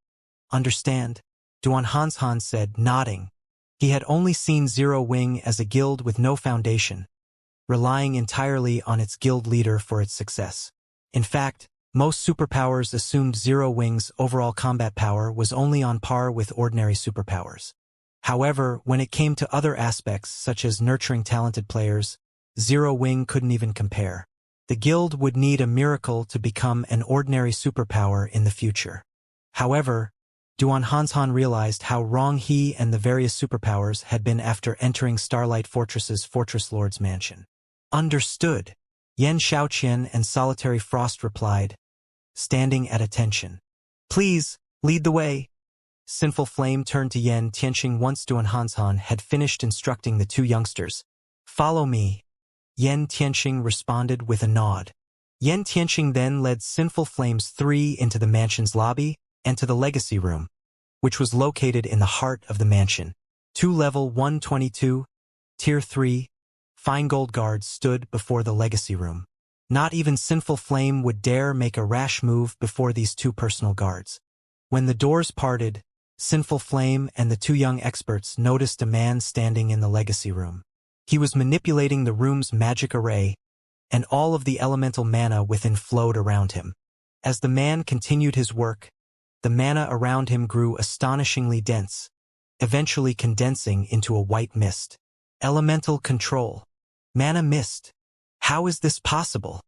Understand? Duan Hanshan said, nodding. He had only seen Zero Wing as a guild with no foundation, relying entirely on its guild leader for its success. In fact, most superpowers assumed Zero Wing's overall combat power was only on par with ordinary superpowers. However, when it came to other aspects such as nurturing talented players, Zero Wing couldn't even compare. The guild would need a miracle to become an ordinary superpower in the future. However, Duan Hanshan realized how wrong he and the various superpowers had been after entering Starlight Fortress's Fortress Lord's mansion. Understood. Yan Xiaoqian and Solitary Frost replied, standing at attention. Please, lead the way. Sinful Flame turned to Yan Tianxing once Duan Hanshan had finished instructing the two youngsters. Follow me. Yan Tianxing responded with a nod. Yan Tianxing then led Sinful Flame's three into the mansion's lobby and to the legacy room, which was located in the heart of the mansion. Two level 122, tier 3, fine gold guards stood before the legacy room. Not even Sinful Flame would dare make a rash move before these two personal guards. When the doors parted, Sinful Flame and the two young experts noticed a man standing in the legacy room. He was manipulating the room's magic array, and all of the elemental mana within flowed around him. As the man continued his work, the mana around him grew astonishingly dense, eventually condensing into a white mist. Elemental control. Mana mist. How is this possible?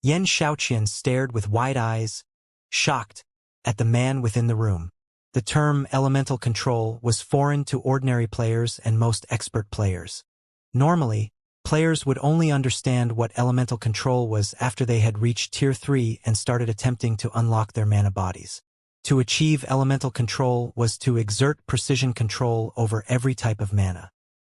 Yan Xiaoqian stared with wide eyes, shocked, at the man within the room. The term elemental control was foreign to ordinary players and most expert players. Normally, players would only understand what elemental control was after they had reached tier 3 and started attempting to unlock their mana bodies. To achieve elemental control was to exert precision control over every type of mana.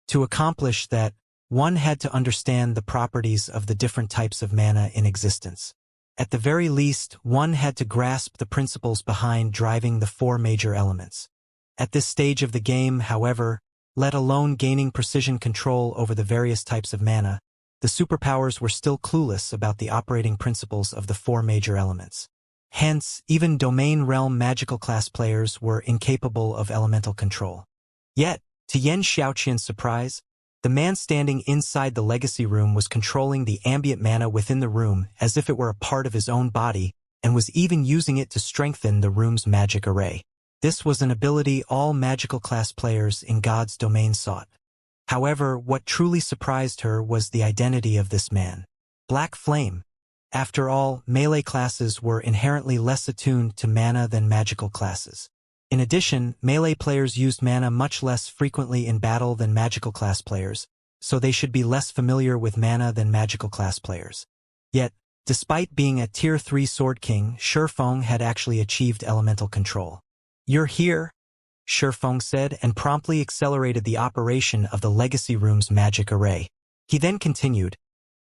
To accomplish that, one had to understand the properties of the different types of mana in existence. At the very least, one had to grasp the principles behind driving the four major elements. At this stage of the game, however, let alone gaining precision control over the various types of mana, the superpowers were still clueless about the operating principles of the four major elements. Hence, even domain realm magical class players were incapable of elemental control. Yet, to Yan Xiaoqian's surprise, the man standing inside the legacy room was controlling the ambient mana within the room as if it were a part of his own body, and was even using it to strengthen the room's magic array. This was an ability all magical class players in God's domain sought. However, what truly surprised her was the identity of this man. Black Flame. After all, melee classes were inherently less attuned to mana than magical classes. In addition, melee players used mana much less frequently in battle than magical class players, so they should be less familiar with mana than magical class players. Yet, despite being a tier 3 Sword King, Shifeng had actually achieved elemental control. You're here, Shifeng said, and promptly accelerated the operation of the legacy room's magic array. He then continued,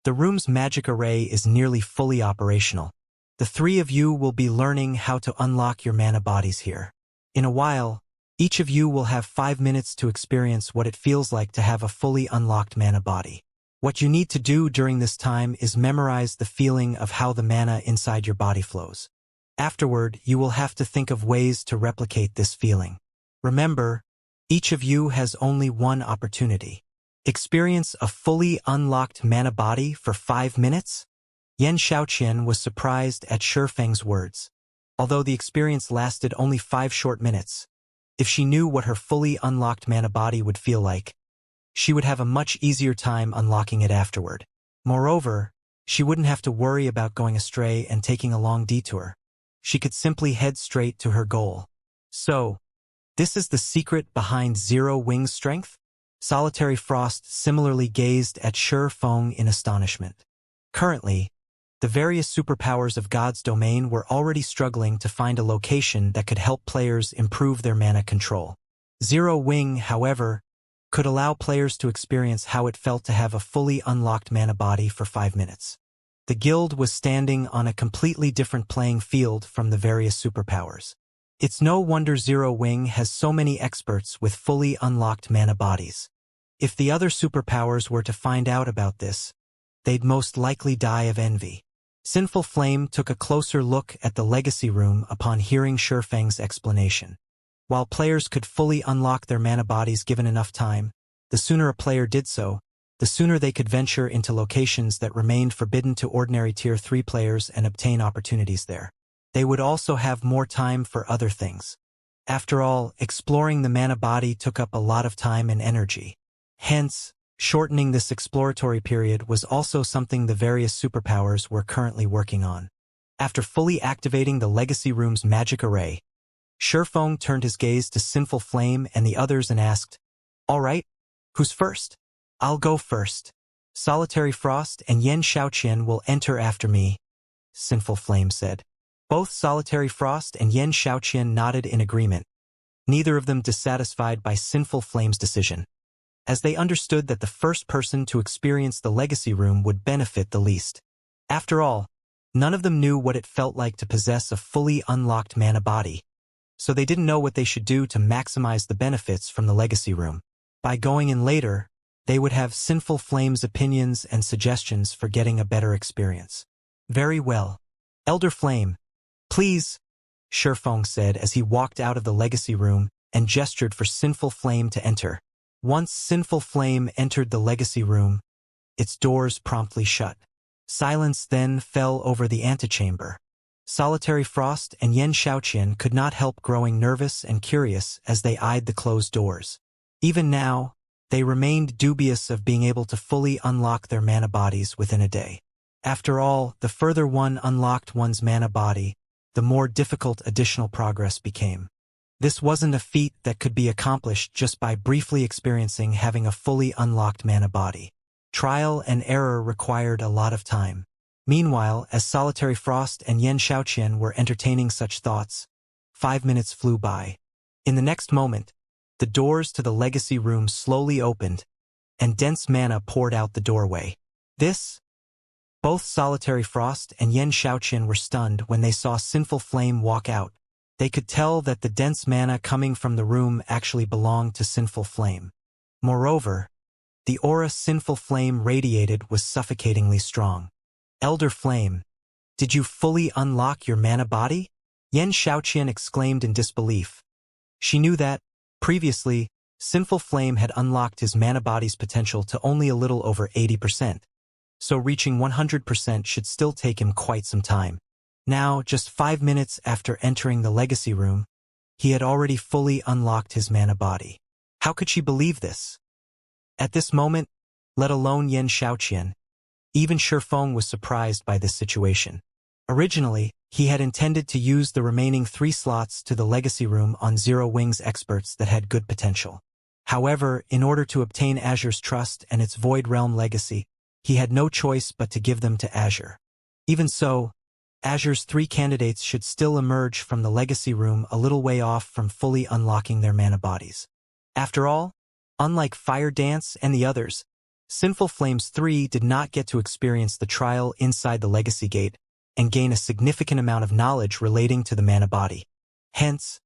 the room's magic array is nearly fully operational. The three of you will be learning how to unlock your mana bodies here. In a while, each of you will have 5 minutes to experience what it feels like to have a fully unlocked mana body. What you need to do during this time is memorize the feeling of how the mana inside your body flows. Afterward, you will have to think of ways to replicate this feeling. Remember, each of you has only one opportunity. Experience a fully unlocked mana body for 5 minutes? Yan Xiaoqian was surprised at Shifeng's words. Although the experience lasted only 5 short minutes, if she knew what her fully unlocked mana body would feel like, she would have a much easier time unlocking it afterward. Moreover, she wouldn't have to worry about going astray and taking a long detour. She could simply head straight to her goal. So, This is the secret behind Zero Wing's strength? Solitary Frost similarly gazed at Shi Feng in astonishment. Currently, the various superpowers of God's domain were already struggling to find a location that could help players improve their mana control. Zero Wing, however, could allow players to experience how it felt to have a fully unlocked mana body for 5 minutes. The guild was standing on a completely different playing field from the various superpowers. It's no wonder Zero Wing has so many experts with fully unlocked mana bodies. If the other superpowers were to find out about this, they'd most likely die of envy. Sinful Flame took a closer look at the legacy room upon hearing Shi Feng's explanation. While players could fully unlock their mana bodies given enough time, the sooner a player did so, the sooner they could venture into locations that remained forbidden to ordinary Tier 3 players and obtain opportunities there. They would also have more time for other things. After all, exploring the mana body took up a lot of time and energy. Hence, shortening this exploratory period was also something the various superpowers were currently working on. After fully activating the legacy room's magic array, Shi Feng turned his gaze to Sinful Flame and the others and asked, "All right, who's first?" "I'll go first. Solitary Frost and Yan Xiaoqian will enter after me," Sinful Flame said. Both Solitary Frost and Yan Xiaoqian nodded in agreement, neither of them dissatisfied by Sinful Flame's decision, as they understood that the first person to experience the legacy room would benefit the least. After all, none of them knew what it felt like to possess a fully unlocked mana body, so they didn't know what they should do to maximize the benefits from the legacy room. By going in later, they would have Sinful Flame's opinions and suggestions for getting a better experience. "Very well. Elder Flame, please," Shi Feng said as he walked out of the legacy room and gestured for Sinful Flame to enter. Once Sinful Flame entered the legacy room, its doors promptly shut. Silence then fell over the antechamber. Solitary Frost and Yan Xiaoqian could not help growing nervous and curious as they eyed the closed doors. Even now, they remained dubious of being able to fully unlock their mana bodies within a day. After all, the further one unlocked one's mana body, the more difficult additional progress became. This wasn't a feat that could be accomplished just by briefly experiencing having a fully unlocked mana body. Trial and error required a lot of time. Meanwhile, as Solitary Frost and Yan Xiaoqian were entertaining such thoughts, 5 minutes flew by. In the next moment, the doors to the legacy room slowly opened, and dense mana poured out the doorway. Both Solitary Frost and Yan Xiaoqian were stunned when they saw Sinful Flame walk out. They could tell that the dense mana coming from the room actually belonged to Sinful Flame. Moreover, the aura Sinful Flame radiated was suffocatingly strong. "Elder Flame, did you fully unlock your mana body?" Yan Xiaoqian exclaimed in disbelief. She knew that, previously, Sinful Flame had unlocked his mana body's potential to only a little over 80%, so reaching 100% should still take him quite some time. Now, just 5 minutes after entering the legacy room, he had already fully unlocked his mana body. How could she believe this? At this moment, let alone Yan Xiaoqian, even Shi Feng was surprised by this situation. Originally, he had intended to use the remaining 3 slots to the legacy room on Zero Wing's experts that had good potential. However, in order to obtain Azure's trust and its Void Realm legacy, he had no choice but to give them to Azure. Even so, Azure's 3 candidates should still emerge from the legacy room a little way off from fully unlocking their mana bodies. After all, unlike Fire Dance and the others, Sinful Flames 3 did not get to experience the trial inside the legacy gate and gain a significant amount of knowledge relating to the mana body. Hence,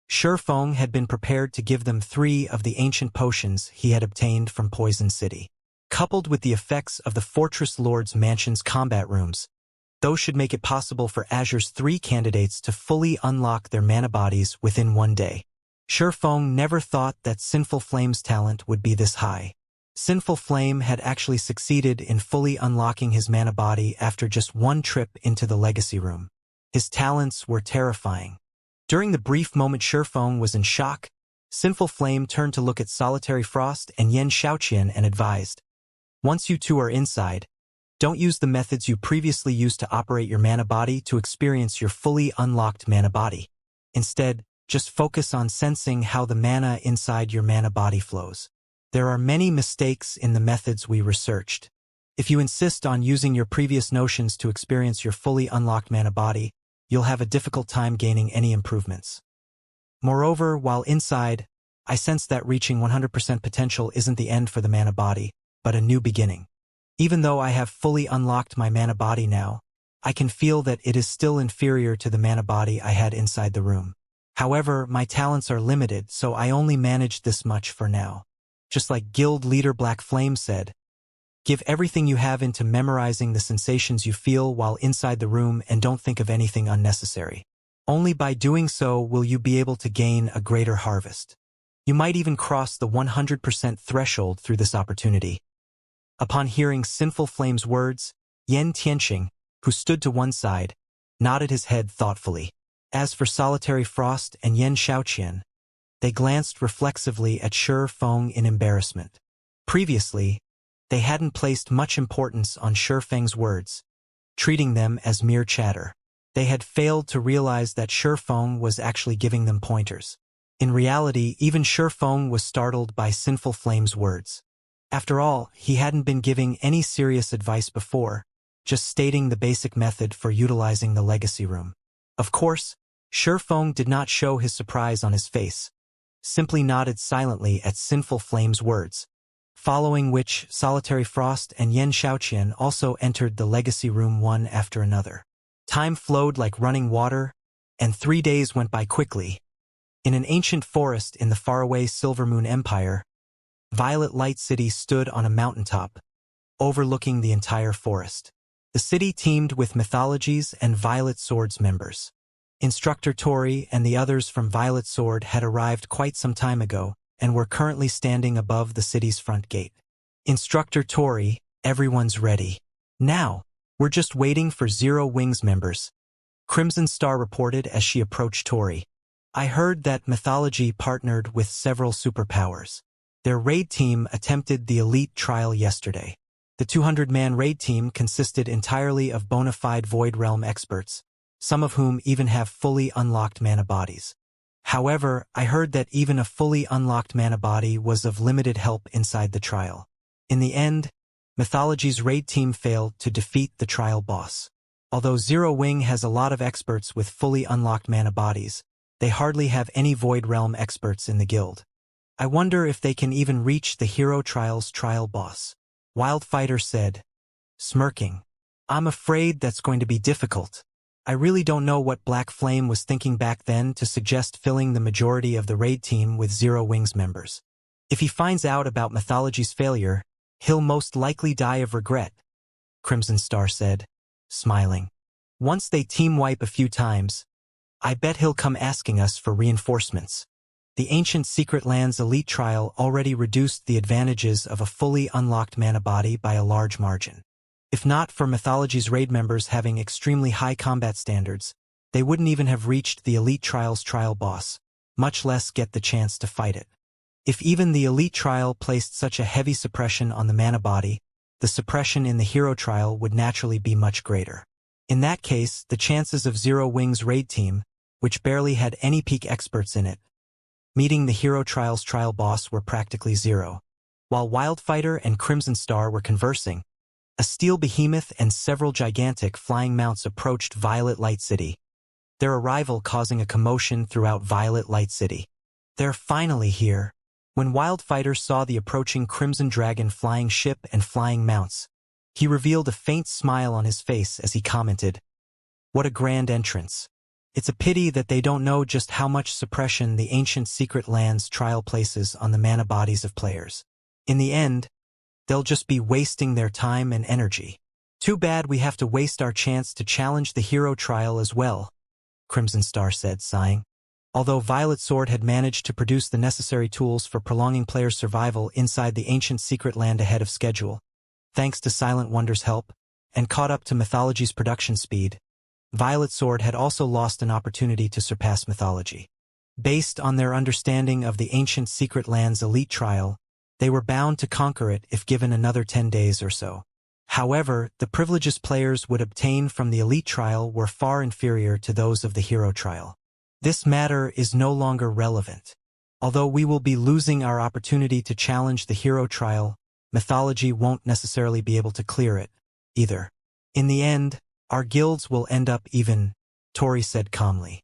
Shi Feng had been prepared to give them 3 of the ancient potions he had obtained from Poison City. Coupled with the effects of the Fortress Lord's Mansion's combat rooms, those should make it possible for Azure's 3 candidates to fully unlock their mana bodies within 1 day. Shi Feng never thought that Sinful Flame's talent would be this high. Sinful Flame had actually succeeded in fully unlocking his mana body after just 1 trip into the legacy room. His talents were terrifying. During the brief moment Shi Feng was in shock, Sinful Flame turned to look at Solitary Frost and Yan Xiaoqian and advised, "Once you two are inside, don't use the methods you previously used to operate your mana body to experience your fully unlocked mana body. Instead, Just focus on sensing how the mana inside your mana body flows. There are many mistakes in the methods we researched. If you insist on using your previous notions to experience your fully unlocked mana body, you'll have a difficult time gaining any improvements. Moreover, while inside, I sense that reaching 100% potential isn't the end for the mana body, but a new beginning. Even though I have fully unlocked my mana body now, I can feel that it is still inferior to the mana body I had inside the room. However, my talents are limited, so I only managed this much for now. Just like guild leader Black Flame said, give everything you have into memorizing the sensations you feel while inside the room and don't think of anything unnecessary. Only by doing so will you be able to gain a greater harvest. You might even cross the 100% threshold through this opportunity. Upon hearing Sinful Flame's words, Yen Tianxing, who stood to one side, nodded his head thoughtfully. As for Solitary Frost and Yen Xiaoqian, they glanced reflexively at Shi Feng in embarrassment. Previously, they hadn't placed much importance on Shi Feng's words, treating them as mere chatter. They had failed to realize that Shi Feng was actually giving them pointers. In reality, even Shi Feng was startled by Sinful Flame's words. After all, he hadn't been giving any serious advice before, just stating the basic method for utilizing the legacy room. Of course, Shi Feng did not show his surprise on his face, simply nodded silently at Sinful Flame's words, following which Solitary Frost and Yen Xiaoqian also entered the legacy room one after another. Time flowed like running water, and 3 days went by quickly. In an ancient forest in the faraway Silver Moon Empire, Violet Light City stood on a mountaintop, overlooking the entire forest. The city teemed with mythologies and Violet Sword's members. Instructor Tori and the others from Violet Sword had arrived quite some time ago and were currently standing above the city's front gate. Instructor Tori, everyone's ready. Now, we're just waiting for Zero Wings members, Crimson Star reported as she approached Tori. I heard that Mythology partnered with several superpowers. Their raid team attempted the elite trial yesterday. The 200-man raid team consisted entirely of bona fide Void Realm experts, some of whom even have fully unlocked mana bodies. However, I heard that even a fully unlocked mana body was of limited help inside the trial. In the end, Mythology's raid team failed to defeat the trial boss. Although Zero Wing has a lot of experts with fully unlocked mana bodies, they hardly have any Void Realm experts in the guild. I wonder if they can even reach the Hero Trial's trial boss. Wildfighter said, smirking. I'm afraid that's going to be difficult. I really don't know what Black Flame was thinking back then to suggest filling the majority of the raid team with Zero Wings members. If he finds out about Mythology's failure, he'll most likely die of regret, Crimson Star said, smiling. Once they team wipe a few times, I bet he'll come asking us for reinforcements. The Ancient Secret Lands Elite Trial already reduced the advantages of a fully unlocked mana body by a large margin. If not for Mythology's raid members having extremely high combat standards, they wouldn't even have reached the Elite Trial's trial boss, much less get the chance to fight it. If even the Elite Trial placed such a heavy suppression on the mana body, the suppression in the Hero Trial would naturally be much greater. In that case, the chances of Zero Wing's raid team, which barely had any peak experts in it, meeting the Hero Trial's trial boss were practically zero. While Wildfighter and Crimson Star were conversing, a steel behemoth and several gigantic flying mounts approached Violet Light City, their arrival causing a commotion throughout Violet Light City. They're finally here. When Wildfighter saw the approaching Crimson Dragon flying ship and flying mounts, he revealed a faint smile on his face as he commented, "What a grand entrance. It's a pity that they don't know just how much suppression the Ancient Secret Lands trial places on the mana bodies of players. In the end, they'll just be wasting their time and energy. Too bad we have to waste our chance to challenge the Hero Trial as well," Crimson Star said, sighing. Although Violet Sword had managed to produce the necessary tools for prolonging players' survival inside the Ancient Secret Land ahead of schedule, thanks to Silent Wonder's help, and caught up to Mythology's production speed, Violet Sword had also lost an opportunity to surpass Mythology. Based on their understanding of the Ancient Secret Lands Elite Trial, they were bound to conquer it if given another 10 days or so. However, the privileges players would obtain from the Elite Trial were far inferior to those of the Hero Trial. This matter is no longer relevant. Although we will be losing our opportunity to challenge the hero trial, mythology won't necessarily be able to clear it, either. In the end, our guilds will end up even, Tori said calmly.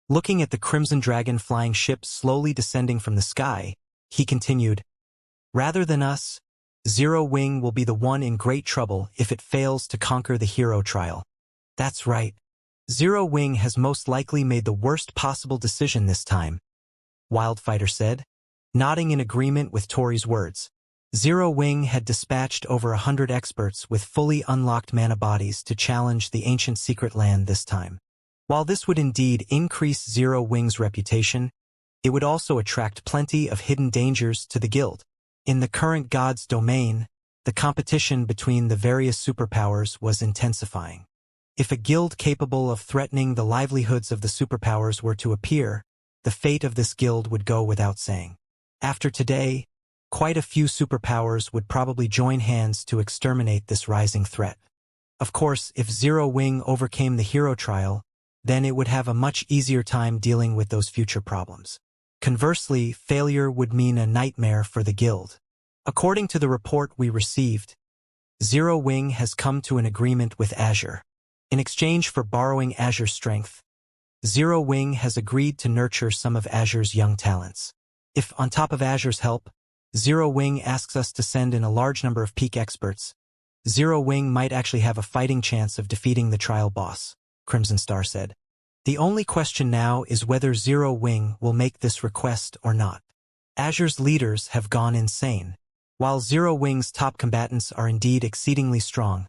Looking at the Crimson Dragon flying ship slowly descending from the sky, he continued, rather than us, Zero Wing will be the one in great trouble if it fails to conquer the hero trial. That's right. Zero Wing has most likely made the worst possible decision this time, Wildfighter said, nodding in agreement with Tori's words. Zero Wing had dispatched over 100 experts with fully unlocked mana bodies to challenge the ancient secret land this time. While this would indeed increase Zero Wing's reputation, it would also attract plenty of hidden dangers to the guild. In the current god's domain, the competition between the various superpowers was intensifying. If a guild capable of threatening the livelihoods of the superpowers were to appear, the fate of this guild would go without saying. After today, quite a few superpowers would probably join hands to exterminate this rising threat. Of course, if Zero Wing overcame the hero trial, then it would have a much easier time dealing with those future problems. Conversely, failure would mean a nightmare for the guild. According to the report we received, Zero Wing has come to an agreement with Azure. In exchange for borrowing Azure's strength, Zero Wing has agreed to nurture some of Azure's young talents. If, on top of Azure's help, Zero Wing asks us to send in a large number of peak experts, Zero Wing might actually have a fighting chance of defeating the trial boss, Crimson Star said. The only question now is whether Zero Wing will make this request or not. Azure's leaders have gone insane. While Zero Wing's top combatants are indeed exceedingly strong,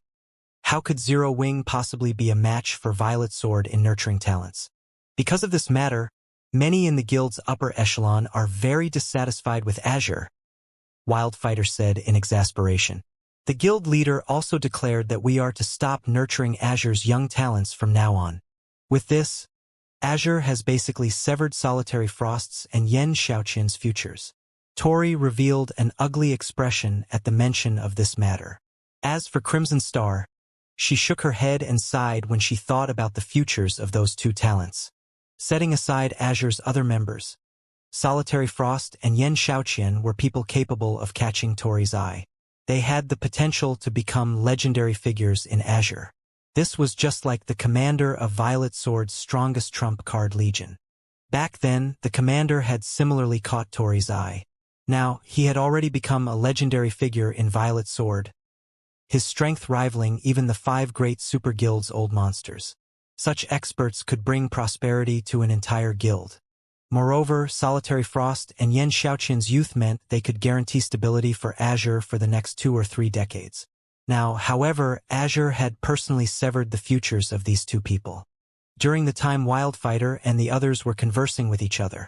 how could Zero Wing possibly be a match for Violet Sword in nurturing talents? Because of this matter, many in the guild's upper echelon are very dissatisfied with Azure, Wildfighter said in exasperation. The guild leader also declared that we are to stop nurturing Azure's young talents from now on. With this, Azure has basically severed Solitary Frost's and Yen Xiaoqian's futures. Tori revealed an ugly expression at the mention of this matter. As for Crimson Star, she shook her head and sighed when she thought about the futures of those two talents. Setting aside Azure's other members, Solitary Frost and Yen Xiaoqian were people capable of catching Tori's eye. They had the potential to become legendary figures in Azure. This was just like the commander of Violet Sword's strongest trump card Legion. Back then, the commander had similarly caught Tori's eye. Now, he had already become a legendary figure in Violet Sword, his strength rivaling even the 5 great super guild's old monsters. Such experts could bring prosperity to an entire guild. Moreover, Solitary Frost and Yen Xiaoqian's youth meant they could guarantee stability for Azure for the next 2 or 3 decades. Now, however, Azure had personally severed the futures of these two people. During the time Wildfighter and the others were conversing with each other,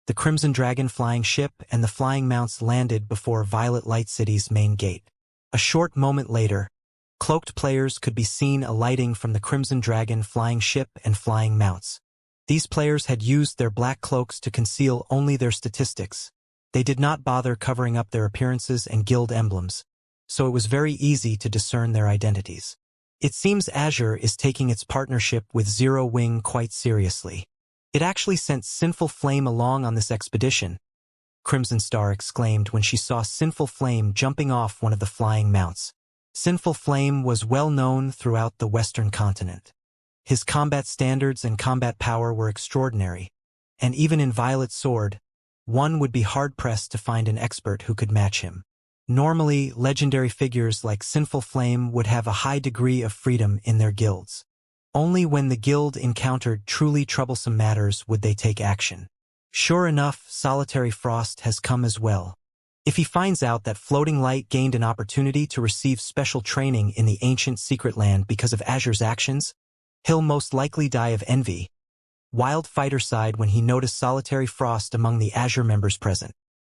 the Crimson Dragon flying ship and the flying mounts landed before Violet Light City's main gate. A short moment later, cloaked players could be seen alighting from the Crimson Dragon flying ship and flying mounts. These players had used their black cloaks to conceal only their statistics. They did not bother covering up their appearances and guild emblems, so it was very easy to discern their identities. It seems Azure is taking its partnership with Zero Wing quite seriously. It actually sent Sinful Flame along on this expedition, Crimson Star exclaimed when she saw Sinful Flame jumping off one of the flying mounts. Sinful Flame was well known throughout the Western continent. His combat standards and combat power were extraordinary, and even in Violet Sword, one would be hard-pressed to find an expert who could match him. Normally, legendary figures like Sinful Flame would have a high degree of freedom in their guilds. Only when the guild encountered truly troublesome matters would they take action. Sure enough, Solitary Frost has come as well. If he finds out that Floating Light gained an opportunity to receive special training in the ancient secret land because of Azure's actions, he'll most likely die of envy. Wildfighter sighed when he noticed Solitary Frost among the Azure members present.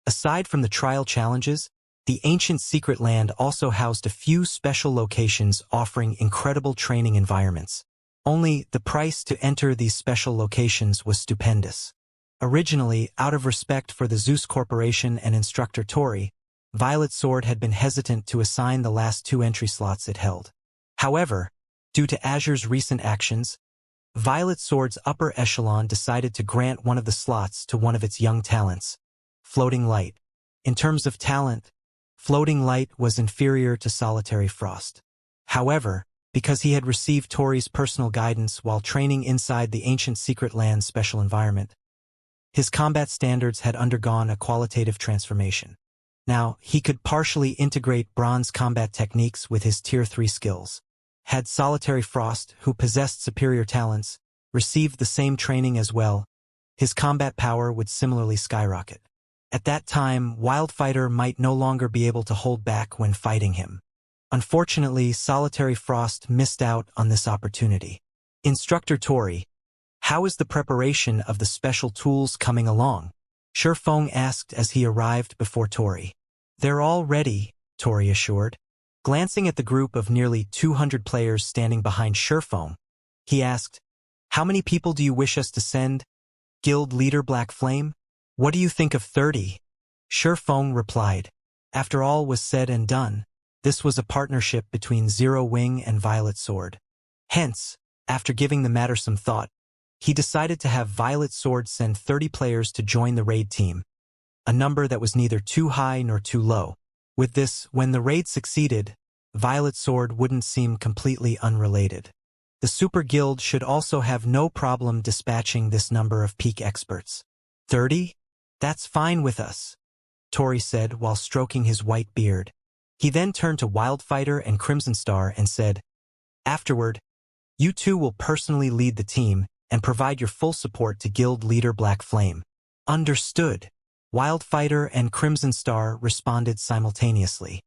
Aside from the trial challenges, the ancient secret land also housed a few special locations offering incredible training environments. Only, the price to enter these special locations was stupendous. Originally, out of respect for the Zeus Corporation and instructor Tori, Violet Sword had been hesitant to assign the last 2 entry slots it held. However, due to Azure's recent actions, Violet Sword's upper echelon decided to grant one of the slots to one of its young talents, Floating Light. In terms of talent, Floating Light was inferior to Solitary Frost. However, because he had received Tori's personal guidance while training inside the ancient Secret Land's special environment, his combat standards had undergone a qualitative transformation. Now, he could partially integrate bronze combat techniques with his Tier 3 skills. Had Solitary Frost, who possessed superior talents, received the same training as well, his combat power would similarly skyrocket. At that time, Wildfighter might no longer be able to hold back when fighting him. Unfortunately, Solitary Frost missed out on this opportunity. Instructor Tori, how is the preparation of the special tools coming along? Shifeng asked as he arrived before Tori. They're all ready, Tori assured. Glancing at the group of nearly 200 players standing behind Shifeng, he asked, how many people do you wish us to send? Guild Leader Black Flame? What do you think of 30? Shifeng replied. After all was said and done, this was a partnership between Zero Wing and Violet Sword. Hence, after giving the matter some thought, he decided to have Violet Sword send 30 players to join the raid team, a number that was neither too high nor too low. With this, when the raid succeeded, Violet Sword wouldn't seem completely unrelated. The Super Guild should also have no problem dispatching this number of peak experts. 30? That's fine with us, Tori said while stroking his white beard. He then turned to Wildfighter and Crimson Star and said, afterward, you two will personally lead the team and provide your full support to Guild Leader Black Flame. Understood. Wildfighter and Crimson Star responded simultaneously.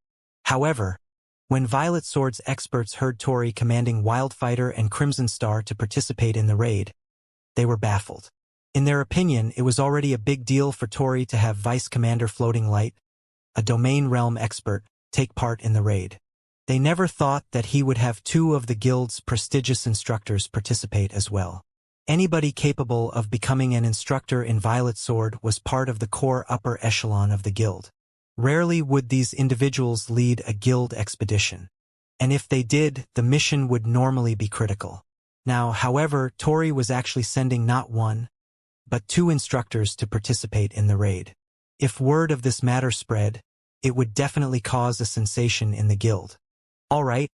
However, when Violet Sword's experts heard Tori commanding Wildfighter and Crimson Star to participate in the raid, they were baffled. In their opinion, it was already a big deal for Tori to have Vice Commander Floating Light, a domain realm expert, take part in the raid. They never thought that he would have two of the guild's prestigious instructors participate as well. Anybody capable of becoming an instructor in Violet Sword was part of the core upper echelon of the guild. Rarely would these individuals lead a guild expedition. And if they did, the mission would normally be critical. Now, however, Tori was actually sending not one, but two instructors to participate in the raid. If word of this matter spread, it would definitely cause a sensation in the guild. All right,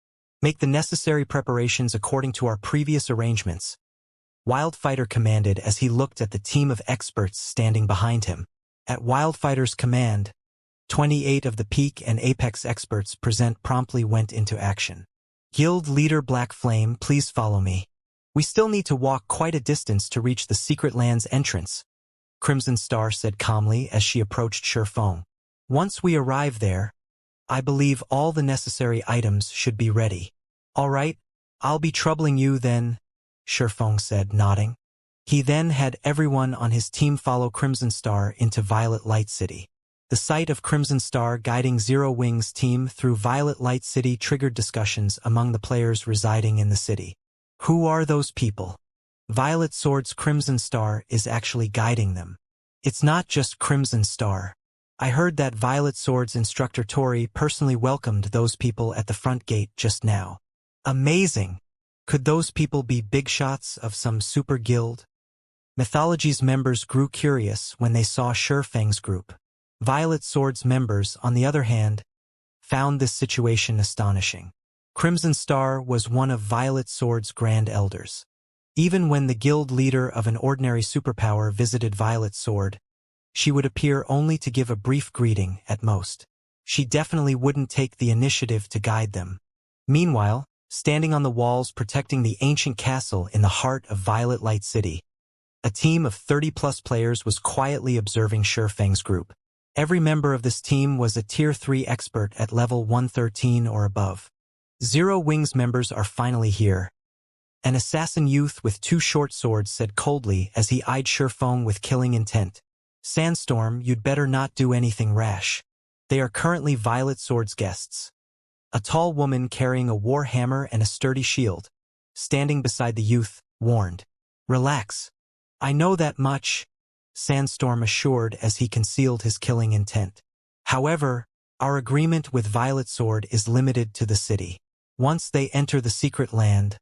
make the necessary preparations according to our previous arrangements, Wildfighter commanded as he looked at the team of experts standing behind him. At Wildfighter's command, 28 of the peak and apex experts present promptly went into action. Guild Leader Black Flame, please follow me. We still need to walk quite a distance to reach the Secret Land's entrance, Crimson Star said calmly as she approached Shifeng. Once we arrive there, I believe all the necessary items should be ready. All right, I'll be troubling you then, Shifeng said, nodding. He then had everyone on his team follow Crimson Star into Violet Light City. The sight of Crimson Star guiding Zero Wing's team through Violet Light City triggered discussions among the players residing in the city. Who are those people? Violet Sword's Crimson Star is actually guiding them. It's not just Crimson Star. I heard that Violet Sword's instructor Tori personally welcomed those people at the front gate just now. Amazing! Could those people be big shots of some super guild? Mythology's members grew curious when they saw Shifeng's group. Violet Sword's members, on the other hand, found this situation astonishing. Crimson Star was one of Violet Sword's Grand Elders. Even when the guild leader of an ordinary superpower visited Violet Sword, she would appear only to give a brief greeting at most. She definitely wouldn't take the initiative to guide them. Meanwhile, standing on the walls protecting the ancient castle in the heart of Violet Light City, a team of 30-plus players was quietly observing Shifeng's group. Every member of this team was a Tier 3 expert at level 113 or above. Zero Wing's members are finally here. An assassin youth with two short swords said coldly as he eyed Shifeng with killing intent. Sandstorm, you'd better not do anything rash. They are currently Violet Sword's guests. A tall woman carrying a war hammer and a sturdy shield, standing beside the youth, warned. Relax. I know that much, Sandstorm assured as he concealed his killing intent. However, our agreement with Violet Sword is limited to the city. Once they enter the Secret Land,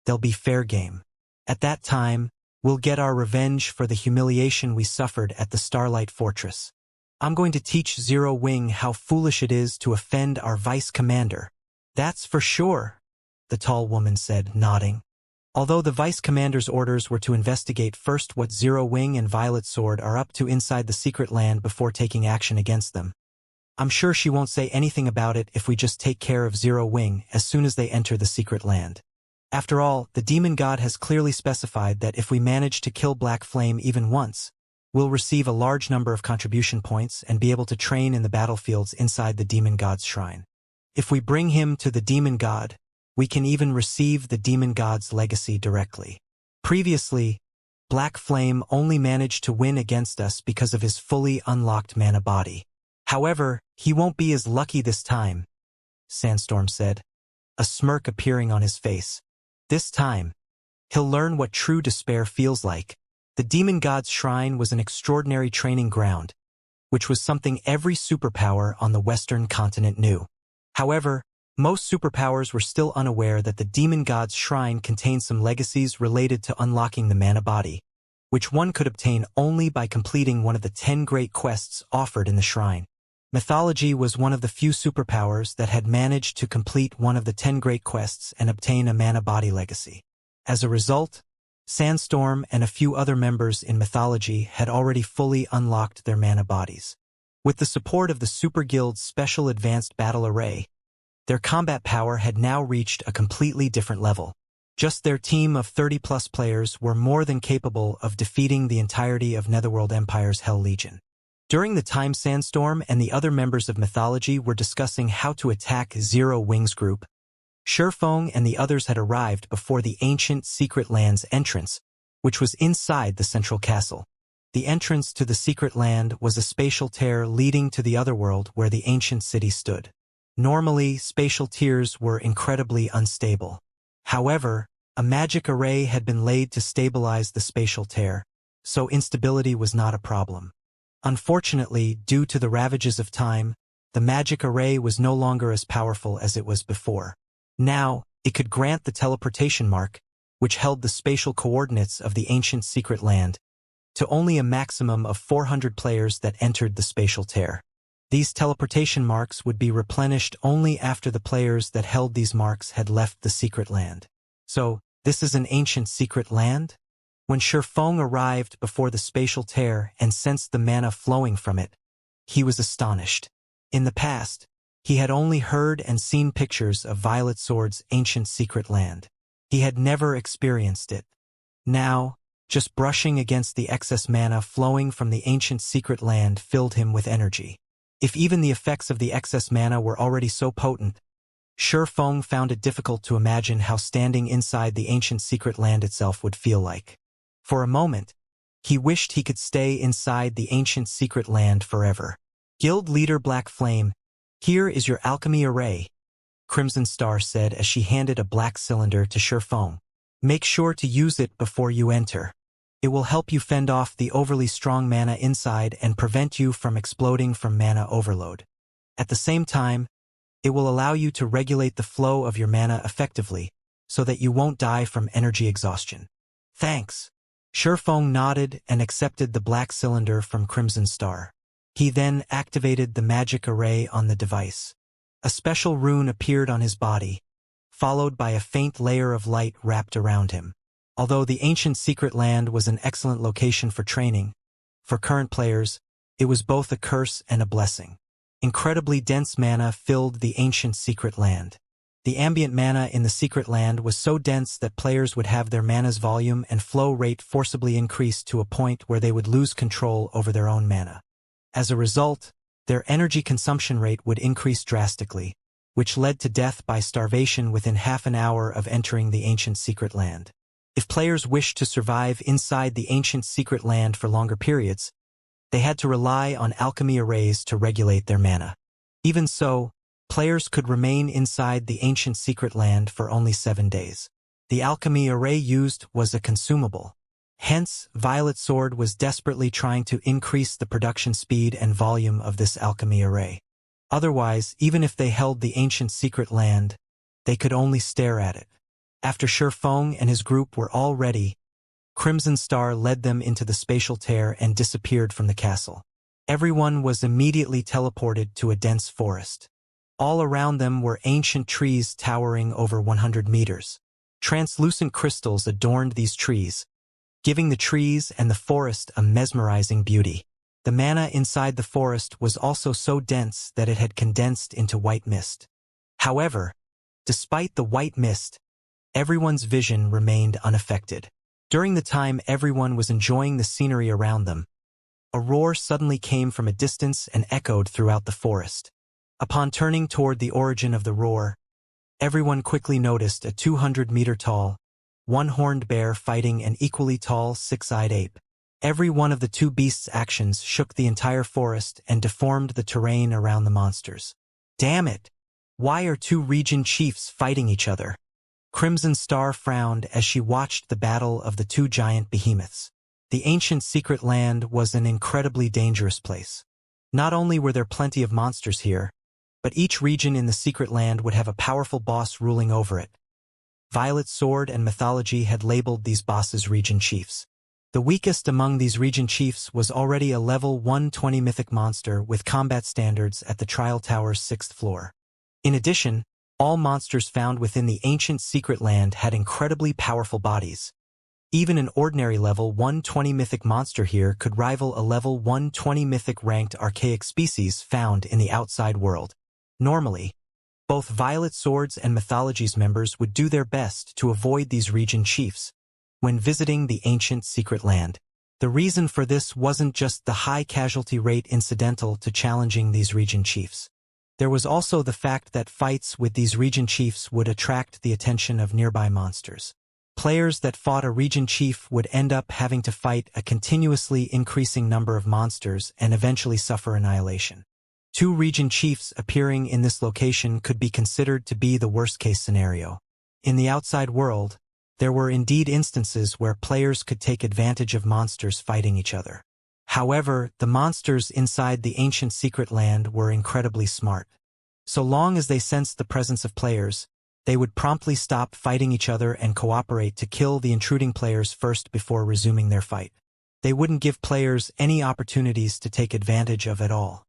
they'll be fair game. At that time, we'll get our revenge for the humiliation we suffered at the Starlight Fortress. I'm going to teach Zero Wing how foolish it is to offend our vice commander. That's for sure, the tall woman said, nodding. Although the vice commander's orders were to investigate first what Zero Wing and Violet Sword are up to inside the secret land before taking action against them, I'm sure she won't say anything about it if we just take care of Zero Wing as soon as they enter the secret land. After all, the demon god has clearly specified that if we manage to kill Black Flame even once, we'll receive a large number of contribution points and be able to train in the battlefields inside the demon god's shrine. If we bring him to the demon god, we can even receive the demon god's legacy directly. Previously, Black Flame only managed to win against us because of his fully unlocked mana body. However, he won't be as lucky this time, Sandstorm said, a smirk appearing on his face. This time, he'll learn what true despair feels like. The demon god's shrine was an extraordinary training ground, which was something every superpower on the Western continent knew. However, most superpowers were still unaware that the demon god's shrine contained some legacies related to unlocking the mana body, which one could obtain only by completing one of the 10 great quests offered in the shrine. Mythology was one of the few superpowers that had managed to complete one of the 10 great quests and obtain a mana body legacy. As a result, Sandstorm and a few other members in Mythology had already fully unlocked their mana bodies. With the support of the Super Guild's Special Advanced Battle Array, their combat power had now reached a completely different level. Just their team of 30-plus players were more than capable of defeating the entirety of Netherworld Empire's Hell Legion. During the time Sandstorm and the other members of Mythology were discussing how to attack Zero Wing's group, Shurfeng and the others had arrived before the ancient secret land's entrance, which was inside the central castle. The entrance to the secret land was a spatial tear leading to the otherworld where the ancient city stood. Normally, spatial tiers were incredibly unstable. However, a magic array had been laid to stabilize the spatial tear, so instability was not a problem. Unfortunately, due to the ravages of time, the magic array was no longer as powerful as it was before. Now, it could grant the teleportation mark, which held the spatial coordinates of the ancient secret land, to only a maximum of 400 players that entered the spatial tear. These teleportation marks would be replenished only after the players that held these marks had left the secret land. So, this is an ancient secret land? When Shurfeng arrived before the spatial tear and sensed the mana flowing from it, he was astonished. In the past, he had only heard and seen pictures of Violet Sword's ancient secret land. He had never experienced it. Now, just brushing against the excess mana flowing from the ancient secret land filled him with energy. If even the effects of the excess mana were already so potent, Shurfeng found it difficult to imagine how standing inside the ancient secret land itself would feel like. For a moment, he wished he could stay inside the ancient secret land forever. Guild leader Black Flame, here is your alchemy array, Crimson Star said as she handed a black cylinder to Shurfeng. Make sure to use it before you enter. It will help you fend off the overly strong mana inside and prevent you from exploding from mana overload. At the same time, it will allow you to regulate the flow of your mana effectively, so that you won't die from energy exhaustion. Thanks. Shurfeng nodded and accepted the black cylinder from Crimson Star. He then activated the magic array on the device. A special rune appeared on his body, followed by a faint layer of light wrapped around him. Although the ancient secret land was an excellent location for training, for current players, it was both a curse and a blessing. Incredibly dense mana filled the ancient secret land. The ambient mana in the secret land was so dense that players would have their mana's volume and flow rate forcibly increased to a point where they would lose control over their own mana. As a result, their energy consumption rate would increase drastically, which led to death by starvation within half an hour of entering the ancient secret land. If players wished to survive inside the ancient secret land for longer periods, they had to rely on alchemy arrays to regulate their mana. Even so, players could remain inside the ancient secret land for only 7 days. The alchemy array used was a consumable. Hence, Violet Sword was desperately trying to increase the production speed and volume of this alchemy array. Otherwise, even if they held the ancient secret land, they could only stare at it. After Feng and his group were all ready, Crimson Star led them into the spatial tear and disappeared from the castle. Everyone was immediately teleported to a dense forest. All around them were ancient trees towering over 100 meters. Translucent crystals adorned these trees, giving the trees and the forest a mesmerizing beauty. The mana inside the forest was also so dense that it had condensed into white mist. However, despite the white mist, everyone's vision remained unaffected. During the time everyone was enjoying the scenery around them, a roar suddenly came from a distance and echoed throughout the forest. Upon turning toward the origin of the roar, everyone quickly noticed a 200-meter-tall, one-horned bear fighting an equally tall, six-eyed ape. Every one of the two beasts' actions shook the entire forest and deformed the terrain around the monsters. Damn it! Why are two region chiefs fighting each other? Crimson Star frowned as she watched the battle of the two giant behemoths. The ancient secret land was an incredibly dangerous place. Not only were there plenty of monsters here, but each region in the secret land would have a powerful boss ruling over it. Violet Sword and Mythology had labeled these bosses region chiefs. The weakest among these region chiefs was already a level 120 mythic monster with combat standards at the Trial Tower's 6th floor. In addition, all monsters found within the ancient secret land had incredibly powerful bodies. Even an ordinary level 120 mythic monster here could rival a level 120 mythic ranked archaic species found in the outside world. Normally, both Violet Swords and Mythology's members would do their best to avoid these region chiefs when visiting the ancient secret land. The reason for this wasn't just the high casualty rate incidental to challenging these region chiefs. There was also the fact that fights with these region chiefs would attract the attention of nearby monsters. Players that fought a region chief would end up having to fight a continuously increasing number of monsters and eventually suffer annihilation. Two region chiefs appearing in this location could be considered to be the worst-case scenario. In the outside world, there were indeed instances where players could take advantage of monsters fighting each other. However, the monsters inside the ancient secret land were incredibly smart. So long as they sensed the presence of players, they would promptly stop fighting each other and cooperate to kill the intruding players first before resuming their fight. They wouldn't give players any opportunities to take advantage of at all.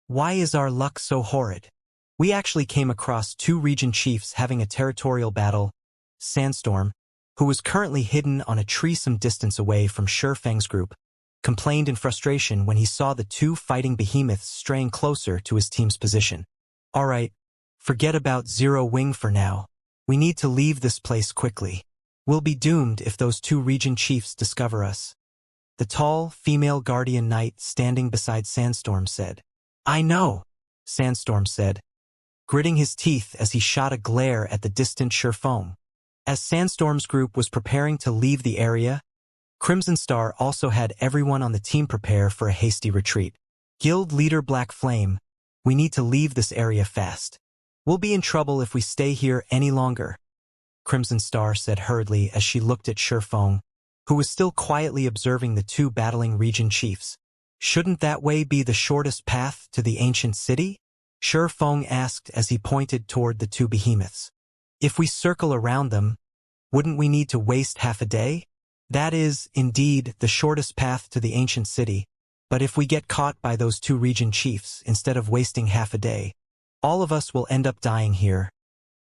Why is our luck so horrid? We actually came across two region chiefs having a territorial battle. Sandstorm, who was currently hidden on a tree some distance away from Feng's group, complained in frustration when he saw the two fighting behemoths straying closer to his team's position. Alright, forget about Zero Wing for now. We need to leave this place quickly. We'll be doomed if those two region chiefs discover us. The tall, female guardian knight standing beside Sandstorm said. I know, Sandstorm said, gritting his teeth as he shot a glare at the distant Feng. As Sandstorm's group was preparing to leave the area, Crimson Star also had everyone on the team prepare for a hasty retreat. Guild leader Black Flame, we need to leave this area fast. We'll be in trouble if we stay here any longer, Crimson Star said hurriedly as she looked at Feng, who was still quietly observing the two battling region chiefs. Shouldn't that way be the shortest path to the ancient city? Feng asked as he pointed toward the two behemoths. If we circle around them, wouldn't we need to waste half a day? That is, indeed, the shortest path to the ancient city, but if we get caught by those two region chiefs instead of wasting half a day, all of us will end up dying here.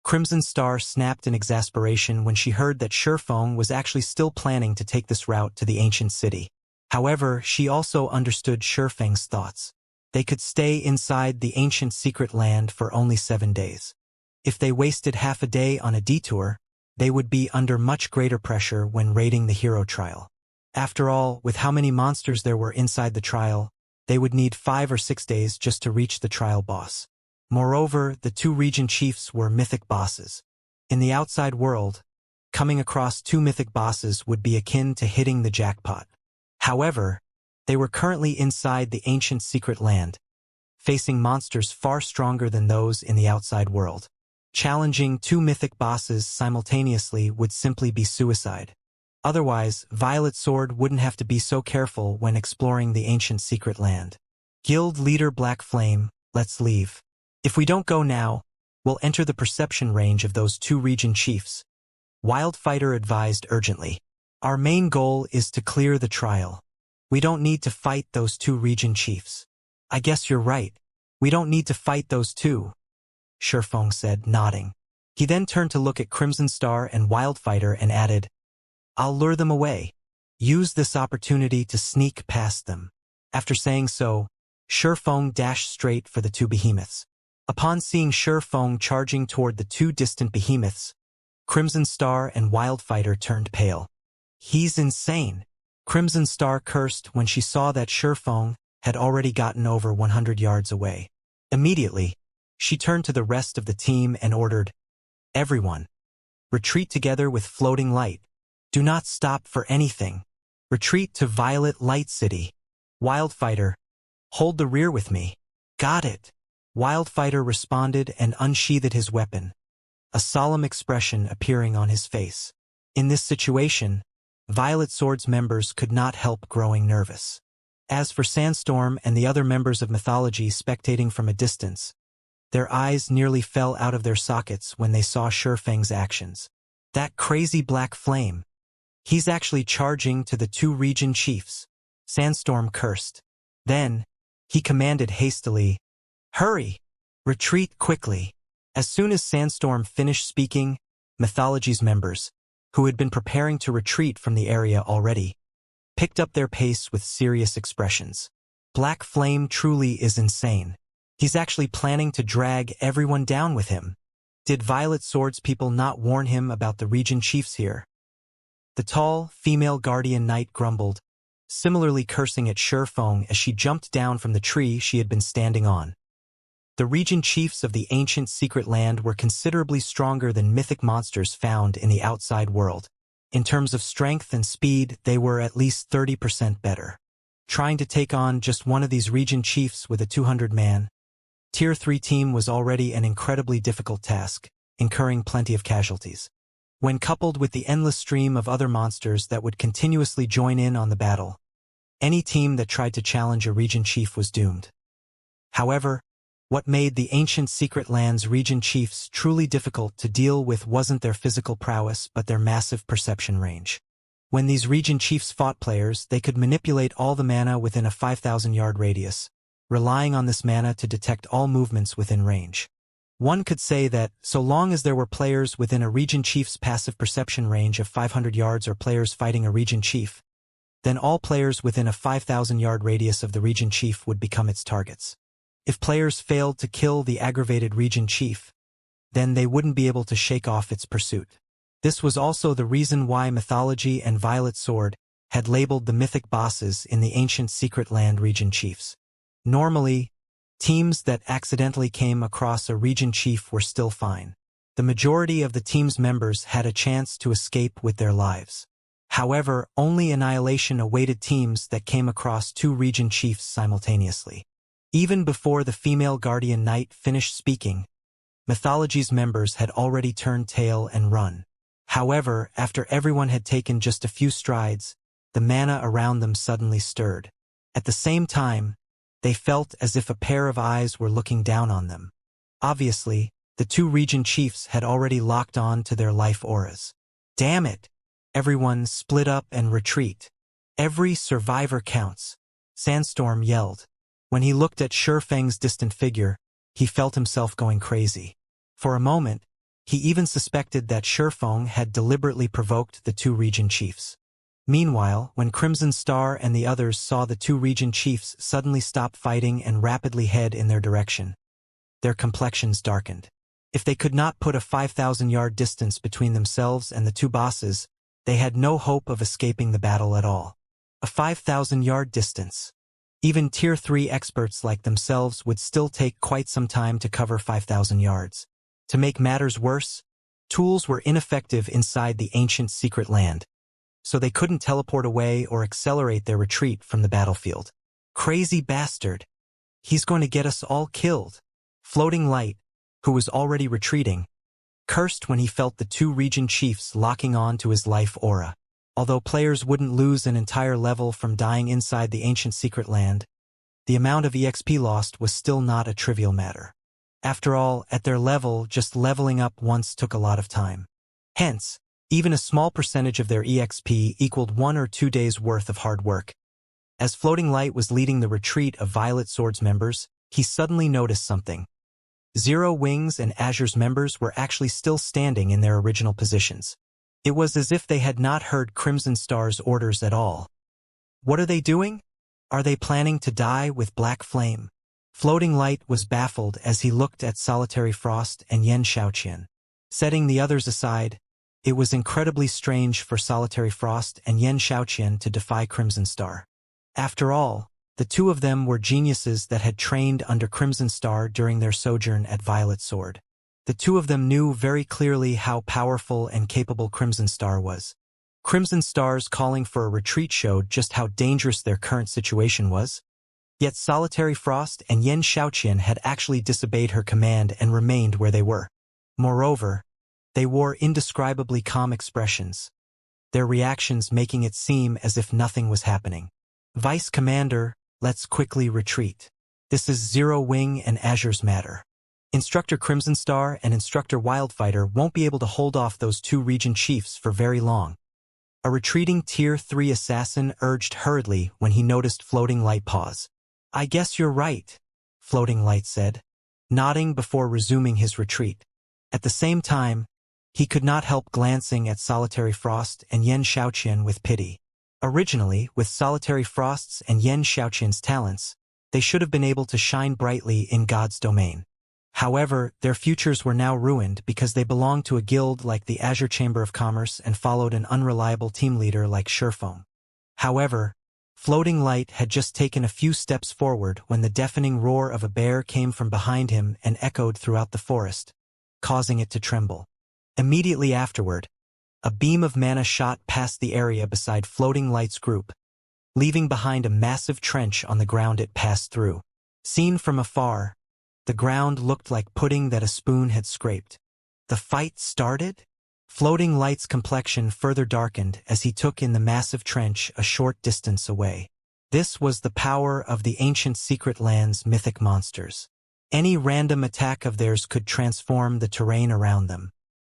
Crimson Star snapped in exasperation when she heard that Feng was actually still planning to take this route to the ancient city. However, she also understood Feng's thoughts. They could stay inside the ancient secret land for only 7 days. If they wasted half a day on a detour, they would be under much greater pressure when raiding the hero trial. After all, with how many monsters there were inside the trial, they would need 5 or 6 days just to reach the trial boss. Moreover, the two region chiefs were mythic bosses. In the outside world, coming across two mythic bosses would be akin to hitting the jackpot. However, they were currently inside the ancient secret land, facing monsters far stronger than those in the outside world. Challenging two mythic bosses simultaneously would simply be suicide. Otherwise, Violet Sword wouldn't have to be so careful when exploring the ancient secret land. Guild leader Black Flame, let's leave. If we don't go now, we'll enter the perception range of those two region chiefs. Wildfighter advised urgently. Our main goal is to clear the trial. We don't need to fight those two region chiefs. I guess you're right. We don't need to fight those two, Shifeng said, nodding. He then turned to look at Crimson Star and Wildfighter and added, I'll lure them away. Use this opportunity to sneak past them. After saying so, Shifeng dashed straight for the two behemoths. Upon seeing Shifeng charging toward the two distant behemoths, Crimson Star and Wildfighter turned pale. He's insane. Crimson Star cursed when she saw that Shifeng had already gotten over 100 yards away. Immediately, she turned to the rest of the team and ordered, Everyone, retreat together with floating light. Do not stop for anything. Retreat to Violet Light City. Wildfighter, hold the rear with me. Got it. Wildfighter responded and unsheathed his weapon, a solemn expression appearing on his face. In this situation, Violet Sword's members could not help growing nervous. As for Sandstorm and the other members of Mythology spectating from a distance, their eyes nearly fell out of their sockets when they saw Shifeng's actions. That crazy black flame. He's actually charging to the two region chiefs. Sandstorm cursed. Then, he commanded hastily, Hurry! Retreat quickly. As soon as Sandstorm finished speaking, Mythology's members, who had been preparing to retreat from the area already, picked up their pace with serious expressions. Black Flame truly is insane. He's actually planning to drag everyone down with him. Did Violet Sword's people not warn him about the region chiefs here? The tall, female guardian knight grumbled, similarly cursing at Shifeng as she jumped down from the tree she had been standing on. The region chiefs of the ancient secret land were considerably stronger than mythic monsters found in the outside world. In terms of strength and speed, they were at least 30% better. Trying to take on just one of these region chiefs with a 200-man, Tier 3 team was already an incredibly difficult task, incurring plenty of casualties. When coupled with the endless stream of other monsters that would continuously join in on the battle, any team that tried to challenge a region chief was doomed. However, what made the ancient secret land's region chiefs truly difficult to deal with wasn't their physical prowess but their massive perception range. When these region chiefs fought players, they could manipulate all the mana within a 5,000-yard radius, relying on this mana to detect all movements within range. One could say that, so long as there were players within a region chief's passive perception range of 500 yards or players fighting a region chief, then all players within a 5,000-yard radius of the region chief would become its targets. If players failed to kill the aggravated region chief, then they wouldn't be able to shake off its pursuit. This was also the reason why Mythology and Violet Sword had labeled the mythic bosses in the ancient secret land region chiefs. Normally, teams that accidentally came across a region chief were still fine. The majority of the team's members had a chance to escape with their lives. However, only annihilation awaited teams that came across two region chiefs simultaneously. Even before the female guardian knight finished speaking, Mythology's members had already turned tail and run. However, after everyone had taken just a few strides, the mana around them suddenly stirred. At the same time, they felt as if a pair of eyes were looking down on them. Obviously, the two region chiefs had already locked on to their life auras. Damn it! Everyone split up and retreat. Every survivor counts, Sandstorm yelled. When he looked at Shifeng's distant figure, he felt himself going crazy. For a moment, he even suspected that Shifeng had deliberately provoked the two region chiefs. Meanwhile, when Crimson Star and the others saw the two region chiefs suddenly stop fighting and rapidly head in their direction, their complexions darkened. If they could not put a 5,000-yard distance between themselves and the two bosses, they had no hope of escaping the battle at all. A 5,000-yard distance. Even Tier 3 experts like themselves would still take quite some time to cover 5,000 yards. To make matters worse, tools were ineffective inside the ancient secret land, so they couldn't teleport away or accelerate their retreat from the battlefield. Crazy bastard. He's going to get us all killed. Floating Light, who was already retreating, cursed when he felt the two region chiefs locking on to his life aura. Although players wouldn't lose an entire level from dying inside the ancient secret land, the amount of EXP lost was still not a trivial matter. After all, at their level, just leveling up once took a lot of time. Hence, Even a small percentage of their EXP equaled 1 or 2 days' worth of hard work. As Floating Light was leading the retreat of Violet Sword's members, he suddenly noticed something. Zero Wings and Azure's members were actually still standing in their original positions. It was as if they had not heard Crimson Star's orders at all. What are they doing? Are they planning to die with Black Flame? Floating Light was baffled as he looked at Solitary Frost and Yen Xiaoqian. Setting the others aside, it was incredibly strange for Solitary Frost and Yen Xiaoqian to defy Crimson Star. After all, the two of them were geniuses that had trained under Crimson Star during their sojourn at Violet Sword. The two of them knew very clearly how powerful and capable Crimson Star was. Crimson Star's calling for a retreat showed just how dangerous their current situation was. Yet Solitary Frost and Yen Xiaoqian had actually disobeyed her command and remained where they were. Moreover, they wore indescribably calm expressions, their reactions making it seem as if nothing was happening. Vice Commander, let's quickly retreat. This is Zero Wing and Azure's matter. Instructor Crimson Star and Instructor Wildfighter won't be able to hold off those two region chiefs for very long. A retreating Tier 3 assassin urged hurriedly when he noticed Floating Light pause. I guess you're right, Floating Light said, nodding before resuming his retreat. At the same time, he could not help glancing at Solitary Frost and Yen Xiaoqian with pity. Originally, with Solitary Frost's and Yen Xiaoqian's talents, they should have been able to shine brightly in God's domain. However, their futures were now ruined because they belonged to a guild like the Azure Chamber of Commerce and followed an unreliable team leader like Surefoam. However, Floating Light had just taken a few steps forward when the deafening roar of a bear came from behind him and echoed throughout the forest, causing it to tremble. Immediately afterward, a beam of mana shot past the area beside Floating Light's group, leaving behind a massive trench on the ground it passed through. Seen from afar, the ground looked like pudding that a spoon had scraped. The fight started? Floating Light's complexion further darkened as he took in the massive trench a short distance away. This was the power of the ancient secret land's mythic monsters. Any random attack of theirs could transform the terrain around them.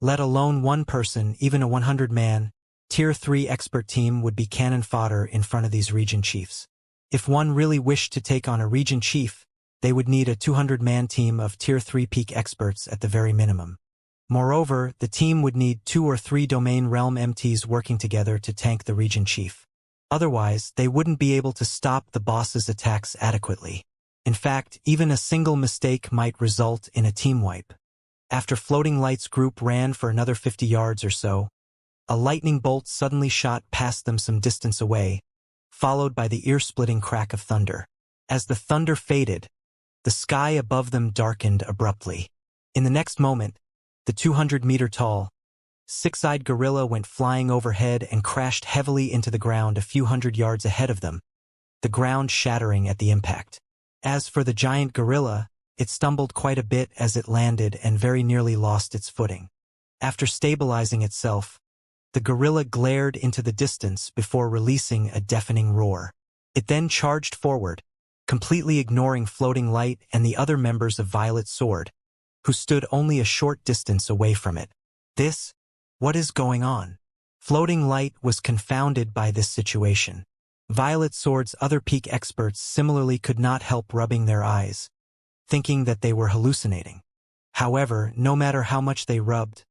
Let alone one person, even a 100-man, Tier 3 expert team would be cannon fodder in front of these region chiefs. If one really wished to take on a region chief, they would need a 200-man team of Tier 3 peak experts at the very minimum. Moreover, the team would need 2 or 3 domain realm MTs working together to tank the region chief. Otherwise, they wouldn't be able to stop the boss's attacks adequately. In fact, even a single mistake might result in a team wipe. After Floating Light's group ran for another 50 yards or so, a lightning bolt suddenly shot past them some distance away, followed by the ear-splitting crack of thunder. As the thunder faded, the sky above them darkened abruptly. In the next moment, the 200-meter-tall, six-eyed gorilla went flying overhead and crashed heavily into the ground a few hundred yards ahead of them, the ground shattering at the impact. As for the giant gorilla, it stumbled quite a bit as it landed and very nearly lost its footing. After stabilizing itself, the gorilla glared into the distance before releasing a deafening roar. It then charged forward, completely ignoring Floating Light and the other members of Violet Sword, who stood only a short distance away from it. What is going on? Floating Light was confounded by this situation. Violet Sword's other peak experts similarly could not help rubbing their eyes, thinking that they were hallucinating. However, no matter how much they rubbed,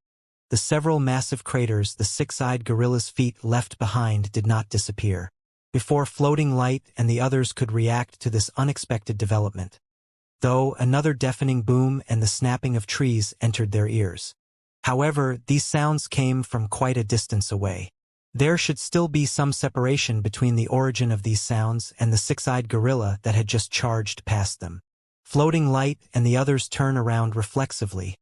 the several massive craters the six-eyed gorilla's feet left behind did not disappear, before Floating Light and the others could react to this unexpected development. Though another deafening boom and the snapping of trees entered their ears. However, these sounds came from quite a distance away. There should still be some separation between the origin of these sounds and the six-eyed gorilla that had just charged past them. Floating Light and the others turn around reflexively,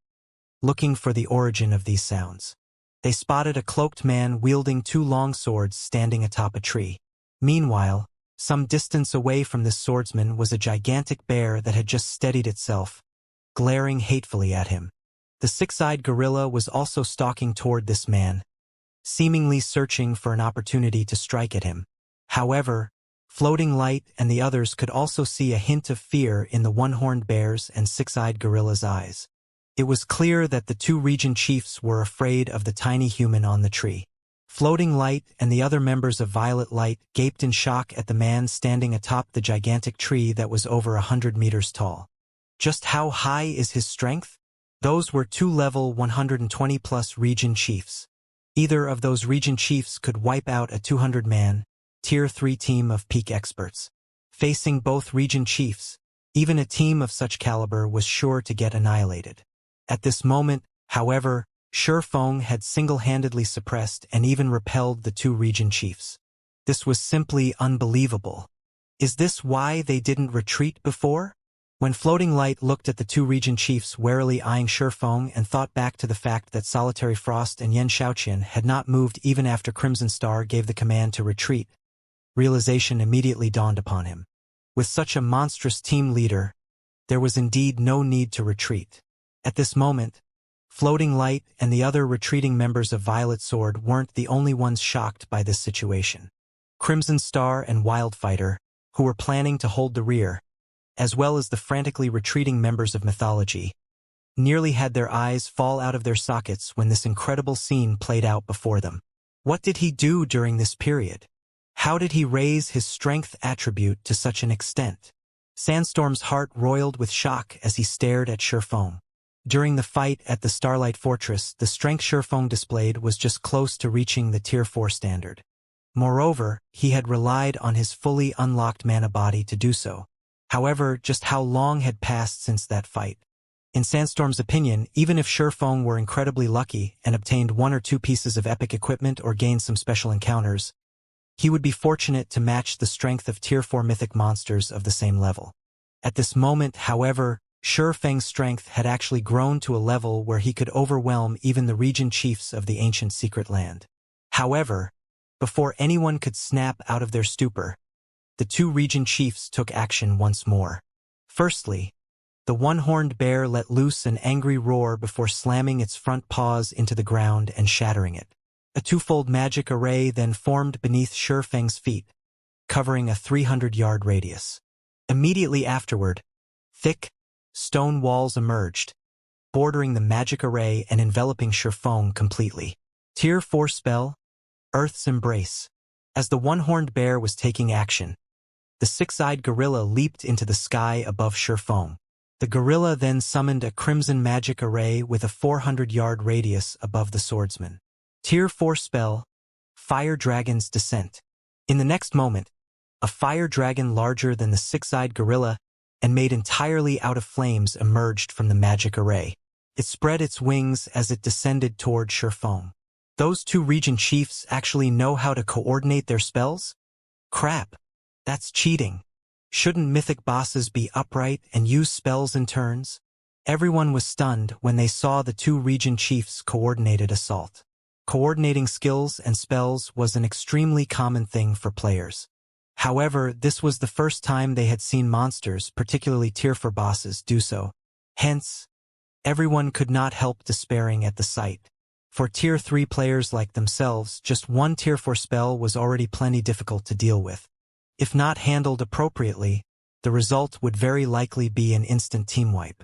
looking for the origin of these sounds. They spotted a cloaked man wielding 2 long swords standing atop a tree. Meanwhile, some distance away from this swordsman was a gigantic bear that had just steadied itself, glaring hatefully at him. The six-eyed gorilla was also stalking toward this man, seemingly searching for an opportunity to strike at him. However, Floating Light and the others could also see a hint of fear in the one-horned bear's and six-eyed gorilla's eyes. It was clear that the two region chiefs were afraid of the tiny human on the tree. Floating Light and the other members of Violet Light gaped in shock at the man standing atop the gigantic tree that was over 100 meters tall. Just how high is his strength? Those were two level 120-plus region chiefs. Either of those region chiefs could wipe out a 200-man, Tier 3 team of peak experts. Facing both region chiefs, even a team of such caliber was sure to get annihilated. At this moment, however, Shifeng had single-handedly suppressed and even repelled the two region chiefs. This was simply unbelievable. Is this why they didn't retreat before? When Floating Light looked at the two region chiefs warily eyeing Shifeng and thought back to the fact that Solitary Frost and Yan Shaoqian had not moved even after Crimson Star gave the command to retreat, realization immediately dawned upon him. With such a monstrous team leader, there was indeed no need to retreat. At this moment, Floating Light and the other retreating members of Violet Sword weren't the only ones shocked by this situation. Crimson Star and Wildfighter, who were planning to hold the rear, as well as the frantically retreating members of Mythology, nearly had their eyes fall out of their sockets when this incredible scene played out before them. What did he do during this period? How did he raise his strength attribute to such an extent? Sandstorm's heart roiled with shock as he stared at Shifeng. During the fight at the Starlight Fortress, the strength Shifeng displayed was just close to reaching the Tier 4 standard. Moreover, he had relied on his fully unlocked mana body to do so. However, just how long had passed since that fight? In Sandstorm's opinion, even if Shifeng were incredibly lucky and obtained one or two pieces of epic equipment or gained some special encounters, he would be fortunate to match the strength of Tier 4 mythic monsters of the same level. At this moment, however, Shifeng's strength had actually grown to a level where he could overwhelm even the region chiefs of the ancient secret land. However, before anyone could snap out of their stupor, the two region chiefs took action once more. Firstly, the one-horned bear let loose an angry roar before slamming its front paws into the ground and shattering it. A twofold magic array then formed beneath Shifeng's feet, covering a 300-yard radius. Immediately afterward, thick stone walls emerged, bordering the magic array and enveloping Shifeng completely. Tier 4 spell, Earth's Embrace. As the one-horned bear was taking action, the six-eyed gorilla leaped into the sky above Shifeng. The gorilla then summoned a crimson magic array with a 400-yard radius above the swordsman. Tier 4 spell, Fire Dragon's Descent. In the next moment, a fire dragon larger than the six-eyed gorilla and made entirely out of flames emerged from the magic array. It spread its wings as it descended toward Shifeng. Those two region chiefs actually know how to coordinate their spells? Crap. That's cheating. Shouldn't mythic bosses be upright and use spells in turns? Everyone was stunned when they saw the two region chiefs' coordinated assault. Coordinating skills and spells was an extremely common thing for players. However, this was the first time they had seen monsters, particularly Tier 4 bosses, do so. Hence, everyone could not help despairing at the sight. For Tier 3 players like themselves, just one Tier 4 spell was already plenty difficult to deal with. If not handled appropriately, the result would very likely be an instant team wipe.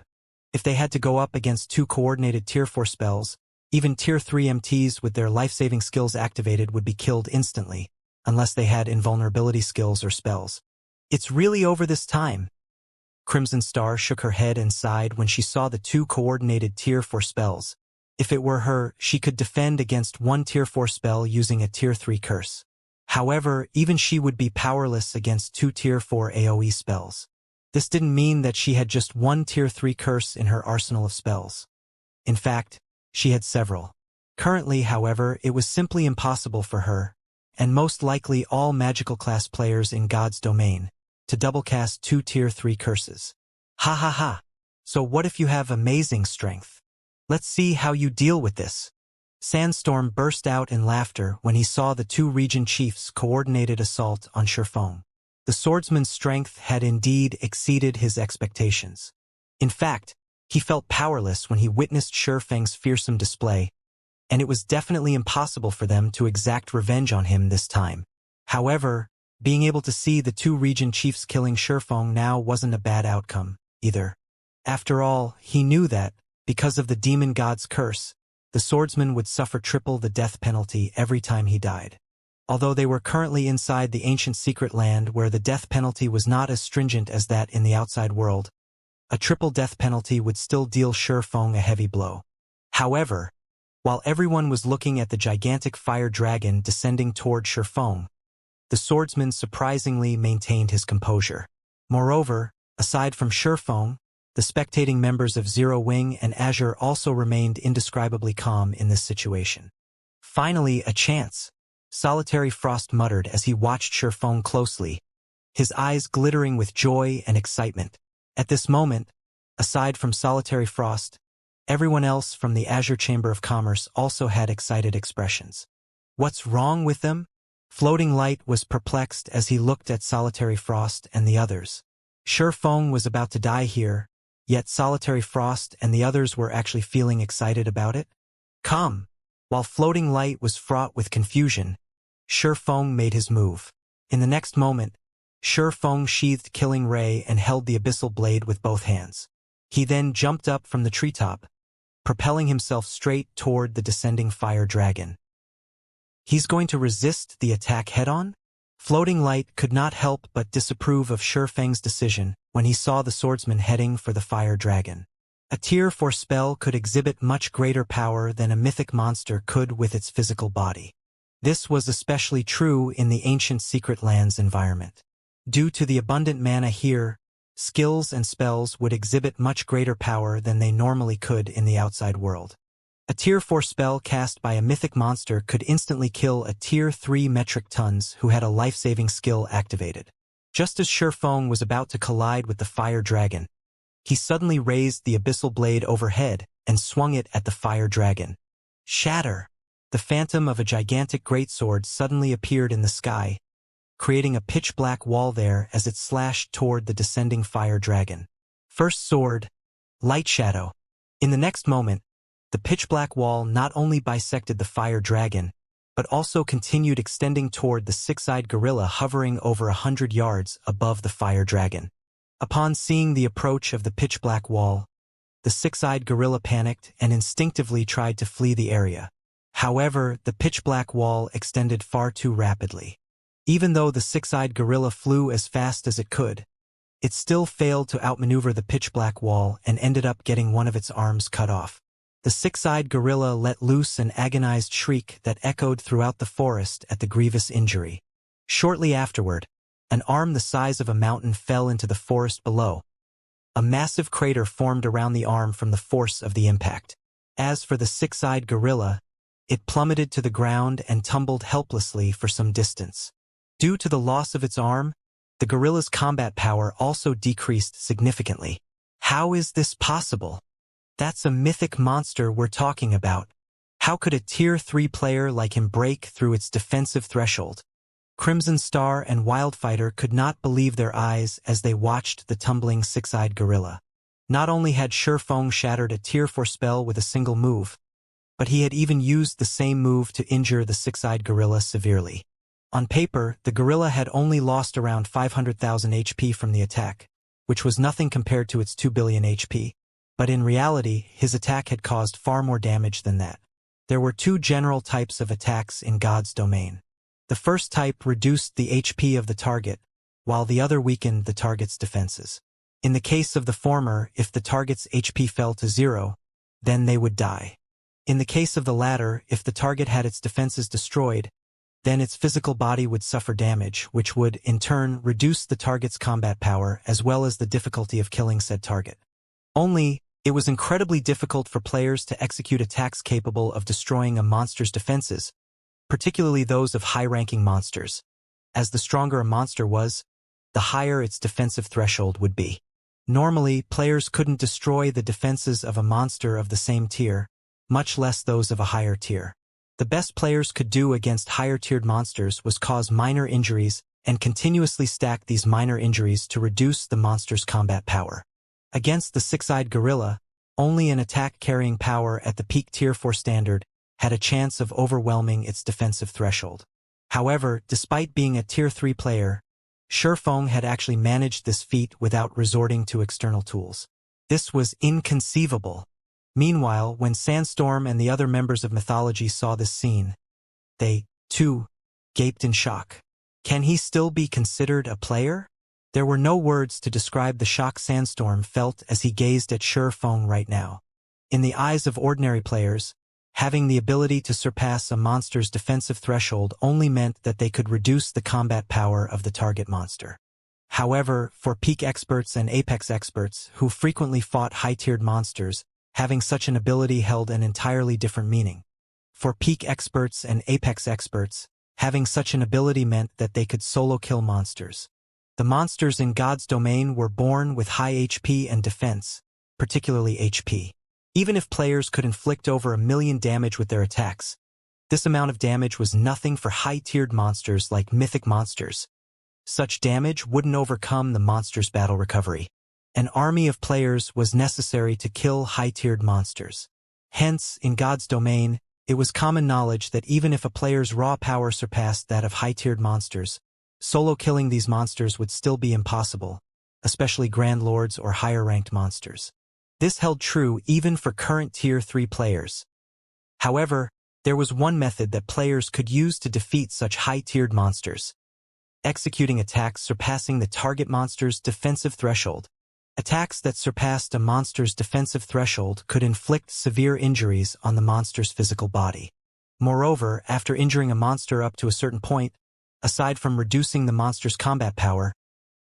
If they had to go up against two coordinated Tier 4 spells, even Tier 3 MTs with their life-saving skills activated would be killed instantly, unless they had invulnerability skills or spells. It's really over this time. Crimson Star shook her head and sighed when she saw the two coordinated Tier 4 spells. If it were her, she could defend against one Tier 4 spell using a Tier 3 curse. However, even she would be powerless against two Tier 4 AoE spells. This didn't mean that she had just one Tier 3 curse in her arsenal of spells. In fact, she had several. Currently, however, it was simply impossible for her, and most likely all magical class players in God's domain, to double-cast two Tier 3 curses. Ha ha ha! So what if you have amazing strength? Let's see how you deal with this. Sandstorm burst out in laughter when he saw the two region chiefs' coordinated assault on Shifeng. The swordsman's strength had indeed exceeded his expectations. In fact, he felt powerless when he witnessed Shifeng's fearsome display, and it was definitely impossible for them to exact revenge on him this time. However, being able to see the two region chiefs killing Shifeng now wasn't a bad outcome, either. After all, he knew that, Because of the demon god's curse, the swordsman would suffer triple the death penalty every time he died. Although they were currently inside the ancient secret land where the death penalty was not as stringent as that in the outside world, a triple death penalty would still deal Shifeng a heavy blow. However, while everyone was looking at the gigantic fire dragon descending toward Shifeng, the swordsman surprisingly maintained his composure. Moreover, aside from Shifeng, the spectating members of Zero Wing and Azure also remained indescribably calm in this situation. Finally, a chance, Solitary Frost muttered as he watched Shifeng closely, his eyes glittering with joy and excitement. At this moment, aside from Solitary Frost, everyone else from the Azure Chamber of Commerce also had excited expressions. What's wrong with them? Floating Light was perplexed as he looked at Solitary Frost and the others. Shifeng was about to die here, yet Solitary Frost and the others were actually feeling excited about it? Come! While Floating Light was fraught with confusion, Shifeng made his move. In the next moment, Shifeng sheathed Killing Ray and held the abyssal blade with both hands. He then jumped up from the treetop, propelling himself straight toward the descending fire dragon. He's going to resist the attack head-on? Floating Light could not help but disapprove of Shifeng's decision when he saw the swordsman heading for the fire dragon. A Tier 4 spell could exhibit much greater power than a mythic monster could with its physical body. This was especially true in the ancient Secret Lands environment. Due to the abundant mana here, skills and spells would exhibit much greater power than they normally could in the outside world. A Tier 4 spell cast by a mythic monster could instantly kill a Tier 3 metric tons who had a life-saving skill activated. Just as Shifeng was about to collide with the fire dragon, he suddenly raised the abyssal blade overhead and swung it at the fire dragon. Shatter! The phantom of a gigantic greatsword suddenly appeared in the sky, creating a pitch-black wall there as it slashed toward the descending fire dragon. First sword, light shadow. In the next moment, the pitch-black wall not only bisected the fire dragon, but also continued extending toward the six-eyed gorilla hovering over 100 yards above the fire dragon. Upon seeing the approach of the pitch-black wall, the six-eyed gorilla panicked and instinctively tried to flee the area. However, the pitch-black wall extended far too rapidly. Even though the six-eyed gorilla flew as fast as it could, it still failed to outmaneuver the pitch-black wall and ended up getting one of its arms cut off. The six-eyed gorilla let loose an agonized shriek that echoed throughout the forest at the grievous injury. Shortly afterward, an arm the size of a mountain fell into the forest below. A massive crater formed around the arm from the force of the impact. As for the six-eyed gorilla, it plummeted to the ground and tumbled helplessly for some distance. Due to the loss of its arm, the gorilla's combat power also decreased significantly. How is this possible? That's a mythic monster we're talking about. How could a Tier 3 player like him break through its defensive threshold? Crimson Star and Wildfighter could not believe their eyes as they watched the tumbling six-eyed gorilla. Not only had Shifeng shattered a Tier 4 spell with a single move, but he had even used the same move to injure the six-eyed gorilla severely. On paper, the gorilla had only lost around 500,000 HP from the attack, which was nothing compared to its 2 billion HP. But in reality, his attack had caused far more damage than that. There were two general types of attacks in God's domain. The first type reduced the HP of the target, while the other weakened the target's defenses. In the case of the former, if the target's HP fell to 0, then they would die. In the case of the latter, if the target had its defenses destroyed, then its physical body would suffer damage, which would, in turn, reduce the target's combat power as well as the difficulty of killing said target. Only, it was incredibly difficult for players to execute attacks capable of destroying a monster's defenses, particularly those of high-ranking monsters. As the stronger a monster was, the higher its defensive threshold would be. Normally, players couldn't destroy the defenses of a monster of the same tier, much less those of a higher tier. The best players could do against higher-tiered monsters was cause minor injuries and continuously stack these minor injuries to reduce the monster's combat power. Against the six-eyed gorilla, only an attack carrying power at the peak Tier 4 standard had a chance of overwhelming its defensive threshold. However, despite being a Tier 3 player, Shifeng had actually managed this feat without resorting to external tools. This was inconceivable. Meanwhile, when Sandstorm and the other members of mythology saw this scene, they, too, gaped in shock. Can he still be considered a player? There were no words to describe the shock Sandstorm felt as he gazed at Feng right now. In the eyes of ordinary players, having the ability to surpass a monster's defensive threshold only meant that they could reduce the combat power of the target monster. However, for peak experts and apex experts who frequently fought high-tiered monsters, having such an ability held an entirely different meaning. For peak experts and apex experts, having such an ability meant that they could solo kill monsters. The monsters in God's domain were born with high HP and defense, particularly HP. Even if players could inflict over 1 million damage with their attacks, this amount of damage was nothing for high-tiered monsters like mythic monsters. Such damage wouldn't overcome the monster's battle recovery. An army of players was necessary to kill high-tiered monsters. Hence, in God's domain, it was common knowledge that even if a player's raw power surpassed that of high-tiered monsters, solo killing these monsters would still be impossible, especially Grand Lords or higher-ranked monsters. This held true even for current Tier 3 players. However, there was one method that players could use to defeat such high-tiered monsters: executing attacks surpassing the target monster's defensive threshold. Attacks that surpassed a monster's defensive threshold could inflict severe injuries on the monster's physical body. Moreover, after injuring a monster up to a certain point, aside from reducing the monster's combat power,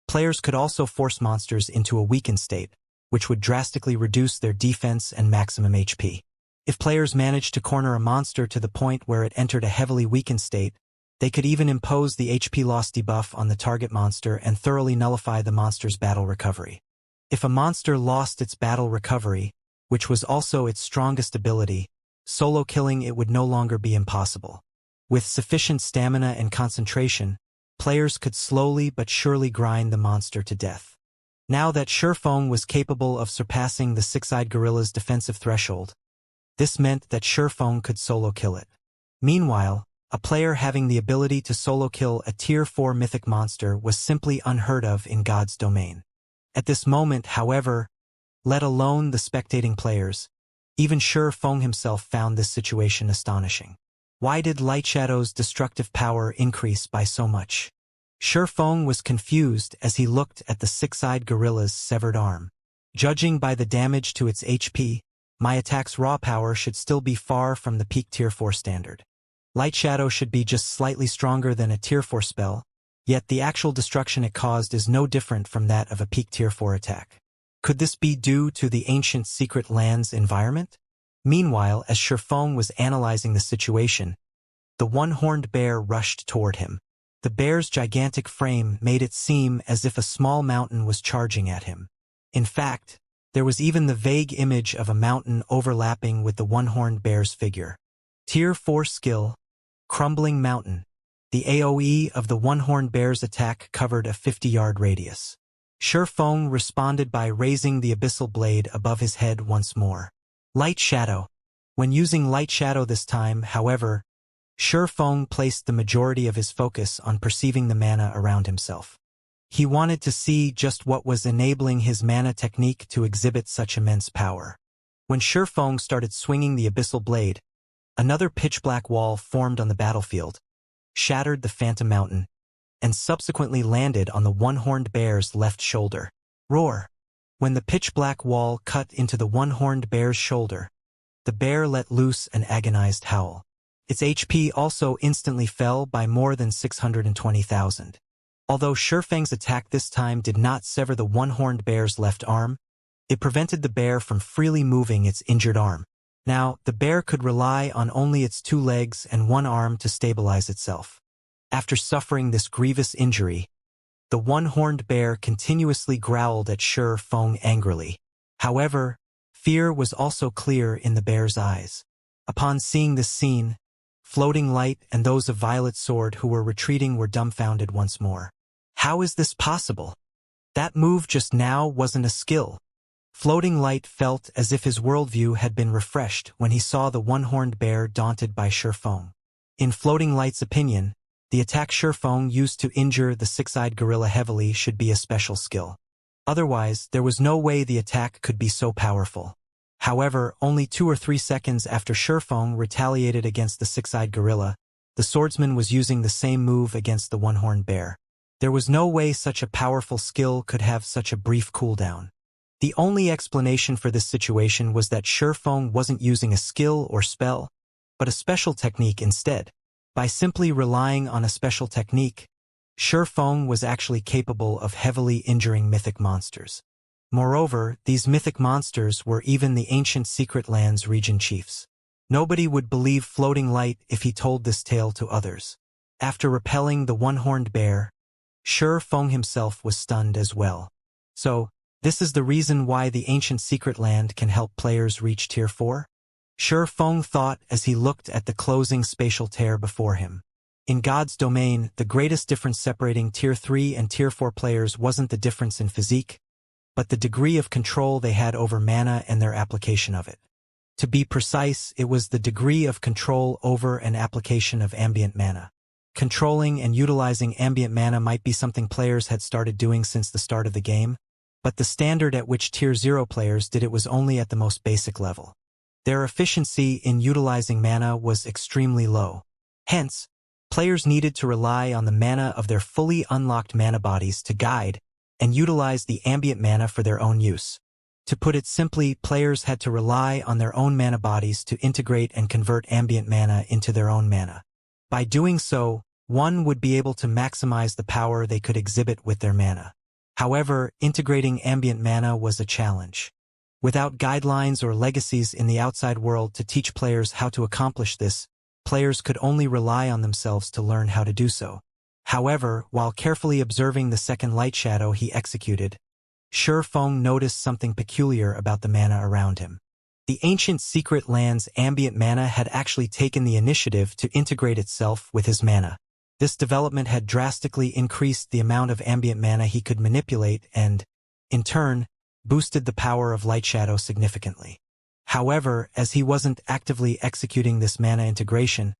players could also force monsters into a weakened state, which would drastically reduce their defense and maximum HP. If players managed to corner a monster to the point where it entered a heavily weakened state, they could even impose the HP loss debuff on the target monster and thoroughly nullify the monster's battle recovery. If a monster lost its battle recovery, which was also its strongest ability, solo killing it would no longer be impossible. With sufficient stamina and concentration, players could slowly but surely grind the monster to death. Now that Feng was capable of surpassing the six-eyed gorilla's defensive threshold, this meant that Feng could solo kill it. Meanwhile, a player having the ability to solo kill a Tier 4 mythic monster was simply unheard of in God's domain. At this moment, however, let alone the spectating players, even Feng himself found this situation astonishing. Why did Light Shadow's destructive power increase by so much? Feng was confused as he looked at the six-eyed gorilla's severed arm. Judging by the damage to its HP, my attack's raw power should still be far from the peak Tier 4 standard. Light Shadow should be just slightly stronger than a Tier 4 spell, yet the actual destruction it caused is no different from that of a peak Tier 4 attack. Could this be due to the ancient Secret Lands environment? Meanwhile, as Feng was analyzing the situation, the one-horned bear rushed toward him. The bear's gigantic frame made it seem as if a small mountain was charging at him. In fact, there was even the vague image of a mountain overlapping with the one-horned bear's figure. Tier 4 skill, Crumbling Mountain. The AoE of the one-horned bear's attack covered a 50-yard radius. Feng responded by raising the abyssal blade above his head once more. Light Shadow. When using Light Shadow this time, however, Feng placed the majority of his focus on perceiving the mana around himself. He wanted to see just what was enabling his mana technique to exhibit such immense power. When Feng started swinging the abyssal blade, another pitch-black wall formed on the battlefield, shattered the Phantom Mountain, and subsequently landed on the one-horned bear's left shoulder. Roar! When the pitch-black wall cut into the one-horned bear's shoulder, the bear let loose an agonized howl. Its HP also instantly fell by more than 620,000. Although Feng's attack this time did not sever the one-horned bear's left arm, it prevented the bear from freely moving its injured arm. Now, the bear could rely on only its 2 legs and 1 arm to stabilize itself. After suffering this grievous injury, the one-horned bear continuously growled at Feng angrily. However, fear was also clear in the bear's eyes. Upon seeing this scene, Floating Light and those of Violet Sword who were retreating were dumbfounded once more. How is this possible? That move just now wasn't a skill. Floating Light felt as if his worldview had been refreshed when he saw the one-horned bear daunted by Feng. In Floating Light's opinion, the attack Feng used to injure the six-eyed gorilla heavily should be a special skill. Otherwise, there was no way the attack could be so powerful. However, only 2 or 3 seconds after Shurfeng retaliated against the six-eyed gorilla, the swordsman was using the same move against the one-horned bear. There was no way such a powerful skill could have such a brief cooldown. The only explanation for this situation was that Shurfeng wasn't using a skill or spell, but a special technique instead. By simply relying on a special technique, Shurfeng was actually capable of heavily injuring mythic monsters. Moreover, these mythic monsters were even the ancient Secret Lands region chiefs. Nobody would believe Floating Light if he told this tale to others. After repelling the one-horned bear, Shurfeng himself was stunned as well. So, this is the reason why the ancient Secret Land can help players reach Tier 4? Shurfeng thought as he looked at the closing spatial tear before him. In God's domain, the greatest difference separating Tier 3 and Tier 4 players wasn't the difference in physique, but the degree of control they had over mana and their application of it. To be precise, it was the degree of control over and application of ambient mana. Controlling and utilizing ambient mana might be something players had started doing since the start of the game, but the standard at which Tier 0 players did it was only at the most basic level. Their efficiency in utilizing mana was extremely low. Hence, players needed to rely on the mana of their fully unlocked mana bodies to guide and utilize the ambient mana for their own use. To put it simply, players had to rely on their own mana bodies to integrate and convert ambient mana into their own mana. By doing so, one would be able to maximize the power they could exhibit with their mana. However, integrating ambient mana was a challenge. Without guidelines or legacies in the outside world to teach players how to accomplish this, players could only rely on themselves to learn how to do so. However, while carefully observing the second light shadow he executed, Shurfeng noticed something peculiar about the mana around him. The ancient Secret Lands ambient mana had actually taken the initiative to integrate itself with his mana. This development had drastically increased the amount of ambient mana he could manipulate and, in turn, boosted the power of Light Shadow significantly. However, as he wasn't actively executing this mana integration,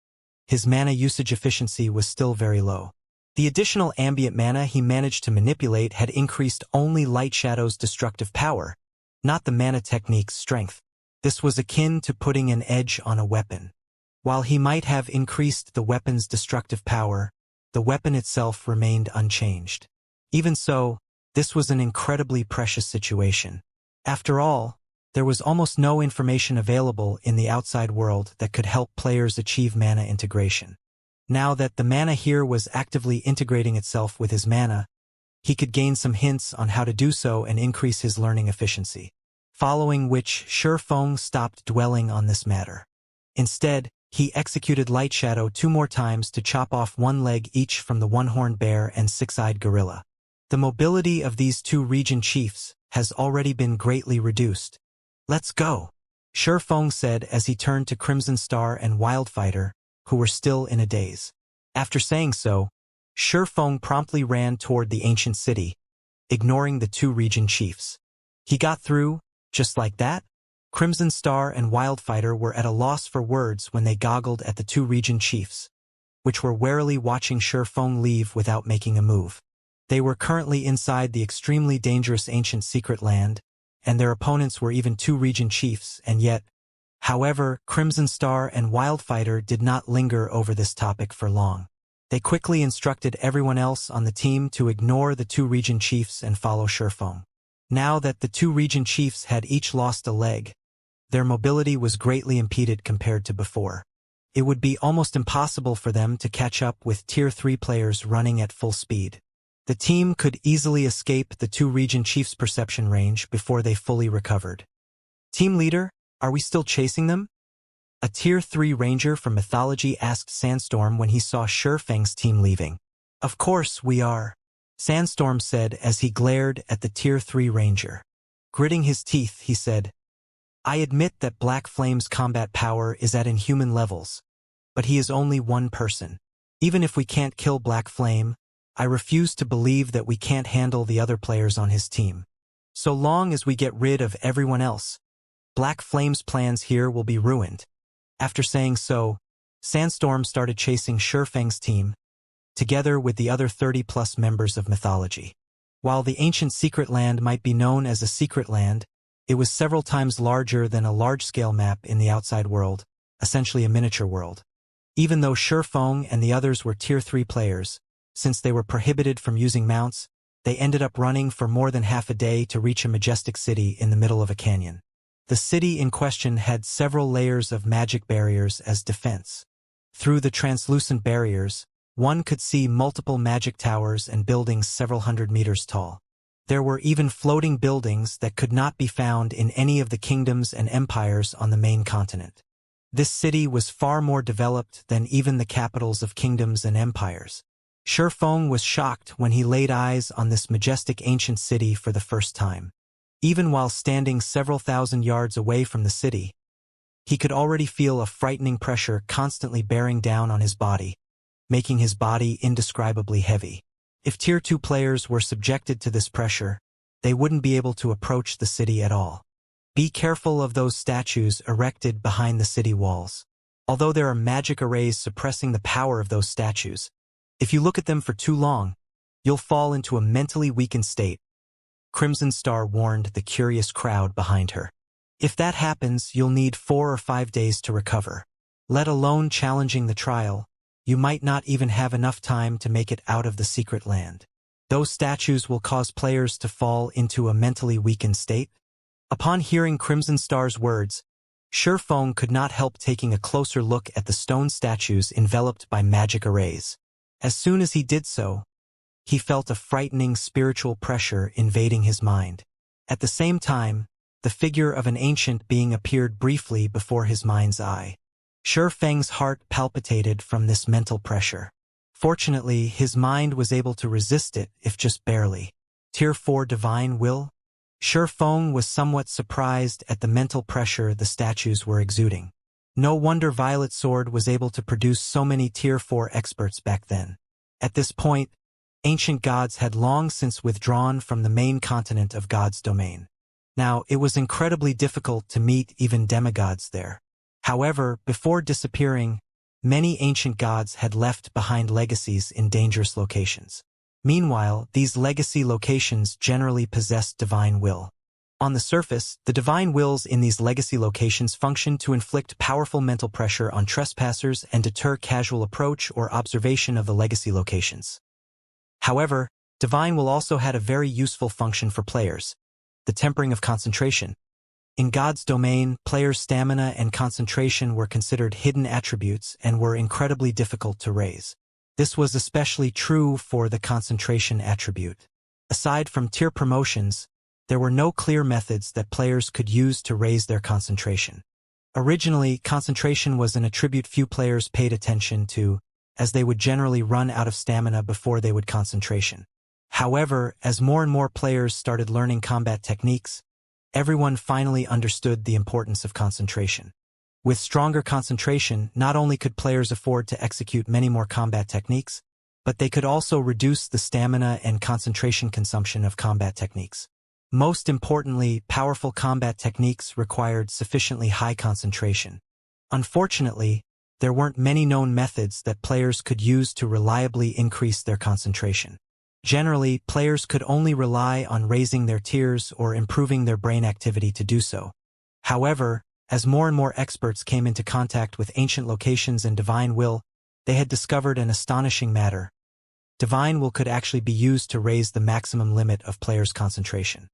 his mana usage efficiency was still very low. The additional ambient mana he managed to manipulate had increased only Light Shadow's destructive power, not the mana technique's strength. This was akin to putting an edge on a weapon. While he might have increased the weapon's destructive power, the weapon itself remained unchanged. Even so, this was an incredibly precious situation. After all, there was almost no information available in the outside world that could help players achieve mana integration. Now that the mana here was actively integrating itself with his mana, he could gain some hints on how to do so and increase his learning efficiency. Following which, Shurfeng stopped dwelling on this matter. Instead, he executed Light Shadow 2 more times to chop off one leg each from the one-horned bear and six-eyed gorilla. The mobility of these 2 region chiefs has already been greatly reduced. "Let's go," Shurfeng said as he turned to Crimson Star and Wildfighter, who were still in a daze. After saying so, Shurfeng promptly ran toward the ancient city, ignoring the 2 region chiefs. He got through, just like that? Crimson Star and Wildfighter were at a loss for words when they goggled at the 2 region chiefs, which were warily watching Shurfeng leave without making a move. They were currently inside the extremely dangerous ancient Secret Land, and their opponents were even 2 region chiefs, and yet, however, Crimson Star and Wildfighter did not linger over this topic for long. They quickly instructed everyone else on the team to ignore the 2 region chiefs and follow Shurfeng. Now that the 2 region chiefs had each lost a leg, their mobility was greatly impeded compared to before. It would be almost impossible for them to catch up with Tier 3 players running at full speed. The team could easily escape the 2 region chiefs' perception range before they fully recovered. "Team leader, are we still chasing them?" A Tier 3 ranger from Mythology asked Sandstorm when he saw Shurfeng's team leaving. "Of course we are," Sandstorm said as he glared at the Tier 3 ranger. Gritting his teeth, he said, "I admit that Black Flame's combat power is at inhuman levels, but he is only one person. Even if we can't kill Black Flame, I refuse to believe that we can't handle the other players on his team. So long as we get rid of everyone else, Black Flame's plans here will be ruined." After saying so, Sandstorm started chasing Shurfeng's team, together with the other 30-plus members of Mythology. While the ancient Secret Land might be known as a secret land, It was several times larger than a large-scale map in the outside world, essentially a miniature world. Even though Shifeng and the others were Tier 3 players, since they were prohibited from using mounts, they ended up running for more than half a day to reach a majestic city in the middle of a canyon. The city in question had several layers of magic barriers as defense. Through the translucent barriers, one could see multiple magic towers and buildings several hundred meters tall. There were even floating buildings that could not be found in any of the kingdoms and empires on the main continent. This city was far more developed than even the capitals of kingdoms and empires. Shifeng was shocked when he laid eyes on this majestic ancient city for the first time. Even while standing several thousand yards away from the city, he could already feel a frightening pressure constantly bearing down on his body, making his body indescribably heavy. If Tier 2 players were subjected to this pressure, they wouldn't be able to approach the city at all. Be careful of those statues erected behind the city walls. Although there are magic arrays suppressing the power of those statues, if you look at them for too long, you'll fall into a mentally weakened state. Crimson Star warned the curious crowd behind her. If that happens, you'll need 4 or 5 days to recover. Let alone challenging the trial, you might not even have enough time to make it out of the secret land. Those statues will cause players to fall into a mentally weakened state. Upon hearing Crimson Star's words, Shifeng could not help taking a closer look at the stone statues enveloped by magic arrays. As soon as he did so, he felt a frightening spiritual pressure invading his mind. At the same time, the figure of an ancient being appeared briefly before his mind's eye. Shifeng's heart palpitated from this mental pressure. Fortunately, his mind was able to resist it, if just barely. Tier 4 Divine Will? Shifeng was somewhat surprised at the mental pressure the statues were exuding. No wonder Violet Sword was able to produce so many Tier 4 experts back then. At this point, ancient gods had long since withdrawn from the main continent of God's domain. Now, it was incredibly difficult to meet even demigods there. However, before disappearing, many ancient gods had left behind legacies in dangerous locations. Meanwhile, these legacy locations generally possessed divine will. On the surface, the divine wills in these legacy locations function to inflict powerful mental pressure on trespassers and deter casual approach or observation of the legacy locations. However, divine will also had a very useful function for players: the tempering of concentration. In God's domain, players' stamina and concentration were considered hidden attributes and were incredibly difficult to raise. This was especially true for the concentration attribute. Aside from tier promotions, there were no clear methods that players could use to raise their concentration. Originally, concentration was an attribute few players paid attention to, as they would generally run out of stamina before they would concentration. However, as more and more players started learning combat techniques, everyone finally understood the importance of concentration. With stronger concentration, not only could players afford to execute many more combat techniques, but they could also reduce the stamina and concentration consumption of combat techniques. Most importantly, powerful combat techniques required sufficiently high concentration. Unfortunately, there weren't many known methods that players could use to reliably increase their concentration. Generally, players could only rely on raising their tiers or improving their brain activity to do so. However, as more and more experts came into contact with ancient locations and divine will, they had discovered an astonishing matter. Divine will could actually be used to raise the maximum limit of players' concentration.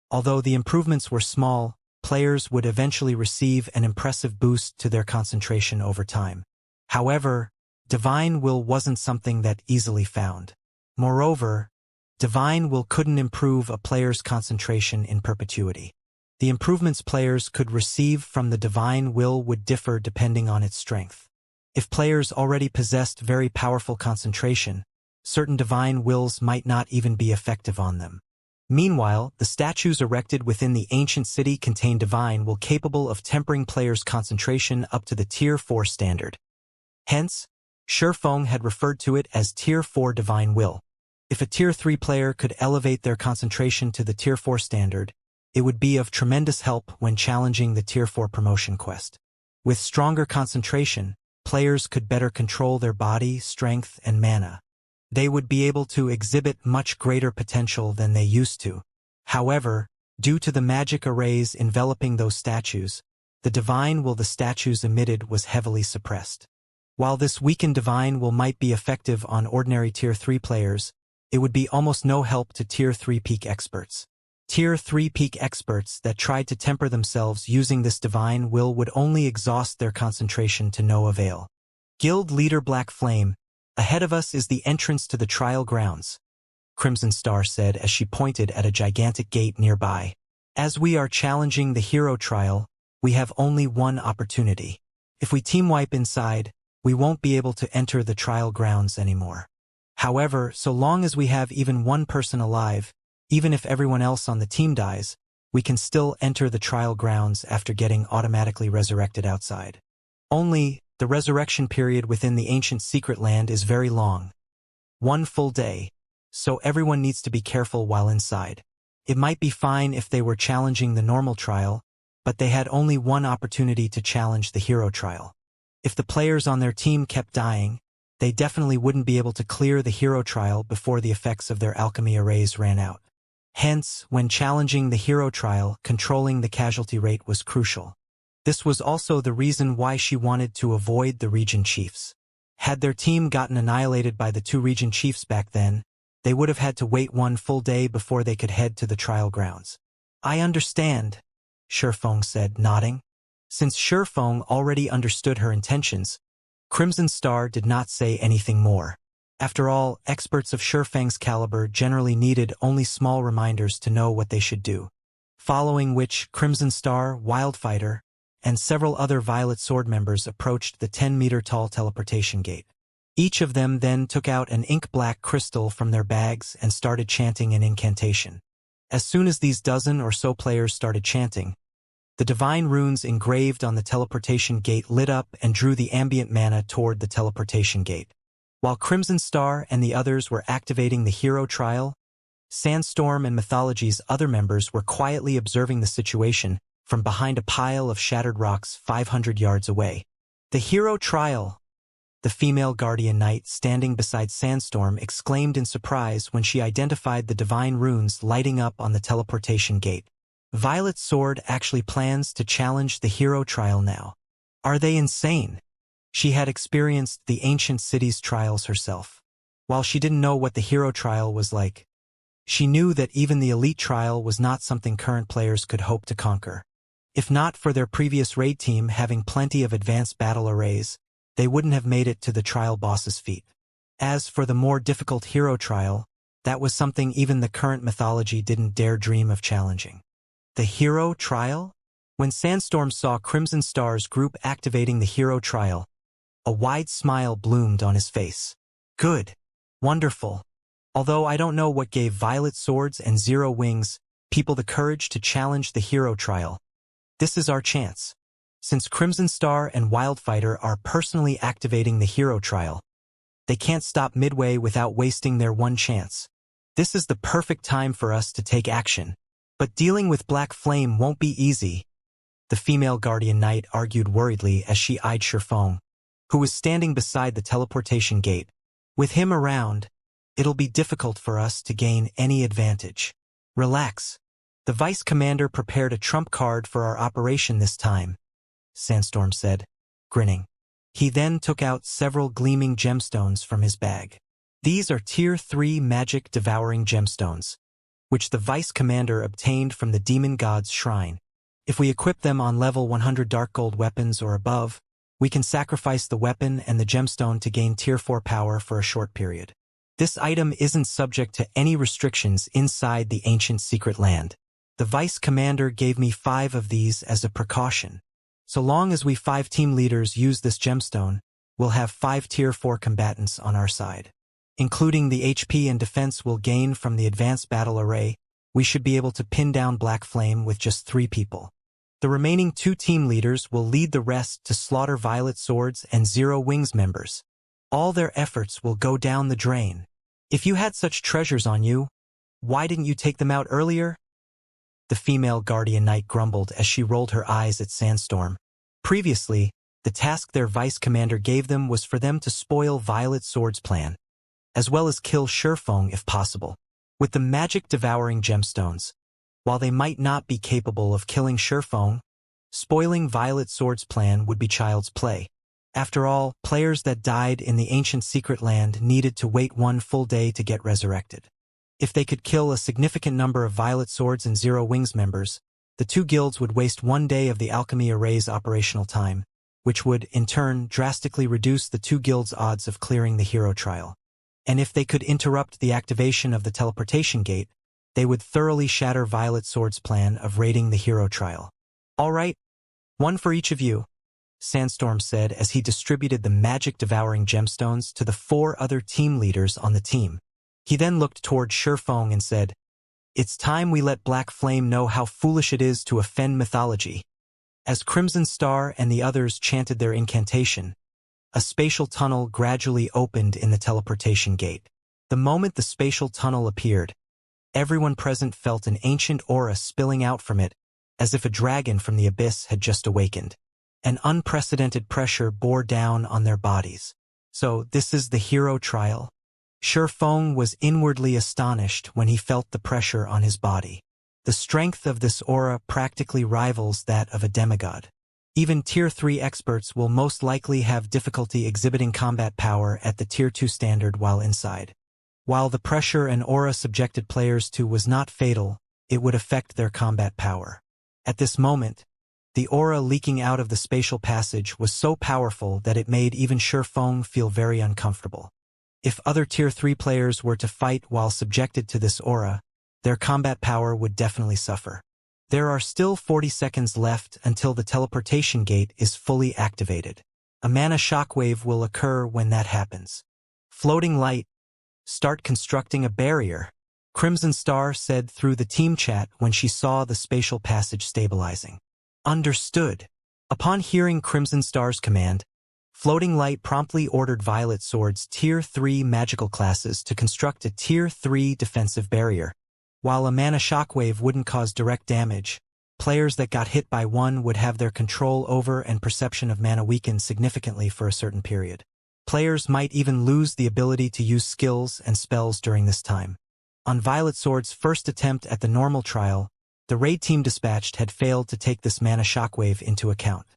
Although the improvements were small, players would eventually receive an impressive boost to their concentration over time. However, divine will wasn't something that easily found. Moreover, divine will couldn't improve a player's concentration in perpetuity. The improvements players could receive from the divine will would differ depending on its strength. If players already possessed very powerful concentration, certain divine wills might not even be effective on them. Meanwhile, the statues erected within the ancient city contained divine will capable of tempering players' concentration up to the Tier 4 standard. Hence, Shifeng had referred to it as Tier 4 divine will. If a Tier 3 player could elevate their concentration to the Tier 4 standard, it would be of tremendous help when challenging the Tier 4 promotion quest. With stronger concentration, players could better control their body, strength, and mana. They would be able to exhibit much greater potential than they used to. However, Due to the magic arrays enveloping those statues, the divine will the statues emitted was heavily suppressed. While this weakened divine will might be effective on ordinary Tier 3 players, it would be almost no help to Tier 3 peak experts. Tier 3 peak experts that tried to temper themselves using this divine will would only exhaust their concentration to no avail. Guild Leader Black Flame, ahead of us is the entrance to the trial grounds, Crimson Star said as she pointed at a gigantic gate nearby. As we are challenging the hero trial, we have only one opportunity. If we team wipe inside, we won't be able to enter the trial grounds anymore. However, so long as we have even one person alive, even if everyone else on the team dies, we can still enter the trial grounds after getting automatically resurrected outside. Only, the resurrection period within the ancient secret land is very long. 1 full day. So everyone needs to be careful while inside. It might be fine if they were challenging the normal trial, but they had only one opportunity to challenge the hero trial. If the players on their team kept dying, they definitely wouldn't be able to clear the hero trial before the effects of their alchemy arrays ran out. Hence, when challenging the hero trial, controlling the casualty rate was crucial. This was also the reason why she wanted to avoid the region chiefs. Had their team gotten annihilated by the 2 region chiefs back then, they would have had to wait 1 full day before they could head to the trial grounds. I understand, Shurfeng said, nodding. Since Shurfeng already understood her intentions, Crimson Star did not say anything more. After all, experts of Shurfeng's caliber generally needed only small reminders to know what they should do. Following which, Crimson Star, Wildfighter, and several other Violet Sword members approached the 10-meter-tall teleportation gate. Each of them then took out an ink-black crystal from their bags and started chanting an incantation. As soon as these dozen or so players started chanting, the divine runes engraved on the teleportation gate lit up and drew the ambient mana toward the teleportation gate. While Crimson Star and the others were activating the hero trial, Sandstorm and Mythology's other members were quietly observing the situation from behind a pile of shattered rocks 500 yards away. The hero trial! The female guardian knight standing beside Sandstorm exclaimed in surprise when she identified the divine runes lighting up on the teleportation gate. Violet Sword actually plans to challenge the hero trial now. Are they insane? She had experienced the ancient city's trials herself. While she didn't know what the hero trial was like, she knew that even the elite trial was not something current players could hope to conquer. If not for their previous raid team having plenty of advanced battle arrays, they wouldn't have made it to the trial boss's feet. As for the more difficult hero trial, that was something even the current mythology didn't dare dream of challenging. The hero trial? When Sandstorm saw Crimson Star's group activating the hero trial, a wide smile bloomed on his face. Good. Wonderful. Although I don't know what gave Violet Swords and Zero Wings people the courage to challenge the hero trial, this is our chance. Since Crimson Star and Wildfighter are personally activating the hero trial, they can't stop midway without wasting their one chance. This is the perfect time for us to take action. But dealing with Black Flame won't be easy, the female guardian knight argued worriedly as she eyed Shurfeng, who was standing beside the teleportation gate. With him around, it'll be difficult for us to gain any advantage. Relax. The vice commander prepared a trump card for our operation this time, Sandstorm said, grinning. He then took out several gleaming gemstones from his bag. These are Tier 3 magic devouring gemstones, which the vice commander obtained from the demon god's shrine. If we equip them on level 100 dark gold weapons or above, we can sacrifice the weapon and the gemstone to gain Tier 4 power for a short period. This item isn't subject to any restrictions inside the ancient secret land. The vice commander gave me 5 of these as a precaution. So long as we 5 team leaders use this gemstone, we'll have 5 Tier 4 combatants on our side. Including the HP and defense we'll gain from the advanced battle array, we should be able to pin down Black Flame with just 3 people. The remaining 2 team leaders will lead the rest to slaughter Violet Swords and Zero Wings members. All their efforts will go down the drain. If you had such treasures on you, why didn't you take them out earlier? The female guardian knight grumbled as she rolled her eyes at Sandstorm. Previously, the task their vice commander gave them was for them to spoil Violet Sword's plan, as well as kill Shurfeng if possible. With the magic devouring gemstones, While they might not be capable of killing Sherfong, spoiling Violet Sword's plan would be child's play. After all, players that died in the ancient secret land needed to wait one full day to get resurrected. If they could kill a significant number of Violet Swords and Zero Wings members, the two guilds would waste one day of the alchemy array's operational time, which would, in turn, drastically reduce the two guilds' odds of clearing the hero trial. And if they could interrupt the activation of the teleportation gate, they would thoroughly shatter Violet Sword's plan of raiding the hero trial. "All right, one for each of you," Sandstorm said as he distributed the magic-devouring gemstones to the 4 other team leaders on the team. He then looked toward Sherfong and said, "It's time we let Black Flame know how foolish it is to offend mythology." As Crimson Star and the others chanted their incantation, a spatial tunnel gradually opened in the teleportation gate. The moment the spatial tunnel appeared, everyone present felt an ancient aura spilling out from it, as if a dragon from the abyss had just awakened. An unprecedented pressure bore down on their bodies. "So this is the hero trial?" Sherfong was inwardly astonished when he felt the pressure on his body. The strength of this aura practically rivals that of a demigod. Even Tier 3 experts will most likely have difficulty exhibiting combat power at the Tier 2 standard while inside. While the pressure an aura subjected players to was not fatal, it would affect their combat power. At this moment, the aura leaking out of the spatial passage was so powerful that it made even Sherfong feel very uncomfortable. If other Tier 3 players were to fight while subjected to this aura, their combat power would definitely suffer. There are still 40 seconds left until the teleportation gate is fully activated. A mana shockwave will occur when that happens. "Floating light, start constructing a barrier," Crimson Star said through the team chat when she saw the spatial passage stabilizing. "Understood." Upon hearing Crimson Star's command, Floating Light promptly ordered Violet Sword's Tier 3 magical classes to construct a Tier 3 defensive barrier. While a mana shockwave wouldn't cause direct damage, players that got hit by one would have their control over and perception of mana weakened significantly for a certain period. Players might even lose the ability to use skills and spells during this time. On Violet Sword's first attempt at the normal trial, the raid team dispatched had failed to take this mana shockwave into account.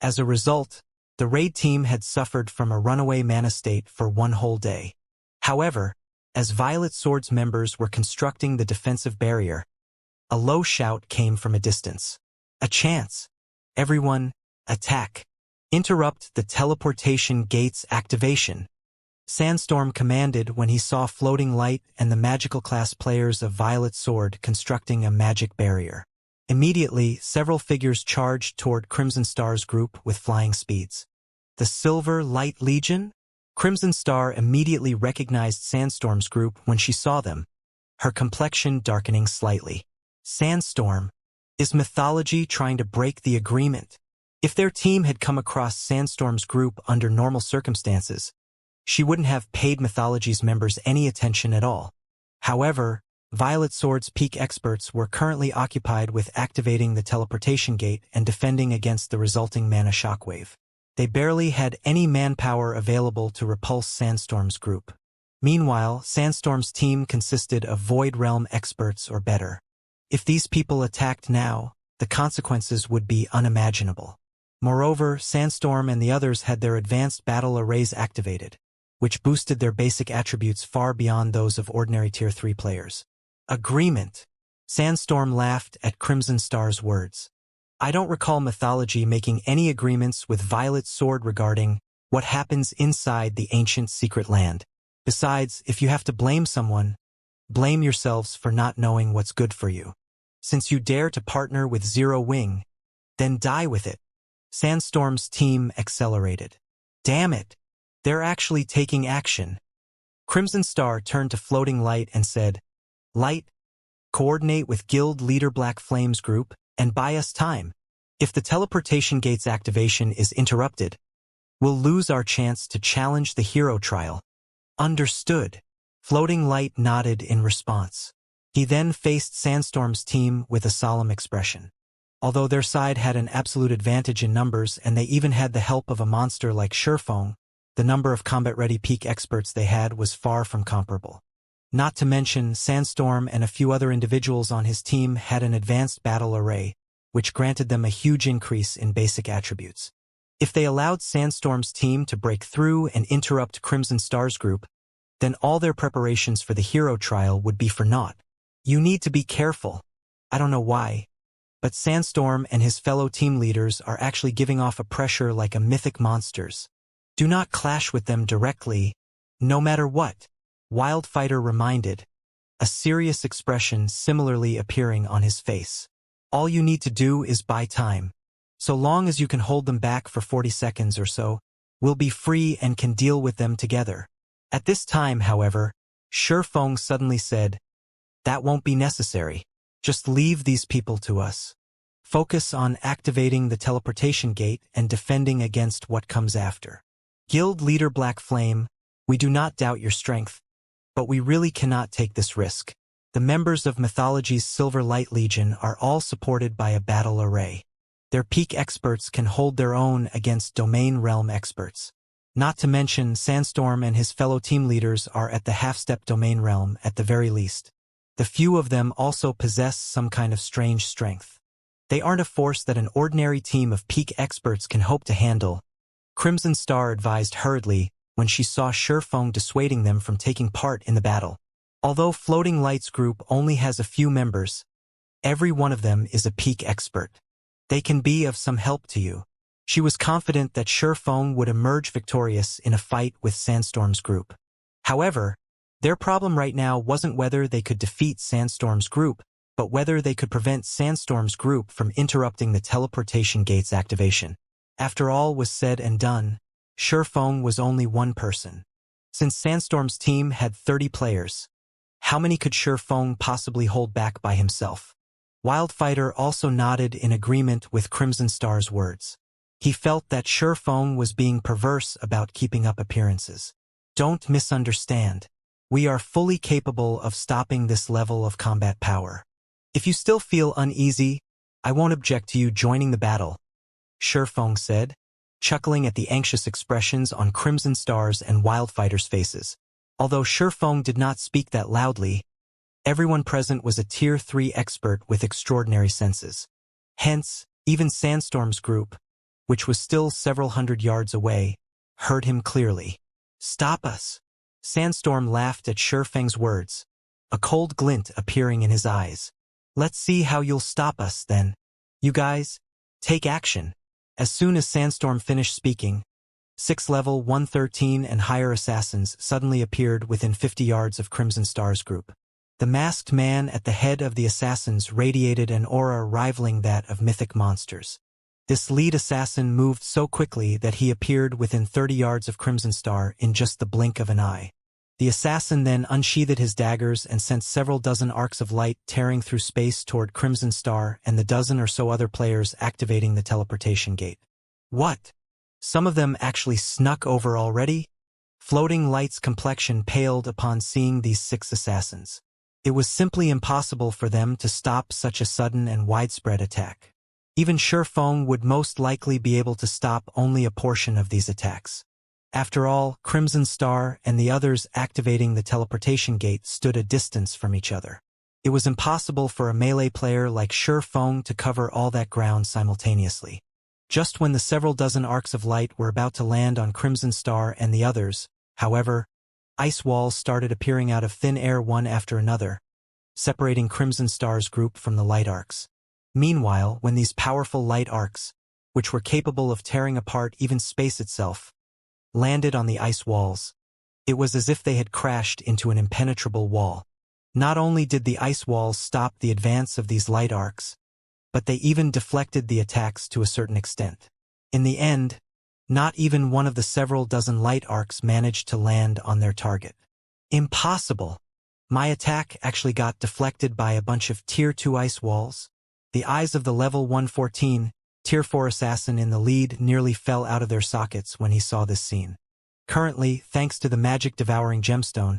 As a result, the raid team had suffered from a runaway mana state for one whole day. However, as Violet Sword's members were constructing the defensive barrier, a low shout came from a distance. "A chance! Everyone, attack! Interrupt the teleportation gate's activation!" Sandstorm commanded when he saw Floating Light and the magical class players of Violet Sword constructing a magic barrier. Immediately, several figures charged toward Crimson Star's group with flying speeds. The Silver Light Legion? Crimson Star immediately recognized Sandstorm's group when she saw them, her complexion darkening slightly. Sandstorm, is mythology trying to break the agreement? If their team had come across Sandstorm's group under normal circumstances, she wouldn't have paid mythology's members any attention at all. However, Violet Sword's peak experts were currently occupied with activating the teleportation gate and defending against the resulting mana shockwave. They barely had any manpower available to repulse Sandstorm's group. Meanwhile, Sandstorm's team consisted of Void Realm experts or better. If these people attacked now, the consequences would be unimaginable. Moreover, Sandstorm and the others had their advanced battle arrays activated, which boosted their basic attributes far beyond those of ordinary Tier 3 players. Agreement. Sandstorm laughed at Crimson Star's words. "I don't recall mythology making any agreements with Violet Sword regarding what happens inside the ancient secret land. Besides, if you have to blame someone, blame yourselves for not knowing what's good for you. Since you dare to partner with Zero Wing, then die with it." Sandstorm's team accelerated. "Damn it! They're actually taking action." Crimson Star turned to Floating Light and said, "Light, coordinate with Guild Leader Black Flame's group and buy us time. If the teleportation gate's activation is interrupted, we'll lose our chance to challenge the hero trial." "Understood." Floating Light nodded in response. He then faced Sandstorm's team with a solemn expression. Although their side had an absolute advantage in numbers and they even had the help of a monster like Sherfong, the number of combat-ready peak experts they had was far from comparable. Not to mention, Sandstorm and a few other individuals on his team had an advanced battle array, which granted them a huge increase in basic attributes. If they allowed Sandstorm's team to break through and interrupt Crimson Star's group, then all their preparations for the hero trial would be for naught. You need to be careful. I don't know why, but Sandstorm and his fellow team leaders are actually giving off a pressure like a mythic monsters. Do not clash with them directly, no matter what, Wildfighter reminded, a serious expression similarly appearing on his face. All you need to do is buy time. So long as you can hold them back for 40 seconds or so, we'll be free and can deal with them together. At this time, however, Shifeng suddenly said, "That won't be necessary. Just leave these people to us. Focus on activating the teleportation gate and defending against what comes after." Guild leader Black Flame, we do not doubt your strength, but we really cannot take this risk. The members of Mythology's Silver Light Legion are all supported by a battle array. Their peak experts can hold their own against domain realm experts. Not to mention, Sandstorm and his fellow team leaders are at the half-step domain realm at the very least. The few of them also possess some kind of strange strength. They aren't a force that an ordinary team of peak experts can hope to handle, Crimson Star advised hurriedly when she saw Shifeng dissuading them from taking part in the battle. Although Floating Light's group only has a few members, every one of them is a peak expert. They can be of some help to you. She was confident that Shifeng would emerge victorious in a fight with Sandstorm's group. However, their problem right now wasn't whether they could defeat Sandstorm's group, but whether they could prevent Sandstorm's group from interrupting the teleportation gate's activation. After all was said and done, Shifeng was only one person. Since Sandstorm's team had 30 players, how many could Shifeng possibly hold back by himself? Wildfighter also nodded in agreement with Crimson Star's words. He felt that Shifeng was being perverse about keeping up appearances. Don't misunderstand. We are fully capable of stopping this level of combat power. If you still feel uneasy, I won't object to you joining the battle, Shifeng said, chuckling at the anxious expressions on Crimson Star's and Wildfighter's faces. Although Shifeng did not speak that loudly, everyone present was a Tier 3 expert with extraordinary senses. Hence, even Sandstorm's group, which was still several hundred yards away, heard him clearly. "Stop us!" Sandstorm laughed at Shifeng's words, a cold glint appearing in his eyes. "Let's see how you'll stop us, then. You guys, take action." As soon as Sandstorm finished speaking, 6 level 113 and higher assassins suddenly appeared within 50 yards of Crimson Star's group. The masked man at the head of the assassins radiated an aura rivaling that of mythic monsters. This lead assassin moved so quickly that he appeared within 30 yards of Crimson Star in just the blink of an eye. The assassin then unsheathed his daggers and sent several dozen arcs of light tearing through space toward Crimson Star and the dozen or so other players activating the teleportation gate. What? Some of them actually snuck over already? Floating Light's complexion paled upon seeing these 6 assassins. It was simply impossible for them to stop such a sudden and widespread attack. Even Shifeng would most likely be able to stop only a portion of these attacks. After all, Crimson Star and the others activating the teleportation gate stood a distance from each other. It was impossible for a melee player like Shifeng to cover all that ground simultaneously. Just when the several dozen arcs of light were about to land on Crimson Star and the others, however, ice walls started appearing out of thin air one after another, separating Crimson Star's group from the light arcs. Meanwhile, when these powerful light arcs, which were capable of tearing apart even space itself, landed on the ice walls, it was as if they had crashed into an impenetrable wall. Not only did the ice walls stop the advance of these light arcs, but they even deflected the attacks to a certain extent. In the end, not even one of the several dozen light arcs managed to land on their target. Impossible! My attack actually got deflected by a bunch of Tier 2 ice walls. The eyes of the level 114, Tier 4 assassin in the lead nearly fell out of their sockets when he saw this scene. Currently, thanks to the magic devouring gemstone,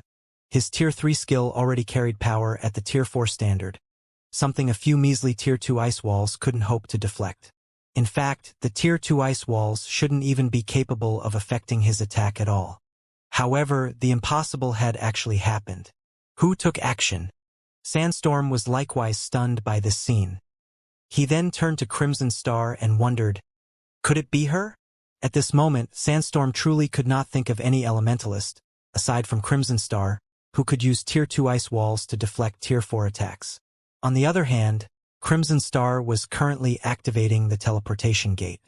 his Tier 3 skill already carried power at the Tier 4 standard, something a few measly Tier 2 ice walls couldn't hope to deflect. In fact, the Tier 2 ice walls shouldn't even be capable of affecting his attack at all. However, the impossible had actually happened. Who took action? Sandstorm was likewise stunned by this scene. He then turned to Crimson Star and wondered, could it be her? At this moment, Sandstorm truly could not think of any elementalist, aside from Crimson Star, who could use Tier 2 ice walls to deflect Tier 4 attacks. On the other hand, Crimson Star was currently activating the teleportation gate.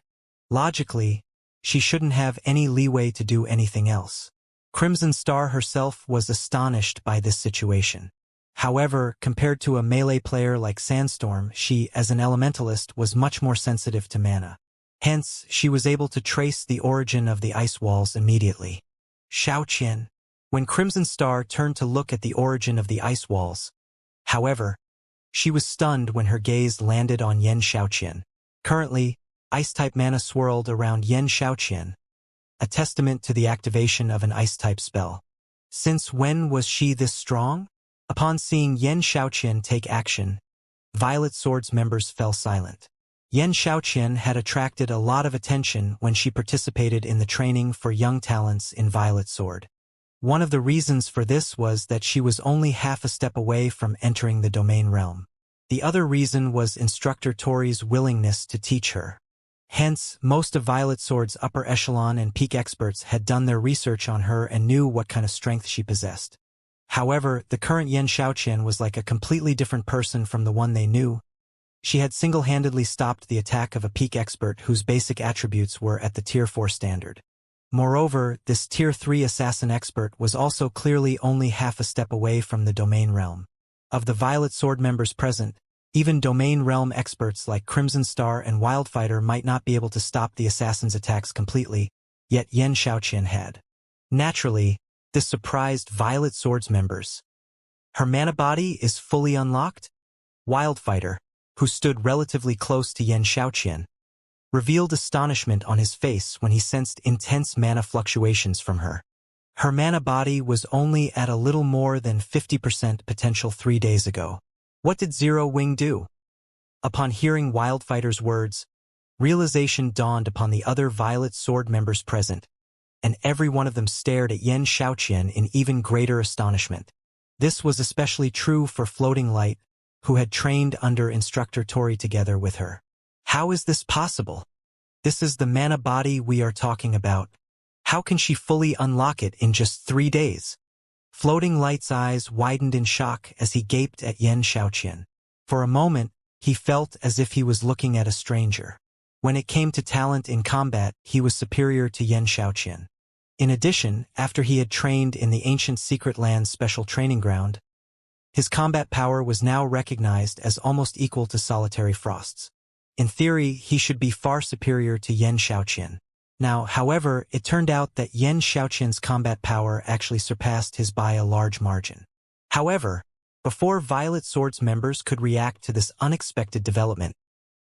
Logically, she shouldn't have any leeway to do anything else. Crimson Star herself was astonished by this situation. However, compared to a melee player like Sandstorm, she, as an elementalist, was much more sensitive to mana. Hence, she was able to trace the origin of the ice walls immediately. Xiaoqian. When Crimson Star turned to look at the origin of the ice walls, however, she was stunned when her gaze landed on Yan Xiaoqian. Currently, Ice-type mana swirled around Yan Xiaoqian, a testament to the activation of an Ice-type spell. Since when was she this strong? Upon seeing Yan Xiaoqian take action, Violet Sword's members fell silent. Yan Xiaoqian had attracted a lot of attention when she participated in the training for young talents in Violet Sword. One of the reasons for this was that she was only half a step away from entering the domain realm. The other reason was Instructor Tori's willingness to teach her. Hence, most of Violet Sword's upper echelon and peak experts had done their research on her and knew what kind of strength she possessed. However, the current Yan Xiaoqian was like a completely different person from the one they knew. She had single-handedly stopped the attack of a peak expert whose basic attributes were at the Tier 4 standard. Moreover, this Tier 3 assassin expert was also clearly only half a step away from the domain realm. Of the Violet Sword members present, even domain realm experts like Crimson Star and Wildfighter might not be able to stop the assassin's attacks completely, yet Yan Xiaoqian had. Naturally, this surprised Violet Sword's members. Her mana body is fully unlocked? Wildfighter, who stood relatively close to Yan Xiaoqian, revealed astonishment on his face when he sensed intense mana fluctuations from her. Her mana body was only at a little more than 50% potential 3 days ago. What did Zero Wing do? Upon hearing Wildfighter's words, realization dawned upon the other Violet Sword members present, and every one of them stared at Yan Xiaoqian in even greater astonishment. This was especially true for Floating Light, who had trained under Instructor Tori together with her. How is this possible? This is the mana body we are talking about. How can she fully unlock it in just 3 days? Floating Light's eyes widened in shock as he gaped at Yan Xiaoqian. For a moment, he felt as if he was looking at a stranger. When it came to talent in combat, he was superior to Yan Xiaoqian. In addition, after he had trained in the ancient Secret Land's special training ground, his combat power was now recognized as almost equal to Solitary Frost's. In theory, he should be far superior to Yan Xiaoqian. Now, however, it turned out that Yan Xiaoqian's combat power actually surpassed his by a large margin. However, before Violet Sword's members could react to this unexpected development,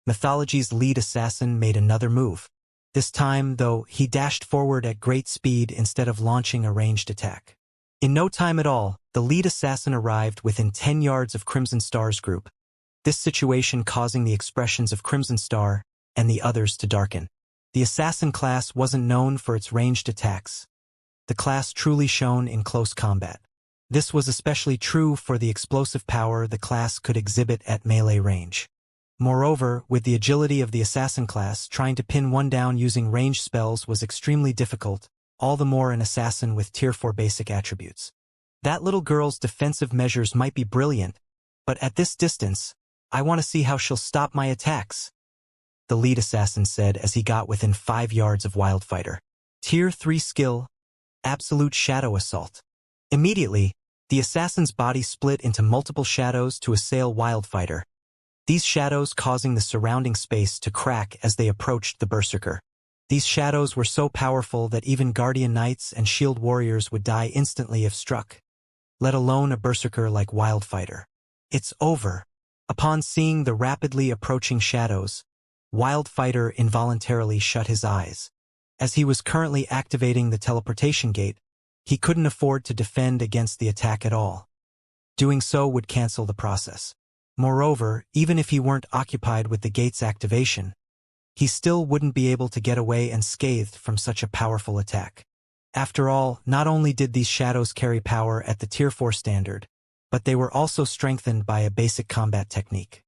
Mythology's lead assassin made another move. This time, though, he dashed forward at great speed instead of launching a ranged attack. In no time at all, the lead assassin arrived within 10 yards of Crimson Star's group, this situation causing the expressions of Crimson Star and the others to darken. The assassin class wasn't known for its ranged attacks. The class truly shone in close combat. This was especially true for the explosive power the class could exhibit at melee range. Moreover, with the agility of the assassin class, trying to pin one down using ranged spells was extremely difficult, all the more an assassin with Tier 4 basic attributes. That little girl's defensive measures might be brilliant, but at this distance, I want to see how she'll stop my attacks, the lead assassin said as he got within 5 yards of Wildfighter. Tier 3 skill, Absolute Shadow Assault. Immediately, the assassin's body split into multiple shadows to assail Wildfighter, these shadows causing the surrounding space to crack as they approached the Berserker. These shadows were so powerful that even Guardian Knights and Shield Warriors would die instantly if struck, let alone a Berserker like Wildfighter. It's over. Upon seeing the rapidly approaching shadows, Wildfighter involuntarily shut his eyes. As he was currently activating the teleportation gate, he couldn't afford to defend against the attack at all. Doing so would cancel the process. Moreover, even if he weren't occupied with the gate's activation, he still wouldn't be able to get away unscathed from such a powerful attack. After all, not only did these shadows carry power at the Tier 4 standard, but they were also strengthened by a basic combat technique.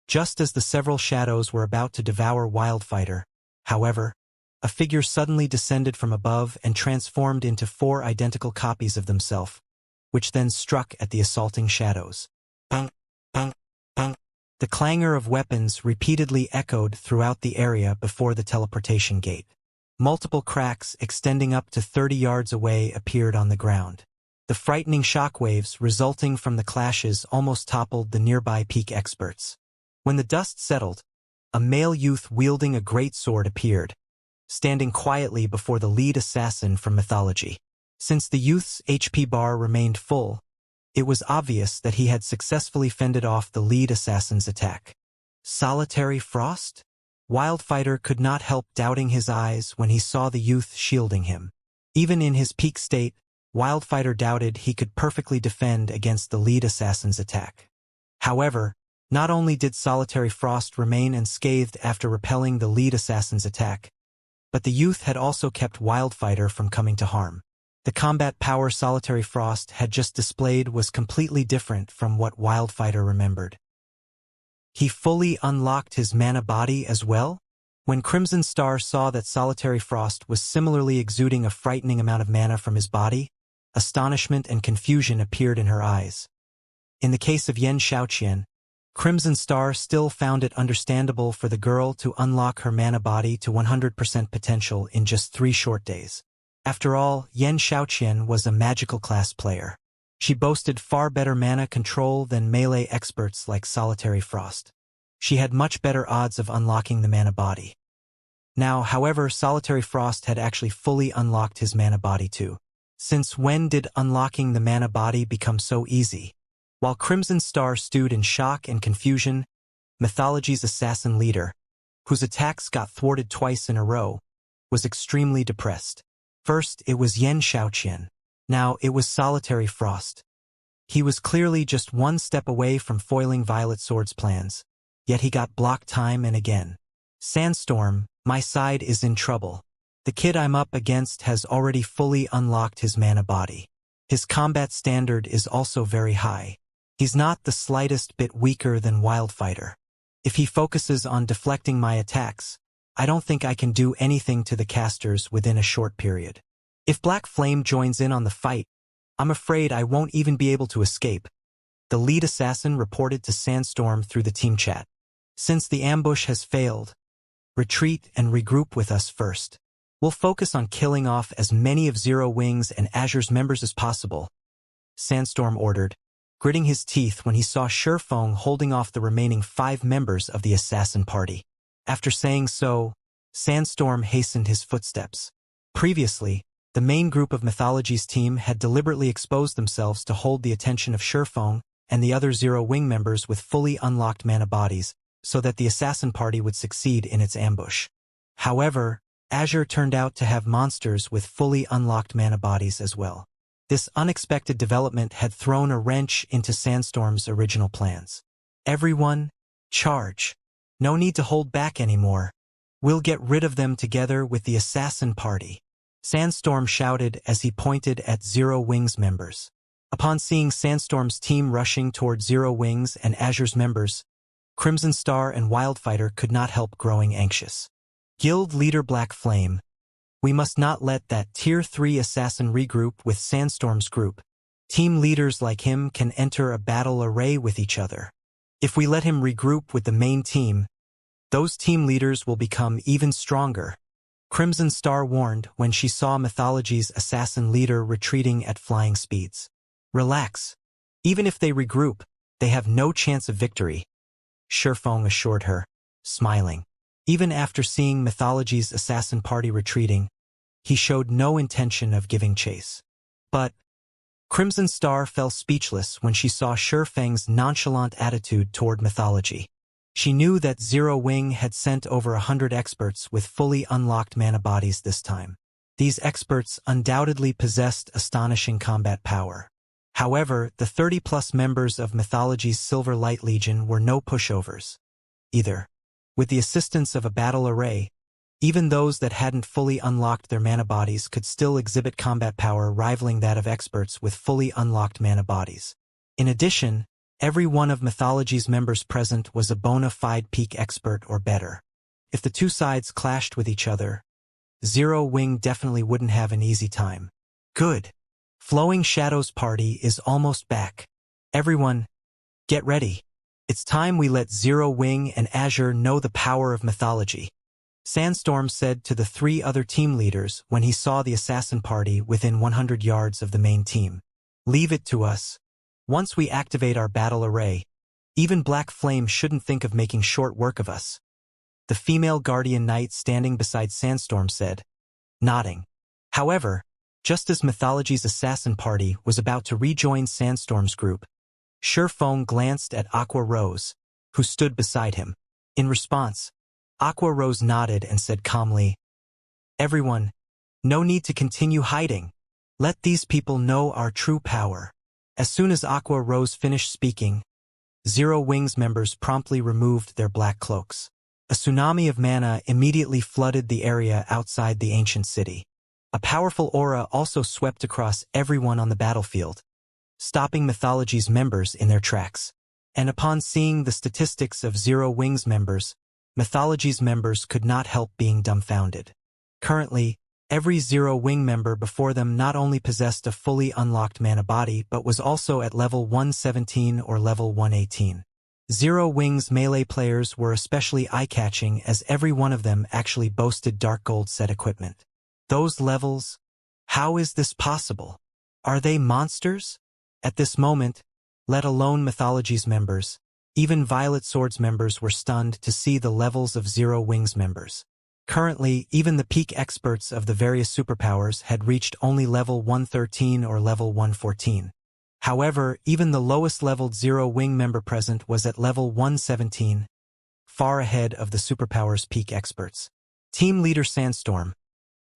Just as the several shadows were about to devour Wildfighter, however, a figure suddenly descended from above and transformed into 4 identical copies of themselves, which then struck at the assaulting shadows. Bang, bang, bang. The clangor of weapons repeatedly echoed throughout the area before the teleportation gate. Multiple cracks extending up to 30 yards away appeared on the ground. The frightening shockwaves resulting from the clashes almost toppled the nearby peak experts. When the dust settled, a male youth wielding a great sword appeared, standing quietly before the lead assassin from mythology. Since the youth's HP bar remained full, it was obvious that he had successfully fended off the lead assassin's attack. Solitary Frost? Wildfighter could not help doubting his eyes when he saw the youth shielding him. Even in his peak state, Wildfighter doubted he could perfectly defend against the lead assassin's attack. However, not only did Solitary Frost remain unscathed after repelling the lead assassin's attack, but the youth had also kept Wildfighter from coming to harm. The combat power Solitary Frost had just displayed was completely different from what Wildfighter remembered. He fully unlocked his mana body as well? When Crimson Star saw that Solitary Frost was similarly exuding a frightening amount of mana from his body, astonishment and confusion appeared in her eyes. In the case of Yen Xiaoqian, Crimson Star still found it understandable for the girl to unlock her mana body to 100% potential in just 3 short days. After all, Yen Xiaoqian was a magical class player. She boasted far better mana control than melee experts like Solitary Frost. She had much better odds of unlocking the mana body. Now, however, Solitary Frost had actually fully unlocked his mana body too. Since when did unlocking the mana body become so easy? While Crimson Star stewed in shock and confusion, Mythology's assassin leader, whose attacks got thwarted twice in a row, was extremely depressed. First, it was Yen Xiaoqian. Now, it was Solitary Frost. He was clearly just one step away from foiling Violet Sword's plans, yet he got blocked time and again. Sandstorm, my side is in trouble. The kid I'm up against has already fully unlocked his mana body. His combat standard is also very high. He's not the slightest bit weaker than Wildfighter. If he focuses on deflecting my attacks, I don't think I can do anything to the casters within a short period. If Black Flame joins in on the fight, I'm afraid I won't even be able to escape. The lead assassin reported to Sandstorm through the team chat. Since the ambush has failed, retreat and regroup with us first. We'll focus on killing off as many of Zero Wings and Azure's members as possible, Sandstorm ordered, gritting his teeth when he saw Shurfeng holding off the remaining 5 members of the assassin party. After saying so, Sandstorm hastened his footsteps. Previously, the main group of Mythology's team had deliberately exposed themselves to hold the attention of Shurfeng and the other Zero Wing members with fully unlocked mana bodies, so that the assassin party would succeed in its ambush. However, Azure turned out to have monsters with fully unlocked mana bodies as well. This unexpected development had thrown a wrench into Sandstorm's original plans. Everyone, charge. No need to hold back anymore. We'll get rid of them together with the assassin party. Sandstorm shouted as he pointed at Zero Wings members. Upon seeing Sandstorm's team rushing toward Zero Wings and Azure's members, Crimson Star and Wildfighter could not help growing anxious. Guild leader Black Flame, we must not let that Tier 3 assassin regroup with Sandstorm's group. Team leaders like him can enter a battle array with each other. If we let him regroup with the main team, those team leaders will become even stronger. Crimson Star warned when she saw Mythology's assassin leader retreating at flying speeds. Relax. Even if they regroup, they have no chance of victory, Shurfeng assured her, smiling. Even after seeing Mythology's assassin party retreating, he showed no intention of giving chase. But Crimson Star fell speechless when she saw Shurfeng's nonchalant attitude toward Mythology. She knew that Zero Wing had sent over 100 experts with fully unlocked mana bodies this time. These experts undoubtedly possessed astonishing combat power. However, the 30-plus members of Mythology's Silver Light Legion were no pushovers, either. With the assistance of a battle array, even those that hadn't fully unlocked their mana bodies could still exhibit combat power rivaling that of experts with fully unlocked mana bodies. In addition, every one of Mythology's members present was a bona fide peak expert or better. If the two sides clashed with each other, Zero Wing definitely wouldn't have an easy time. Good. Flowing Shadows party is almost back. Everyone, get ready. It's time we let Zero Wing and Azure know the power of mythology. Sandstorm said to the 3 other team leaders when he saw the assassin party within 100 yards of the main team. Leave it to us. Once we activate our battle array, even Black Flame shouldn't think of making short work of us. The female guardian knight standing beside Sandstorm said, nodding. However, just as Mythology's assassin party was about to rejoin Sandstorm's group, Surefong glanced at Aqua Rose, who stood beside him. In response, Aqua Rose nodded and said calmly, everyone, no need to continue hiding. Let these people know our true power. As soon as Aqua Rose finished speaking, Zero Wing's members promptly removed their black cloaks. A tsunami of mana immediately flooded the area outside the ancient city. A powerful aura also swept across everyone on the battlefield, stopping Mythology's members in their tracks. And upon seeing the statistics of Zero Wing's members, Mythology's members could not help being dumbfounded. Currently, every Zero Wing member before them not only possessed a fully unlocked mana body but was also at level 117 or level 118. Zero Wing's melee players were especially eye-catching as every one of them actually boasted dark gold set equipment. Those levels? How is this possible? Are they monsters? At this moment, let alone Mythology's members, even Violet Sword's members were stunned to see the levels of Zero Wing's members. Currently, even the peak experts of the various superpowers had reached only level 113 or level 114. However, even the lowest-leveled Zero Wing member present was at level 117, far ahead of the superpower's peak experts. Team leader Sandstorm.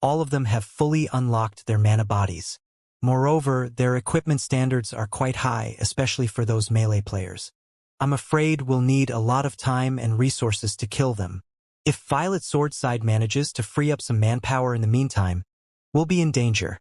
All of them have fully unlocked their mana bodies. Moreover, their equipment standards are quite high, especially for those melee players. I'm afraid we'll need a lot of time and resources to kill them. If Violet Sword side manages to free up some manpower in the meantime, we'll be in danger.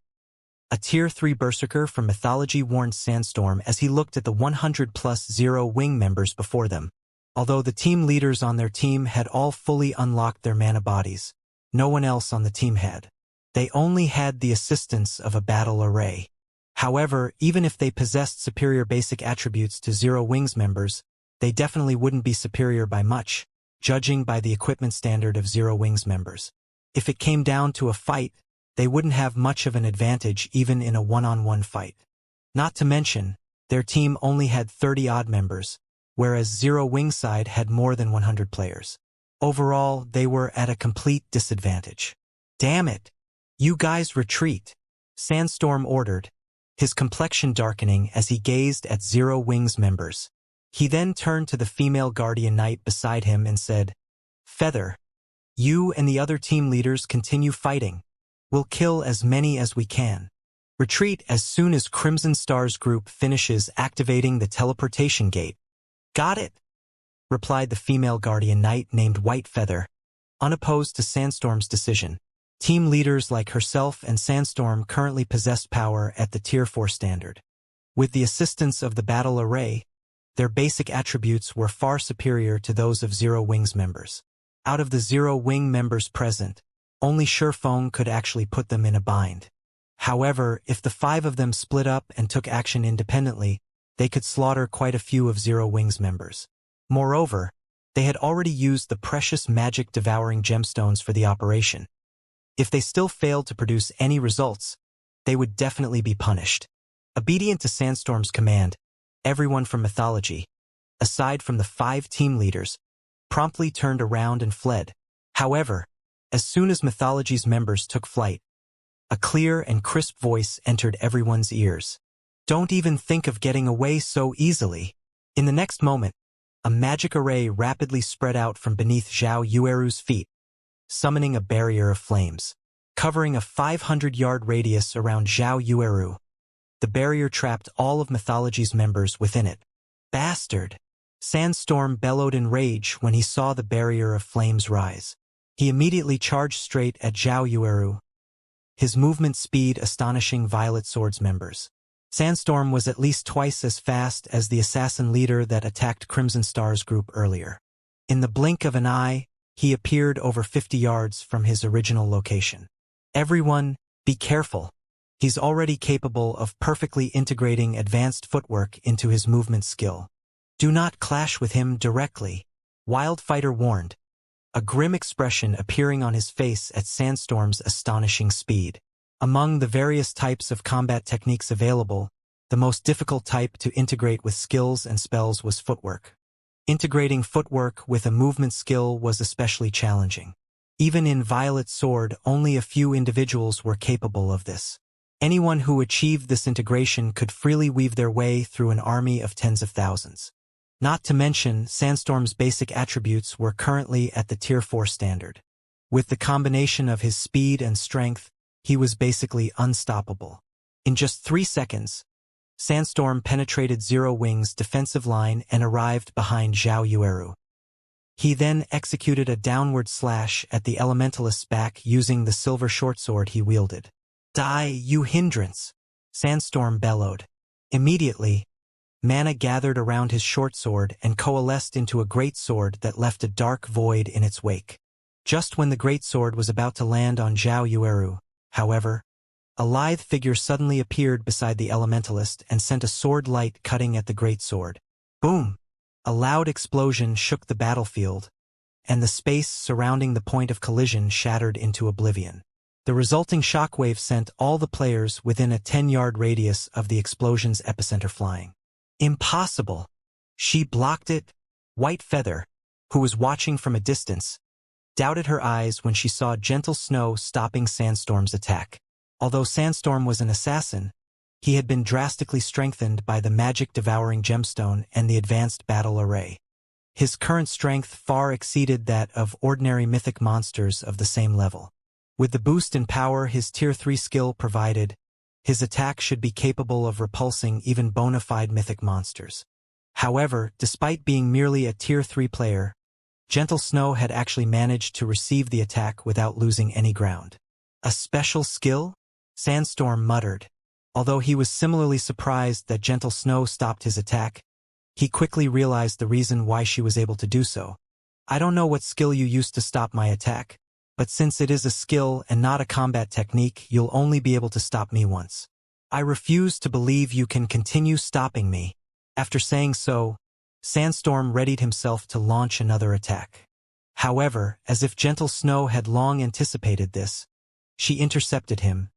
A Tier 3 Berserker from Mythology warned Sandstorm as he looked at the 100-plus Zero Wing members before them. Although the team leaders on their team had all fully unlocked their mana bodies, no one else on the team had. They only had the assistance of a battle array. However, even if they possessed superior basic attributes to Zero Wing's members, they definitely wouldn't be superior by much, judging by the equipment standard of Zero Wing's members. If it came down to a fight, they wouldn't have much of an advantage even in a one-on-one fight. Not to mention, their team only had 30-odd members, whereas Zero Wing side had more than 100 players. Overall, they were at a complete disadvantage. Damn it! You guys retreat, Sandstorm ordered, his complexion darkening as he gazed at Zero Wing's members. He then turned to the female guardian knight beside him and said, Feather, you and the other team leaders continue fighting. We'll kill as many as we can. Retreat as soon as Crimson Star's group finishes activating the teleportation gate. Got it, replied the female guardian knight named White Feather, unopposed to Sandstorm's decision. Team leaders like herself and Sandstorm currently possessed power at the Tier 4 standard. With the assistance of the battle array, their basic attributes were far superior to those of Zero Wing's members. Out of the Zero Wing members present, only Surefong could actually put them in a bind. However, if the 5 of them split up and took action independently, they could slaughter quite a few of Zero Wing's members. Moreover, they had already used the precious magic devouring gemstones for the operation. If they still failed to produce any results, they would definitely be punished. Obedient to Sandstorm's command, everyone from Mythology, aside from the 5 team leaders, promptly turned around and fled. However, as soon as Mythology's members took flight, a clear and crisp voice entered everyone's ears. Don't even think of getting away so easily. In the next moment, a magic array rapidly spread out from beneath Zhao Yueru's feet, summoning a barrier of flames. Covering a 500-yard radius around Zhao Yueru, the barrier trapped all of Mythology's members within it. Bastard! Sandstorm bellowed in rage when he saw the barrier of flames rise. He immediately charged straight at Zhao Yueru, his movement speed astonishing Violet Sword's members. Sandstorm was at least twice as fast as the assassin leader that attacked Crimson Star's group earlier. In the blink of an eye, he appeared over 50 yards from his original location. Everyone, be careful. He's already capable of perfectly integrating advanced footwork into his movement skill. Do not clash with him directly, Wildfighter warned, a grim expression appearing on his face at Sandstorm's astonishing speed. Among the various types of combat techniques available, the most difficult type to integrate with skills and spells was footwork. Integrating footwork with a movement skill was especially challenging. Even in Violet Sword, only a few individuals were capable of this. Anyone who achieved this integration could freely weave their way through an army of tens of thousands. Not to mention, Sandstorm's basic attributes were currently at the Tier 4 standard. With the combination of his speed and strength, he was basically unstoppable. In just 3 seconds, Sandstorm penetrated Zero Wing's defensive line and arrived behind Zhao Yueru. He then executed a downward slash at the Elementalist's back using the silver shortsword he wielded. Die, you hindrance! Sandstorm bellowed. Immediately, mana gathered around his shortsword and coalesced into a great sword that left a dark void in its wake. Just when the great sword was about to land on Zhao Yueru, however, a lithe figure suddenly appeared beside the Elementalist and sent a sword light cutting at the great sword. Boom! A loud explosion shook the battlefield, and the space surrounding the point of collision shattered into oblivion. The resulting shockwave sent all the players within a 10-yard radius of the explosion's epicenter flying. Impossible! She blocked it. White Feather, who was watching from a distance, doubted her eyes when she saw Gentle Snow stopping Sandstorm's attack. Although Sandstorm was an assassin, he had been drastically strengthened by the magic-devouring gemstone and the advanced battle array. His current strength far exceeded that of ordinary mythic monsters of the same level. With the boost in power his Tier 3 skill provided, his attack should be capable of repulsing even bona fide mythic monsters. However, despite being merely a Tier 3 player, Gentle Snow had actually managed to receive the attack without losing any ground. A special skill? Sandstorm muttered. Although he was similarly surprised that Gentle Snow stopped his attack, he quickly realized the reason why she was able to do so. I don't know what skill you used to stop my attack, but since it is a skill and not a combat technique, you'll only be able to stop me once. I refuse to believe you can continue stopping me. After saying so, Sandstorm readied himself to launch another attack. However, as if Gentle Snow had long anticipated this, she intercepted him,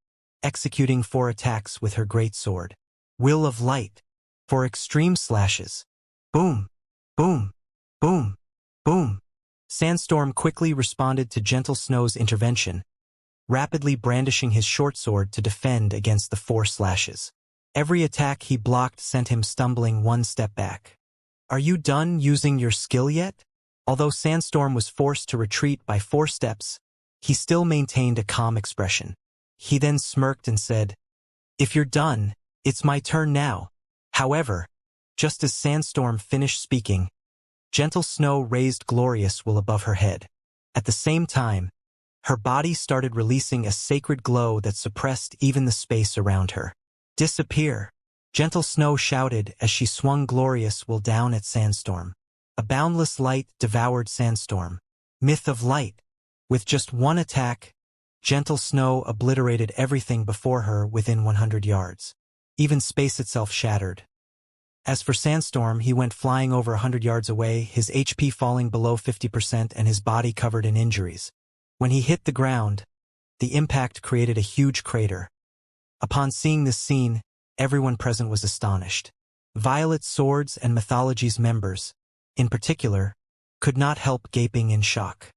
executing 4 attacks with her great sword. Will of Light. For extreme slashes. Boom! Boom! Boom! Boom! Sandstorm quickly responded to Gentle Snow's intervention, rapidly brandishing his shortsword to defend against the 4 slashes. Every attack he blocked sent him stumbling 1 step back. Are you done using your skill yet? Although Sandstorm was forced to retreat by 4 steps, he still maintained a calm expression. He then smirked and said, "If you're done, it's my turn now." However, just as Sandstorm finished speaking, Gentle Snow raised Glorious Will above her head. At the same time, her body started releasing a sacred glow that suppressed even the space around her. Disappear! Gentle Snow shouted as she swung Glorious Will down at Sandstorm. A boundless light devoured Sandstorm. Myth of Light. With just 1 attack, Gentle Snow obliterated everything before her within 100 yards. Even space itself shattered. As for Sandstorm, he went flying over 100 yards away, his HP falling below 50% and his body covered in injuries. When he hit the ground, the impact created a huge crater. Upon seeing this scene, everyone present was astonished. Violet Swords and Mythology's members, in particular, could not help gaping in shock.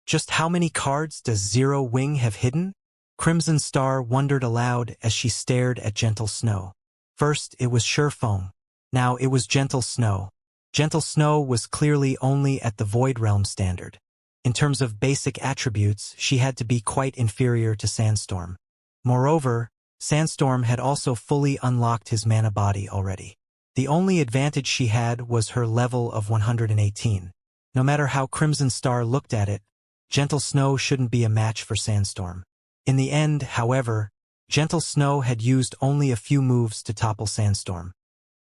Just how many cards does Zero Wing have hidden? Crimson Star wondered aloud as she stared at Gentle Snow. First it was Surefong. Now it was Gentle Snow. Gentle Snow was clearly only at the Void Realm standard. In terms of basic attributes, she had to be quite inferior to Sandstorm. Moreover, Sandstorm had also fully unlocked his mana body already. The only advantage she had was her level of 118. No matter how Crimson Star looked at it, Gentle Snow shouldn't be a match for Sandstorm. In the end, however, Gentle Snow had used only a few moves to topple Sandstorm.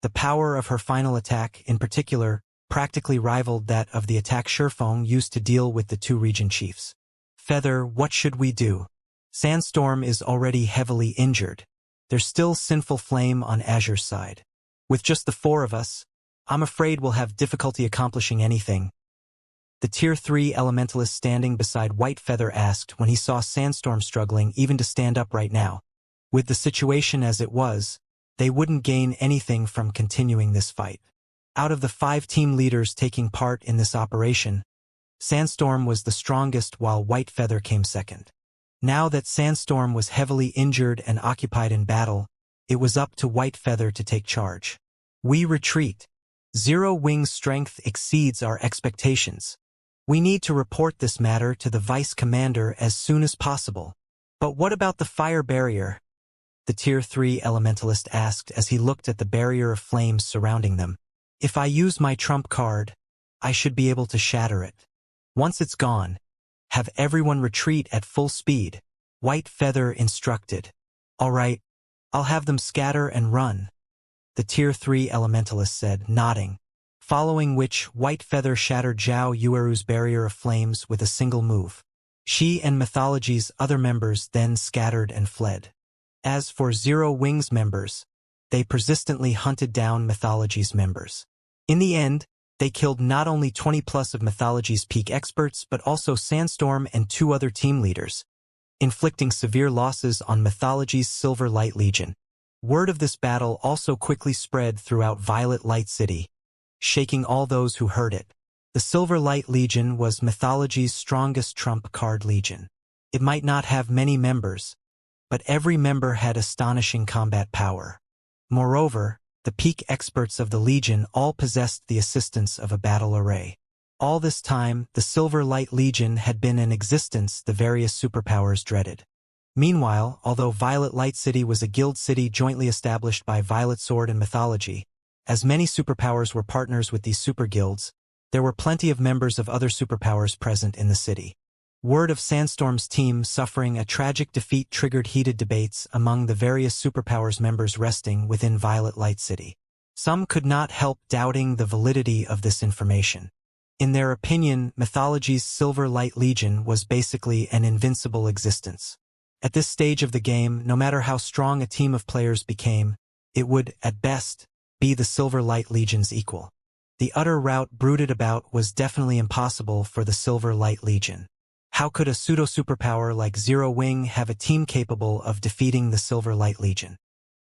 The power of her final attack, in particular, practically rivaled that of the attack Sherfong used to deal with the two region chiefs. Feather, what should we do? Sandstorm is already heavily injured. There's still Sinful Flame on Azure's side. With just the four of us, I'm afraid we'll have difficulty accomplishing anything. The Tier 3 Elementalist standing beside White Feather asked when he saw Sandstorm struggling even to stand up right now. With the situation as it was, they wouldn't gain anything from continuing this fight. Out of the 5 team leaders taking part in this operation, Sandstorm was the strongest while White Feather came second. Now that Sandstorm was heavily injured and occupied in battle, it was up to White Feather to take charge. We retreat. Zero Wing's strength exceeds our expectations. We need to report this matter to the Vice Commander as soon as possible. But what about the fire barrier? The Tier 3 Elementalist asked as he looked at the barrier of flames surrounding them. If I use my trump card, I should be able to shatter it. Once it's gone, have everyone retreat at full speed, White Feather instructed. All right, I'll have them scatter and run, the Tier 3 Elementalist said, nodding, following which White Feather shattered Zhao Yueru's barrier of flames with a single move. She and Mythology's other members then scattered and fled. As for Zero Wing's members, they persistently hunted down Mythology's members. In the end, they killed not only 20+ of Mythology's peak experts but also Sandstorm and 2 other team leaders, inflicting severe losses on Mythology's Silver Light Legion. Word of this battle also quickly spread throughout Violet Light City, shaking all those who heard it. The Silver Light Legion was Mythology's strongest trump card legion. It might not have many members, but every member had astonishing combat power. Moreover, the peak experts of the Legion all possessed the assistance of a battle array. All this time, the Silver Light Legion had been in existence the various superpowers dreaded. Meanwhile, although Violet Light City was a guild city jointly established by Violet Sword and Mythology, as many superpowers were partners with these super guilds, there were plenty of members of other superpowers present in the city. Word of Sandstorm's team suffering a tragic defeat triggered heated debates among the various superpowers members resting within Violet Light City. Some could not help doubting the validity of this information. In their opinion, Mythology's Silver Light Legion was basically an invincible existence. At this stage of the game, no matter how strong a team of players became, it would, at best, be the Silver Light Legion's equal. The utter rout brooded about was definitely impossible for the Silver Light Legion. How could a pseudo-superpower like Zero Wing have a team capable of defeating the Silver Light Legion?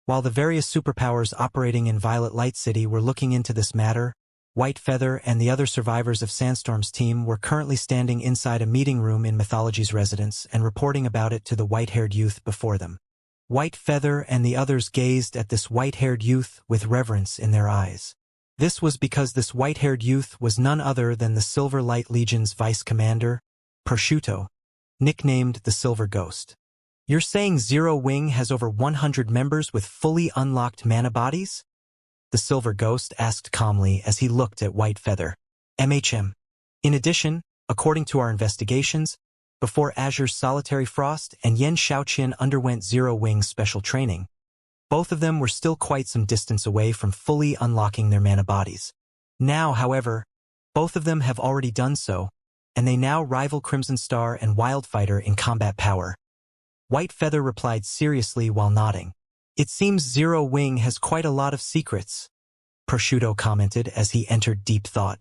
While the various superpowers operating in Violet Light City were looking into this matter, White Feather and the other survivors of Sandstorm's team were currently standing inside a meeting room in Mythology's residence and reporting about it to the white-haired youth before them. White Feather and the others gazed at this white-haired youth with reverence in their eyes. This was because this white-haired youth was none other than the Silver Light Legion's vice commander, Prosciutto, nicknamed the Silver Ghost. You're saying Zero Wing has over 100 members with fully unlocked mana bodies? The Silver Ghost asked calmly as he looked at White Feather. MHM. In addition, according to our investigations, before Azure's Solitary Frost and Yen Shaoqian underwent Zero Wing's special training, both of them were still quite some distance away from fully unlocking their mana bodies. Now, however, both of them have already done so, and they now rival Crimson Star and Wildfighter in combat power. White Feather replied seriously while nodding. It seems Zero Wing has quite a lot of secrets, Prosciutto commented as he entered deep thought.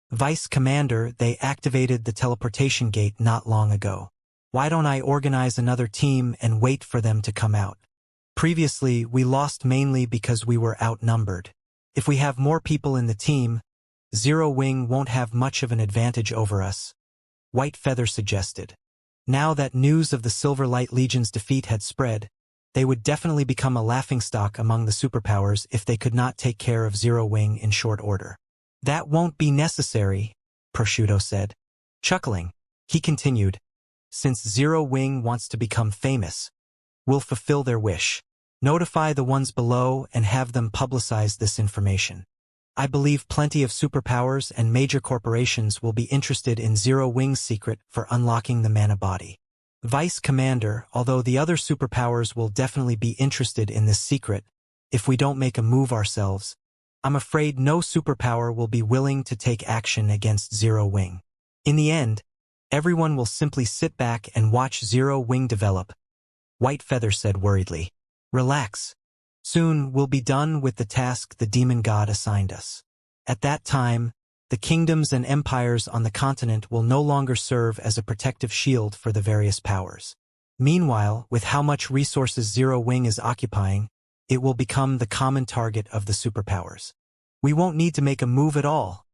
Vice Commander, they activated the teleportation gate not long ago. Why don't I organize another team and wait for them to come out? Previously, we lost mainly because we were outnumbered. If we have more people in the team, Zero Wing won't have much of an advantage over us, White Feather suggested. Now that news of the Silver Light Legion's defeat had spread, they would definitely become a laughingstock among the superpowers if they could not take care of Zero Wing in short order. That won't be necessary, Prosciutto said. Chuckling, he continued, since Zero Wing wants to become famous, we'll fulfill their wish. Notify the ones below and have them publicize this information. I believe plenty of superpowers and major corporations will be interested in Zero Wing's secret for unlocking the mana body. Vice Commander, although the other superpowers will definitely be interested in this secret, if we don't make a move ourselves, I'm afraid no superpower will be willing to take action against Zero Wing. In the end, everyone will simply sit back and watch Zero Wing develop, White Feather said worriedly. Relax. Soon we'll be done with the task the demon god assigned us. At that time, the kingdoms and empires on the continent will no longer serve as a protective shield for the various powers. Meanwhile, with how much resources Zero Wing is occupying, it will become the common target of the superpowers. We won't need to make a move at all,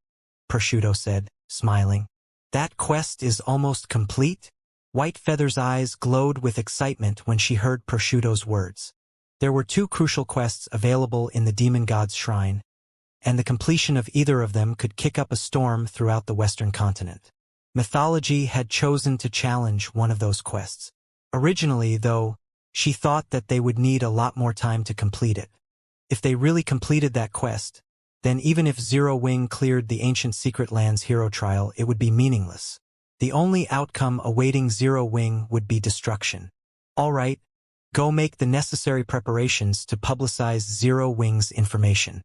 Prosciutto said, smiling. That quest is almost complete? White Feather's eyes glowed with excitement when she heard Prosciutto's words. There were 2 crucial quests available in the demon god's shrine, and the completion of either of them could kick up a storm throughout the Western continent. Mythology had chosen to challenge one of those quests. Originally, though, she thought that they would need a lot more time to complete it. If they really completed that quest, then even if Zero Wing cleared the ancient Secret Lands hero trial, it would be meaningless. The only outcome awaiting Zero Wing would be destruction. All right, go make the necessary preparations to publicize Zero Wing's information.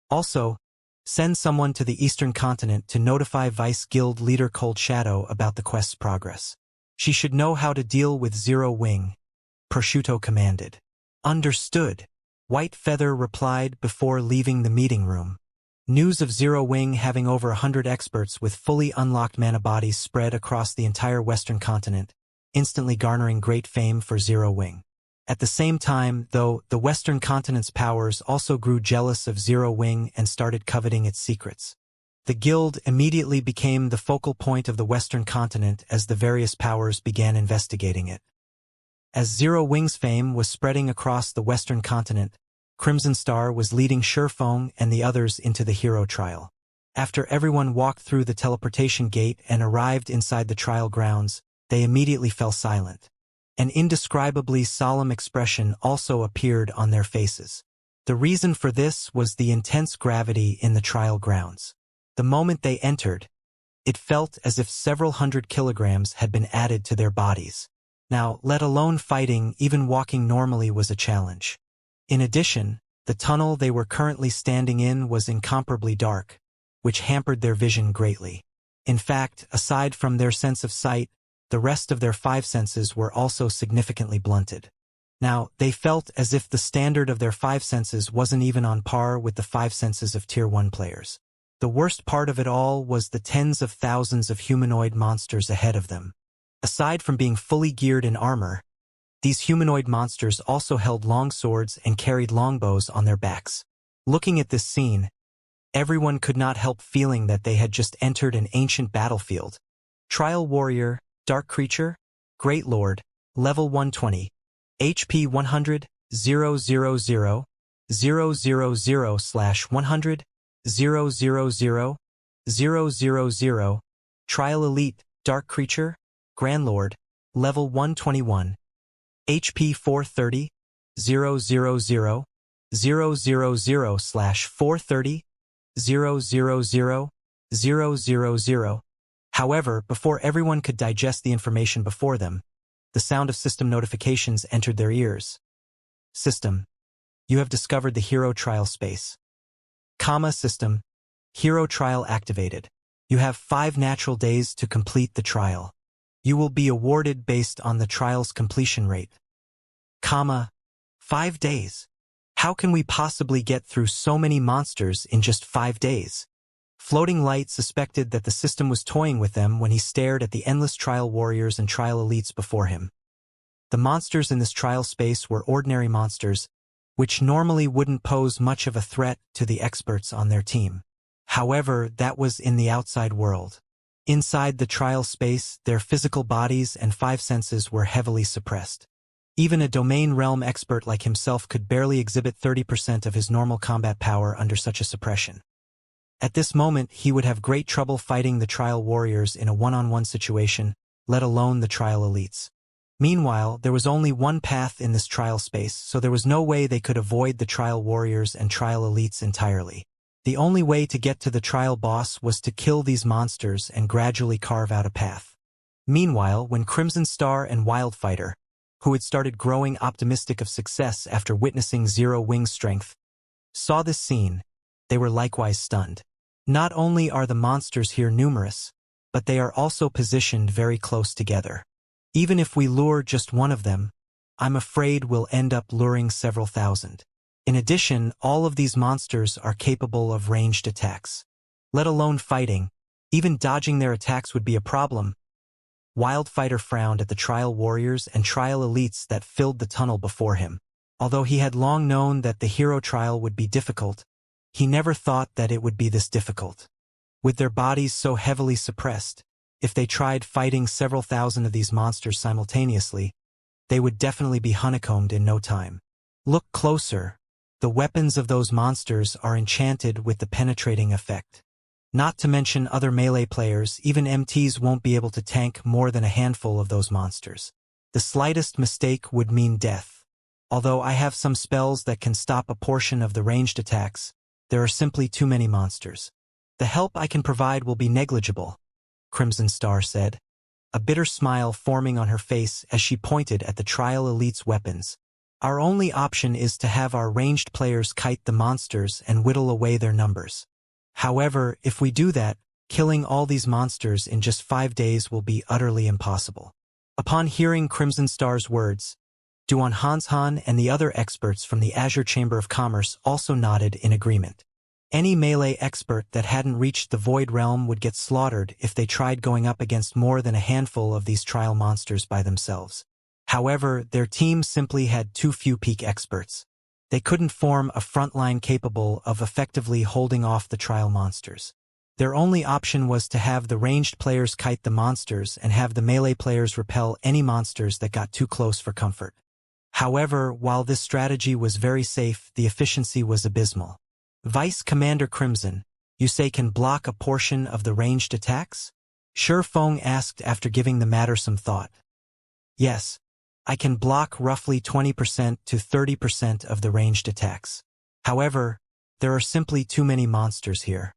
Also, send someone to the Eastern Continent to notify Vice Guild leader Cold Shadow about the quest's progress. She should know how to deal with Zero Wing, Prosciutto commanded. Understood, White Feather replied before leaving the meeting room. News of Zero Wing having over 100 experts with fully unlocked mana bodies spread across the entire Western continent, instantly garnering great fame for Zero Wing. At the same time, though, the Western continent's powers also grew jealous of Zero Wing and started coveting its secrets. The guild immediately became the focal point of the Western continent as the various powers began investigating it. As Zero Wing's fame was spreading across the Western continent, Crimson Star was leading Sherfong and the others into the hero trial. After everyone walked through the teleportation gate and arrived inside the trial grounds, they immediately fell silent. An indescribably solemn expression also appeared on their faces. The reason for this was the intense gravity in the trial grounds. The moment they entered, it felt as if several hundred kilograms had been added to their bodies. Now, let alone fighting, even walking normally was a challenge. In addition, the tunnel they were currently standing in was incomparably dark, which hampered their vision greatly. In fact, aside from their sense of sight, the rest of their 5 senses were also significantly blunted. Now, they felt as if the standard of their 5 senses wasn't even on par with the 5 senses of Tier 1 players. The worst part of it all was the tens of thousands of humanoid monsters ahead of them. Aside from being fully geared in armor, these humanoid monsters also held long swords and carried longbows on their backs. Looking at this scene, everyone could not help feeling that they had just entered an ancient battlefield. Trial Warrior, Dark Creature, Great Lord, Level 120, HP 100, 000, 000/100, 000, 000, Trial Elite, Dark Creature, Grand Lord, Level 121, HP 430, 000, 000/430, 000, 000. However, before everyone could digest the information before them, the sound of system notifications entered their ears. System, you have discovered the hero trial space. System, hero trial activated. You have 5 natural days to complete the trial. You will be awarded based on the trial's completion rate. 5 days. How can we possibly get through so many monsters in just 5 days? Floating Light suspected that the system was toying with them when he stared at the endless trial warriors and trial elites before him. The monsters in this trial space were ordinary monsters, which normally wouldn't pose much of a threat to the experts on their team. However, that was in the outside world. Inside the trial space, their physical bodies and 5 senses were heavily suppressed. Even a domain realm expert like himself could barely exhibit 30% of his normal combat power under such a suppression. At this moment, he would have great trouble fighting the trial warriors in a one-on-one situation, let alone the trial elites. Meanwhile, there was only one path in this trial space, so there was no way they could avoid the trial warriors and trial elites entirely. The only way to get to the trial boss was to kill these monsters and gradually carve out a path. Meanwhile, when Crimson Star and Wildfighter, who had started growing optimistic of success after witnessing Zero Wing's strength, saw this scene, they were likewise stunned. Not only are the monsters here numerous, but they are also positioned very close together. Even if we lure just one of them, I'm afraid we'll end up luring several thousand. In addition, all of these monsters are capable of ranged attacks. Let alone fighting, even dodging their attacks would be a problem. Wildfighter frowned at the trial warriors and trial elites that filled the tunnel before him. Although he had long known that the hero trial would be difficult, he never thought that it would be this difficult. With their bodies so heavily suppressed, if they tried fighting several thousand of these monsters simultaneously, they would definitely be honeycombed in no time. Look closer. The weapons of those monsters are enchanted with the penetrating effect. Not to mention other melee players, even MTs won't be able to tank more than a handful of those monsters. The slightest mistake would mean death. Although I have some spells that can stop a portion of the ranged attacks, there are simply too many monsters. The help I can provide will be negligible, Crimson Star said, a bitter smile forming on her face as she pointed at the trial elite's weapons. Our only option is to have our ranged players kite the monsters and whittle away their numbers. However, if we do that, killing all these monsters in just 5 days will be utterly impossible. Upon hearing Crimson Star's words, Duan Hanshan and the other experts from the Azure Chamber of Commerce also nodded in agreement. Any melee expert that hadn't reached the Void Realm would get slaughtered if they tried going up against more than a handful of these trial monsters by themselves. However, their team simply had too few peak experts. They couldn't form a front line capable of effectively holding off the trial monsters. Their only option was to have the ranged players kite the monsters and have the melee players repel any monsters that got too close for comfort. However, while this strategy was very safe, the efficiency was abysmal. Vice Commander Crimson, you say can block a portion of the ranged attacks? Shi Feng asked after giving the matter some thought. Yes, I can block roughly 20% to 30% of the ranged attacks. However, there are simply too many monsters here.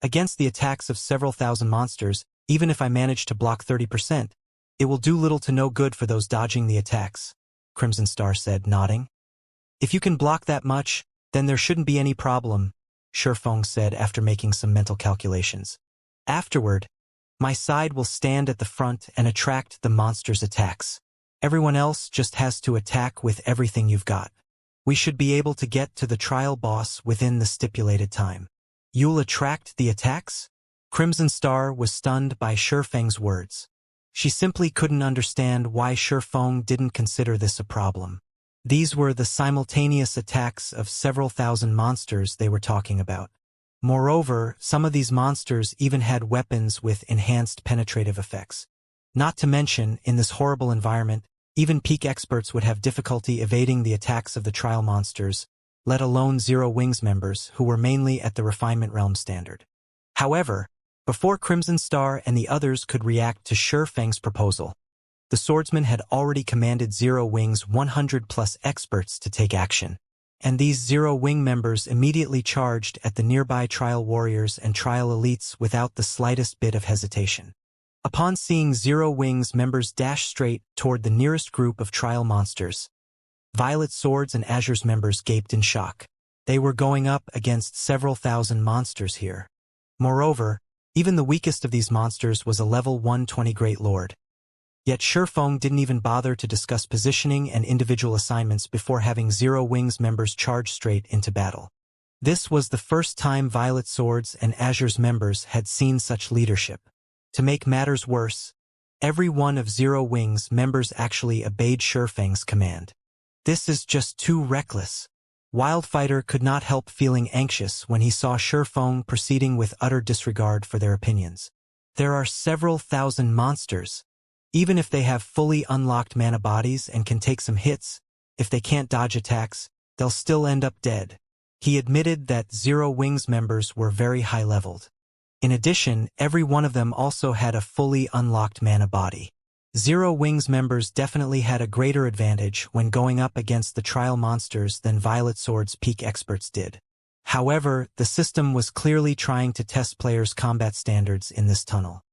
Against the attacks of several thousand monsters, even if I manage to block 30%, it will do little to no good for those dodging the attacks, Crimson Star said, nodding. If you can block that much, then there shouldn't be any problem, Shi Feng said after making some mental calculations. Afterward, my side will stand at the front and attract the monsters' attacks. Everyone else just has to attack with everything you've got. We should be able to get to the trial boss within the stipulated time. You'll attract the attacks? Crimson Star was stunned by Shi Feng's words. She simply couldn't understand why Shi Feng didn't consider this a problem. These were the simultaneous attacks of several thousand monsters they were talking about. Moreover, some of these monsters even had weapons with enhanced penetrative effects. Not to mention, in this horrible environment, even peak experts would have difficulty evading the attacks of the trial monsters, let alone Zero Wings members who were mainly at the refinement realm standard. However, before Crimson Star and the others could react to Shi Feng's proposal, the Swordsman had already commanded Zero Wing's 100+ experts to take action, and these Zero Wing members immediately charged at the nearby trial warriors and trial elites without the slightest bit of hesitation. Upon seeing Zero Wing's members dash straight toward the nearest group of trial monsters, Violet Swords and Azure's members gaped in shock. They were going up against several thousand monsters here. Moreover, even the weakest of these monsters was a level 120 Great Lord. Yet Shi Feng didn't even bother to discuss positioning and individual assignments before having Zero Wing's members charge straight into battle. This was the first time Violet Swords and Azure's members had seen such leadership. To make matters worse, every one of Zero Wing's members actually obeyed Shi Feng's command. This is just too reckless. Wildfighter could not help feeling anxious when he saw Shi Feng proceeding with utter disregard for their opinions. There are several thousand monsters. Even if they have fully unlocked mana bodies and can take some hits, if they can't dodge attacks, they'll still end up dead. He admitted that Zero Wing's members were very high-leveled. In addition, every one of them also had a fully unlocked mana body. Zero Wing's members definitely had a greater advantage when going up against the trial monsters than Violet Sword's peak experts did. However, the system was clearly trying to test players' combat standards in this tunnel.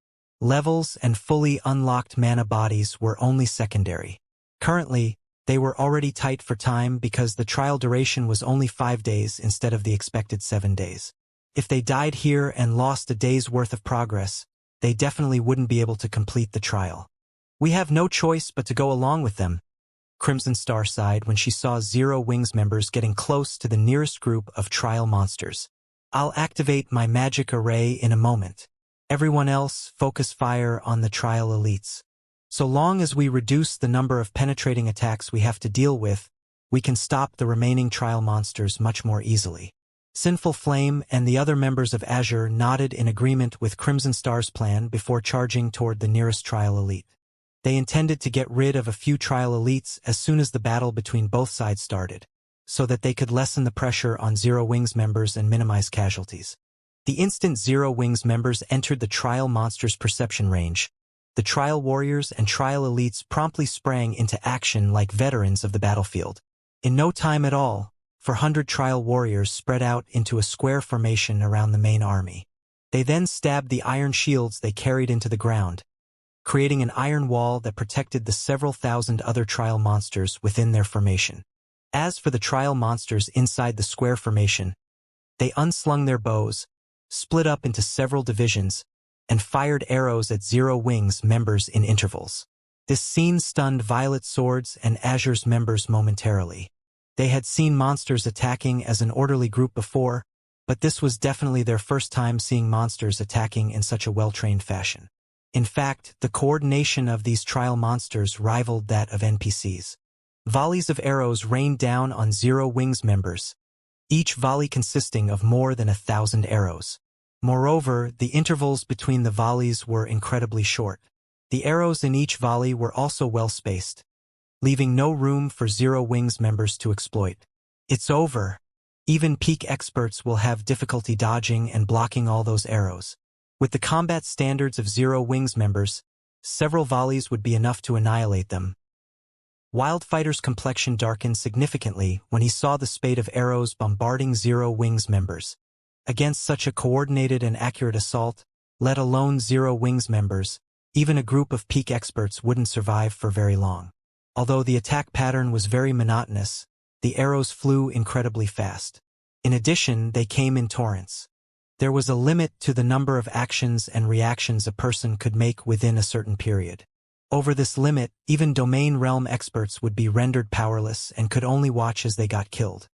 Levels and fully unlocked mana bodies were only secondary. Currently, they were already tight for time because the trial duration was only 5 days instead of the expected 7 days. If they died here and lost a day's worth of progress, they definitely wouldn't be able to complete the trial. We have no choice but to go along with them, Crimson Star sighed when she saw Zero Wings members getting close to the nearest group of trial monsters. I'll activate my magic array in a moment. Everyone else, focus fire on the trial elites. So long as we reduce the number of penetrating attacks we have to deal with, we can stop the remaining trial monsters much more easily. Sinful Flame and the other members of Azure nodded in agreement with Crimson Star's plan before charging toward the nearest trial elite. They intended to get rid of a few trial elites as soon as the battle between both sides started, so that they could lessen the pressure on Zero Wings members and minimize casualties. The instant Zero Wings members entered the trial monsters' perception range, the trial warriors and trial elites promptly sprang into action like veterans of the battlefield. In no time at all, 400 trial warriors spread out into a square formation around the main army. They then stabbed the iron shields they carried into the ground, creating an iron wall that protected the several thousand other trial monsters within their formation. As for the trial monsters inside the square formation, they unslung their bows, split up into several divisions, and fired arrows at Zero Wings members in intervals. This scene stunned Violet Swords and Azure's members momentarily. They had seen monsters attacking as an orderly group before, but this was definitely their first time seeing monsters attacking in such a well-trained fashion. In fact, the coordination of these trial monsters rivaled that of NPCs. Volleys of arrows rained down on Zero Wings members, each volley consisting of more than 1,000 arrows. Moreover, the intervals between the volleys were incredibly short. The arrows in each volley were also well-spaced, leaving no room for Zero Wings members to exploit. It's over. Even peak experts will have difficulty dodging and blocking all those arrows. With the combat standards of Zero Wings members, several volleys would be enough to annihilate them. Wildfighter's complexion darkened significantly when he saw the spate of arrows bombarding Zero Wings members. Against such a coordinated and accurate assault, let alone Zero Wings members, even a group of peak experts wouldn't survive for very long. Although the attack pattern was very monotonous, the arrows flew incredibly fast. In addition, they came in torrents. There was a limit to the number of actions and reactions a person could make within a certain period. Over this limit, even domain realm experts would be rendered powerless and could only watch as they got killed.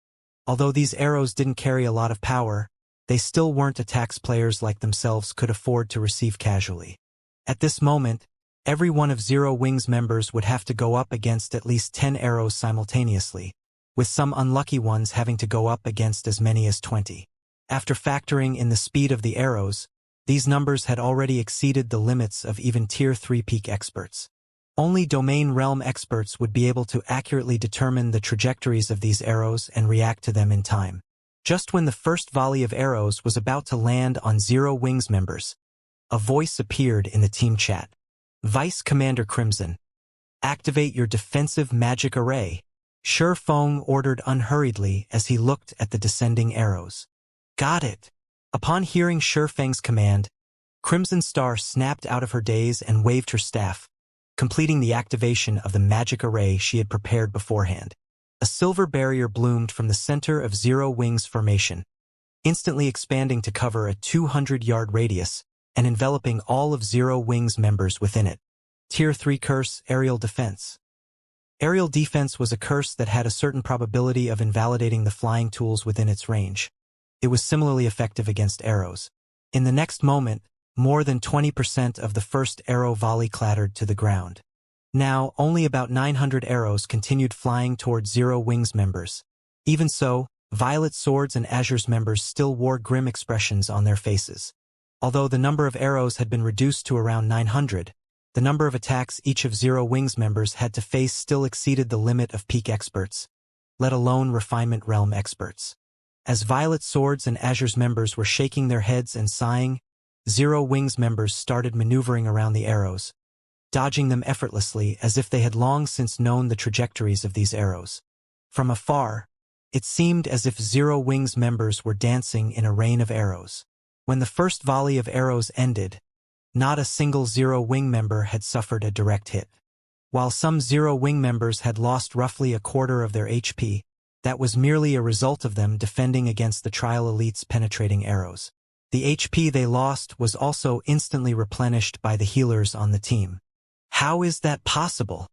Although these arrows didn't carry a lot of power, they still weren't attacks players like themselves could afford to receive casually. At this moment, every one of Zero Wings members would have to go up against at least 10 arrows simultaneously, with some unlucky ones having to go up against as many as 20. After factoring in the speed of the arrows, these numbers had already exceeded the limits of even Tier 3 peak experts. Only domain realm experts would be able to accurately determine the trajectories of these arrows and react to them in time. Just when the first volley of arrows was about to land on Zero Wings members, a voice appeared in the team chat. Vice Commander Crimson, activate your defensive magic array, Shi Feng ordered unhurriedly as he looked at the descending arrows. Got it. Upon hearing Shi Feng's command, Crimson Star snapped out of her daze and waved her staff, completing the activation of the magic array she had prepared beforehand. A silver barrier bloomed from the center of Zero Wings formation, instantly expanding to cover a 200-yard radius and enveloping all of Zero Wings members within it. Tier 3 Curse, Aerial Defense. Aerial Defense was a curse that had a certain probability of invalidating the flying tools within its range. It was similarly effective against arrows. In the next moment, more than 20% of the first arrow volley clattered to the ground. Now, only about 900 arrows continued flying toward Zero Wings members. Even so, Violet Swords and Azure's members still wore grim expressions on their faces. Although the number of arrows had been reduced to around 900, the number of attacks each of Zero Wings members had to face still exceeded the limit of peak experts, let alone refinement realm experts. As Violet Swords and Azure's members were shaking their heads and sighing, Zero Wings members started maneuvering around the arrows, dodging them effortlessly as if they had long since known the trajectories of these arrows. From afar, it seemed as if Zero Wings members were dancing in a rain of arrows. When the first volley of arrows ended, Not a single Zero Wing member had suffered a direct hit. While some Zero Wing members had lost roughly a quarter of their HP, that was merely a result of them defending against the Trial Elite's penetrating arrows. The HP they lost was also instantly replenished by the healers on the team. How is that possible?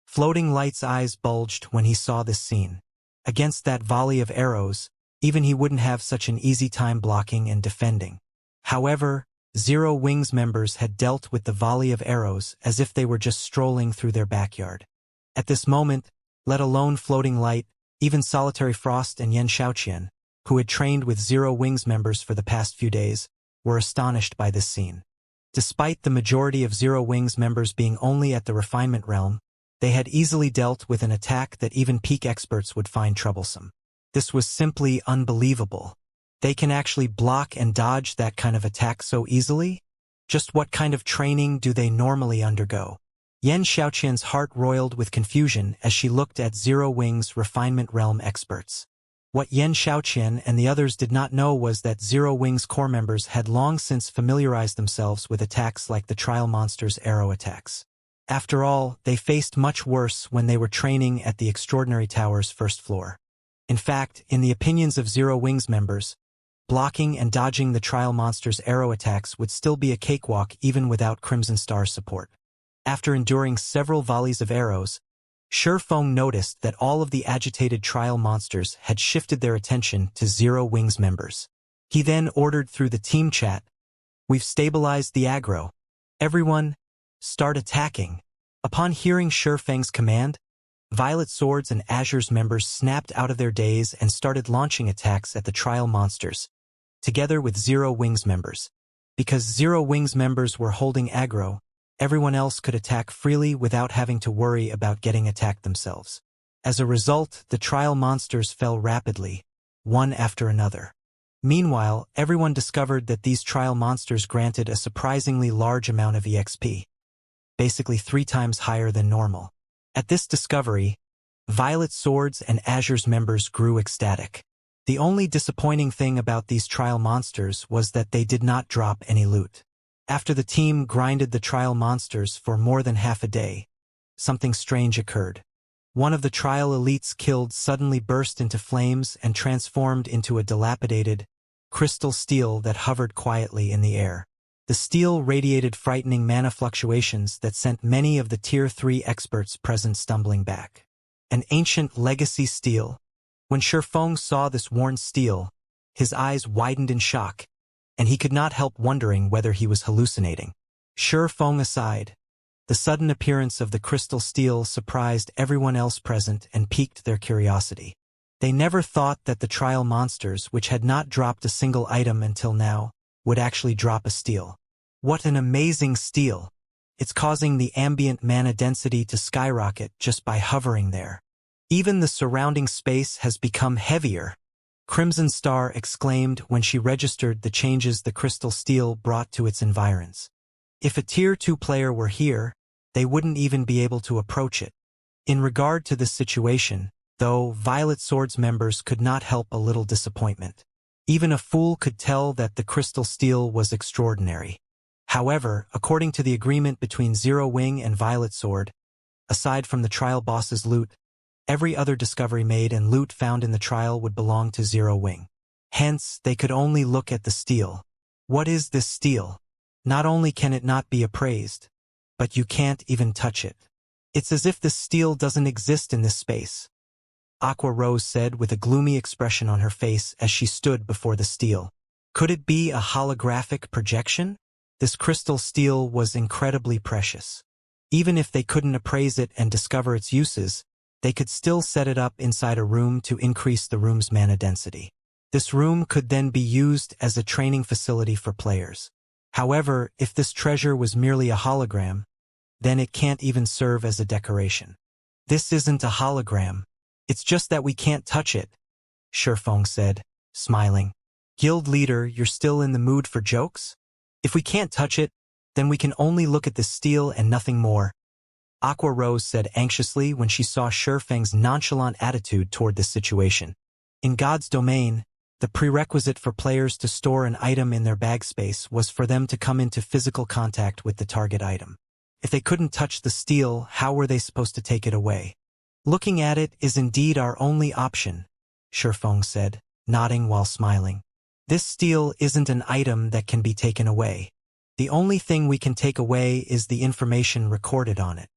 Floating Light's eyes bulged when he saw this scene. Against that volley of arrows, even he wouldn't have such an easy time blocking and defending. However, Zero Wings members had dealt with the volley of arrows as if they were just strolling through their backyard. At this moment, let alone Floating Light, even Solitary Frost and Yen Xiaoqian, who had trained with Zero Wings members for the past few days, were astonished by this scene. Despite the majority of Zero Wings members being only at the refinement realm, they had easily dealt with an attack that even peak experts would find troublesome. This was simply unbelievable. They can actually block and dodge that kind of attack so easily? Just what kind of training do they normally undergo? Yen Xiaoqian's heart roiled with confusion as she looked at Zero Wings refinement realm experts. What Yen Xiaoqian and the others did not know was that Zero Wings core members had long since familiarized themselves with attacks like the Trial Monster's arrow attacks. After all, they faced much worse when they were training at the Extraordinary Tower's first floor. In fact, in the opinions of Zero Wings members, blocking and dodging the Trial Monster's arrow attacks would still be a cakewalk even without Crimson Star's support. After enduring several volleys of arrows, Shifeng noticed that all of the agitated Trial Monsters had shifted their attention to Zero Wings members. He then ordered through the team chat, "We've stabilized the aggro. Everyone, start attacking." Upon hearing Shifeng's command, Violet Swords and Azure's members snapped out of their daze and started launching attacks at the Trial Monsters, together with Zero Wings members. Because Zero Wings members were holding aggro, everyone else could attack freely without having to worry about getting attacked themselves. As a result, the Trial Monsters fell rapidly, one after another. Meanwhile, everyone discovered that these Trial Monsters granted a surprisingly large amount of EXP, basically 3 times higher than normal. At this discovery, Violet Swords and Azure's members grew ecstatic. The only disappointing thing about these Trial Monsters was that they did not drop any loot. After the team grinded the Trial Monsters for more than half a day, something strange occurred. One of the Trial Elites killed suddenly burst into flames and transformed into a dilapidated, crystal steel that hovered quietly in the air. The steel radiated frightening mana fluctuations that sent many of the Tier 3 experts present stumbling back. An ancient legacy steel. When Shifeng saw this worn steel, his eyes widened in shock, and he could not help wondering whether he was hallucinating. Shifeng aside, the sudden appearance of the crystal steel surprised everyone else present and piqued their curiosity. They never thought that the Trial Monsters, which had not dropped a single item until now, would actually drop a steel. What an amazing steel! It's causing the ambient mana density to skyrocket just by hovering there. Even the surrounding space has become heavier, Crimson Star exclaimed when she registered the changes the crystal steel brought to its environs. If a Tier 2 player were here, they wouldn't even be able to approach it. In regard to this situation, though, Violet Swords members could not help a little disappointment. Even a fool could tell that the crystal steel was extraordinary. However, according to the agreement between Zero Wing and Violet Sword, aside from the trial boss's loot, every other discovery made and loot found in the trial would belong to Zero Wing. Hence, they could only look at the steel. What is this steel? Not only can it not be appraised, but you can't even touch it. It's as if the steel doesn't exist in this space. Aqua Rose said with a gloomy expression on her face as she stood before the steel. Could it be a holographic projection? This crystal steel was incredibly precious. Even if they couldn't appraise it and discover its uses, they could still set it up inside a room to increase the room's mana density. This room could then be used as a training facility for players. However, if this treasure was merely a hologram, then it can't even serve as a decoration. This isn't a hologram. It's just that we can't touch it, Shifeng said, smiling. Guild leader, you're still in the mood for jokes? If we can't touch it, then we can only look at the steel and nothing more, Aqua Rose said anxiously when she saw Shifeng's nonchalant attitude toward this situation. In God's domain, The prerequisite for players to store an item in their bag space was for them to come into physical contact with the target item. If they couldn't touch the steel, how were they supposed to take it away? Looking at it is indeed our only option, Shifeng said, nodding while smiling. This steel isn't an item that can be taken away. The only thing we can take away is the information recorded on it.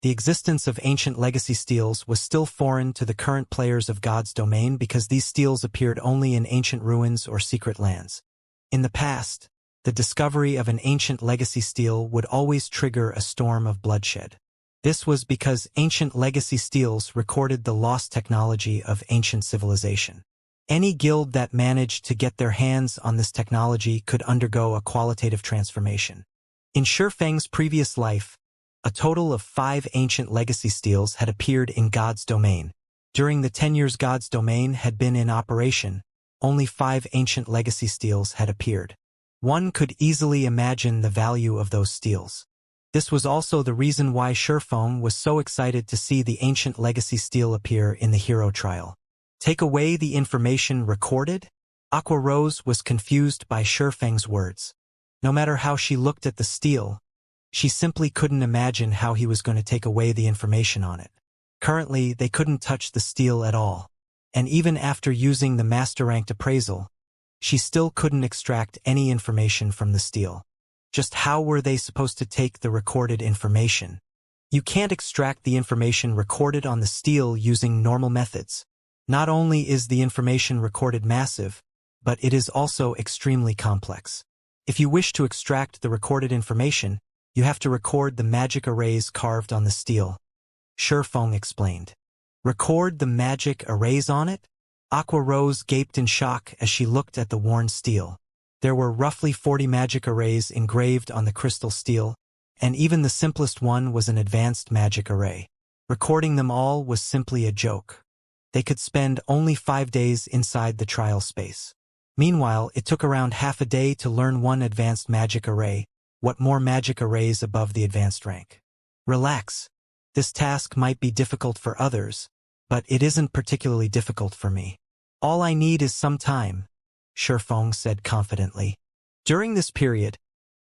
The existence of ancient legacy steels was still foreign to the current players of God's domain because these steels appeared only in ancient ruins or secret lands. In the past, the discovery of an ancient legacy steel would always trigger a storm of bloodshed. This was because ancient legacy steels recorded the lost technology of ancient civilization. Any guild that managed to get their hands on this technology could undergo a qualitative transformation. In Shifeng's previous life, a total of 5 ancient legacy steels had appeared in God's domain. During the 10 years God's domain had been in operation, only 5 ancient legacy steels had appeared. One could easily imagine the value of those steels. This was also the reason why Shifeng was so excited to see the ancient legacy steel appear in the hero trial. Take away the information recorded? Aqua Rose was confused by Shifeng's words. No matter how she looked at the steel, she simply couldn't imagine how he was going to take away the information on it. Currently, they couldn't touch the steel at all. And even after using the master-ranked appraisal, she still couldn't extract any information from the steel. Just how were they supposed to take the recorded information? You can't extract the information recorded on the steel using normal methods. Not only is the information recorded massive, but it is also extremely complex. If you wish to extract the recorded information, you have to record the magic arrays carved on the steel, Shifeng explained. Record the magic arrays on it? Aqua Rose gaped in shock as she looked at the worn steel. There were roughly 40 magic arrays engraved on the crystal steel, and even the simplest one was an advanced magic array. Recording them all was simply a joke. They could spend only 5 days inside the trial space. Meanwhile, it took around half a day to learn one advanced magic array. What more magic arrays above the advanced rank? Relax. This task might be difficult for others, but it isn't particularly difficult for me. All I need is some time, Shifeng said confidently. During this period,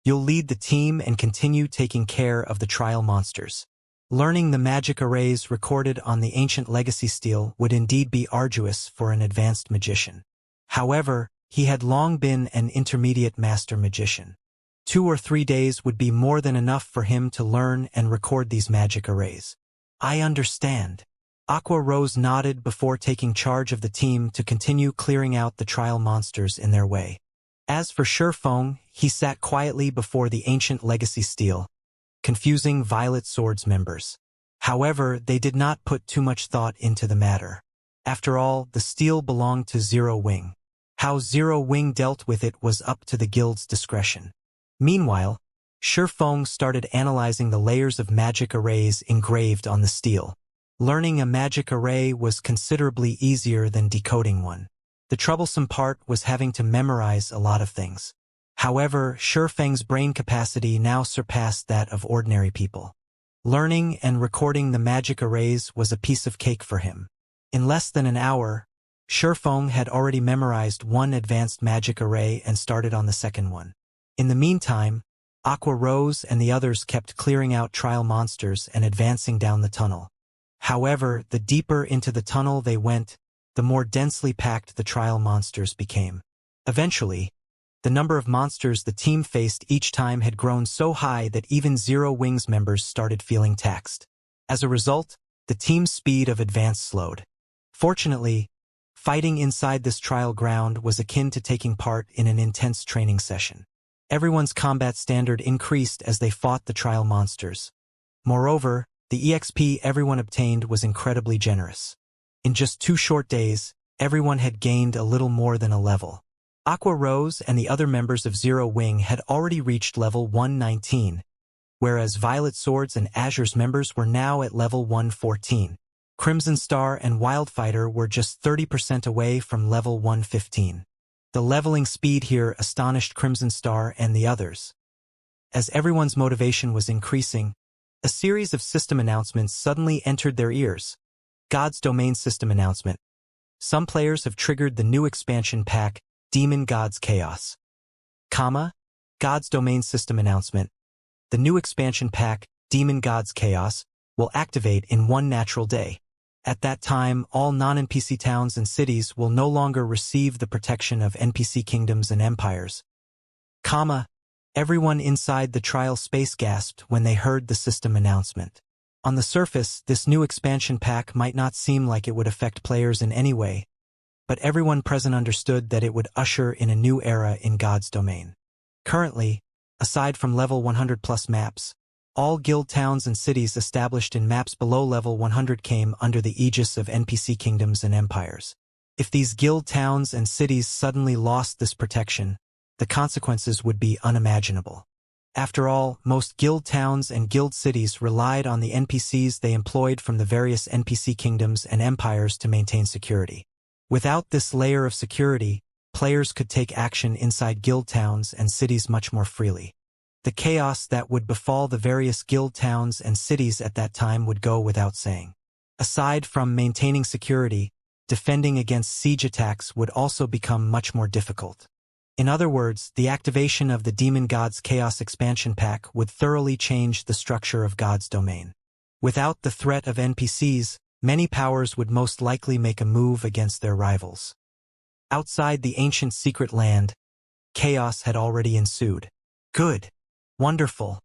you'll lead the team and continue taking care of the trial monsters. Learning the magic arrays recorded on the ancient legacy steel would indeed be arduous for an advanced magician. However, he had long been an intermediate master magician. 2 or 3 days would be more than enough for him to learn and record these magic arrays. I understand. Aqua Rose nodded before taking charge of the team to continue clearing out the trial monsters in their way. As for Shifeng, he sat quietly before the ancient legacy steel, confusing Violet Sword's members. However, they did not put too much thought into the matter. After all, the steel belonged to Zero Wing. How Zero Wing dealt with it was up to the guild's discretion. Meanwhile, Shifeng started analyzing the layers of magic arrays engraved on the steel. Learning a magic array was considerably easier than decoding one. The troublesome part was having to memorize a lot of things. However, Shifeng's brain capacity now surpassed that of ordinary people. Learning and recording the magic arrays was a piece of cake for him. In less than an hour, Shifeng had already memorized one advanced magic array and started on the second one. In the meantime, Aqua Rose and the others kept clearing out trial monsters and advancing down the tunnel. However, the deeper into the tunnel they went, the more densely packed the trial monsters became. Eventually, the number of monsters the team faced each time had grown so high that even Zero Wing's members started feeling taxed. As a result, the team's speed of advance slowed. Fortunately, fighting inside this trial ground was akin to taking part in an intense training session. Everyone's combat standard increased as they fought the trial monsters. Moreover, the EXP everyone obtained was incredibly generous. In just 2 short days, everyone had gained a little more than a level. Aqua Rose and the other members of Zero Wing had already reached level 119, whereas Violet Swords and Azure's members were now at level 114. Crimson Star and Wildfighter were just 30% away from level 115. The leveling speed here astonished Crimson Star and the others. As everyone's motivation was increasing, a series of system announcements suddenly entered their ears. God's Domain System Announcement. Some players have triggered the new expansion pack, Demon Gods Chaos. God's Domain System Announcement. The new expansion pack, Demon Gods Chaos, will activate in one natural day. At that time, all non-NPC towns and cities will no longer receive the protection of NPC kingdoms and empires. Everyone inside the trial space gasped when they heard the system announcement. On the surface, this new expansion pack might not seem like it would affect players in any way, but everyone present understood that it would usher in a new era in God's domain. Currently, aside from level 100+ maps, all guild towns and cities established in maps below level 100 came under the aegis of NPC kingdoms and empires. If these guild towns and cities suddenly lost this protection, the consequences would be unimaginable. After all, most guild towns and guild cities relied on the NPCs they employed from the various NPC kingdoms and empires to maintain security. Without this layer of security, players could take action inside guild towns and cities much more freely. The chaos that would befall the various guild towns and cities at that time would go without saying. Aside from maintaining security, defending against siege attacks would also become much more difficult. In other words, the activation of the Demon Gods Chaos expansion pack would thoroughly change the structure of God's domain. Without the threat of NPCs, many powers would most likely make a move against their rivals. Outside the ancient secret land, chaos had already ensued. Good. Wonderful.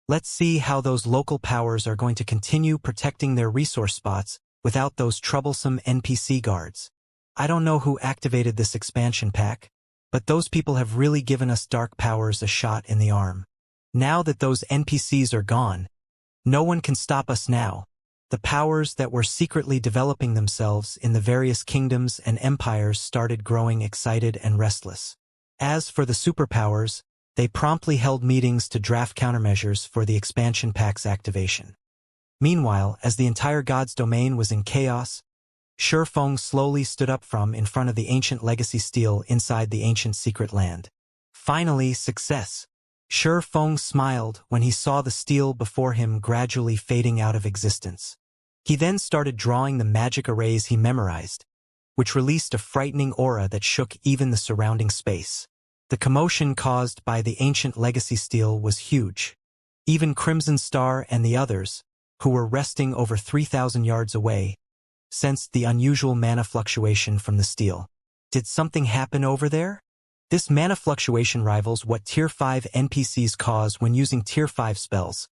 Let's see how those local powers are going to continue protecting their resource spots without those troublesome NPC guards. I don't know who activated this expansion pack, but those people have really given us dark powers a shot in the arm. Now that those NPCs are gone, no one can stop us now. The powers that were secretly developing themselves in the various kingdoms and empires started growing excited and restless. As for the superpowers, they promptly held meetings to draft countermeasures for the expansion pack's activation. Meanwhile, as the entire God's domain was in chaos, Shurfeng slowly stood up from in front of the ancient legacy stele inside the ancient secret land. Finally, success! Shurfeng smiled when he saw the stele before him gradually fading out of existence. He then started drawing the magic arrays he memorized, which released a frightening aura that shook even the surrounding space. The commotion caused by the ancient legacy stele was huge. Even Crimson Star and the others, who were resting over 3,000 yards away, sensed the unusual mana fluctuation from the stele. Did something happen over there? This mana fluctuation rivals what Tier 5 NPCs cause when using Tier 5 spells.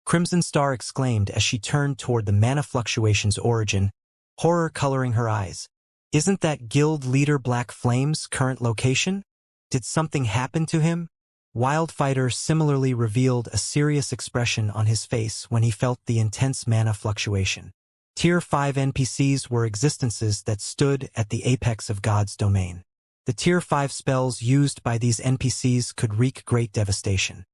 Crimson Star exclaimed as she turned toward the mana fluctuation's origin, horror coloring her eyes. Isn't that guild leader Black Flame's current location? Did something happen to him? Wildfighter similarly revealed a serious expression on his face when he felt the intense mana fluctuation. Tier 5 NPCs were existences that stood at the apex of God's domain. The Tier 5 spells used by these NPCs could wreak great devastation.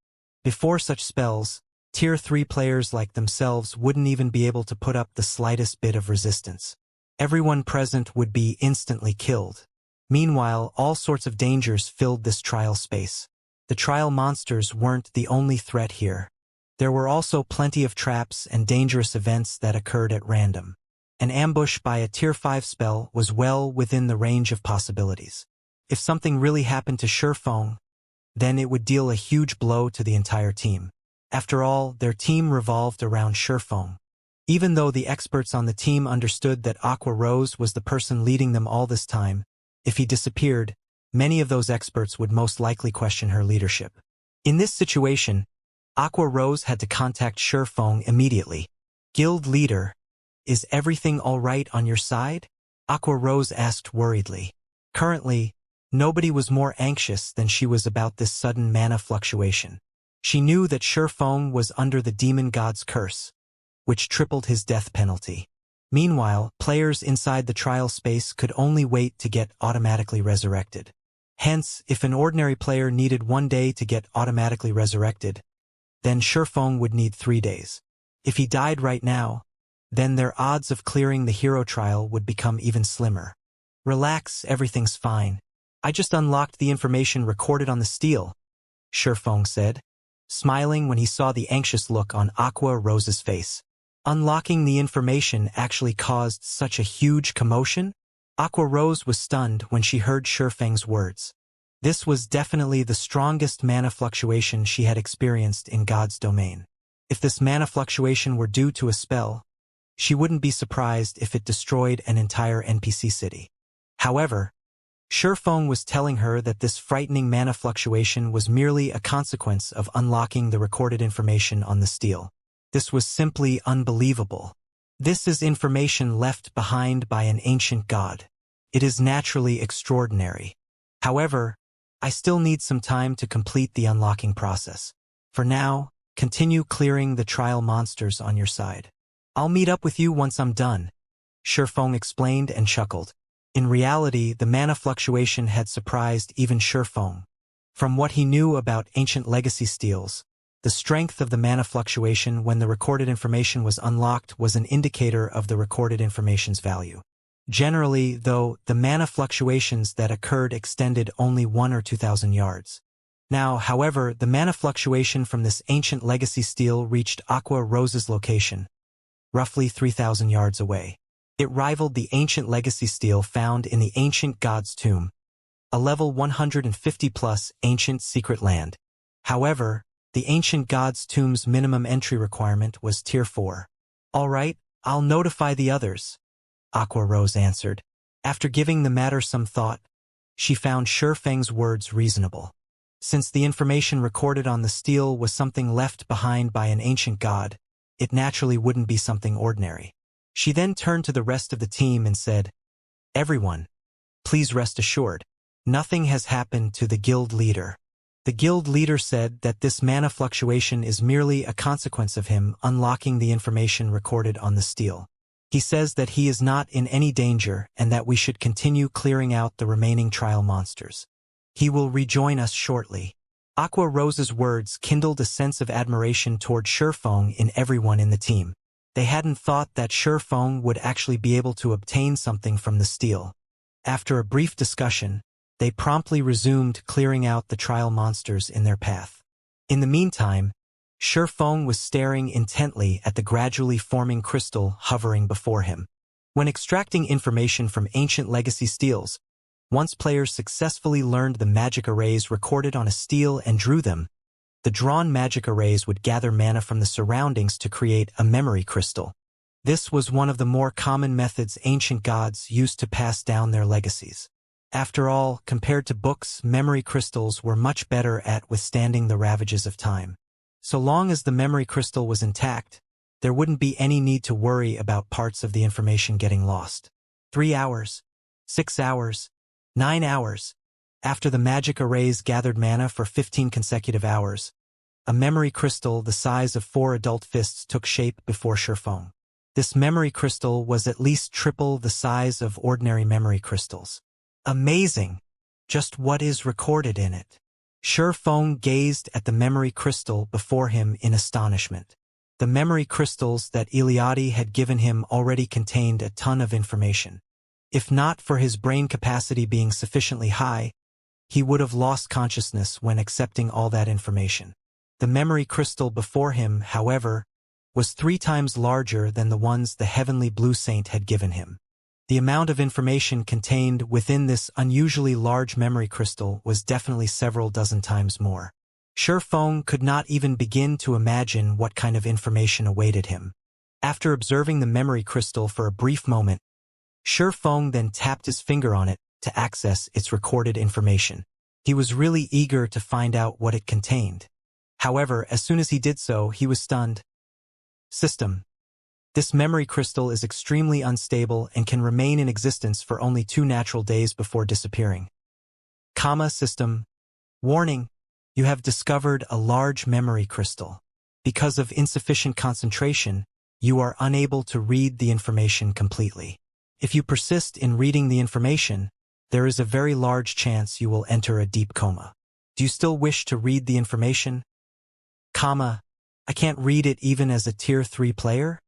Before such spells, Tier 3 players like themselves wouldn't even be able to put up the slightest bit of resistance. Everyone present would be instantly killed. Meanwhile, all sorts of dangers filled this trial space. The trial monsters weren't the only threat here. There were also plenty of traps and dangerous events that occurred at random. An ambush by a Tier 5 spell was well within the range of possibilities. If something really happened to Shurfeng, then it would deal a huge blow to the entire team. After all, their team revolved around Shurfeng. Even though the experts on the team understood that Aqua Rose was the person leading them all this time, if he disappeared, many of those experts would most likely question her leadership. In this situation, Aqua Rose had to contact Shurfeng immediately. Guild leader, is everything all right on your side? Aqua Rose asked worriedly. Currently, nobody was more anxious than she was about this sudden mana fluctuation. She knew that Shurfeng was under the demon god's curse, which tripled his death penalty. Meanwhile, players inside the trial space could only wait to get automatically resurrected. Hence, if an ordinary player needed 1 day to get automatically resurrected, then Shurfeng would need 3 days. If he died right now, then their odds of clearing the hero trial would become even slimmer. Relax, everything's fine. I just unlocked the information recorded on the stele, Shurfeng said, smiling when he saw the anxious look on Aqua Rose's face. Unlocking the information actually caused such a huge commotion? Aqua Rose was stunned when she heard Shifeng's words. This was definitely the strongest mana fluctuation she had experienced in God's domain. If this mana fluctuation were due to a spell, she wouldn't be surprised if it destroyed an entire NPC city. However, Shifeng was telling her that this frightening mana fluctuation was merely a consequence of unlocking the recorded information on the stele. This was simply unbelievable. This is information left behind by an ancient god. It is naturally extraordinary. However, I still need some time to complete the unlocking process. For now, continue clearing the trial monsters on your side. I'll meet up with you once I'm done, Shifeng explained and chuckled. In reality, the mana fluctuation had surprised even Shifeng. From what he knew about ancient legacy steles, the strength of the mana fluctuation when the recorded information was unlocked was an indicator of the recorded information's value. Generally, though, the mana fluctuations that occurred extended only 1 or 2,000 yards. Now, however, the mana fluctuation from this ancient legacy stele reached Aqua Rose's location, roughly 3,000 yards away. It rivaled the ancient legacy stele found in the ancient god's tomb, a level 150+ ancient secret land. However, the ancient god's tomb's minimum entry requirement was tier 4. All right, I'll notify the others, Aqua Rose answered. After giving the matter some thought, she found Shifeng's words reasonable. Since the information recorded on the stele was something left behind by an ancient god, it naturally wouldn't be something ordinary. She then turned to the rest of the team and said, "Everyone, please rest assured, nothing has happened to the guild leader." The guild leader said that this mana fluctuation is merely a consequence of him unlocking the information recorded on the stele. He says that he is not in any danger and that we should continue clearing out the remaining trial monsters. He will rejoin us shortly. Aqua Rose's words kindled a sense of admiration toward Shifeng in everyone in the team. They hadn't thought that Shifeng would actually be able to obtain something from the stele. After a brief discussion, they promptly resumed clearing out the trial monsters in their path. In the meantime, Shifeng was staring intently at the gradually forming crystal hovering before him. When extracting information from ancient legacy steles, once players successfully learned the magic arrays recorded on a stele and drew them, the drawn magic arrays would gather mana from the surroundings to create a memory crystal. This was one of the more common methods ancient gods used to pass down their legacies. After all, compared to books, memory crystals were much better at withstanding the ravages of time. So long as the memory crystal was intact, there wouldn't be any need to worry about parts of the information getting lost. 3 hours, 6 hours, 9 hours. After the magic arrays gathered mana for 15 consecutive hours, a memory crystal the size of 4 adult fists took shape before Shifeng. This memory crystal was at least triple the size of ordinary memory crystals. Amazing! Just what is recorded in it? Shifeng gazed at the memory crystal before him in astonishment. The memory crystals that Eliade had given him already contained a ton of information. If not for his brain capacity being sufficiently high, he would have lost consciousness when accepting all that information. The memory crystal before him, however, was 3 times larger than the ones the heavenly blue saint had given him. The amount of information contained within this unusually large memory crystal was definitely several dozen times more. Shifeng could not even begin to imagine what kind of information awaited him. After observing the memory crystal for a brief moment, Shifeng then tapped his finger on it to access its recorded information. He was really eager to find out what it contained. However, as soon as he did so, he was stunned. System. This memory crystal is extremely unstable and can remain in existence for only 2 natural days before disappearing. System. Warning. You have discovered a large memory crystal. Because of insufficient concentration, you are unable to read the information completely. If you persist in reading the information, there is a very large chance you will enter a deep coma. Do you still wish to read the information? I can't read it even as a tier 3 player?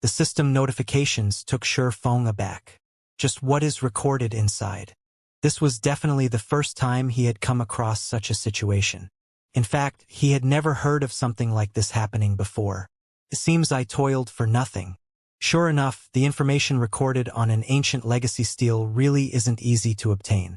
The system notifications took Shifeng aback. Just what is recorded inside? This was definitely the first time he had come across such a situation. In fact, he had never heard of something like this happening before. It seems I toiled for nothing, Sure enough, the information recorded on an ancient legacy stele really isn't easy to obtain.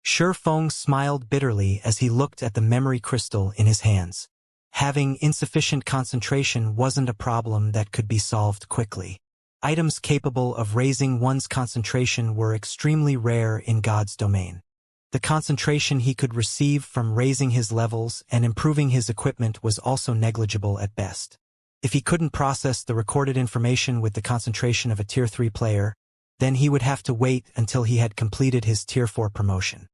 Shi Feng smiled bitterly as he looked at the memory crystal in his hands. Having insufficient concentration wasn't a problem that could be solved quickly. Items capable of raising one's concentration were extremely rare in God's domain. The concentration he could receive from raising his levels and improving his equipment was also negligible at best. If he couldn't process the recorded information with the concentration of a Tier 3 player, then he would have to wait until he had completed his Tier 4 promotion.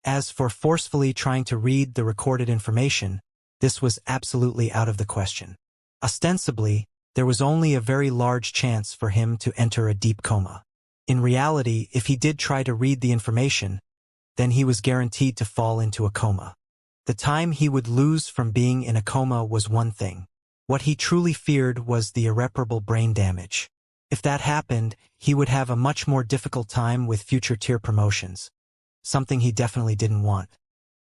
As for forcefully trying to read the recorded information, this was absolutely out of the question. Ostensibly, there was only a very large chance for him to enter a deep coma. In reality, if he did try to read the information, then he was guaranteed to fall into a coma. The time he would lose from being in a coma was one thing. What he truly feared was the irreparable brain damage. If that happened, he would have a much more difficult time with future tier promotions. Something he definitely didn't want.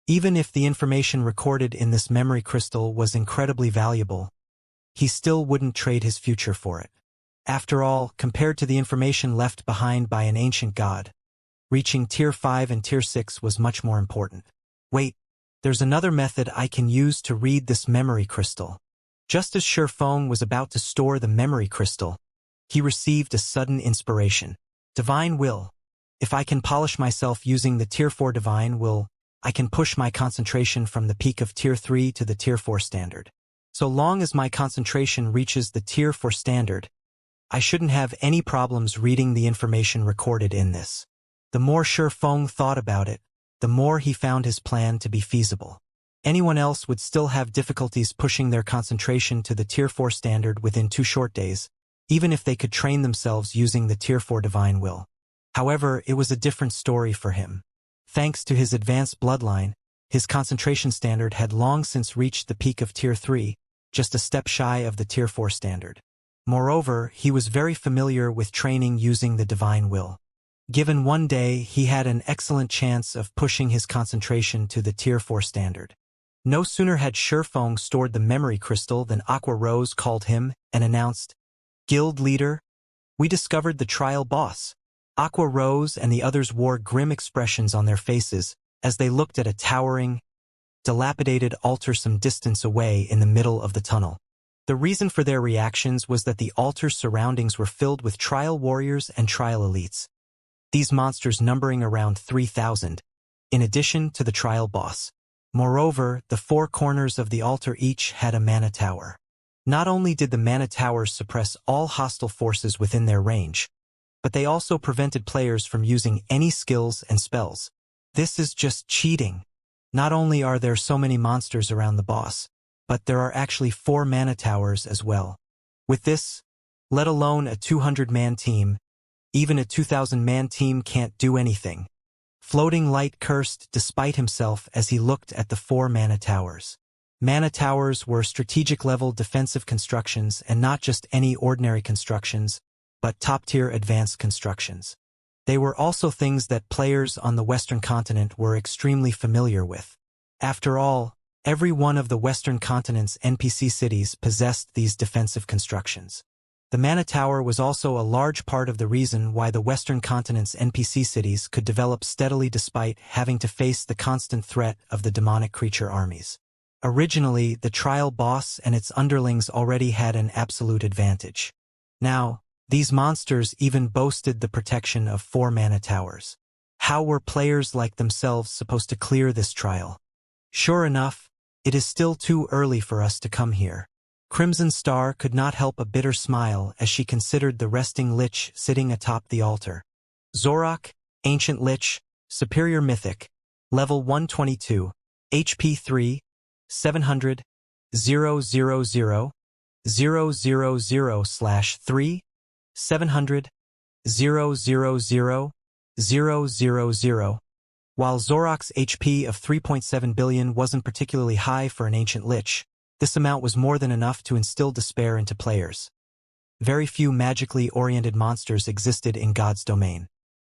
Even if the information recorded in this memory crystal was incredibly valuable, he still wouldn't trade his future for it. After all, compared to the information left behind by an ancient god, reaching Tier 5 and Tier 6 was much more important. Wait, there's another method I can use to read this memory crystal. Just as Shi Feng was about to store the memory crystal, he received a sudden inspiration. Divine Will. If I can polish myself using the Tier 4 Divine Will, I can push my concentration from the peak of Tier 3 to the Tier 4 standard. So long as my concentration reaches the Tier 4 standard, I shouldn't have any problems reading the information recorded in this. The more Shi Feng thought about it, the more he found his plan to be feasible. Anyone else would still have difficulties pushing their concentration to the Tier 4 standard within 2 short days, even if they could train themselves using the Tier 4 Divine Will. However, it was a different story for him. Thanks to his advanced bloodline, his concentration standard had long since reached the peak of Tier 3, just a step shy of the Tier 4 standard. Moreover, he was very familiar with training using the Divine Will. Given one day, he had an excellent chance of pushing his concentration to the Tier 4 standard. No sooner had Shi Feng stored the memory crystal than Aqua Rose called him and announced, "Guild leader, we discovered the trial boss." Aqua Rose and the others wore grim expressions on their faces as they looked at a towering, dilapidated altar some distance away in the middle of the tunnel. The reason for their reactions was that the altar's surroundings were filled with trial warriors and trial elites. These monsters numbering around 3,000, in addition to the trial boss. Moreover, the 4 corners of the altar each had a mana tower. Not only did the mana towers suppress all hostile forces within their range, but they also prevented players from using any skills and spells. This is just cheating. Not only are there so many monsters around the boss, but there are actually 4 mana towers as well. With this, let alone a 200-man team, even a 2,000-man team can't do anything. Floating Light cursed despite himself as he looked at the 4 mana towers. Mana towers were strategic-level defensive constructions and not just any ordinary constructions, but top-tier advanced constructions. They were also things that players on the Western continent were extremely familiar with. After all, every one of the Western continent's NPC cities possessed these defensive constructions. The Mana Tower was also a large part of the reason why the Western continent's NPC cities could develop steadily despite having to face the constant threat of the demonic creature armies. Originally, the trial boss and its underlings already had an absolute advantage. Now, these monsters even boasted the protection of 4 mana towers. How were players like themselves supposed to clear this trial? Sure enough, it is still too early for us to come here. Crimson Star could not help a bitter smile as she considered the resting Lich sitting atop the altar. Zorak, Ancient Lich, Superior Mythic, Level 122, HP 3, 700, 000, 000/3, 700, 000, 000. While Zorak's HP of 3.7 billion wasn't particularly high for an Ancient Lich, this amount was more than enough to instill despair into players. Very few magically oriented monsters existed in God's domain.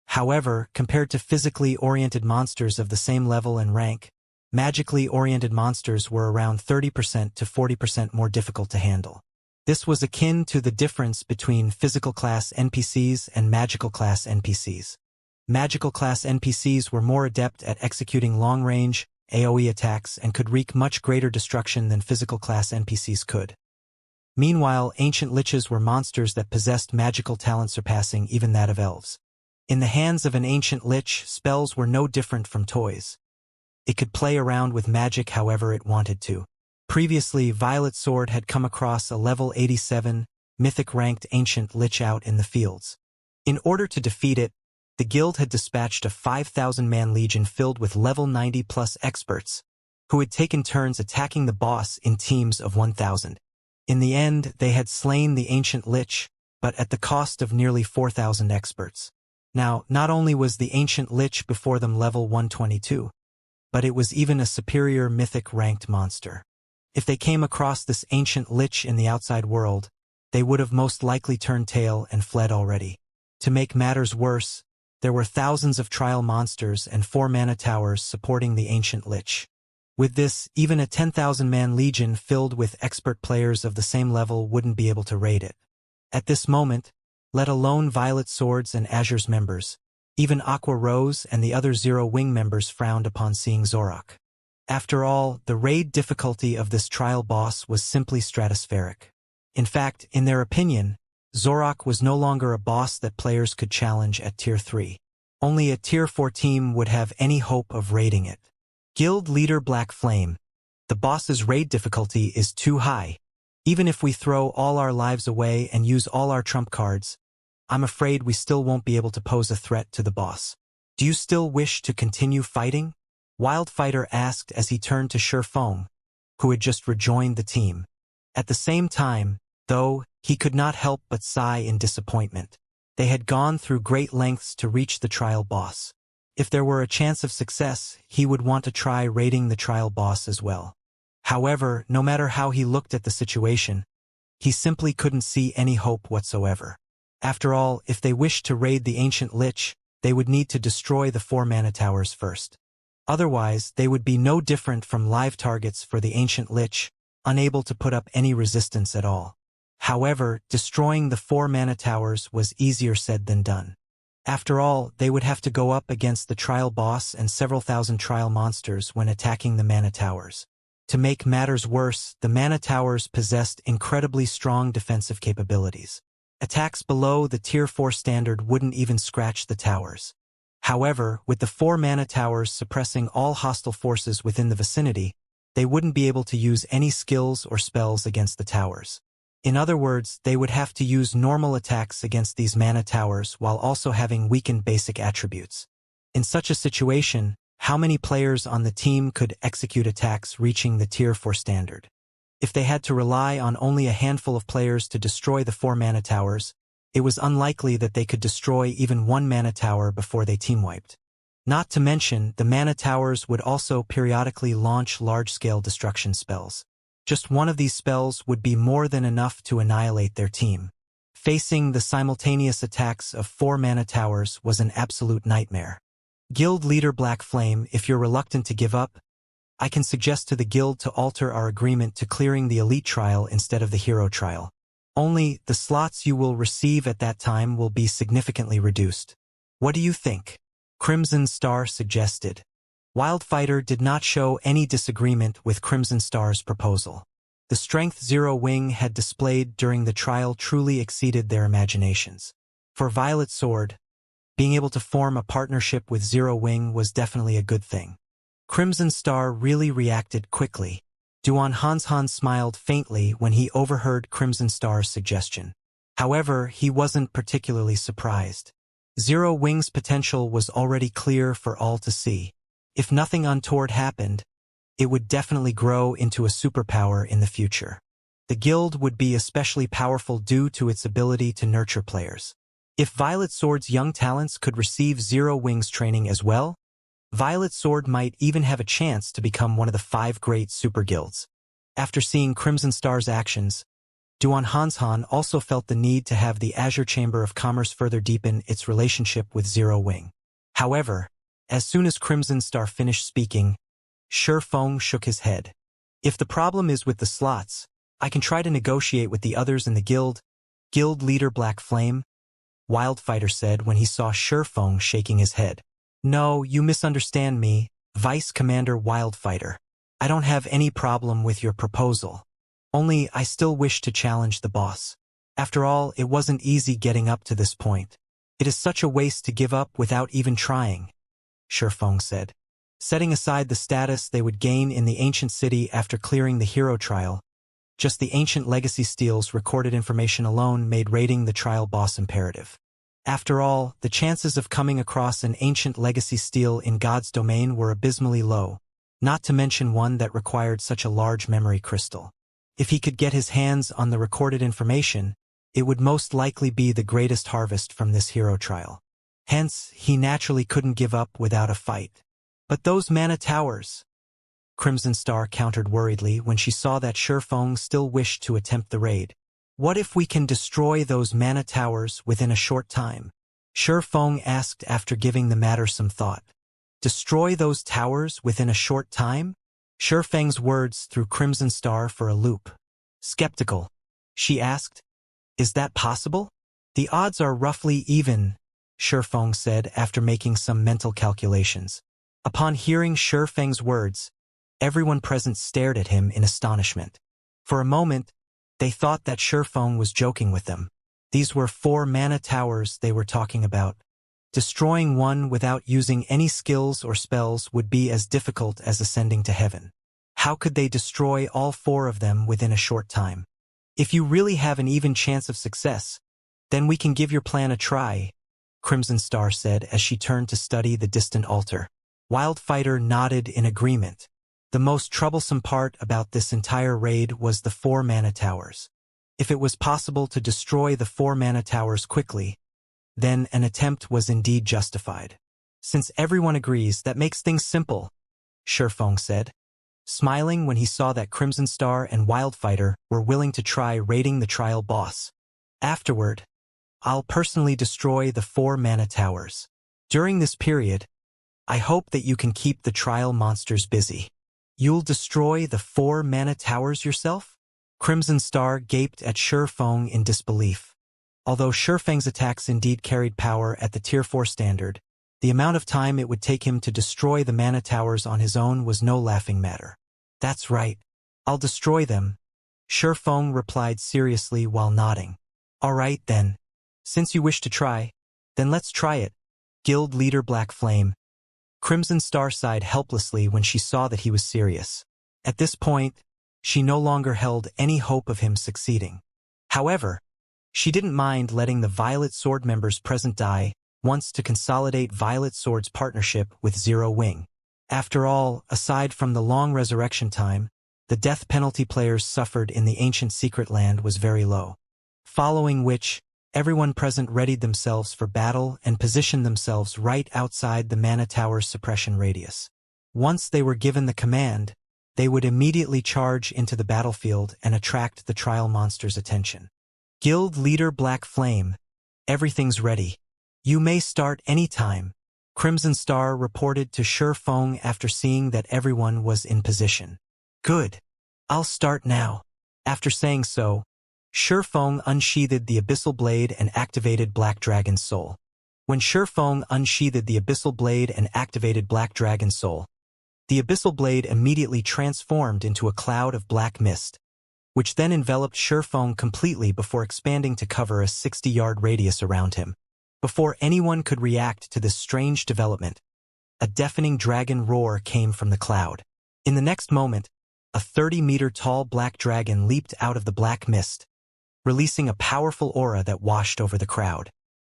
However, compared to physically oriented monsters of the same level and rank, magically oriented monsters were around 30% to 40% more difficult to handle. This was akin to the difference between physical class NPCs and magical class NPCs. Magical class NPCs were more adept at executing long-range, AoE attacks and could wreak much greater destruction than physical class NPCs could. Meanwhile, ancient liches were monsters that possessed magical talent surpassing even that of elves. In the hands of an ancient lich, spells were no different from toys. It could play around with magic however it wanted to. Previously, Violet Sword had come across a level 87, mythic-ranked ancient lich out in the fields. In order to defeat it, the guild had dispatched a 5,000-man legion filled with level 90-plus experts, who had taken turns attacking the boss in teams of 1,000. In the end, they had slain the ancient lich, but at the cost of nearly 4,000 experts. Now, not only was the ancient lich before them level 122, but it was even a superior mythic-ranked monster. If they came across this ancient lich in the outside world, they would have most likely turned tail and fled already. To make matters worse, there were thousands of trial monsters and 4 mana towers supporting the ancient lich. With this, even a 10,000-man legion filled with expert players of the same level wouldn't be able to raid it. At this moment, let alone Violet Swords and Azure's members, even Aqua Rose and the other Zero Wing members frowned upon seeing Zorak. After all, the raid difficulty of this trial boss was simply stratospheric. In fact, in their opinion, Zorak was no longer a boss that players could challenge at Tier 3. Only a Tier 4 team would have any hope of raiding it. Guild Leader Black Flame. The boss's raid difficulty is too high. Even if we throw all our lives away and use all our trump cards, I'm afraid we still won't be able to pose a threat to the boss. Do you still wish to continue fighting? Wildfighter asked as he turned to Sherfong, who had just rejoined the team. At the same time, though, he could not help but sigh in disappointment. They had gone through great lengths to reach the trial boss. If there were a chance of success, he would want to try raiding the trial boss as well. However, no matter how he looked at the situation, he simply couldn't see any hope whatsoever. After all, if they wished to raid the ancient lich, they would need to destroy the 4 mana towers first. Otherwise, they would be no different from live targets for the ancient lich, unable to put up any resistance at all. However, destroying the 4 mana towers was easier said than done. After all, they would have to go up against the trial boss and several thousand trial monsters when attacking the mana towers. To make matters worse, the mana towers possessed incredibly strong defensive capabilities. Attacks below the Tier 4 standard wouldn't even scratch the towers. However, with the 4 mana towers suppressing all hostile forces within the vicinity, they wouldn't be able to use any skills or spells against the towers. In other words, they would have to use normal attacks against these mana towers while also having weakened basic attributes. In such a situation, how many players on the team could execute attacks reaching the Tier 4 standard? If they had to rely on only a handful of players to destroy the 4 mana towers, it was unlikely that they could destroy even 1 mana tower before they team-wiped. Not to mention, the mana towers would also periodically launch large-scale destruction spells. Just one of these spells would be more than enough to annihilate their team. Facing the simultaneous attacks of 4 mana towers was an absolute nightmare. Guild Leader Black Flame, if you're reluctant to give up, I can suggest to the guild to alter our agreement to clearing the elite trial instead of the hero trial. Only, the slots you will receive at that time will be significantly reduced. What do you think? Crimson Star suggested. Wildfighter did not show any disagreement with Crimson Star's proposal. The strength Zero Wing had displayed during the trial truly exceeded their imaginations. For Violet Sword, being able to form a partnership with Zero Wing was definitely a good thing. Crimson Star really reacted quickly. Duan Hanshan smiled faintly when he overheard Crimson Star's suggestion. However, he wasn't particularly surprised. Zero Wing's potential was already clear for all to see. If nothing untoward happened, it would definitely grow into a superpower in the future. The guild would be especially powerful due to its ability to nurture players. If Violet Sword's young talents could receive Zero Wing's training as well, Violet Sword might even have a chance to become one of the 5 great super guilds. After seeing Crimson Star's actions, Duan Hanshan also felt the need to have the Azure Chamber of Commerce further deepen its relationship with Zero Wing. However, as soon as Crimson Star finished speaking, Sherfong shook his head. If the problem is with the slots, I can try to negotiate with the others in the guild. Guild leader Black Flame, Wildfighter said when he saw Shurfeng shaking his head. No, you misunderstand me, Vice Commander Wildfighter. I don't have any problem with your proposal. Only I still wish to challenge the boss. After all, it wasn't easy getting up to this point. It is such a waste to give up without even trying, Shurfeng said. Setting aside the status they would gain in the ancient city after clearing the hero trial, just the ancient legacy steals recorded information alone made raiding the trial boss imperative. After all, the chances of coming across an ancient legacy steal in God's domain were abysmally low, not to mention one that required such a large memory crystal. If he could get his hands on the recorded information, it would most likely be the greatest harvest from this hero trial. Hence, he naturally couldn't give up without a fight. But those mana towers, Crimson Star countered worriedly when she saw that Shurfeng still wished to attempt the raid. What if we can destroy those mana towers within a short time? Shurfeng asked after giving the matter some thought. Destroy those towers within a short time? Shurfeng's words threw Crimson Star for a loop. Skeptical, she asked. Is that possible? The odds are roughly even, Shurfeng said after making some mental calculations. Upon hearing Shurfeng's words, everyone present stared at him in astonishment. For a moment, they thought that Shurfeng was joking with them. These were 4 mana towers they were talking about. Destroying one without using any skills or spells would be as difficult as ascending to heaven. How could they destroy all 4 of them within a short time? If you really have an even chance of success, then we can give your plan a try, Crimson Star said as she turned to study the distant altar. Wildfighter nodded in agreement. The most troublesome part about this entire raid was the 4 mana towers. If it was possible to destroy the 4 mana towers quickly, then an attempt was indeed justified. Since everyone agrees, that makes things simple, Shurfeng said, smiling when he saw that Crimson Star and Wildfighter were willing to try raiding the trial boss. Afterward, I'll personally destroy the 4 mana towers. During this period, I hope that you can keep the trial monsters busy. You'll destroy the 4 mana towers yourself? Crimson Star gaped at Shurfeng in disbelief. Although Shurfeng's attacks indeed carried power at the Tier 4 standard, the amount of time it would take him to destroy the mana towers on his own was no laughing matter. That's right. I'll destroy them, Shurfeng replied seriously while nodding. All right then. Since you wish to try, then let's try it. Guild leader Black Flame. Crimson Star sighed helplessly when she saw that he was serious. At this point, she no longer held any hope of him succeeding. However, she didn't mind letting the Violet Sword members present die once to consolidate Violet Sword's partnership with Zero Wing. After all, aside from the long resurrection time, the death penalty players suffered in the ancient secret land was very low. Following which, everyone present readied themselves for battle and positioned themselves right outside the mana tower's suppression radius. Once they were given the command, they would immediately charge into the battlefield and attract the trial monster's attention. Guild leader Black Flame, everything's ready. You may start any time, Crimson Star reported to Shurfeng after seeing that everyone was in position. Good. I'll start now. After saying so, Shurfeng unsheathed the Abyssal Blade and activated Black Dragon's Soul. When Shurfeng unsheathed the Abyssal Blade and activated Black Dragon's Soul, the Abyssal Blade immediately transformed into a cloud of black mist, which then enveloped Shurfeng completely before expanding to cover a 60-yard radius around him. Before anyone could react to this strange development, a deafening dragon roar came from the cloud. In the next moment, a 30-meter-tall black dragon leaped out of the black mist, releasing a powerful aura that washed over the crowd.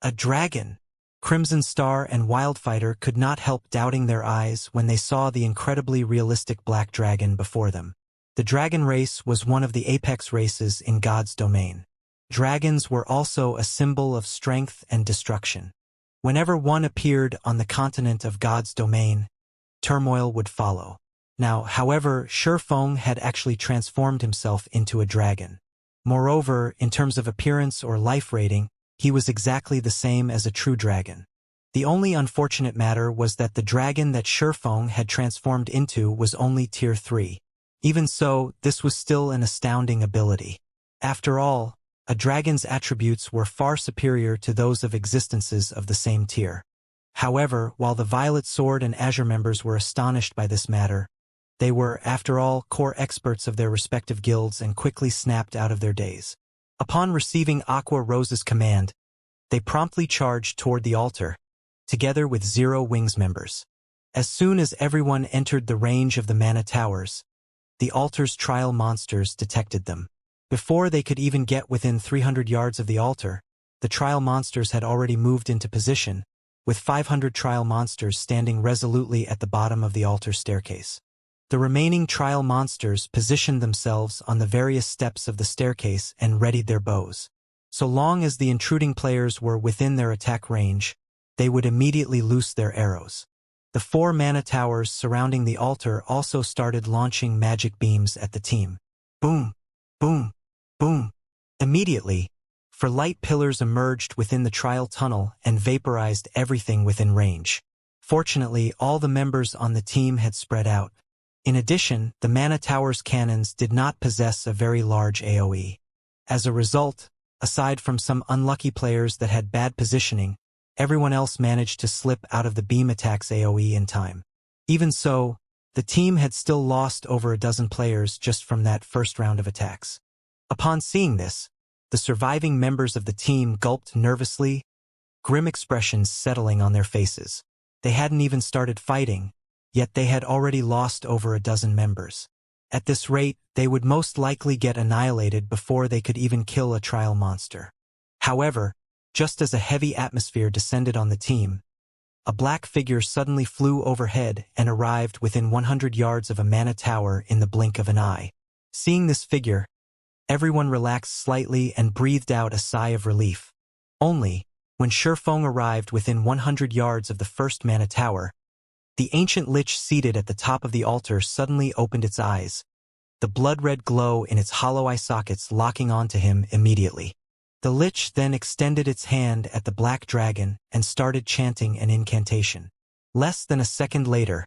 A dragon! Crimson Star and Wildfighter could not help doubting their eyes when they saw the incredibly realistic black dragon before them. The dragon race was one of the apex races in God's domain. Dragons were also a symbol of strength and destruction. Whenever one appeared on the continent of God's domain, turmoil would follow. Now, however, Shurfeng had actually transformed himself into a dragon. Moreover, in terms of appearance or life rating, he was exactly the same as a true dragon. The only unfortunate matter was that the dragon that Shurfeng had transformed into was only Tier 3. Even so, this was still an astounding ability. After all, a dragon's attributes were far superior to those of existences of the same tier. However, while the Violet Sword and Azure members were astonished by this matter, they were, after all, core experts of their respective guilds and quickly snapped out of their daze. Upon receiving Aqua Rose's command, they promptly charged toward the altar, together with Zero Wings members. As soon as everyone entered the range of the mana towers, the altar's trial monsters detected them. Before they could even get within 300 yards of the altar, the trial monsters had already moved into position, with 500 trial monsters standing resolutely at the bottom of the altar staircase. The remaining trial monsters positioned themselves on the various steps of the staircase and readied their bows. So long as the intruding players were within their attack range, they would immediately loose their arrows. The 4 mana towers surrounding the altar also started launching magic beams at the team. Boom! Boom! Boom! Immediately, for light pillars emerged within the trial tunnel and vaporized everything within range. Fortunately, all the members on the team had spread out. In addition, the mana tower's cannons did not possess a very large AoE. As a result, aside from some unlucky players that had bad positioning, everyone else managed to slip out of the beam attack's AoE in time. Even so, the team had still lost over a dozen players just from that first round of attacks. Upon seeing this, the surviving members of the team gulped nervously, grim expressions settling on their faces. They hadn't even started fighting, yet they had already lost over a dozen members. At this rate, they would most likely get annihilated before they could even kill a trial monster. However, just as a heavy atmosphere descended on the team, a black figure suddenly flew overhead and arrived within 100 yards of a mana tower in the blink of an eye. Seeing this figure, everyone relaxed slightly and breathed out a sigh of relief. Only, when Shurfeng arrived within 100 yards of the first mana tower, the ancient lich seated at the top of the altar suddenly opened its eyes, the blood-red glow in its hollow eye sockets locking onto him immediately. The lich then extended its hand at the black dragon and started chanting an incantation. Less than a second later,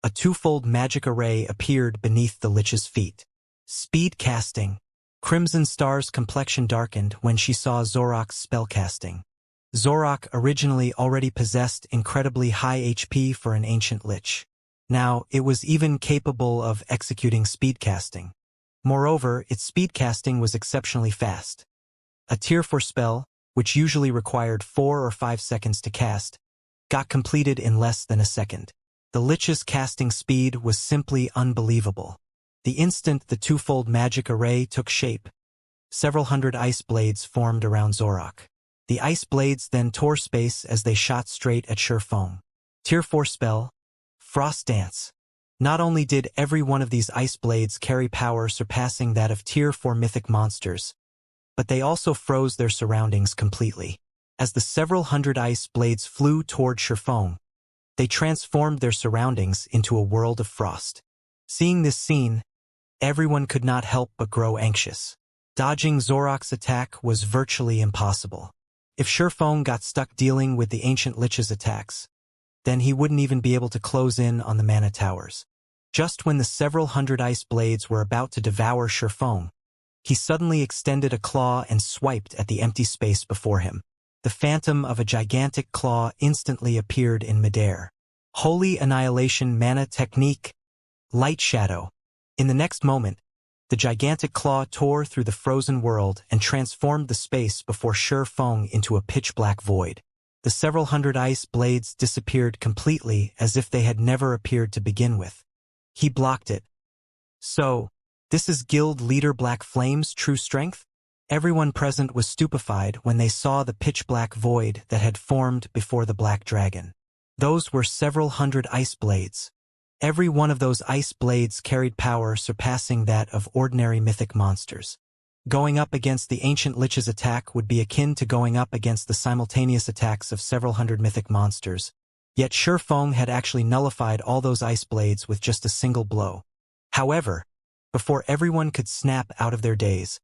a twofold magic array appeared beneath the lich's feet. Speed casting. Crimson Star's complexion darkened when she saw Zorok's spellcasting. Zorok originally already possessed incredibly high HP for an ancient lich. Now, it was even capable of executing speedcasting. Moreover, its speedcasting was exceptionally fast. A Tier 4 spell, which usually required 4 or 5 seconds to cast, got completed in less than a second. The lich's casting speed was simply unbelievable. The instant the twofold magic array took shape, several hundred ice blades formed around Zorok. The ice blades then tore space as they shot straight at Shurfeng. Tier 4 spell, Frost Dance. Not only did every one of these ice blades carry power surpassing that of Tier 4 mythic monsters, but they also froze their surroundings completely. As the several hundred ice blades flew toward Shurfeng, they transformed their surroundings into a world of frost. Seeing this scene, everyone could not help but grow anxious. Dodging Zorok's attack was virtually impossible. If Shurfeng got stuck dealing with the ancient lich's attacks, then he wouldn't even be able to close in on the mana towers. Just when the several hundred ice blades were about to devour Shurfeng, he suddenly extended a claw and swiped at the empty space before him. The phantom of a gigantic claw instantly appeared in midair. Holy Annihilation Mana Technique, Light Shadow. In the next moment, the gigantic claw tore through the frozen world and transformed the space before Shurfeng into a pitch-black void. The several hundred ice blades disappeared completely as if they had never appeared to begin with. He blocked it. So, this is Guild Leader Black Flame's true strength? Everyone present was stupefied when they saw the pitch-black void that had formed before the black dragon. Those were several hundred ice blades. Every one of those ice blades carried power surpassing that of ordinary mythic monsters. Going up against the ancient lich's attack would be akin to going up against the simultaneous attacks of several hundred mythic monsters. Yet Shurfeng had actually nullified all those ice blades with just a single blow. However, before everyone could snap out of their daze,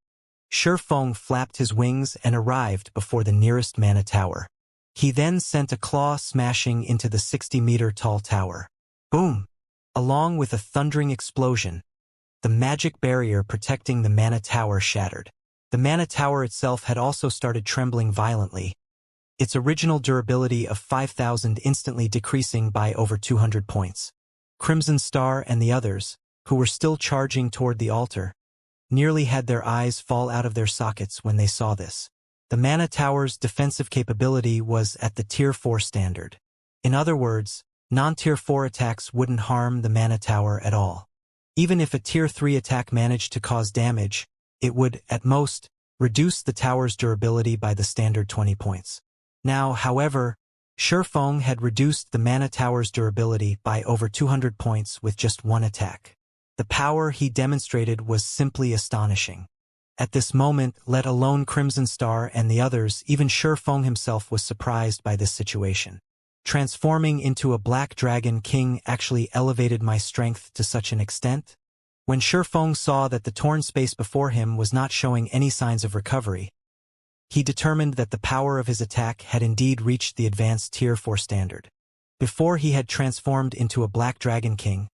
Shurfeng flapped his wings and arrived before the nearest mana tower. He then sent a claw smashing into the 60-meter tall tower. Boom! Along with a thundering explosion, the magic barrier protecting the mana tower shattered. The mana tower itself had also started trembling violently, its original durability of 5,000 instantly decreasing by over 200 points. Crimson Star and the others, who were still charging toward the altar, nearly had their eyes fall out of their sockets when they saw this. The mana tower's defensive capability was at the Tier 4 standard. In other words, non-Tier 4 attacks wouldn't harm the mana tower at all. Even if a Tier 3 attack managed to cause damage, it would, at most, reduce the tower's durability by the standard 20 points. Now, however, Shifeng had reduced the mana tower's durability by over 200 points with just one attack. The power he demonstrated was simply astonishing. At this moment, let alone Crimson Star and the others, even Shifeng himself was surprised by this situation. Transforming into a Black Dragon King actually elevated my strength to such an extent? When Shifeng saw that the torn space before him was not showing any signs of recovery, he determined that the power of his attack had indeed reached the advanced Tier 4 standard. Before he had transformed into a Black Dragon King,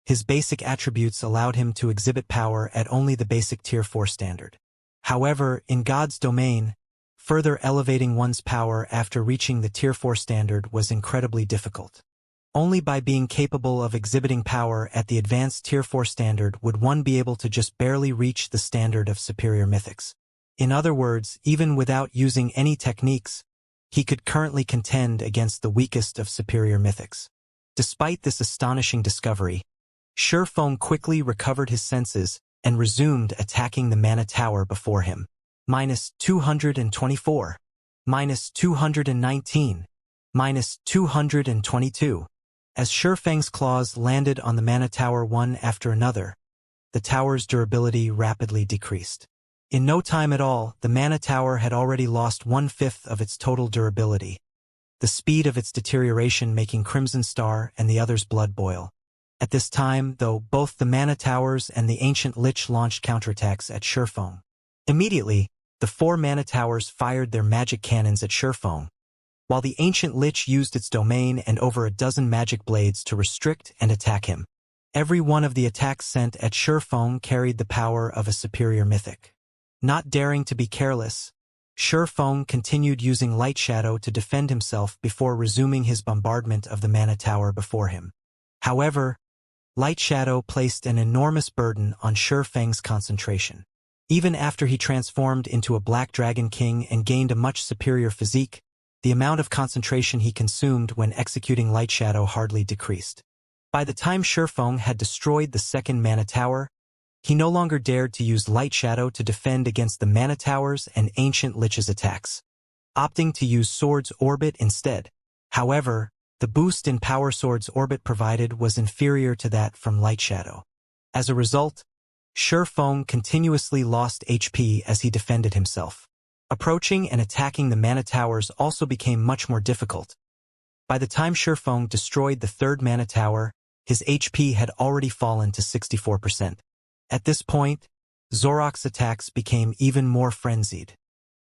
his basic attributes allowed him to exhibit power at only the basic Tier 4 standard. However, in God's domain, further elevating one's power after reaching the Tier 4 standard was incredibly difficult. Only by being capable of exhibiting power at the advanced Tier 4 standard would one be able to just barely reach the standard of superior mythics. In other words, even without using any techniques, he could currently contend against the weakest of superior mythics. Despite this astonishing discovery, Shifeng quickly recovered his senses and resumed attacking the mana tower before him. -224, -219, -222. As Shifeng's claws landed on the mana tower one after another, the tower's durability rapidly decreased. In no time at all, the mana tower had already lost 1/5 of its total durability, the speed of its deterioration making Crimson Star and the others' blood boil. At this time, though, both the mana towers and the ancient lich launched counterattacks at Shifeng. Immediately, the 4 mana towers fired their magic cannons at Shifeng, while the ancient lich used its domain and over a dozen magic blades to restrict and attack him. Every one of the attacks sent at Shifeng carried the power of a superior mythic. Not daring to be careless, Shifeng continued using Light Shadow to defend himself before resuming his bombardment of the mana tower before him. However, Light Shadow placed an enormous burden on Shifeng's concentration. Even after he transformed into a Black Dragon King and gained a much superior physique, the amount of concentration he consumed when executing Light Shadow hardly decreased. By the time Shifeng had destroyed the second mana tower, he no longer dared to use Light Shadow to defend against the mana towers and ancient lich's attacks, opting to use Sword's Orbit instead. However, the boost in power Sword's Orbit provided was inferior to that from Light Shadow. As a result, Shifeng continuously lost HP as he defended himself. Approaching and attacking the mana towers also became much more difficult. By the time Shifeng destroyed the third mana tower, his HP had already fallen to 64%. At this point, Zorok's attacks became even more frenzied.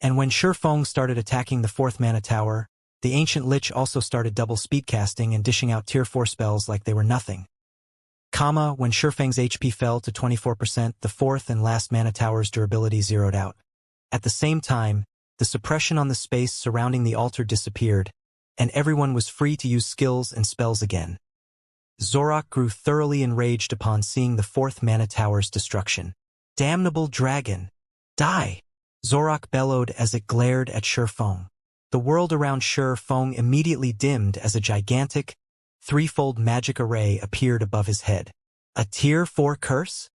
And when Shifeng started attacking the fourth mana tower, the ancient lich also started double speedcasting and dishing out Tier 4 spells like they were nothing. When Shifeng's HP fell to 24%, the fourth and last mana tower's durability zeroed out. At the same time, the suppression on the space surrounding the altar disappeared, and everyone was free to use skills and spells again. Zorok grew thoroughly enraged upon seeing the fourth mana tower's destruction. "Damnable dragon! Die!" Zorok bellowed as it glared at Shifeng. The world around Shifeng immediately dimmed as a gigantic, threefold magic array appeared above his head. A Tier 4 curse?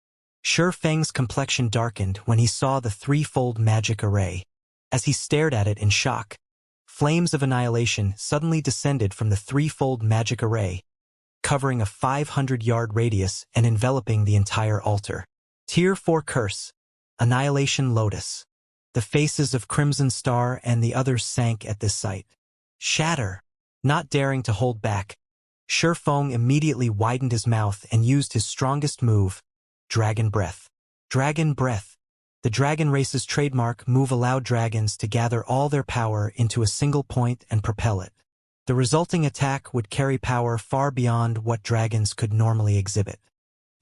Shifeng's complexion darkened when he saw the threefold magic array. As he stared at it in shock, flames of annihilation suddenly descended from the threefold magic array, covering a 500-yard radius and enveloping the entire altar. Tier 4 curse, Annihilation Lotus. The faces of Crimson Star and the others sank at this sight. Shatter! Not daring to hold back, Shifeng immediately widened his mouth and used his strongest move, Dragon Breath. Dragon Breath. The dragon race's trademark move allowed dragons to gather all their power into a single point and propel it. The resulting attack would carry power far beyond what dragons could normally exhibit.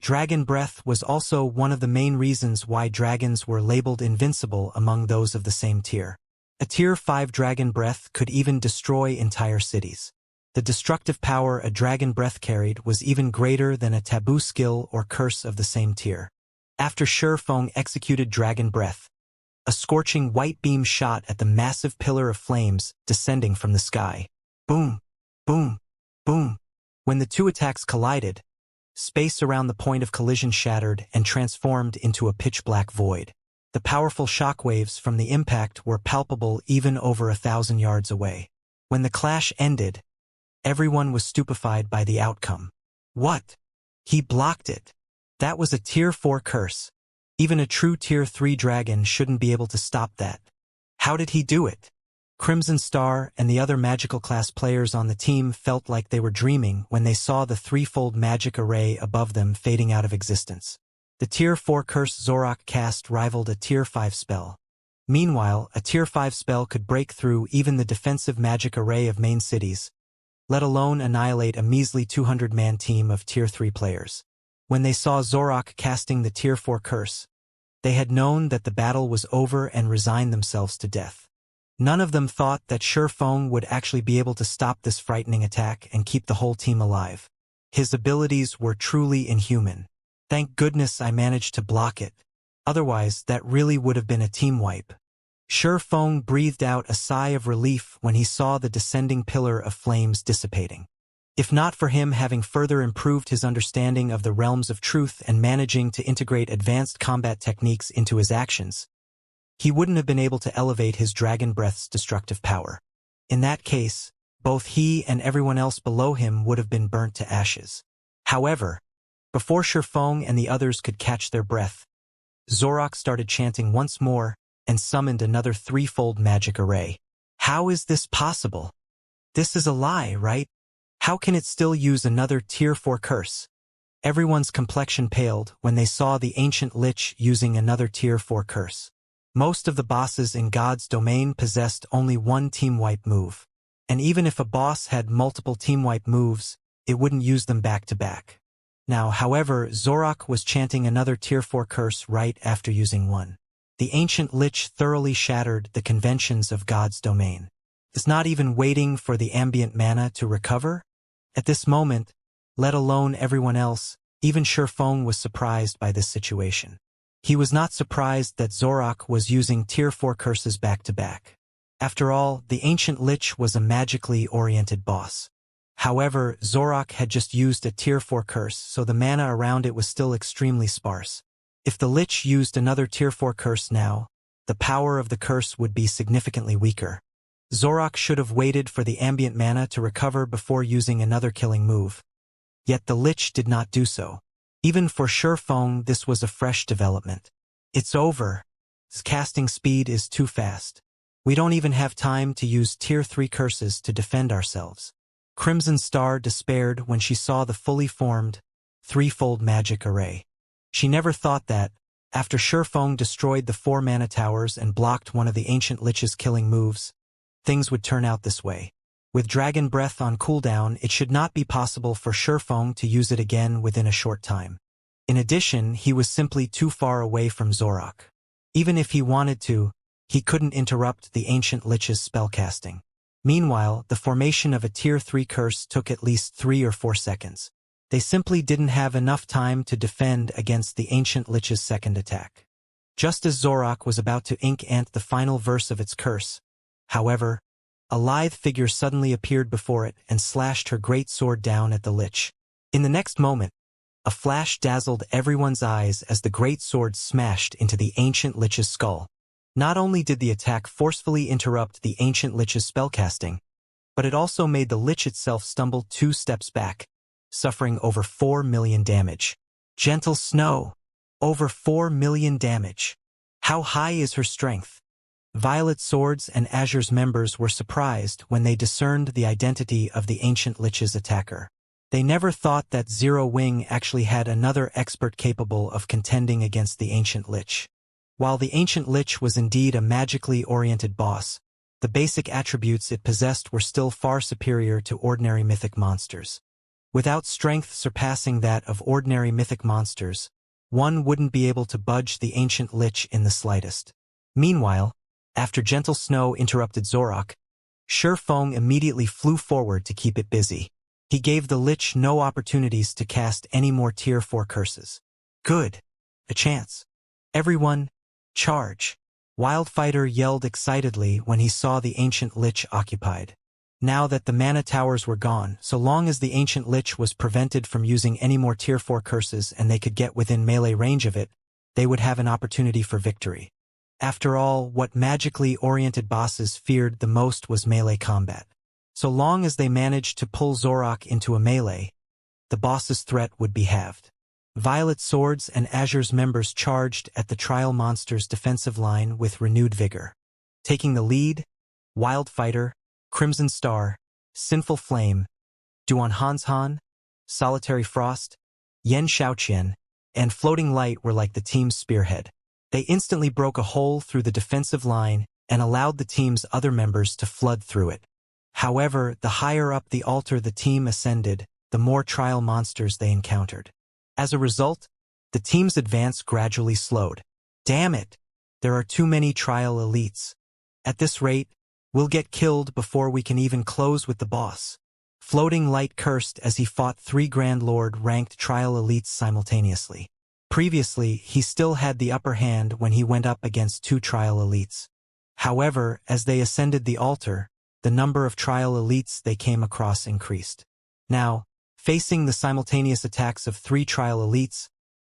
Dragon breath was also one of the main reasons why dragons were labeled invincible among those of the same tier. A tier 5 dragon breath could even destroy entire cities. The destructive power a dragon breath carried was even greater than a taboo skill or curse of the same tier. After Shurfeng executed dragon breath, a scorching white beam shot at the massive pillar of flames descending from the sky. Boom, boom, boom. When the two attacks collided, space around the point of collision shattered and transformed into a pitch-black void. The powerful shockwaves from the impact were palpable even over 1,000 yards away. When the clash ended, everyone was stupefied by the outcome. What? He blocked it. That was a tier 4 curse. Even a true tier 3 dragon shouldn't be able to stop that. How did he do it? Crimson Star and the other magical class players on the team felt like they were dreaming when they saw the threefold magic array above them fading out of existence. The tier 4 curse Zorak cast rivaled a tier 5 spell. Meanwhile, a tier 5 spell could break through even the defensive magic array of main cities, let alone annihilate a measly 200-man team of tier 3 players. When they saw Zorak casting the tier 4 curse, they had known that the battle was over and resigned themselves to death. None of them thought that Shurfeng would actually be able to stop this frightening attack and keep the whole team alive. His abilities were truly inhuman. Thank goodness I managed to block it. Otherwise, that really would have been a team wipe. Shurfeng breathed out a sigh of relief when he saw the descending pillar of flames dissipating. If not for him having further improved his understanding of the realms of truth and managing to integrate advanced combat techniques into his actions, he wouldn't have been able to elevate his dragon breath's destructive power. In that case, both he and everyone else below him would have been burnt to ashes. However, before Shurfeng and the others could catch their breath, Zorak started chanting once more and summoned another threefold magic array. How is this possible? This is a lie, right? How can it still use another tier 4 curse? Everyone's complexion paled when they saw the ancient Lich using another tier 4 curse. Most of the bosses in God's domain possessed only one team wipe move. And even if a boss had multiple team wipe moves, it wouldn't use them back to back. Now, however, Zorak was chanting another tier 4 curse right after using one. The ancient Lich thoroughly shattered the conventions of God's domain. It's not even waiting for the ambient mana to recover. At this moment, let alone everyone else, even Shurfeng was surprised by this situation. He was not surprised that Zorak was using tier 4 curses back to back. After all, the ancient Lich was a magically oriented boss. However, Zorak had just used a tier 4 curse, so the mana around it was still extremely sparse. If the Lich used another tier 4 curse now, the power of the curse would be significantly weaker. Zorak should have waited for the ambient mana to recover before using another killing move. Yet the Lich did not do so. Even for Shurfeng, this was a fresh development. It's over. His casting speed is too fast. We don't even have time to use tier 3 curses to defend ourselves. Crimson Star despaired when she saw the fully formed, threefold magic array. She never thought that, after Shurfeng destroyed the 4 mana towers and blocked one of the ancient Lich's killing moves, things would turn out this way. With Dragon Breath on cooldown, it should not be possible for Shurfeng to use it again within a short time. In addition, he was simply too far away from Zorak. Even if he wanted to, he couldn't interrupt the ancient Lich's spellcasting. Meanwhile, the formation of a tier 3 curse took at least 3 or 4 seconds. They simply didn't have enough time to defend against the ancient Lich's second attack. Just as Zorak was about to ink-ant the final verse of its curse, however, a lithe figure suddenly appeared before it and slashed her great sword down at the Lich. In the next moment, a flash dazzled everyone's eyes as the great sword smashed into the ancient Lich's skull. Not only did the attack forcefully interrupt the ancient Lich's spellcasting, but it also made the Lich itself stumble 2 steps back, suffering over 4 million damage. Gentle Snow! Over 4 million damage. How high is her strength? Violet Swords and Azure's members were surprised when they discerned the identity of the ancient Lich's attacker. They never thought that Zero Wing actually had another expert capable of contending against the ancient Lich. While the ancient Lich was indeed a magically oriented boss, the basic attributes it possessed were still far superior to ordinary mythic monsters. Without strength surpassing that of ordinary mythic monsters, one wouldn't be able to budge the ancient lich in the slightest. Meanwhile, after gentle snow interrupted Zorak, Feng immediately flew forward to keep it busy. He gave the lich no opportunities to cast any more Tier 4 curses. Good. A chance. Everyone, charge. Wildfighter yelled excitedly when he saw the ancient lich occupied. Now that the mana towers were gone, so long as the ancient lich was prevented from using any more Tier 4 curses and they could get within melee range of it, they would have an opportunity for victory. After all, what magically oriented bosses feared the most was melee combat. So long as they managed to pull Zorak into a melee, the boss's threat would be halved. Violet Swords and Azure's members charged at the Trial Monster's defensive line with renewed vigor. Taking the lead, Wildfighter, Crimson Star, Sinful Flame, Duan Hanshan, Solitary Frost, Yen Xiaoqian, and Floating Light were like the team's spearhead. They instantly broke a hole through the defensive line and allowed the team's other members to flood through it. However, the higher up the altar the team ascended, the more trial monsters they encountered. As a result, the team's advance gradually slowed. Damn it! There are too many trial elites. At this rate, we'll get killed before we can even close with the boss. Floating Light cursed as he fought 3 Grand Lord ranked trial elites simultaneously. Previously, he still had the upper hand when he went up against 2 trial elites. However, as they ascended the altar, the number of trial elites they came across increased. Now, facing the simultaneous attacks of 3 trial elites,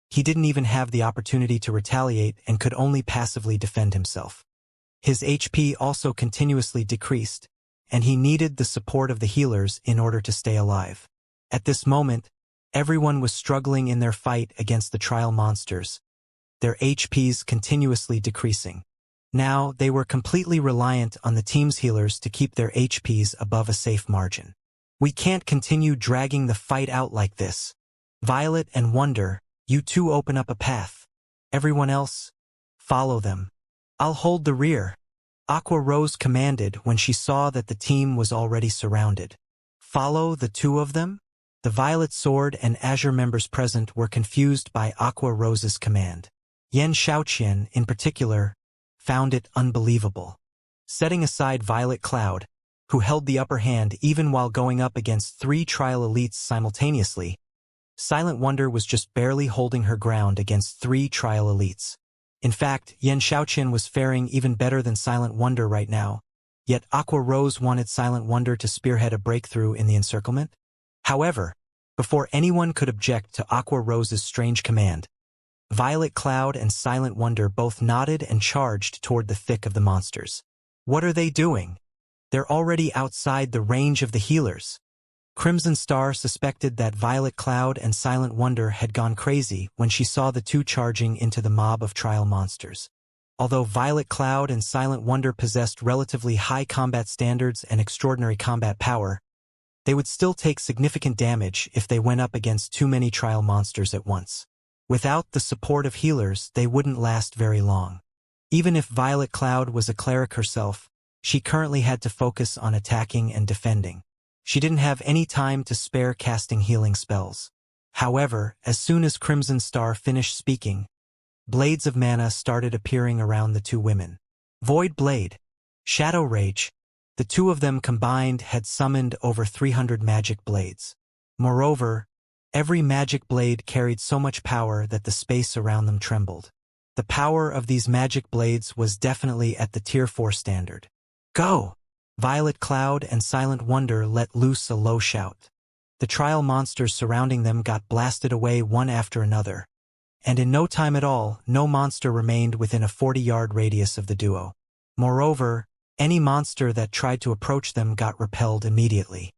he didn't even have the opportunity to retaliate and could only passively defend himself. His HP also continuously decreased, and he needed the support of the healers in order to stay alive. At this moment, everyone was struggling in their fight against the trial monsters, their HPs continuously decreasing. Now, they were completely reliant on the team's healers to keep their HPs above a safe margin. We can't continue dragging the fight out like this. Violet and Wonder, you two open up a path. Everyone else, follow them. I'll hold the rear. Aqua Rose commanded when she saw that the team was already surrounded. Follow the 2 of them? The Violet Sword and Azure members present were confused by Aqua Rose's command. Yen Xiaoqian, in particular, found it unbelievable. Setting aside Violet Cloud, who held the upper hand even while going up against 3 trial elites simultaneously, Silent Wonder was just barely holding her ground against 3 trial elites. In fact, Yen Xiaoqian was faring even better than Silent Wonder right now, yet Aqua Rose wanted Silent Wonder to spearhead a breakthrough in the encirclement. However, before anyone could object to Aqua Rose's strange command, Violet Cloud and Silent Wonder both nodded and charged toward the thick of the monsters. What are they doing? They're already outside the range of the healers. Crimson Star suspected that Violet Cloud and Silent Wonder had gone crazy when she saw the 2 charging into the mob of trial monsters. Although Violet Cloud and Silent Wonder possessed relatively high combat standards and extraordinary combat power, they would still take significant damage if they went up against too many trial monsters at once. Without the support of healers, they wouldn't last very long. Even if Violet Cloud was a cleric herself, she currently had to focus on attacking and defending. She didn't have any time to spare casting healing spells. However, as soon as Crimson Star finished speaking, blades of mana started appearing around the 2 women. Void Blade, Shadow Rage, the 2 of them combined had summoned over 300 magic blades. Moreover, every magic blade carried so much power that the space around them trembled. The power of these magic blades was definitely at the Tier 4 standard. Go! Violet Cloud and Silent Wonder let loose a low shout. The trial monsters surrounding them got blasted away one after another, and in no time at all, no monster remained within a 40-yard radius of the duo. Moreover, any monster that tried to approach them got repelled immediately.